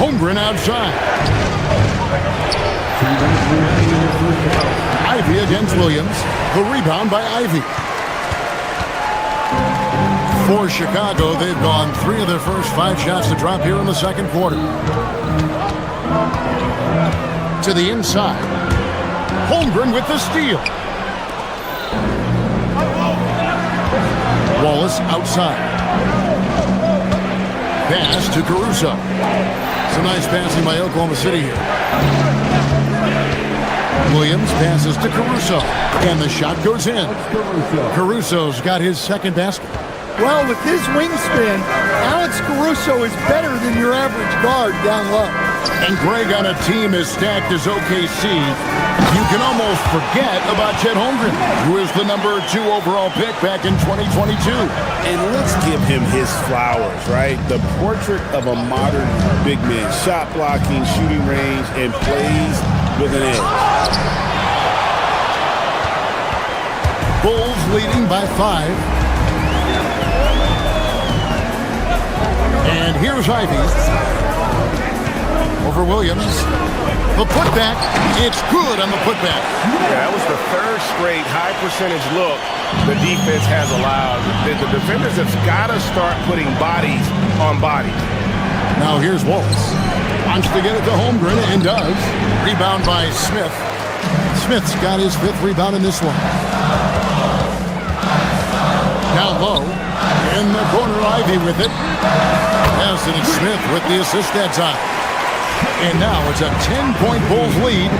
Holmgren outside. Ivy against Williams. The rebound by Ivy. For Chicago, they've gone 3 of their first 5 shots to drop here in the second quarter. To the inside. Holmgren with the steal. Wallace outside. Pass to Caruso. Some nice passing by Oklahoma City here. Williams passes to Caruso. And the shot goes in. Caruso's got his second basket. Well, with his wingspan, Alex Caruso is better than your average guard down low. And Greg, on a team as stacked as OKC, you can almost forget about Chet Holmgren, who is the number 2 overall pick back in 2022. And let's give him his flowers, right? The portrait of a modern big man. Shot blocking, shooting range, and plays with an edge. Bulls leading by 5. And here's Ivy over Williams. The putback, it's good on the putback. Yeah, that was the third straight high percentage look the defense has allowed. The defenders have got to start putting bodies on bodies. Now here's Wallace. Wants to get it to Holmgren and does. Rebound by Smith. Smith's got his 5th rebound in this one. Down low. In the corner, Ivy with it. Yes, and it's Smith with the assist that time. And now it's a 10-point Bulls lead.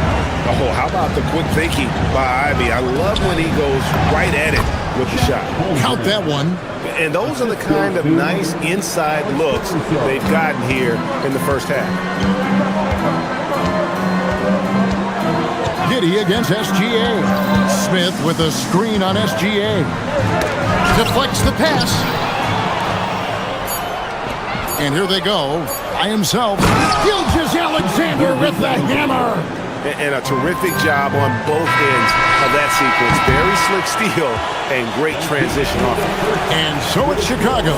Oh, how about the quick thinking by Ivy? I love when he goes right at it with the shot. Count that one. And those are the kind of nice inside looks they've gotten here in the first half. Giddy against SGA. Smith with a screen on SGA. Deflects the pass. And here they go. By himself. Gilgeous-Alexander with the hammer. And a terrific job on both ends of that sequence. Very slick steal and great transition offense. And so it's Chicago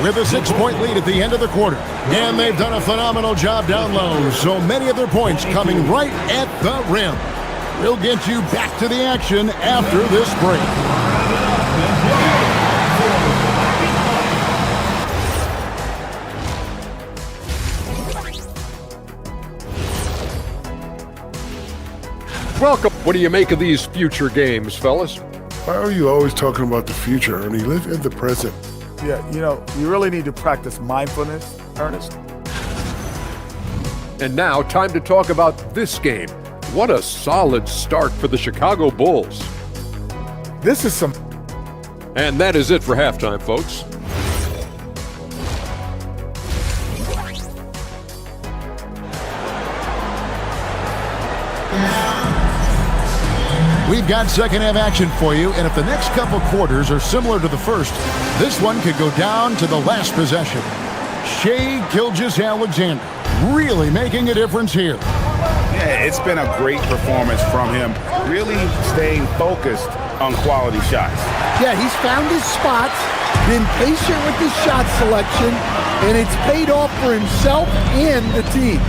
with a 6-point lead at the end of the quarter. And they've done a phenomenal job down low. So many of their points coming right at the rim. We'll get you back to the action after this break. Welcome. What do you make of these future games, fellas? Why are you always talking about the future, Ernie? Live in the present. Yeah, you really need to practice mindfulness, Ernest. And now, time to talk about this game. What a solid start for the Chicago Bulls. This is some... And that is it for halftime, folks. We've got second half action for you, and if the next couple quarters are similar to the first, this one could go down to the last possession. Shai Gilgeous-Alexander really making a difference here. Yeah, it's been a great performance from him, really staying focused on quality shots. Yeah, he's found his spots, been patient with his shot selection, and it's paid off for himself and the team.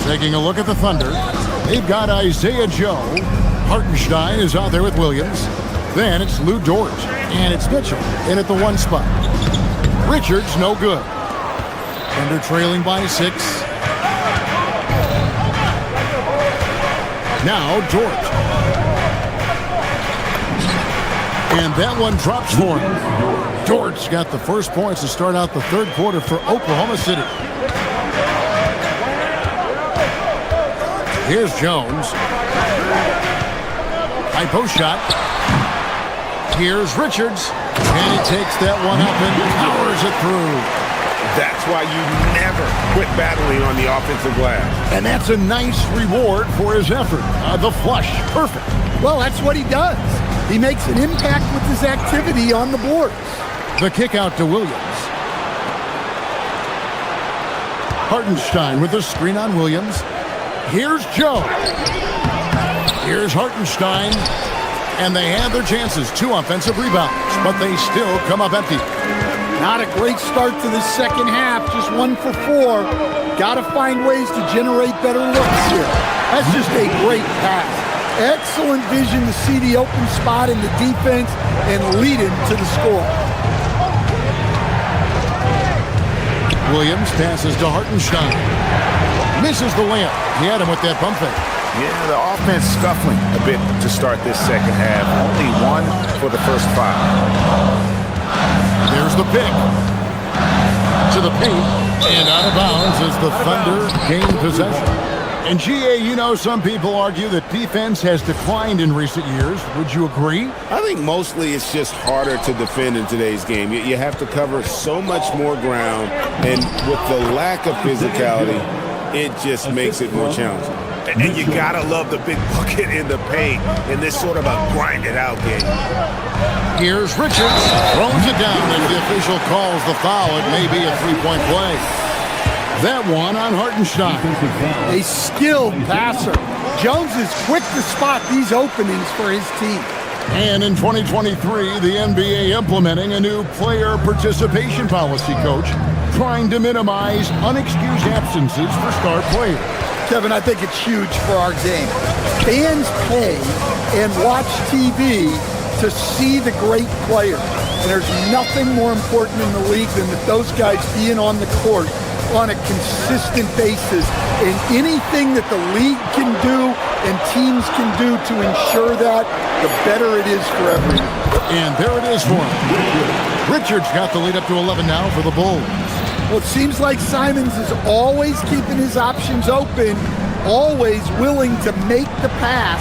Taking a look at the Thunder, they've got Isaiah Joe. Hartenstein is out there with Williams. Then it's Lou Dort, and it's Mitchell in at the 1 spot. Richards, no good. Thunder trailing by 6. Now Dort. And that one drops for him. Dort's got the first points to start out the third quarter for Oklahoma City. Here's Jones. High post shot. Here's Richards. And he takes that one up and powers it through. That's why you never quit battling on the offensive glass. And that's a nice reward for his effort. The flush, perfect. Well, that's what he does. He makes an impact with his activity on the boards. The kick out to Williams. Hartenstein with a screen on Williams. Here's Joe. Here's Hartenstein. And they have their chances. 2 offensive rebounds, but they still come up empty. Not a great start to the second half, just 1 for 4. Got to find ways to generate better looks here. That's just a great pass. Excellent vision to see the open spot in the defense and lead him to the score. Williams passes to Hartenstein. Misses the layup. He had him with that bump fake. Yeah, the offense scuffling a bit to start this second half. Only 1 for the first 5. There's the pick. To the paint. And out of bounds as the Thunder gain possession. And GA, some people argue that defense has declined in recent years. Would you agree? I think mostly it's just harder to defend in today's game. You have to cover so much more ground, and with the lack of physicality, it just makes it more challenging. And you gotta love the big bucket in the paint in this sort of a grind-it-out game. Here's Richards. Throws it down as the official calls the foul. It may be a 3-point play. That one on Hartenstein. A skilled passer. Jones is quick to spot these openings for his team. And in 2023, the NBA implementing a new player participation policy, Coach, trying to minimize unexcused absences for star players. Kevin, I think it's huge for our game. Fans pay and watch TV to see the great players. And there's nothing more important in the league than that those guys being on the court on a consistent basis. And anything that the league can do and teams can do to ensure that, the better it is for everyone. And there it is for him. Richards got the lead up to 11 now for the Bulls. Well, it seems like Simons is always keeping his options open, always willing to make the pass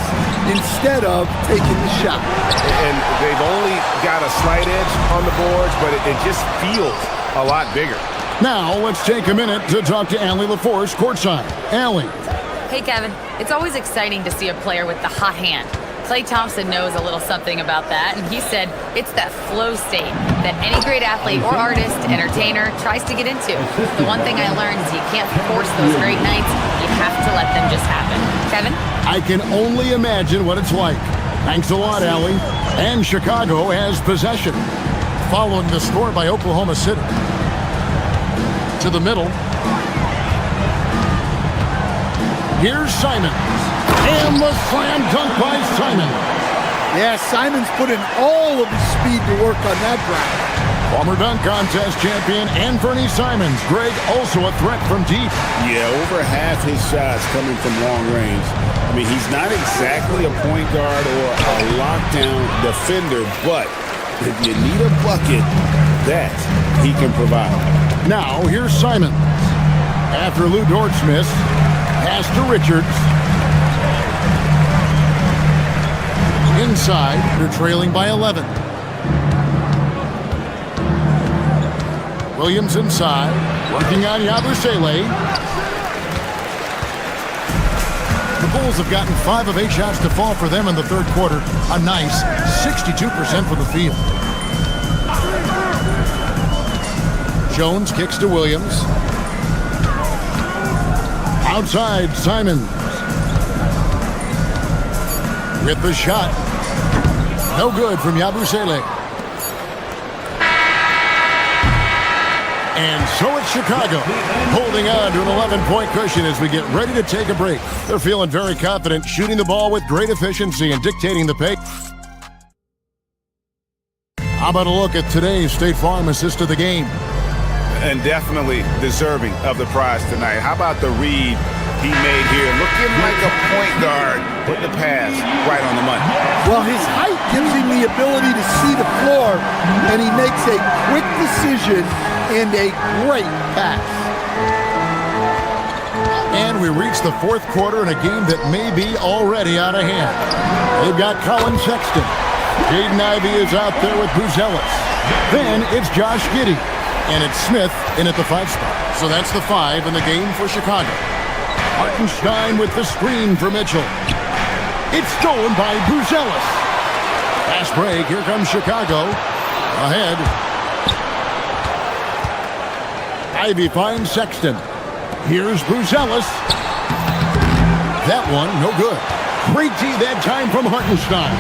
instead of taking the shot. And they've only got a slight edge on the boards, but it just feels a lot bigger. Now, let's take a minute to talk to Allie LaForce courtside. Allie. Hey, Kevin. It's always exciting to see a player with the hot hand. Klay Thompson knows a little something about that, and he said it's that flow state that any great athlete or artist, entertainer, tries to get into. The one thing I learned is you can't force those great nights. You have to let them just happen. Kevin? I can only imagine what it's like. Thanks a lot, Allie. And Chicago has possession, following the score by Oklahoma City. To the middle. Here's Simons. And the slam dunk by Simons. Yeah, Simons put in all of his speed to work on that drive. Former dunk contest champion Anthony Simons. Greg, also a threat from deep. Yeah, over half his shots coming from long range. I mean, he's not exactly a point guard or a lockdown defender, but if you need a bucket, that he can provide. Now, here's Simons. After Lou Dort missed, pass to Richards. Inside, they're trailing by 11. Williams inside, working on Yabusele. The Bulls have gotten 5 of 8 shots to fall for them in the third quarter. A nice 62% from the field. Jones kicks to Williams. Outside, Simons. With the shot. No good from Yabusele. And so it's Chicago, holding on to an 11-point cushion as we get ready to take a break. They're feeling very confident, shooting the ball with great efficiency and dictating the pace. How about a look at today's State Farm assist of the game? And definitely deserving of the prize tonight. How about the read he made here? Looking like a point guard, put the pass right on the money. Well, his height gives him the ability to see the floor, and he makes a quick decision and a great pass. And we reach the fourth quarter in a game that may be already out of hand. They've got Colin Sexton. Jaden Ivey is out there with Buzelis. Then it's Josh Giddey. And it's Smith in at the 5 spot. So that's the 5 in the game for Chicago. Hartenstein with the screen for Mitchell. It's stolen by Buzelis. Fast break. Here comes Chicago. Ahead. Ivy finds Sexton. Here's Buzelis. That one, no good. Great D that time from Hartenstein.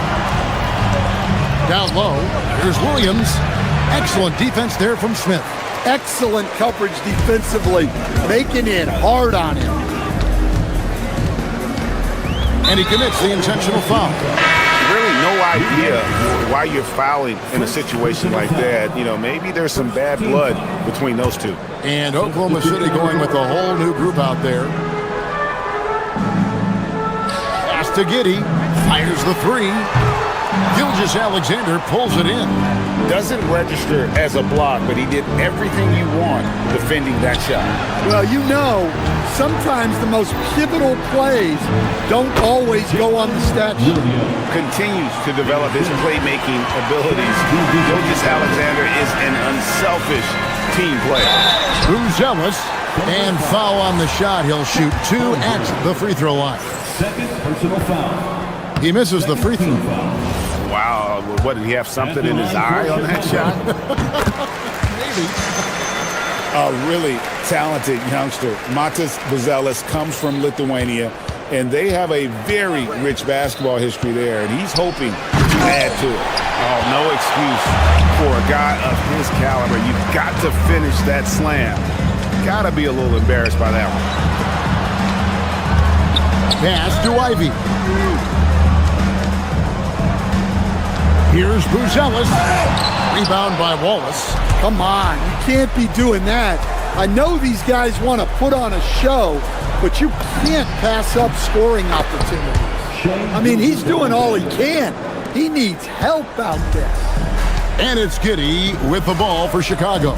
Down low, here's Williams. Excellent defense there from Smith. Excellent coverage defensively, making it hard on him. And he commits the intentional foul. Really no idea why you're fouling in a situation like that. You know, maybe there's some bad blood between those two. And Oklahoma City going with a whole new group out there. Pass to Giddey, fires the 3. Gilgeous-Alexander pulls it in. Doesn't register as a block, but he did everything you want defending that shot. Well, you know, sometimes the most pivotal plays don't always go on the stat sheet. Continues to develop his playmaking abilities. Gilgeous-Alexander is an unselfish team player. Buzelis, and foul on the shot. He'll shoot 2 at the free throw line. Second personal foul. He misses the free throw. Wow, what, did he have something in his eye on that shot? Maybe. A really talented youngster. Matas Buzelis comes from Lithuania. And they have a very rich basketball history there, and he's hoping to add to it. Oh, no excuse for a guy of his caliber. You've got to finish that slam. Got to be a little embarrassed by that one. Pass to Ivy. Here's Buzelis. Rebound by Wallace. Come on, you can't be doing that. I know these guys want to put on a show, but you can't pass up scoring opportunities. I mean, he's doing all he can. He needs help out there. And it's Giddey with the ball for Chicago.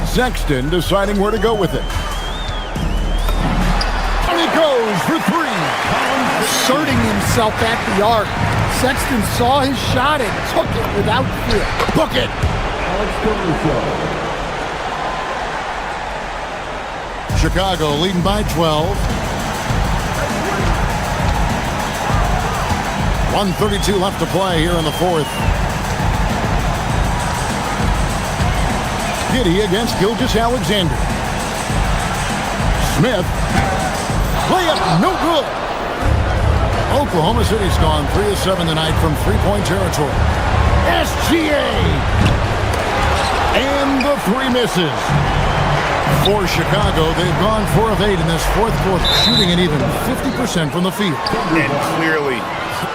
Sexton deciding where to go with it. And he goes for three. Asserting himself at the arc. Sexton saw his shot and took it without fear. Book it. Chicago leading by 12. 1:32 left to play here in the fourth. Giddey against Gilgeous-Alexander. Smith. Layup, no good. Oklahoma City's gone 3 of 7 tonight from three-point territory. SGA. And the three misses. For Chicago, they've gone 4 of 8 in this fourth quarter, shooting an even 50% from the field. And clearly,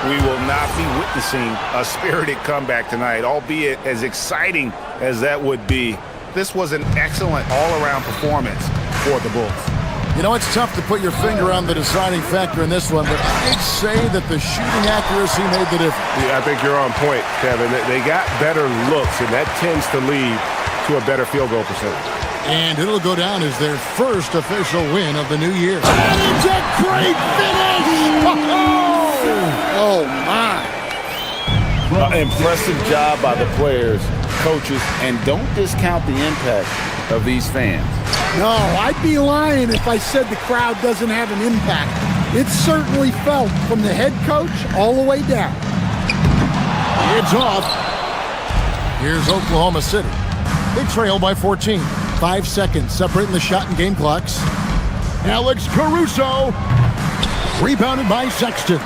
we will not be witnessing a spirited comeback tonight, albeit as exciting as that would be. This was an excellent all-around performance for the Bulls. You know, it's tough to put your finger on the deciding factor in this one, but I'd say that the shooting accuracy made the difference. Yeah, I think you're on point, Kevin. They got better looks, and that tends to lead to a better field goal percentage. And it'll go down as their first official win of the new year. And it's a great finish! Oh, my. Impressive job by the players, coaches, and don't discount the impact of these fans. No, I'd be lying if I said the crowd doesn't have an impact. It's certainly felt from the head coach all the way down. It's off. Here's Oklahoma City. They trail by 14. 5 seconds separating the shot and game clocks. Alex Caruso. Rebounded by Sexton.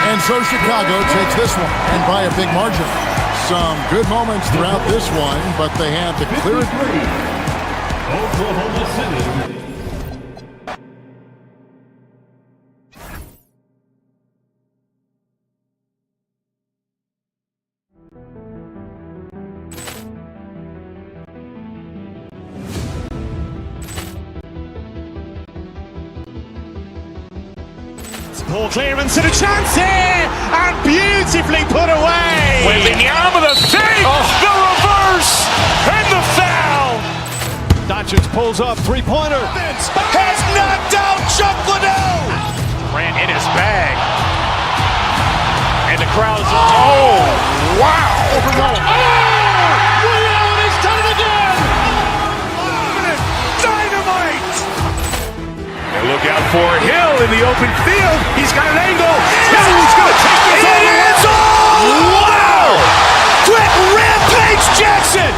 And so Chicago takes this one, and by a big margin. Some good moments throughout this one, but they had to clear it. Oklahoma City. Ball clearance and a chance here, and beautifully put away. Wembanyama the fake, the reverse, and the foul. Doncic pulls up, three-pointer. Has knocked out Chuck Liddell. Ran in his bag. And the crowd's, oh, wow. Reality's done it again. Dynamite. And look out for Hill in the open field. He's got an angle. He's going to take this all the way. Wow. Quick Rampage Jackson.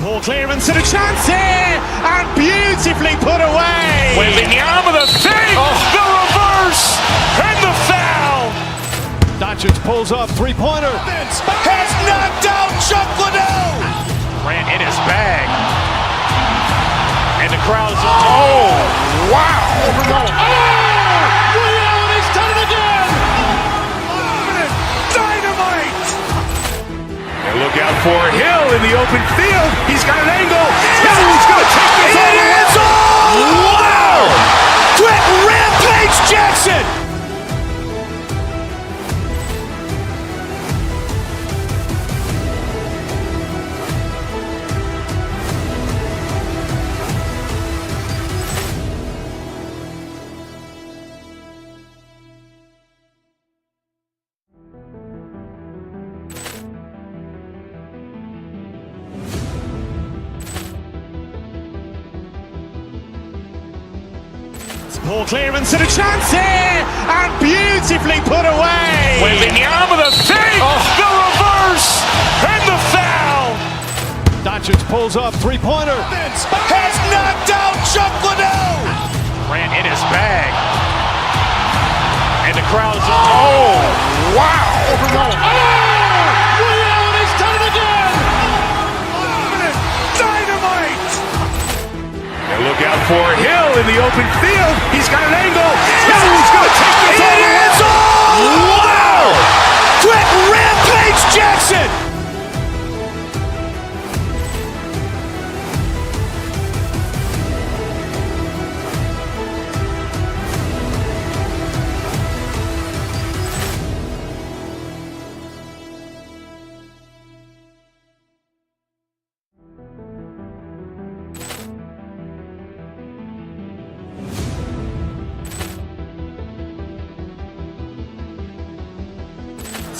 Ball clearance and a chance here, and beautifully put away. Wembanyama the fake, the reverse, and the foul. Doncic pulls up, three-pointer. Has knocked out Chuck Liddell. Ran in his bag. And the crowd's, oh, wow. Reality's done it again. Dynamite. And look out for Hill in the open field. He's got an angle. He's going to take this all the way. Poor clearance and a chance here, and beautifully put away. Wembanyama the fake, the reverse, and the foul. Doncic pulls up, three-pointer. Has knocked out Chuck Liddell. Ran in his bag. And the crowd is, oh, wow. Ray Allen has done it again. Dynamite. And look out for Hill in the open field. He's got an angle. Hill's going to take this all the way. Wow. Quick Rampage Jackson.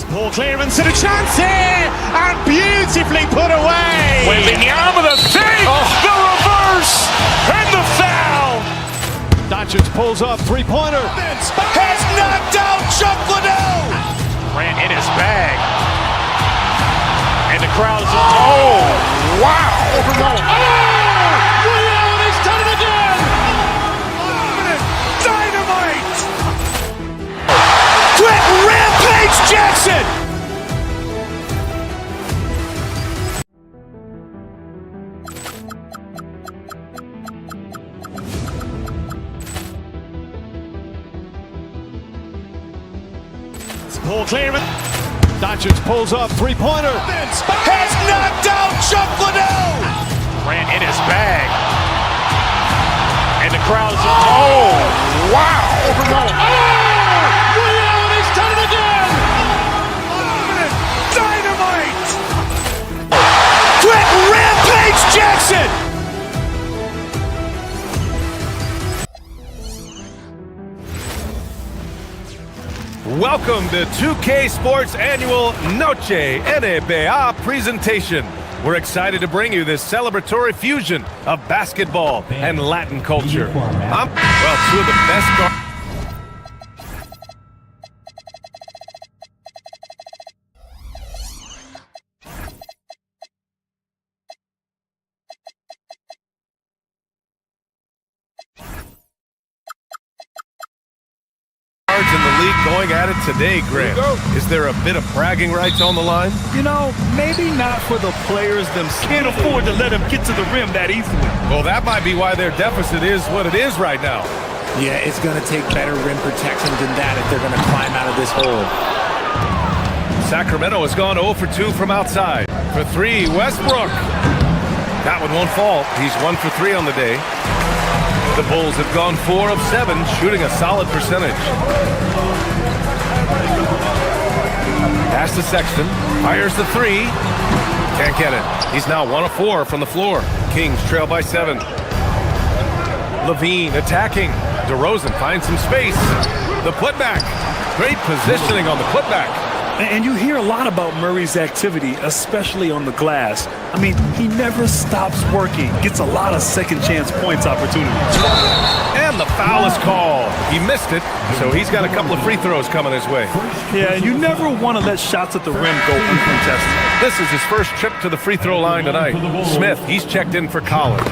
Poor clearance and a chance here, and beautifully put away. Wembanyama the fake, the reverse, and the foul. Doncic pulls up, three-pointer. Has knocked out Chuck Liddell. Ran in his bag. And the crowd is, oh, wow. Ray Allen has done it again. Dynamite. Quick Rampage Jackson. Poor clearance. Doncic pulls up, three-pointer. Has knocked out Chuck Liddell. Ran in his bag. And the crowd is, oh, wow. Ray Allen has done it again. Dynamite. Quick Rampage Jackson. Welcome to 2K Sports Annual Noche NBA presentation. We're excited to bring you this celebratory fusion of basketball and Latin culture. Two of the best guards. In the league going at it today, Grant. Is there a bit of bragging rights on the line? You know, maybe not for the players themselves. Can't afford to let them get to the rim that easily. Well, that might be why their deficit is what it is right now. Yeah, it's going to take better rim protection than that if they're going to climb out of this hole. Sacramento has gone 0 for 2 from outside. For 3, Westbrook. That one won't fall. He's 1 for 3 on the day. The Bulls have gone 4 of 7, shooting a solid percentage. Pass to Sexton. Fires the 3. Can't get it. He's now 1 of 4 from the floor. Kings trail by 7. Levine attacking. DeRozan finds some space. The putback. Great positioning on the putback. And you hear a lot about Murray's activity, especially on the glass. I mean, he never stops working. Gets a lot of second chance points opportunities. And the foul is called. He missed it, so he's got a couple of free throws coming his way. Yeah, you never want to let shots at the rim go uncontested. This is his first trip to the free throw line tonight. Smith, he's checked in for Collins.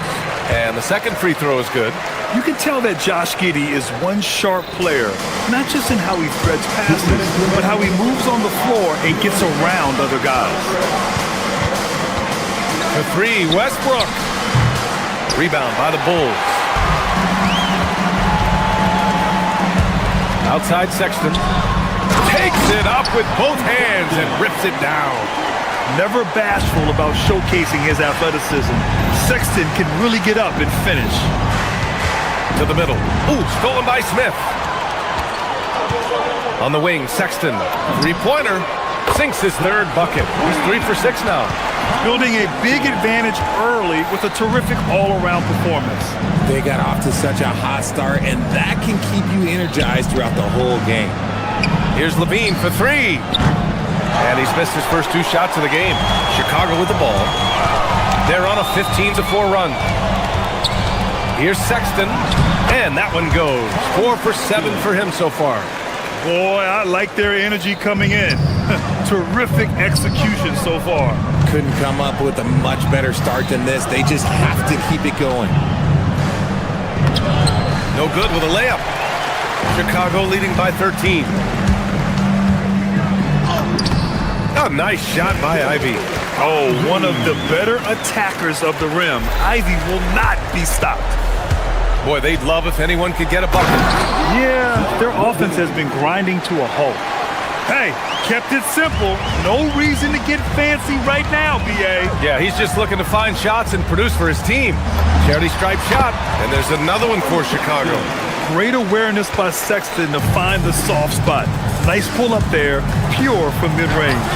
And the second free throw is good. You can tell that Josh Giddey is one sharp player, not just in how he threads passes, but how he moves on the floor and gets around other guys. For 3, Westbrook. Rebound by the Bulls. Outside Sexton. Takes it up with both hands and rips it down. Never bashful about showcasing his athleticism, Sexton can really get up and finish. To the middle. Ooh, stolen by Smith. On the wing, Sexton. Three-pointer. Sinks his third bucket. He's 3 for 6 now. Building a big advantage early with a terrific all-around performance. They got off to such a hot start, and that can keep you energized throughout the whole game. Here's Levine for 3. And he's missed his first 2 shots of the game. Chicago with the ball. They're on a 15-4 run. Here's Sexton, and that one goes. 4 for 7 for him so far. Boy, I like their energy coming in. Terrific execution so far. Couldn't come up with a much better start than this. They just have to keep it going. No good with a layup. Chicago leading by 13. A nice shot by Ivy. Oh, one of the better attackers of the rim. Ivy will not be stopped. Boy, they'd love if anyone could get a bucket. Yeah, their offense has been grinding to a halt. Hey, kept it simple. No reason to get fancy right now, B.A. Yeah, he's just looking to find shots and produce for his team. Charity stripe shot, and there's another one for Chicago. Great awareness by Sexton to find the soft spot. Nice pull up there, pure from mid-range.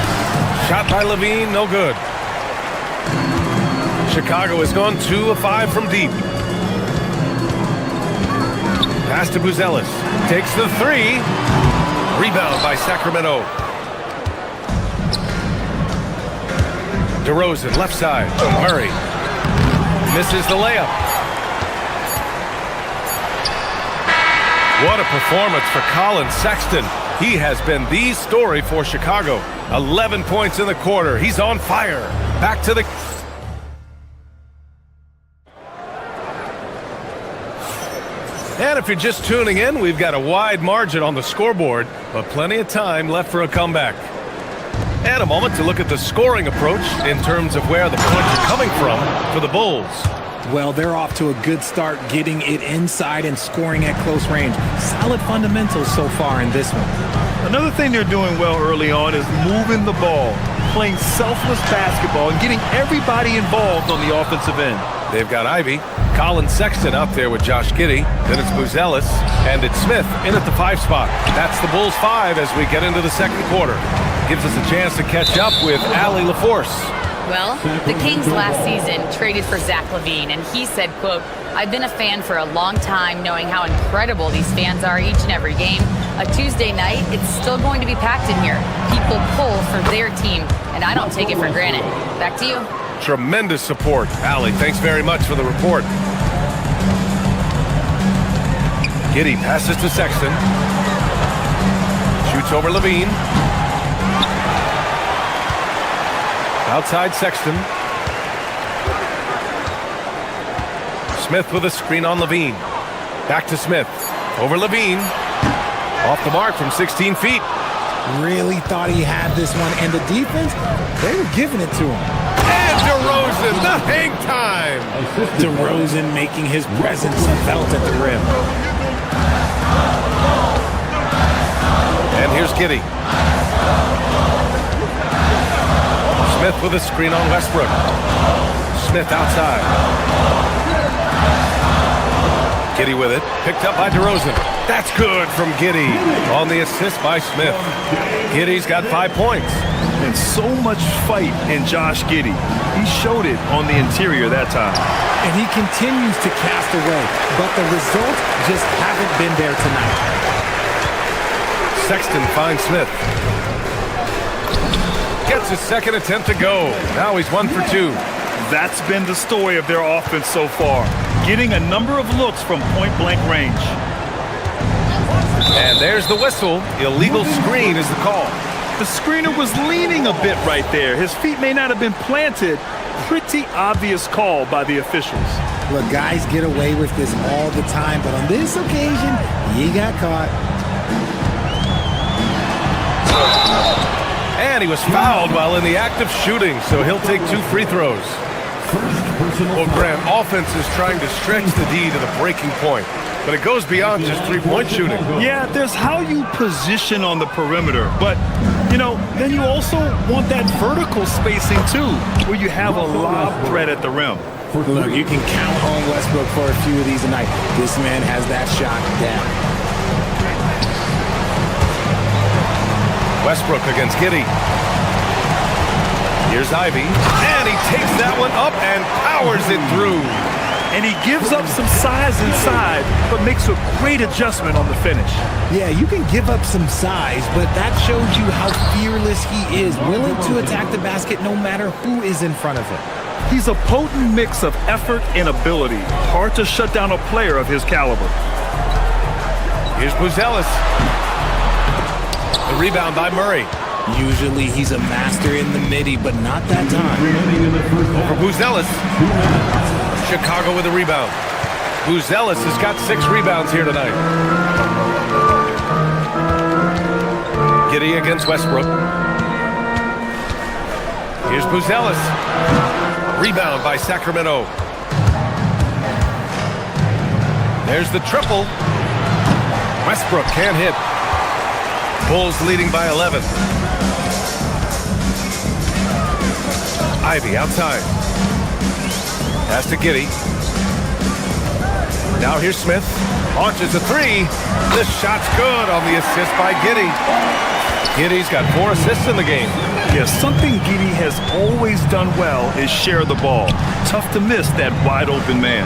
Shot by Levine, no good. Chicago has gone 2 of 5 from deep. Pass to Buzelis. Takes the 3. Rebound by Sacramento. DeRozan, left side. Murray. Misses the layup. What a performance for Colin Sexton. He has been the story for Chicago. 11 points in the quarter. He's on fire. Back to the... And if you're just tuning in, we've got a wide margin on the scoreboard, but plenty of time left for a comeback. And a moment to look at the scoring approach in terms of where the points are coming from for the Bulls. Well, they're off to a good start getting it inside and scoring at close range. Solid fundamentals so far in this one. Another thing they're doing well early on is moving the ball, playing selfless basketball, and getting everybody involved on the offensive end. They've got Ivy, Colin Sexton out there with Josh Giddey. Then it's Buzelis, and it's Smith in at the 5 spot. That's the Bulls 5 as we get into the second quarter. Gives us a chance to catch up with Allie LaForce. Well, the Kings last season traded for Zach LaVine, and he said, quote, "I've been a fan for a long time, knowing how incredible these fans are each and every game. A Tuesday night, it's still going to be packed in here. People pull for their team, and I don't take it for granted." Back to you. Tremendous support. Allie, thanks very much for the report. Giddey passes to Sexton. Shoots over Levine. Outside Sexton. Smith with a screen on Levine. Back to Smith. Over Levine. Off the mark from 16 feet. Really thought he had this one, and the defense, they were giving it to him. And DeRozan, the hang time. DeRozan making his presence felt at the rim. And here's Giddey. Smith with a screen on Westbrook. Smith outside. Giddey with it. Picked up by DeRozan. That's good from Giddey on the assist by Smith. Giddey's got 5 points. And so much fight in Josh Giddey. He showed it on the interior that time. And he continues to cast away, but the results just haven't been there tonight. Sexton finds Smith. Gets his second attempt to go. Now he's 1 for 2. That's been the story of their offense so far. Getting a number of looks from point-blank range. And there's the whistle. Illegal screen is the call. The screener was leaning a bit right there. His feet may not have been planted. Pretty obvious call by the officials. Look, guys get away with this all the time, but on this occasion, he got caught. And he was fouled while in the act of shooting, so he'll take 2 free throws. Well, Grant, offense is trying to stretch the D to the breaking point, but it goes beyond just 3-point shooting. Yeah, there's how you position on the perimeter, but, you know, then you also want that vertical spacing, too, where you have a lob threat at the rim. Look, you can count on Westbrook for a few of these tonight. This man has that shot down. Westbrook against Giddey. Here's Ivy, and he takes that one up and powers it through. And he gives up some size inside, but makes a great adjustment on the finish. Yeah, you can give up some size, but that shows you how fearless he is, willing to attack the basket no matter who is in front of him. He's a potent mix of effort and ability. Hard to shut down a player of his caliber. Here's Buzelis. The rebound by Murray. Usually he's a master in the midi, but not that time. Over Buzelis. Chicago with a rebound. Buzelis has got 6 rebounds here tonight. Giddey against Westbrook. Here's Buzelis. Rebound by Sacramento. There's the triple. Westbrook can't hit. Bulls leading by 11. Ivy outside. Pass to Giddey. Now here's Smith. Launches a 3. This shot's good on the assist by Giddey. Giddey's got 4 assists in the game. Yes, something Giddey has always done well is share the ball. Tough to miss that wide open man.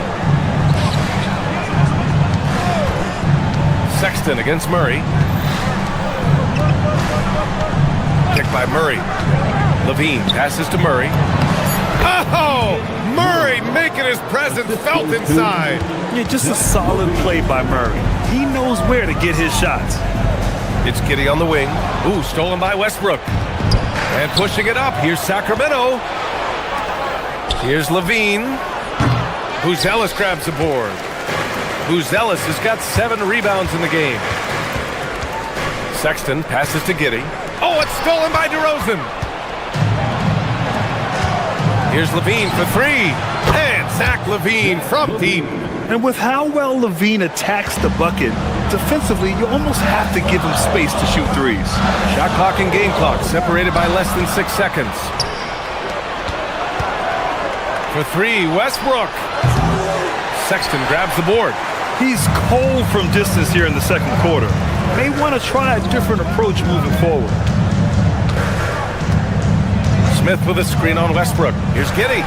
Sexton against Murray. Kick by Murray. Levine passes to Murray. Oh! Murray making his presence felt inside. Yeah, just a solid play by Murray. He knows where to get his shots. It's Giddey on the wing. Ooh, stolen by Westbrook. And pushing it up. Here's Sacramento. Here's Levine. Buzelis grabs the board. Buzelis has got 7 rebounds in the game. Sexton passes to Giddey. Oh, it's stolen by DeRozan. Here's Levine for 3. And Zach LaVine from deep. And with how well LaVine attacks the bucket, defensively, you almost have to give him space to shoot threes. Shot clock and game clock separated by less than 6 seconds. For 3, Westbrook. Sexton grabs the board. He's cold from distance here in the second quarter. May want to try a different approach moving forward. Smith with a screen on Westbrook. Here's Giddey.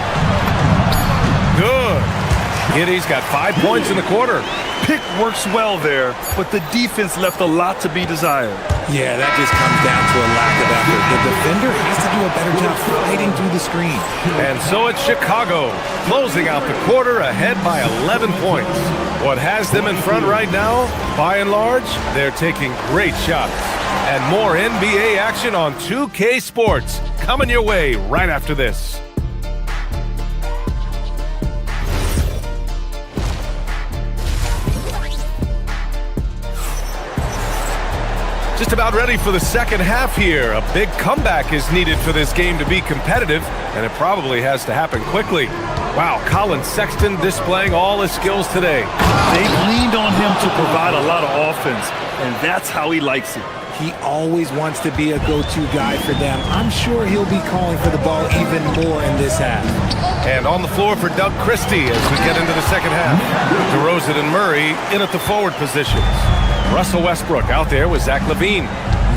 Good. Giddey's got 5 points in the quarter. Pick works well there, but the defense left a lot to be desired. Yeah, that just comes down to a lack of effort. The defender has to do a better job fighting through the screen. And so it's Chicago, closing out the quarter ahead by 11 points. What has them in front right now? By and large, they're taking great shots. And more NBA action on 2K Sports coming your way right after this. Just about ready for the second half here. A big comeback is needed for this game to be competitive, and it probably has to happen quickly. Wow, Colin Sexton displaying all his skills today. They've leaned on him to provide a lot of offense, and that's how he likes it. He always wants to be a go-to guy for them. I'm sure he'll be calling for the ball even more in this half. And on the floor for Doug Christie as we get into the second half. DeRozan and Murray in at the forward positions. Russell Westbrook out there with Zach LaVine.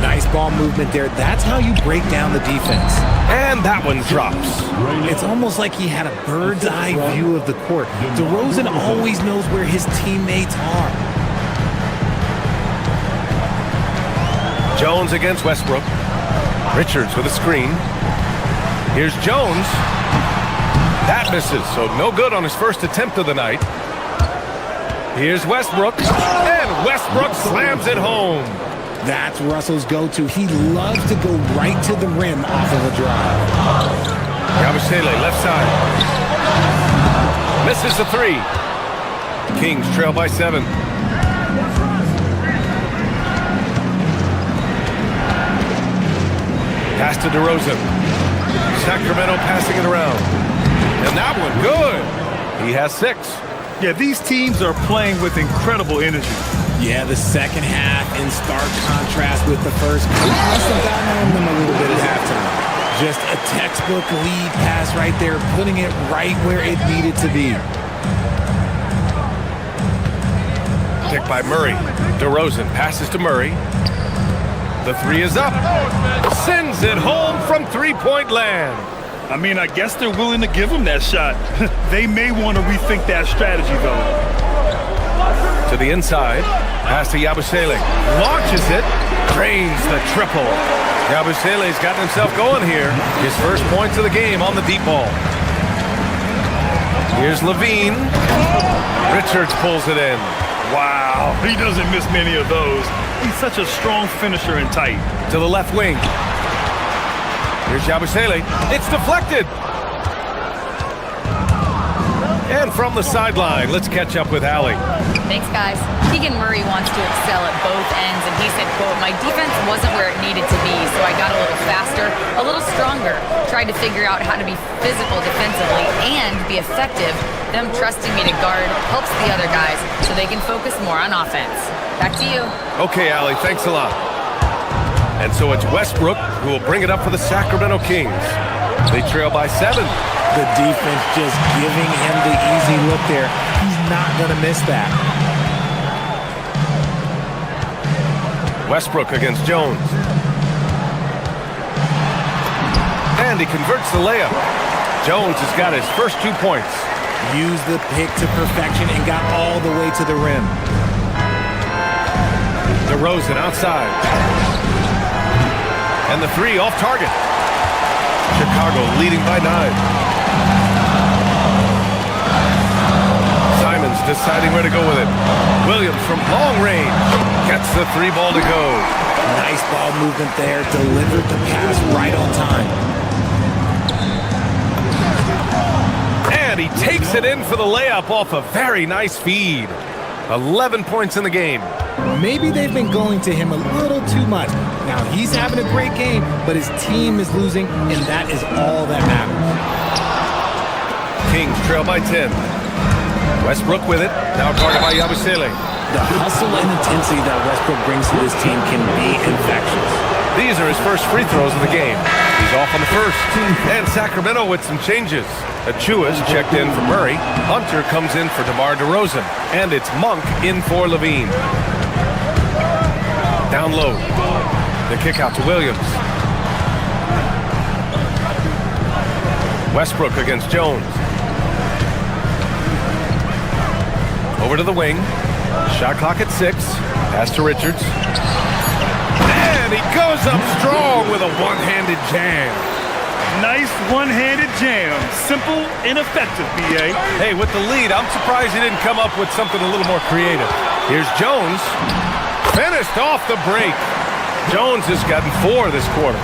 Nice ball movement there. That's how you break down the defense. And that one drops. It's almost like he had a bird's eye view of the court. DeRozan always knows where his teammates are. Jones against Westbrook. Richards with a screen. Here's Jones. That misses, so no good on his first attempt of the night. Here's Westbrook. And Westbrook slams it home. That's Russell's go-to. He loves to go right to the rim off of a drive. Yabusele, left side. Misses the 3. Kings trail by 7. Pass to DeRozan. Sacramento passing it around. And that one, good. He has 6. Yeah, these teams are playing with incredible energy. Yeah, the second half in stark contrast with the first. Must have gotten on them a little bit at halftime. Just a textbook lead pass right there, putting it right where it needed to be. Pick by Murray. DeRozan passes to Murray. The 3 is up. Sends it home from three-point land. I mean, I guess they're willing to give him that shot. They may want to rethink that strategy, though. To the inside. Pass to Yabusele. Launches it. Drains the triple. Yabusele's gotten himself going here. His first points of the game on the deep ball. Here's Levine. Richards pulls it in. Wow, he doesn't miss many of those. He's such a strong finisher and tight. To the left wing. Here's Yabusele. It's deflected. And from the sideline, let's catch up with Allie. Thanks, guys. Keegan Murray wants to excel at both ends, and he said, quote, "My defense wasn't where it needed to be, so I got a little faster, a little stronger, tried to figure out how to be physical defensively and be effective. Them trusting me to guard helps the other guys so they can focus more on offense." Back to you. Okay, Allie, thanks a lot. And so it's Westbrook who will bring it up for the Sacramento Kings. They trail by 7. The defense just giving him the easy look there. He's not going to miss that. Westbrook against Jones. And he converts the layup. Jones has got his first 2 points. Used the pick to perfection and got all the way to the rim. DeRozan outside. And the 3 off target. Chicago leading by 9. Simons deciding where to go with it. Williams from long range gets the 3 ball to go. Nice ball movement there. Delivered the pass right on time. And he takes it in for the layup off a very nice feed. 11 points in the game. Maybe they've been going to him a little too much. Now he's having a great game, but his team is losing, and that is all that matters. Kings trail by 10. Westbrook with it, now guarded by Yabusele. The hustle and intensity that Westbrook brings to this team can be infectious. These are his first free throws of the game. He's off on the first. And Sacramento with some changes. Achua's checked in for Murray. Hunter comes in for DeMar DeRozan. And it's Monk in for Levine. Down low. The kick out to Williams. Westbrook against Jones. Over to the wing. Shot clock at 6. Pass to Richards. And he goes up strong with a one-handed jam. Nice one-handed jam. Simple and effective, B.A. Hey, with the lead, I'm surprised he didn't come up with something a little more creative. Here's Jones. Finished off the break. Jones has gotten 4 this quarter.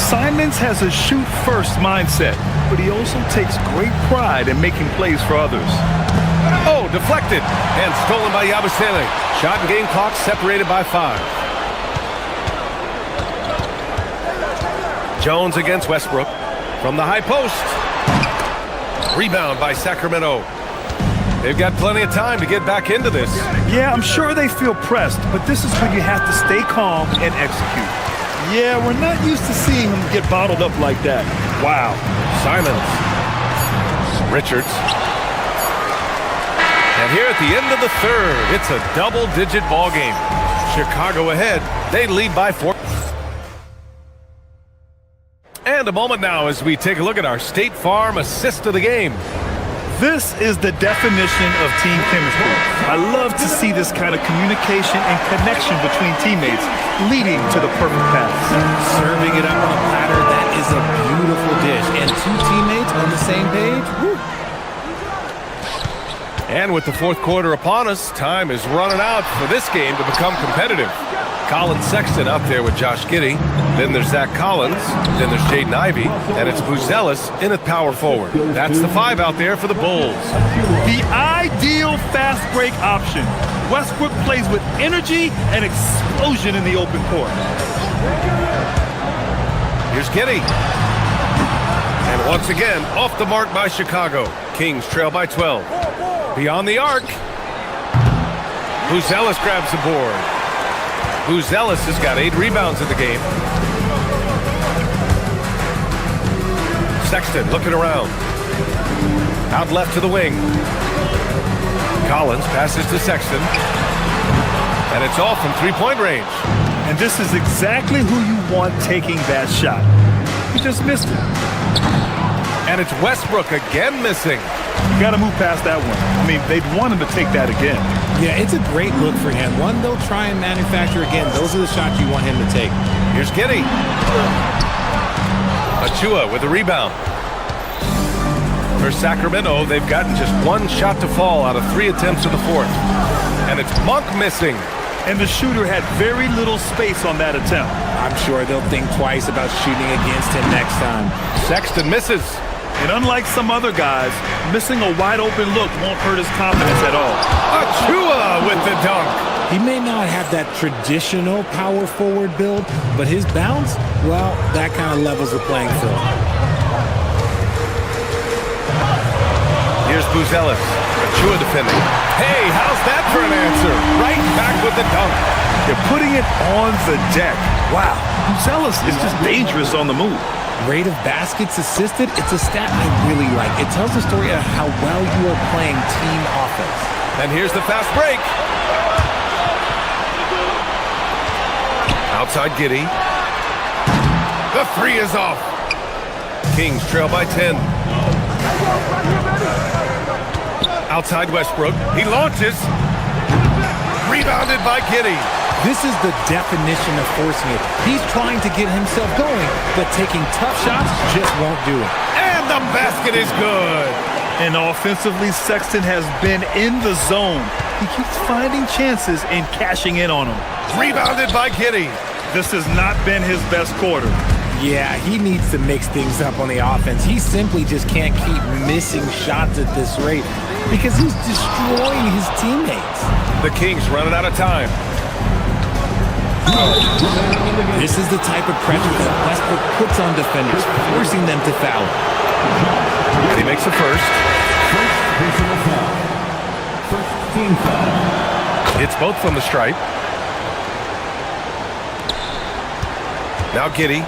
Simons has a shoot-first mindset, but he also takes great pride in making plays for others. Oh, deflected and stolen by Yabusele. Shot and game clock separated by 5. Jones against Westbrook from the high post. Rebound by Sacramento. They've got plenty of time to get back into this. Yeah, I'm sure they feel pressed, but this is when you have to stay calm and execute. Yeah, we're not used to seeing him get bottled up like that. Wow. Simons. Richards. And here at the end of the third, it's a double-digit ball game. Chicago ahead. They lead by 4. And a moment now as we take a look at our State Farm assist of the game. This is the definition of team chemistry. I love to see this kind of communication and connection between teammates leading to the perfect pass. Serving it up on a platter, that is a beautiful dish. And 2 teammates on the same page. Woo. And with the fourth quarter upon us, time is running out for this game to become competitive. Colin Sexton out there with Josh Giddey. Then there's Zach Collins. Then there's Jaden Ivey. And it's Buzelis in at power forward. That's the 5 out there for the Bulls. The ideal fast break option. Westbrook plays with energy and explosion in the open court. Here's Giddey. And once again, off the mark by Chicago. Kings trail by 12. Beyond the arc. Buzelis grabs the board. Buzelis has got 8 rebounds in the game. Sexton looking around. Out left to the wing. Collins passes to Sexton. And it's off from 3-point range. And this is exactly who you want taking that shot. He just missed it. And it's Westbrook again missing. You got to move past that one. I mean, they'd want him to take that again. Yeah, it's a great look for him. One they'll try and manufacture again. Those are the shots you want him to take. Here's Giddey. Achua with the rebound. For Sacramento, they've gotten just one shot to fall out of 3 attempts in the fourth. And it's Monk missing. And the shooter had very little space on that attempt. I'm sure they'll think twice about shooting against him next time. Sexton misses. And unlike some other guys, missing a wide open look won't hurt his confidence at all. Achua with the dunk. He may not have that traditional power forward build, but his bounce, well, that kind of levels the playing field. Here's Buzelis. Achua defending. Hey, how's that for an answer? Right back with the dunk. They're putting it on the deck. Wow, Buzelis is just dangerous on the move. Rate of baskets assisted, it's a stat I really like. It tells the story of how well you are playing team offense. And here's the fast break. Outside Giddey. The three is off. Kings trail by 10. Outside Westbrook. He launches. Rebounded by Giddey. This is the definition of forcing it. He's trying to get himself going, but taking tough shots just won't do it. And the basket is good. And offensively, Sexton has been in the zone. He keeps finding chances and cashing in on them. Rebounded by Giddey. This has not been his best quarter. Yeah, he needs to mix things up on the offense. He simply just can't keep missing shots at this rate because he's destroying his teammates. The Kings running out of time. This is the type of pressure that Westbrook puts on defenders, forcing them to foul. And he makes the first. Personal foul. First team foul. Hits both from the stripe. Now Giddey.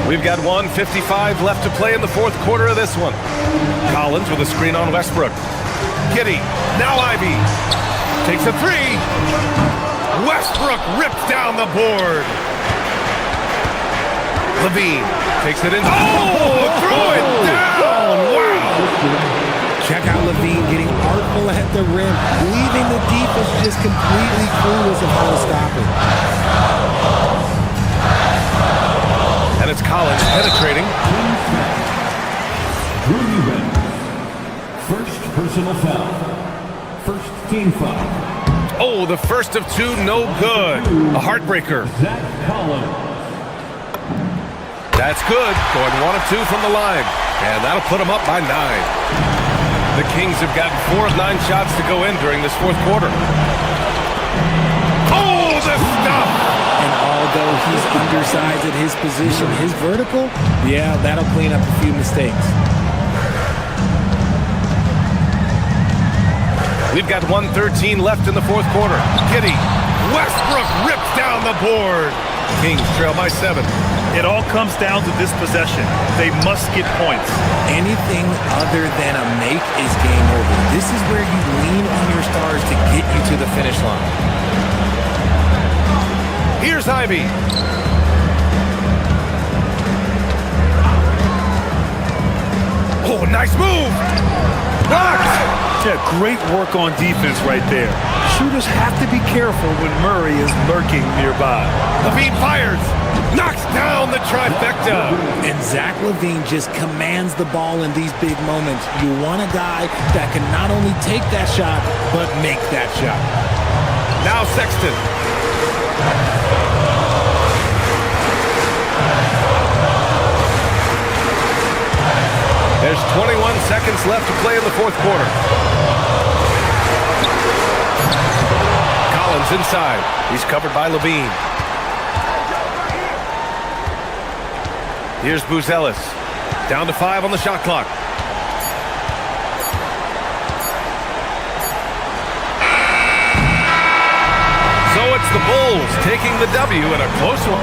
We've got 1:55 left to play in the fourth quarter of this one. Collins with a screen on Westbrook. Giddey. Now Ivy. Takes a three. Westbrook rips down the board. Levine takes it in. Oh, throw it down. Wow. Check out Levine getting artful at the rim, leaving the defense just completely clueless of how to stop it. And it's Collins penetrating. First personal foul. First team foul. Oh, the first of two, no good. A heartbreaker. Zach Collins. That's good. Going 1 of 2 from the line. And that'll put them up by 9. The Kings have gotten 4 of 9 shots to go in during this fourth quarter. Oh, the stuff! And although he's undersized at his position, his vertical, yeah, that'll clean up a few mistakes. We've got 1:13 left in the fourth quarter. Giddey. Westbrook rips down the board. Kings trail by 7. It all comes down to this possession. They must get points. Anything other than a make is game over. This is where you lean on your stars to get you to the finish line. Here's Ivy. Oh, nice move. Blocked. Yeah, great work on defense right there. Shooters have to be careful when Murray is lurking nearby. Levine fires. Knocks down the trifecta. And Zach LaVine just commands the ball in these big moments. You want a guy that can not only take that shot, but make that shot. Now Sexton. There's 21 seconds left to play in the fourth quarter. Collins inside. He's covered by Levine. Here's Buzelis. Down to 5 on the shot clock. So it's the Bulls taking the W in a close one.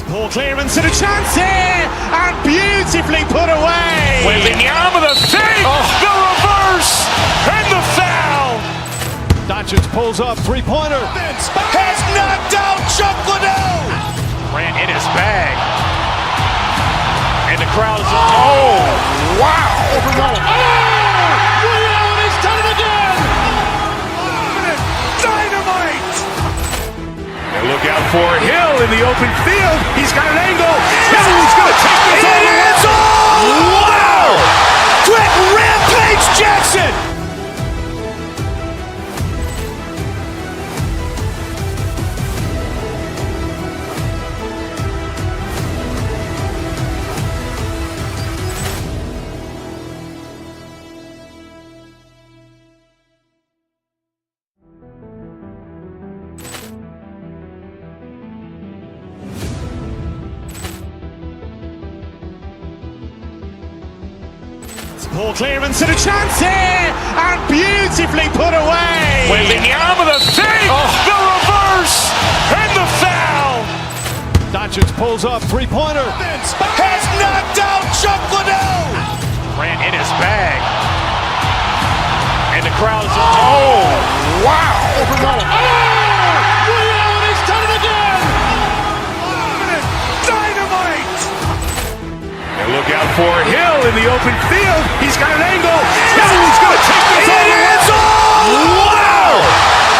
Poor clearance and a chance here, and beautifully put away. Wembanyama the save, the reverse, and the foul. Doncic pulls up, three-pointer. Has knocked out Chuck Liddell. Grant in his bag. And the crowd is, oh, wow. Ray Allen has done it again. Dynamite. And look out for Hill in the open field. He's got an angle. Hill's going to take this all the way. Wow. Quick Rampage Jackson. Poor clearance and a chance here, and beautifully put away. Wembanyama the save, the reverse, and the foul. Doncic pulls up, three-pointer. Has knocked out Chuck Liddell. Grant in his bag. And the crowd is, oh, wow. Ray Allen has done it again. Dynamite. And look out for Hill in the open field. He's got an angle. Hill's going to take this all the way. Wow.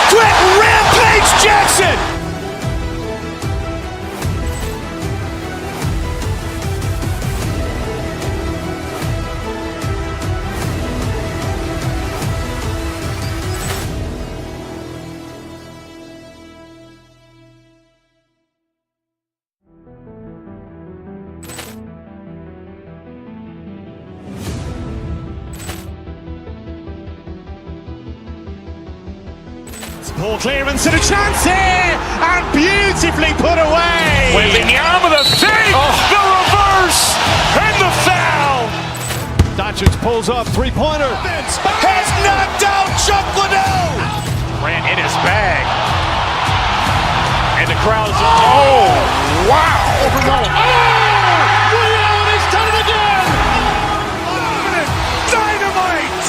Quick Rampage Jackson. Poor clearance and a chance here, and beautifully put away. Wembanyama the save, the reverse, and the foul. Doncic pulls up, three-pointer. Has knocked out Chuck Liddell. Grant in his bag. And the crowd is, oh, wow. Ray Allen has done it again. Dynamite.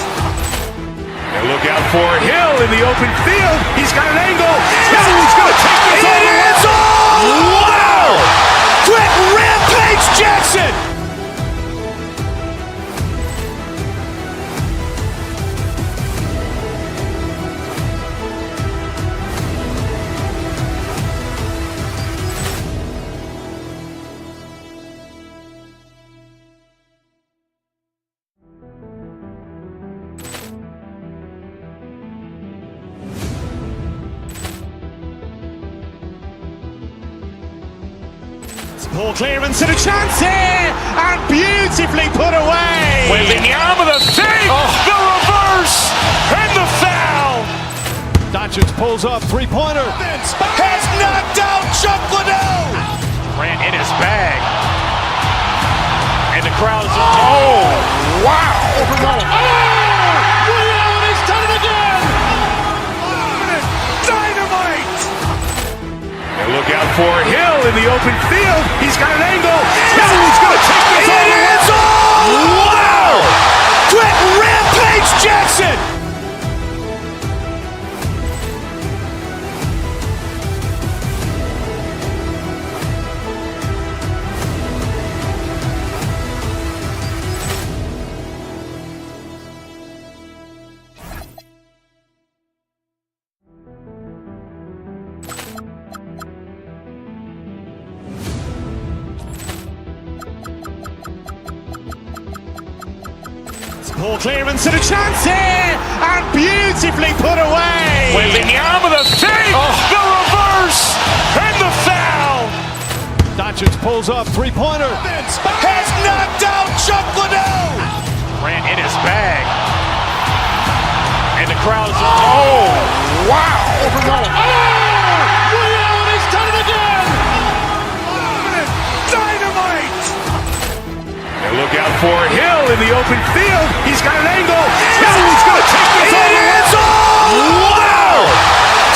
And look out for Hill in the open field. He's got an angle. Hill's going to take this all the way. Wow. Quick Rampage Jackson. Poor clearance and a chance here, and beautifully put away. Wembanyama the save, the reverse, and the foul. Doncic pulls up, three-pointer. Has knocked out Chuck Liddell. Grant in his bag. And the crowd is, oh, wow. Ray Allen has done it again. Dynamite. And look out for Hill in the open field. He's got an angle. Hill's going to take this all the way. Wow. Quick Rampage Jackson. Poor clearance and a chance here, and beautifully put away. Wembanyama the save, the reverse, and the foul. Doncic pulls up, three-pointer. Has knocked out Chuck Liddell. Grant in his bag. And the crowd is, oh, wow. Ray Allen has done it again. Dynamite. And look out for Hill in the open field. He's got an angle. Hill's going to take this all the way. Wow.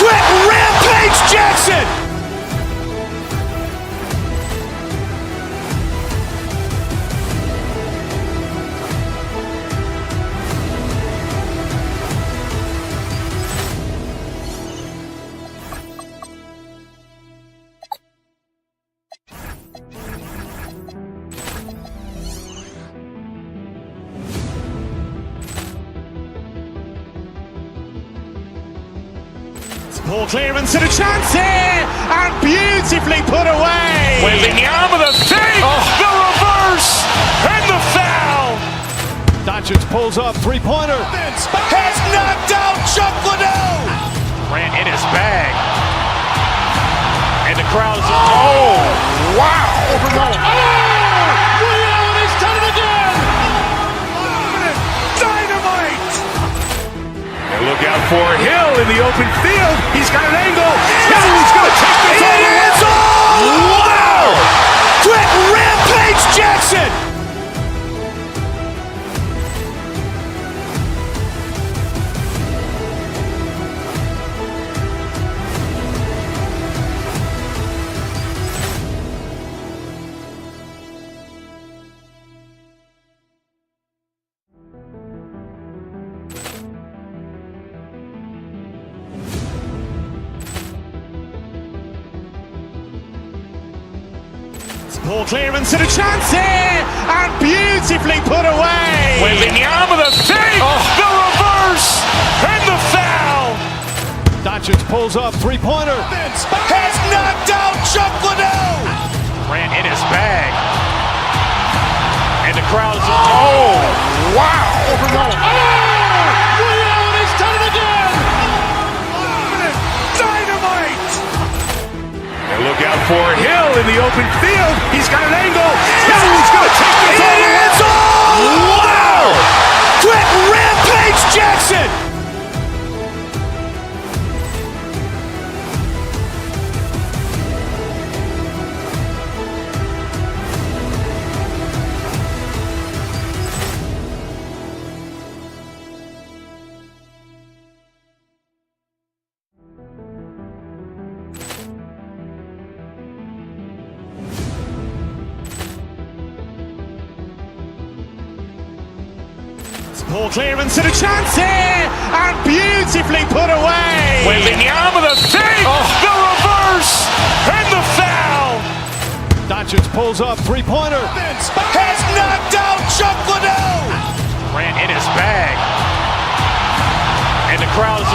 Quick Rampage Jackson. Poor clearance and a chance here, and beautifully put away. Wembanyama the fake, the reverse, and the foul. Doncic pulls up, three-pointer. Has knocked out Chuck Liddell. Grant in his bag. And the crowd is, wow. Ray Allen has done it again! Dynamite! And look out for Hill in the open field. He's got an angle. Hill's going to take this all the way. Wow! Quick Rampage Jackson! Poor clearance and a chance here, and beautifully put away. Wembanyama the fake, the reverse, and the foul. Doncic pulls up, three-pointer. Has knocked out Chuck Liddell. Grant in his bag. And the crowd is, wow. Ray Allen has done it again! Dynamite! And look out for Hill in the open field. He's got an angle. Hill's going to take this all the way. Wow! Quick Rampage Jackson! Poor clearance and a chance here, and beautifully put away. Wembanyama the fake, the reverse, and the foul. Doncic pulls up, three-pointer. Has knocked out Chuck Liddell. Grant in his bag. And the crowd is,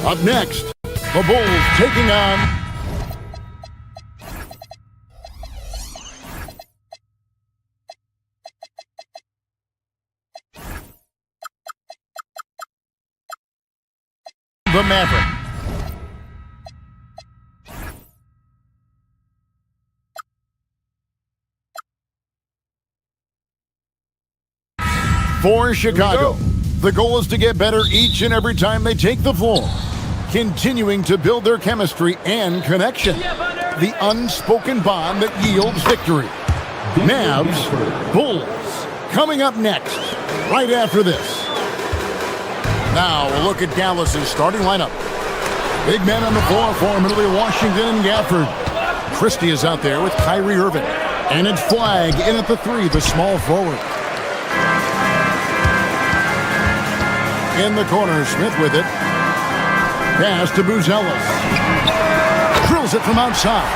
Up next, the Bulls taking on the Maverick. For Chicago, the goal is to get better each and every time they take the floor, continuing to build their chemistry and connection, the unspoken bond that yields victory. Mavs, Bulls, coming up next, right after this. Now we'll look at Dallas's starting lineup. Big men on the floor for Middle Washington and Gafford. Christie is out there with Kyrie Irving. And it's Flag in at the three, the small forward. In the corner, Smith with it. Pass to Buzelis. Drills it from outside.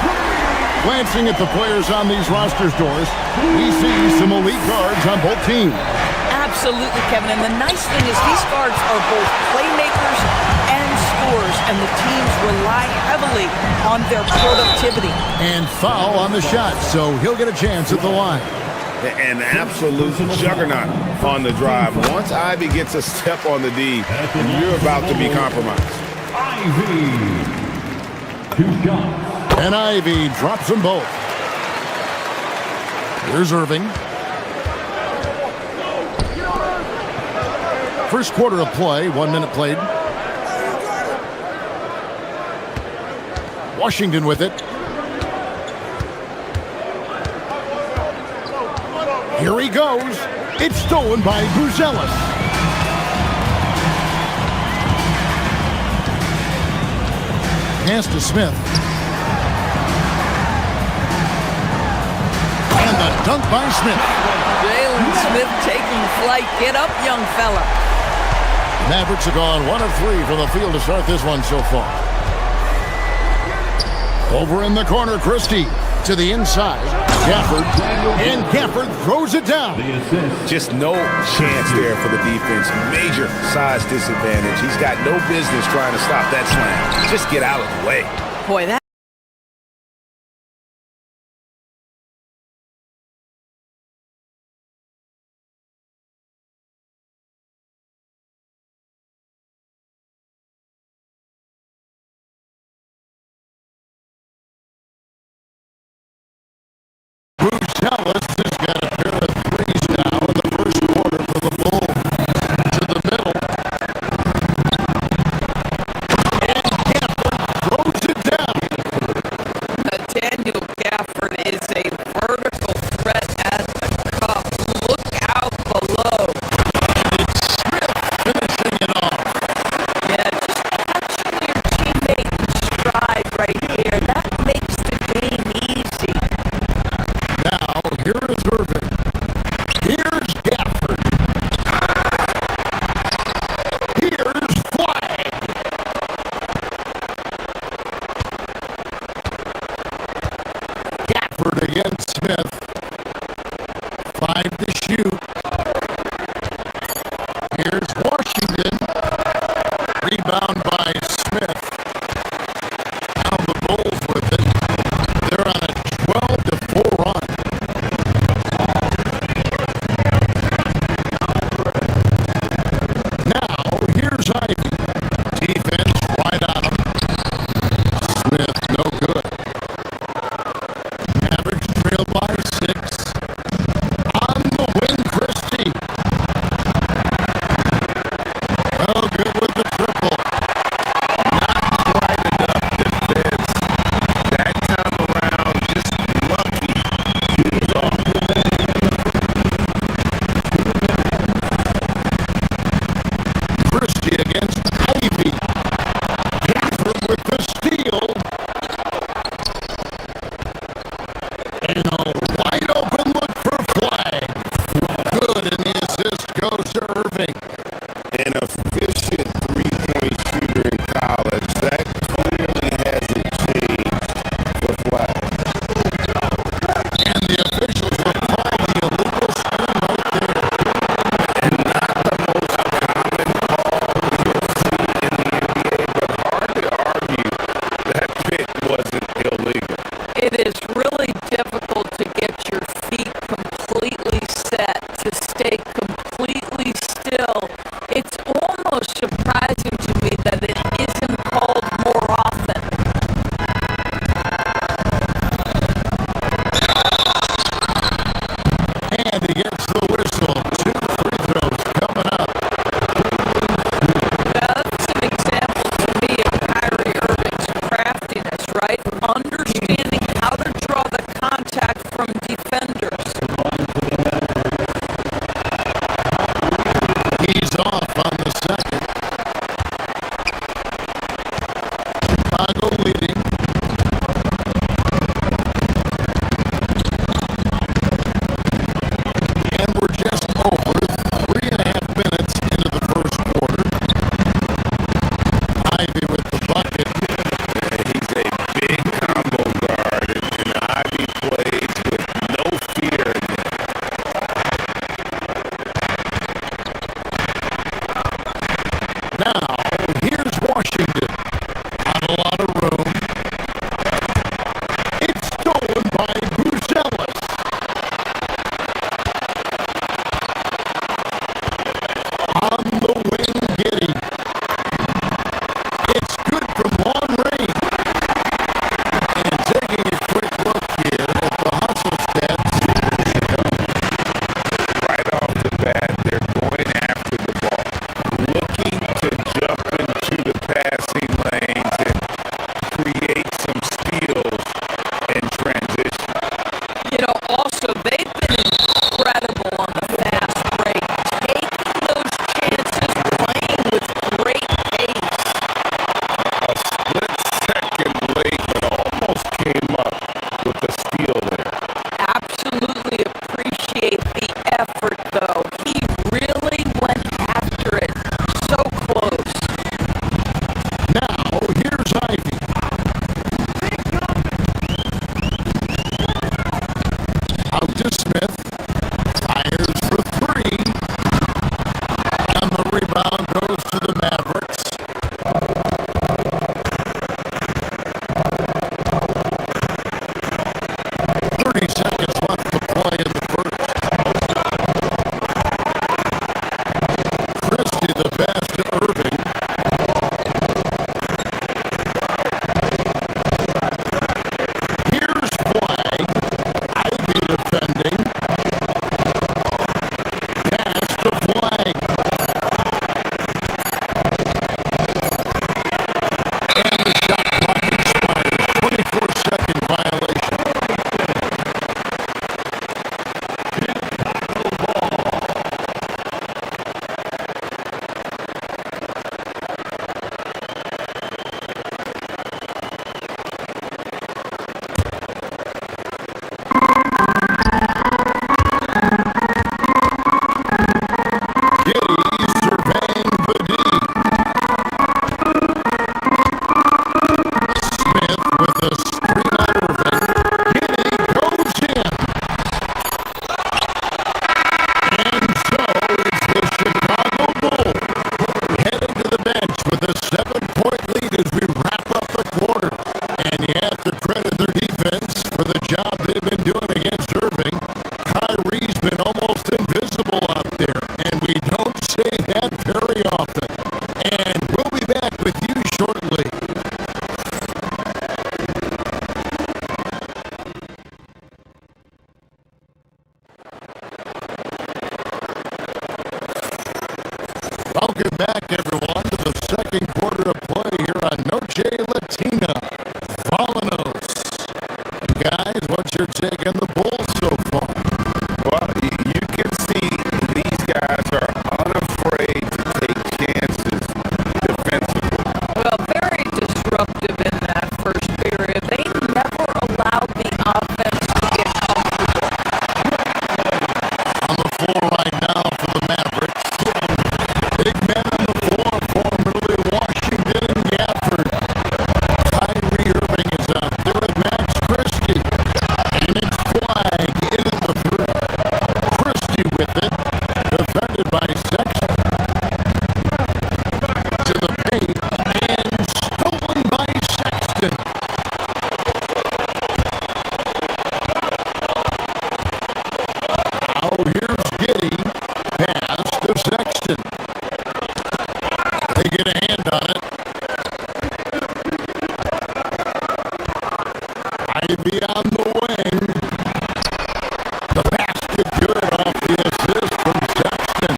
Glancing at the players on these rosters, Doris, we see some elite guards on both teams. Absolutely, Kevin. And the nice thing is these guards are both playmakers and scorers, and the teams rely heavily on their productivity. And foul on the shot, so he'll get a chance at the line. An absolute juggernaut on the drive. Once Ivy gets a step on the D, you're about to be compromised. And Ivy drops them both. Here's Irving. First quarter of play, 1 minute played. Washington with it. Here he goes. It's stolen by Buzelis. Pass to Smith. And the dunk by Smith. Jalen Smith taking flight. Get up, young fella. Mavericks have gone 1 of 3 from the field to start this one so far. Over in the corner, Christie to the inside. Gafford, and Gafford throws it down. Just no chance there for the defense. Major size disadvantage. He's got no business trying to stop that slam. Just get out of the way. Boy, that. Buzelis has got a pair of threes now in the first quarter for the Bulls. To the middle. And Gafford throws it down. Daniel Gafford is a vertical threat at the cup. Look out below. And it's Smith finishing it off. Yeah, just catching your teammate in stride right here. That makes the game easy. Now, here is Irving. Here's Gafford. Here's Flag. Gafford against Smith. 5 to shoot. Here's Washington. Rebound by Smith. Now the Bulls with it. They're on a 12-4 run. Now, here's Ivy. Defense right on him. Smith, no good. Mavericks trail by 6. On the wing, Christie. Oh, good with the triple. Not quite enough defense. That time around, just lucky. He's off. Christie against Ivy. Gafford with the steal. And a wide open look for Flag. Good, and the assist goes to Irving. An efficient three-point shooter in college. That clearly hasn't changed for Flag. And the officials will call the illegal screen right there. And not the most common call you'll see in the NBA, but hard to argue that pick wasn't illegal. It is really difficult to get your feet completely set, to stay completely still. It's almost surprising to me that it isn't called more often. And he gets the whistle. 2 free throws coming up. That's an example to me of Kyrie Irving's craftiness, right? Understanding how to draw the contact from defenders. He's off on the second. Chicago leading. And we're just over 3.5 minutes into the first quarter. Ivy with the bucket. He's a big combo guard, and Ivy plays with no fear. Now, here's Washington. Not a lot of room. Welcome back, everyone, to the second quarter of play here on Noche Latina. Vámonos. Guys, what's your take on the Bulls so far? Well, you can see these guys are unafraid to take chances defensively. Well, very disruptive in that first period. They never allowed the offense to get comfortable. On the floor right now for the Mavericks. Big men on the floor, formerly Washington and Gafford. Kyrie Irving is out there with Max Christie. And it's Flag in at the three. Christie with it, defended by Sexton. To the paint, and stolen by Sexton. Now here's Giddey. Pass to Sexton. They get a hand on it. Ivy on the wing. The basket good off the assist from Sexton.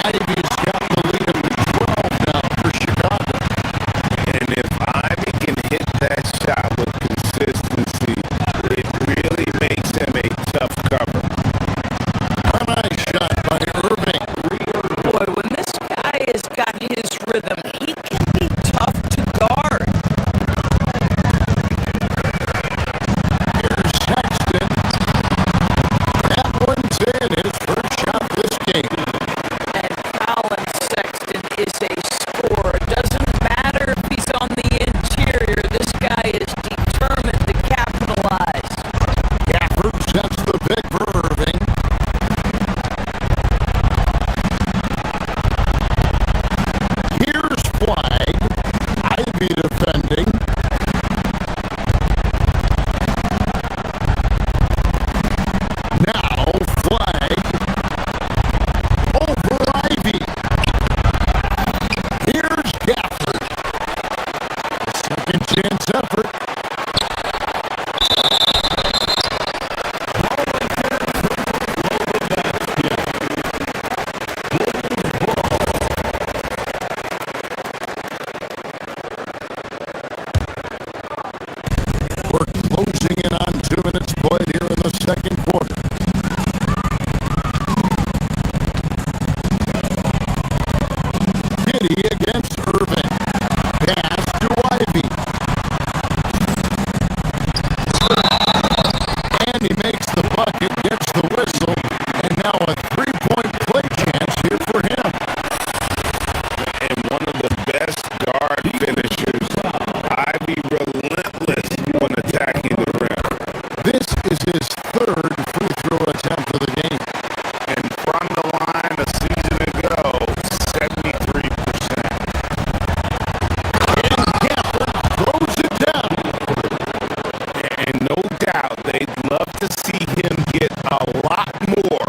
Ivy's got the lead at 12 now for Chicago. And if Ivy can hit that shot with consistency, it really makes him a tough cover. Nice shot by Irving. Boy, when this guy has got his rhythm, he can be tough to guard. Here's Sexton. That one's in. His first shot this game. And Colin Sexton is a scorer. Doesn't matter if he's on the interior. This guy is determined to capitalize. Gafford sets the pick for Irving. Here's Flag. Ivy defending. Now Flag over Ivy. Here's Gafford. Second chance effort. We're closing in on 2 minutes played here in the second quarter. Giddey against Irving. Pass to Ivy. And he makes the bucket, gets the whistle, and now a three-point play chance here for him. And one of the best guard finishers, Ivy relentless when attacking the rim. This is his third free throw attempt of the game. And from the line a season ago, 73%. And Gafford throws it down. And no doubt they'd love to see him get a lot more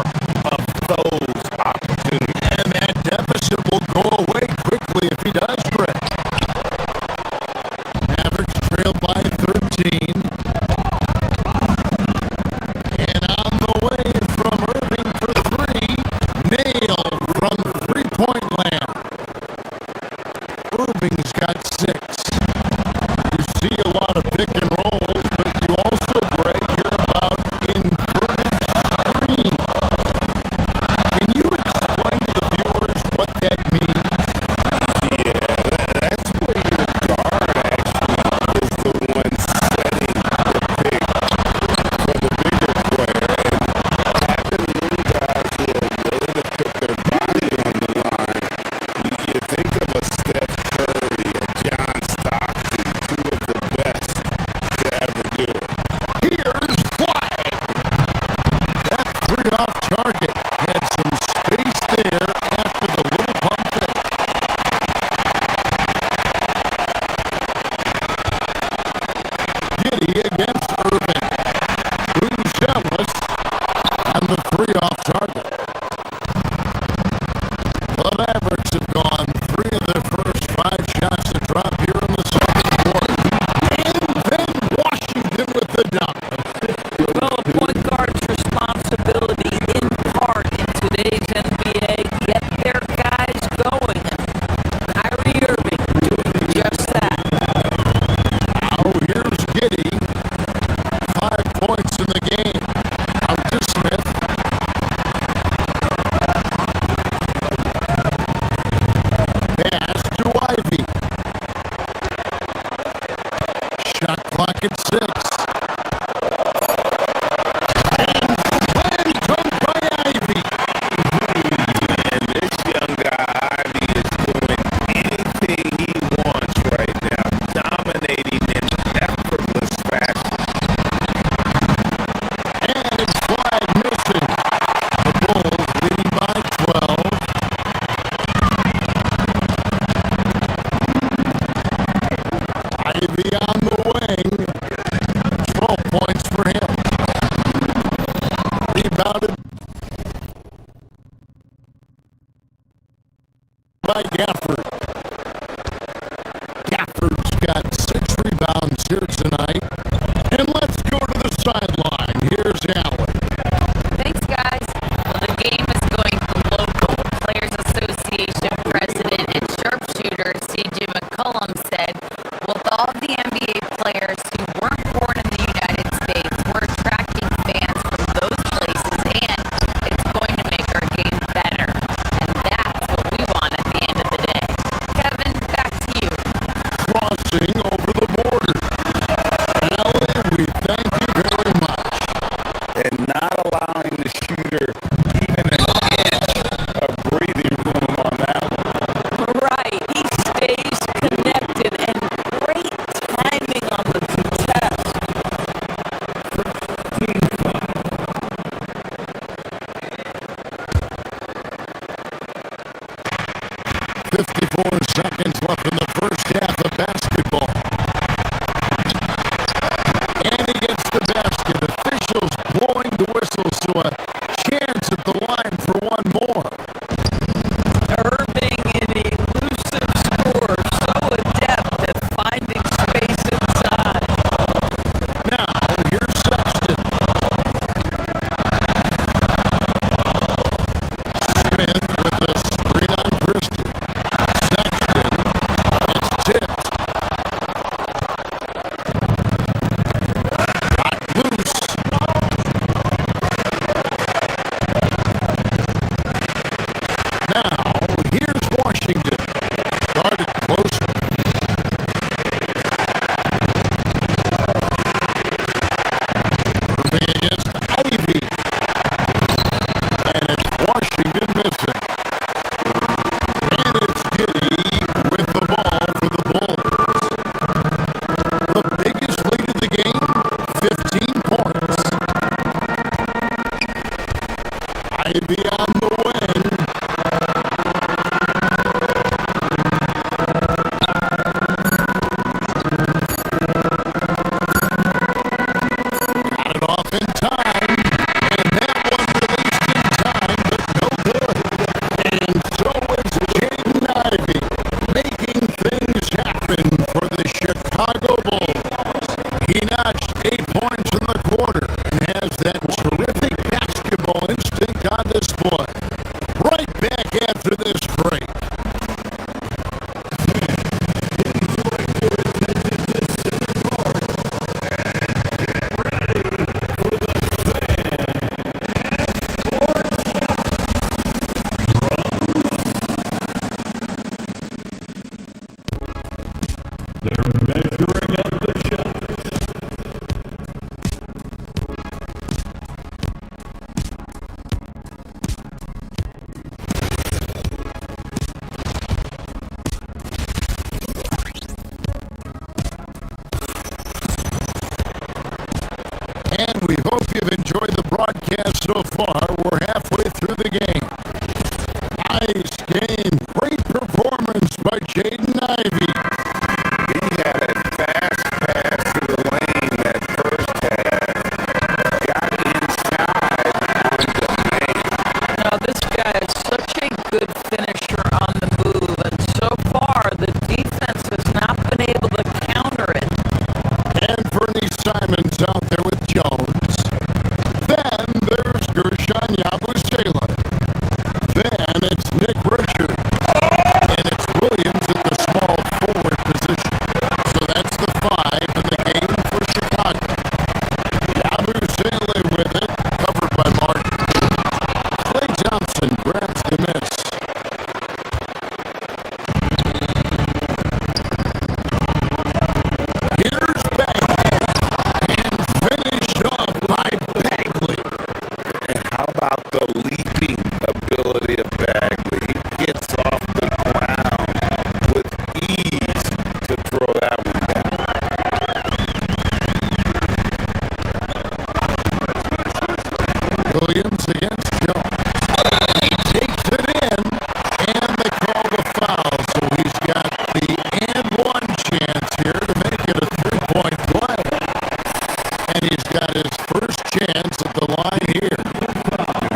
of those opportunities. And that deficit will go away quickly if he does, Brett. Mavericks trail by 13. And on the way from Irving for three. Nail from three-point land. Irving's got 6. You see a lot of pick and rolls, but you also, Greg, hear about inverted screen. Can you explain to the viewers what that means? Yeah, that's where your guard actually is the one setting the pick for the bigger player. And having little guys who are willing to put their body on the line, you think of a Steph Curry, a John Stockton, two of the best clock at 6. And this young guy, Ivy, is doing anything he wants right now, dominating in effortless fashion. And it's flag missing. The Bulls leading by 12. Ivy on the wing. 12 points for him. Rebounded by Gafford. Gafford's got 6 rebounds here tonight. And let's go to the sideline. Here's Allen. Thanks, guys. Well, the game is going local. Players Association president and sharpshooter C.J. McCollum said, with all the NBA players who weren't born in the United States, we're attracting fans from those places, and it's going to make our game better. And that's what we want at the end of the day. Kevin, back to you. Crossing over the border. Allen, we thank you very much. And not allowing the shooter even an inch of breathing room on that one. Right. He stays connected and great timing on the contest. 54 seconds left in the first half of basketball. And he gets the basket. Officials blowing the whistles to a chance at the line for one more. Irving, an elusive scorer, so adept at finding space inside. Now, here's Sexton. Smith with the screen on Christie. Sexton, it's tipped. Got loose. Now, here's Washington. Started closer. Irving against Ivy. And it's Washington missing. And it's Giddy with the ball for the Bulls. The biggest lead of the game, 15 points. Ivy on the wing. Got it off in time. And that one released in time, but no good. And so is Jaden Ivey, making things happen for the Chicago Bulls. He notched 8 points in the quarter and has that terrific basketball instinct on display. Right back after this break. They're measuring up the shots. And we hope you've enjoyed the broadcast so far. We're halfway through the game. Nice game. Great performance by Jaden Ivey. He had a fast pass to the lane that first half. Got inside on the paint. Now, this guy is such a good finisher on the move, and so far the defense has not been able to counter it. And Bernie Simons out there with Jones. Then there's Gershon Williams against Jones. He takes it in, and they call the foul. So he's got the and one chance here to make it a three-point play. And he's got his first chance at the line here.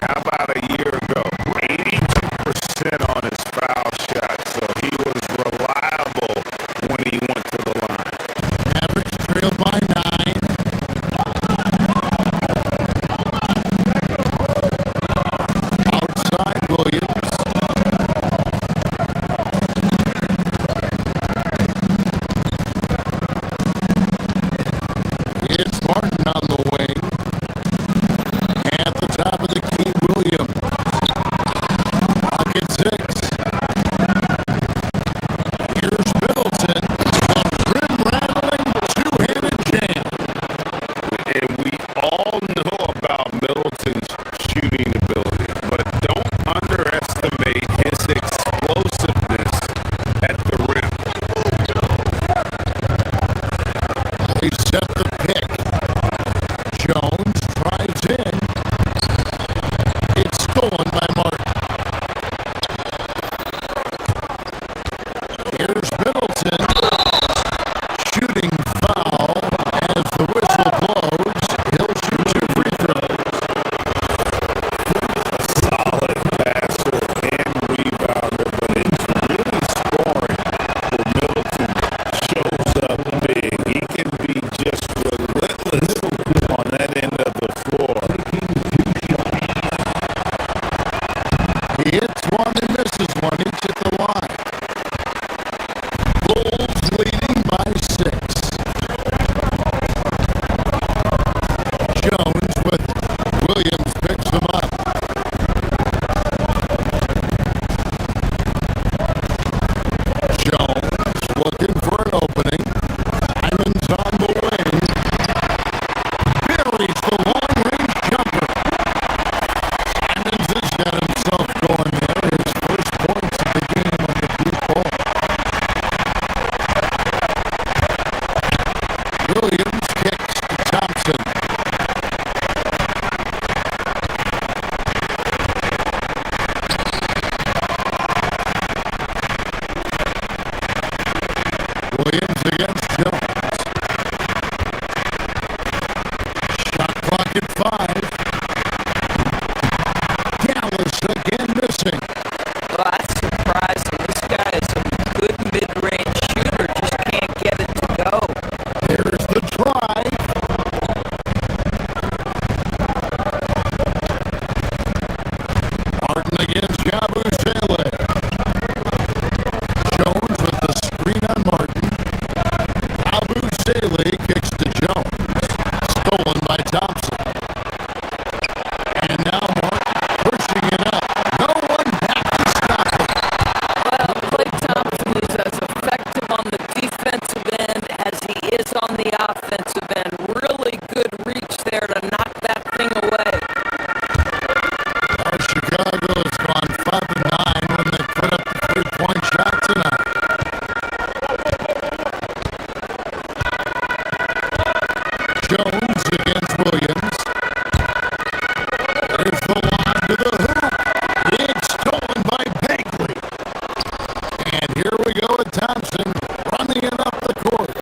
How about a year ago? 82% on his foul shot, so he was reliable when he went to the line. Mavericks trail by 9. Outside Williams. It's Martin on the wing. At the top of the key, Williams. Pocket 6. Here's Middleton. A rim-rattling, two-handed jam. And we all know about Middleton's shooting ability, but don't underestimate his explosiveness at the rim. They set the pick. Jones drives in. It's stolen by Martin. Here's Middleton. Shooting foul as the whistle blows. He'll shoot 2 free throws. Solid passer and rebounder, but it's really scoring when Middleton shows up big. He can be just relentless on that end of the floor. He hits one, he misses one, each at the line. Bulls leading by 6. Jones with Williams picks him up. Jones looking for an opening. Hyman's on the wing. Buries the long-range jumper. Hyman's has got himself going there. His first points of the game on the deep ball. Williams kicks to Thompson. Williams against Jones. Shot clock at 5. Dallas again missing. Well, that's surprising. This guy is a good mid-range shooter, just can't get it to go. There's the drive. Martin against Yabusele. Jones with the screen on Martin. Yabusele kicks to Jones. Stolen by Thompson. And now Martin pushing it up. No one back to stop him. Well, Klay Thompson is as effective on the defensive end as he is on the offensive end. Really good reach there to knock that thing away. Well, Chicago has gone 5-9 when they put up the 3-point shot tonight. Jones against Williams. There's the lob to the hoop. It's stolen by Bagley. And here we go with Thompson running it up the court.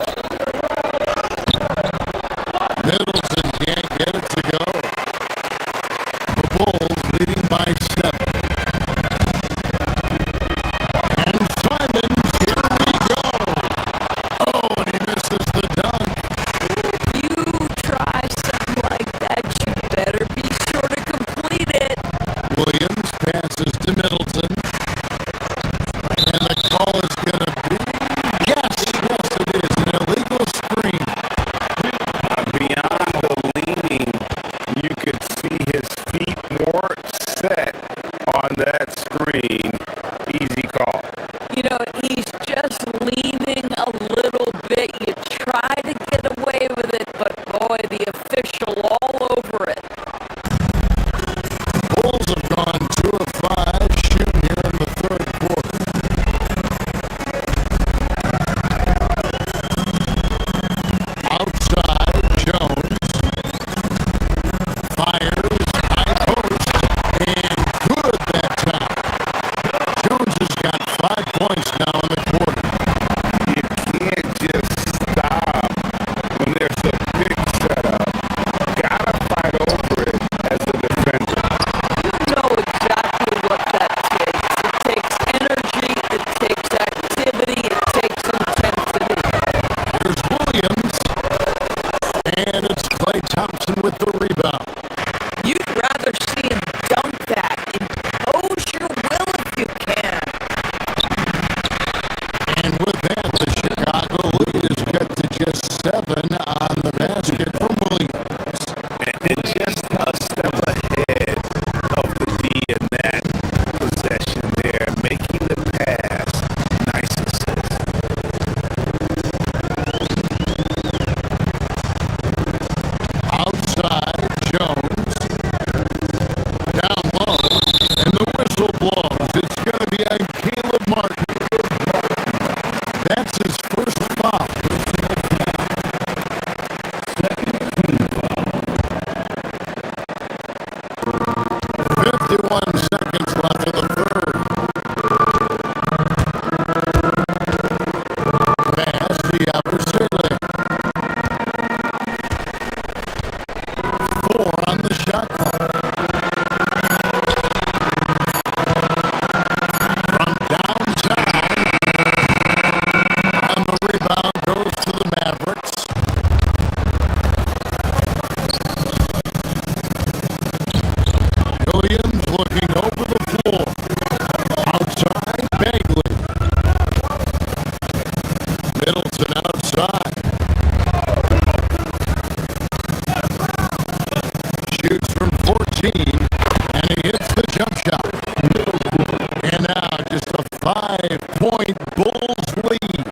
7-point Bulls lead.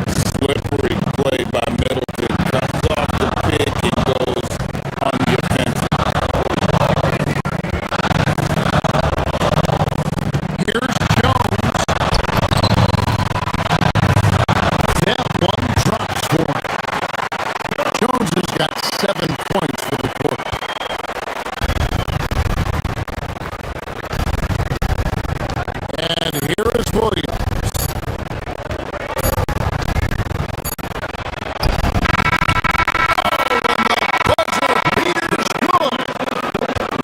Slippery play by Middleton. Comes off the pick and goes on the offensive. Here's Jones. That one drops for him. Jones has got 7 points for the quarter. And here is Williams.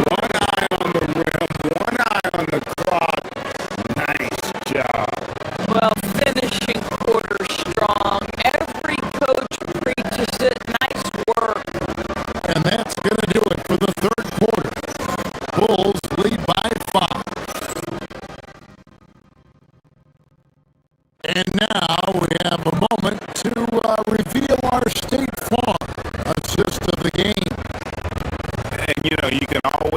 One eye on the rim, one eye on the clock. Nice job. Well, finishing quarter strong. Every coach preaches it. Nice work. And that's going to do it for the third quarter. Bulls lead by 5. And now we have a moment to reveal our State Farm assist of the game. And you know, you can always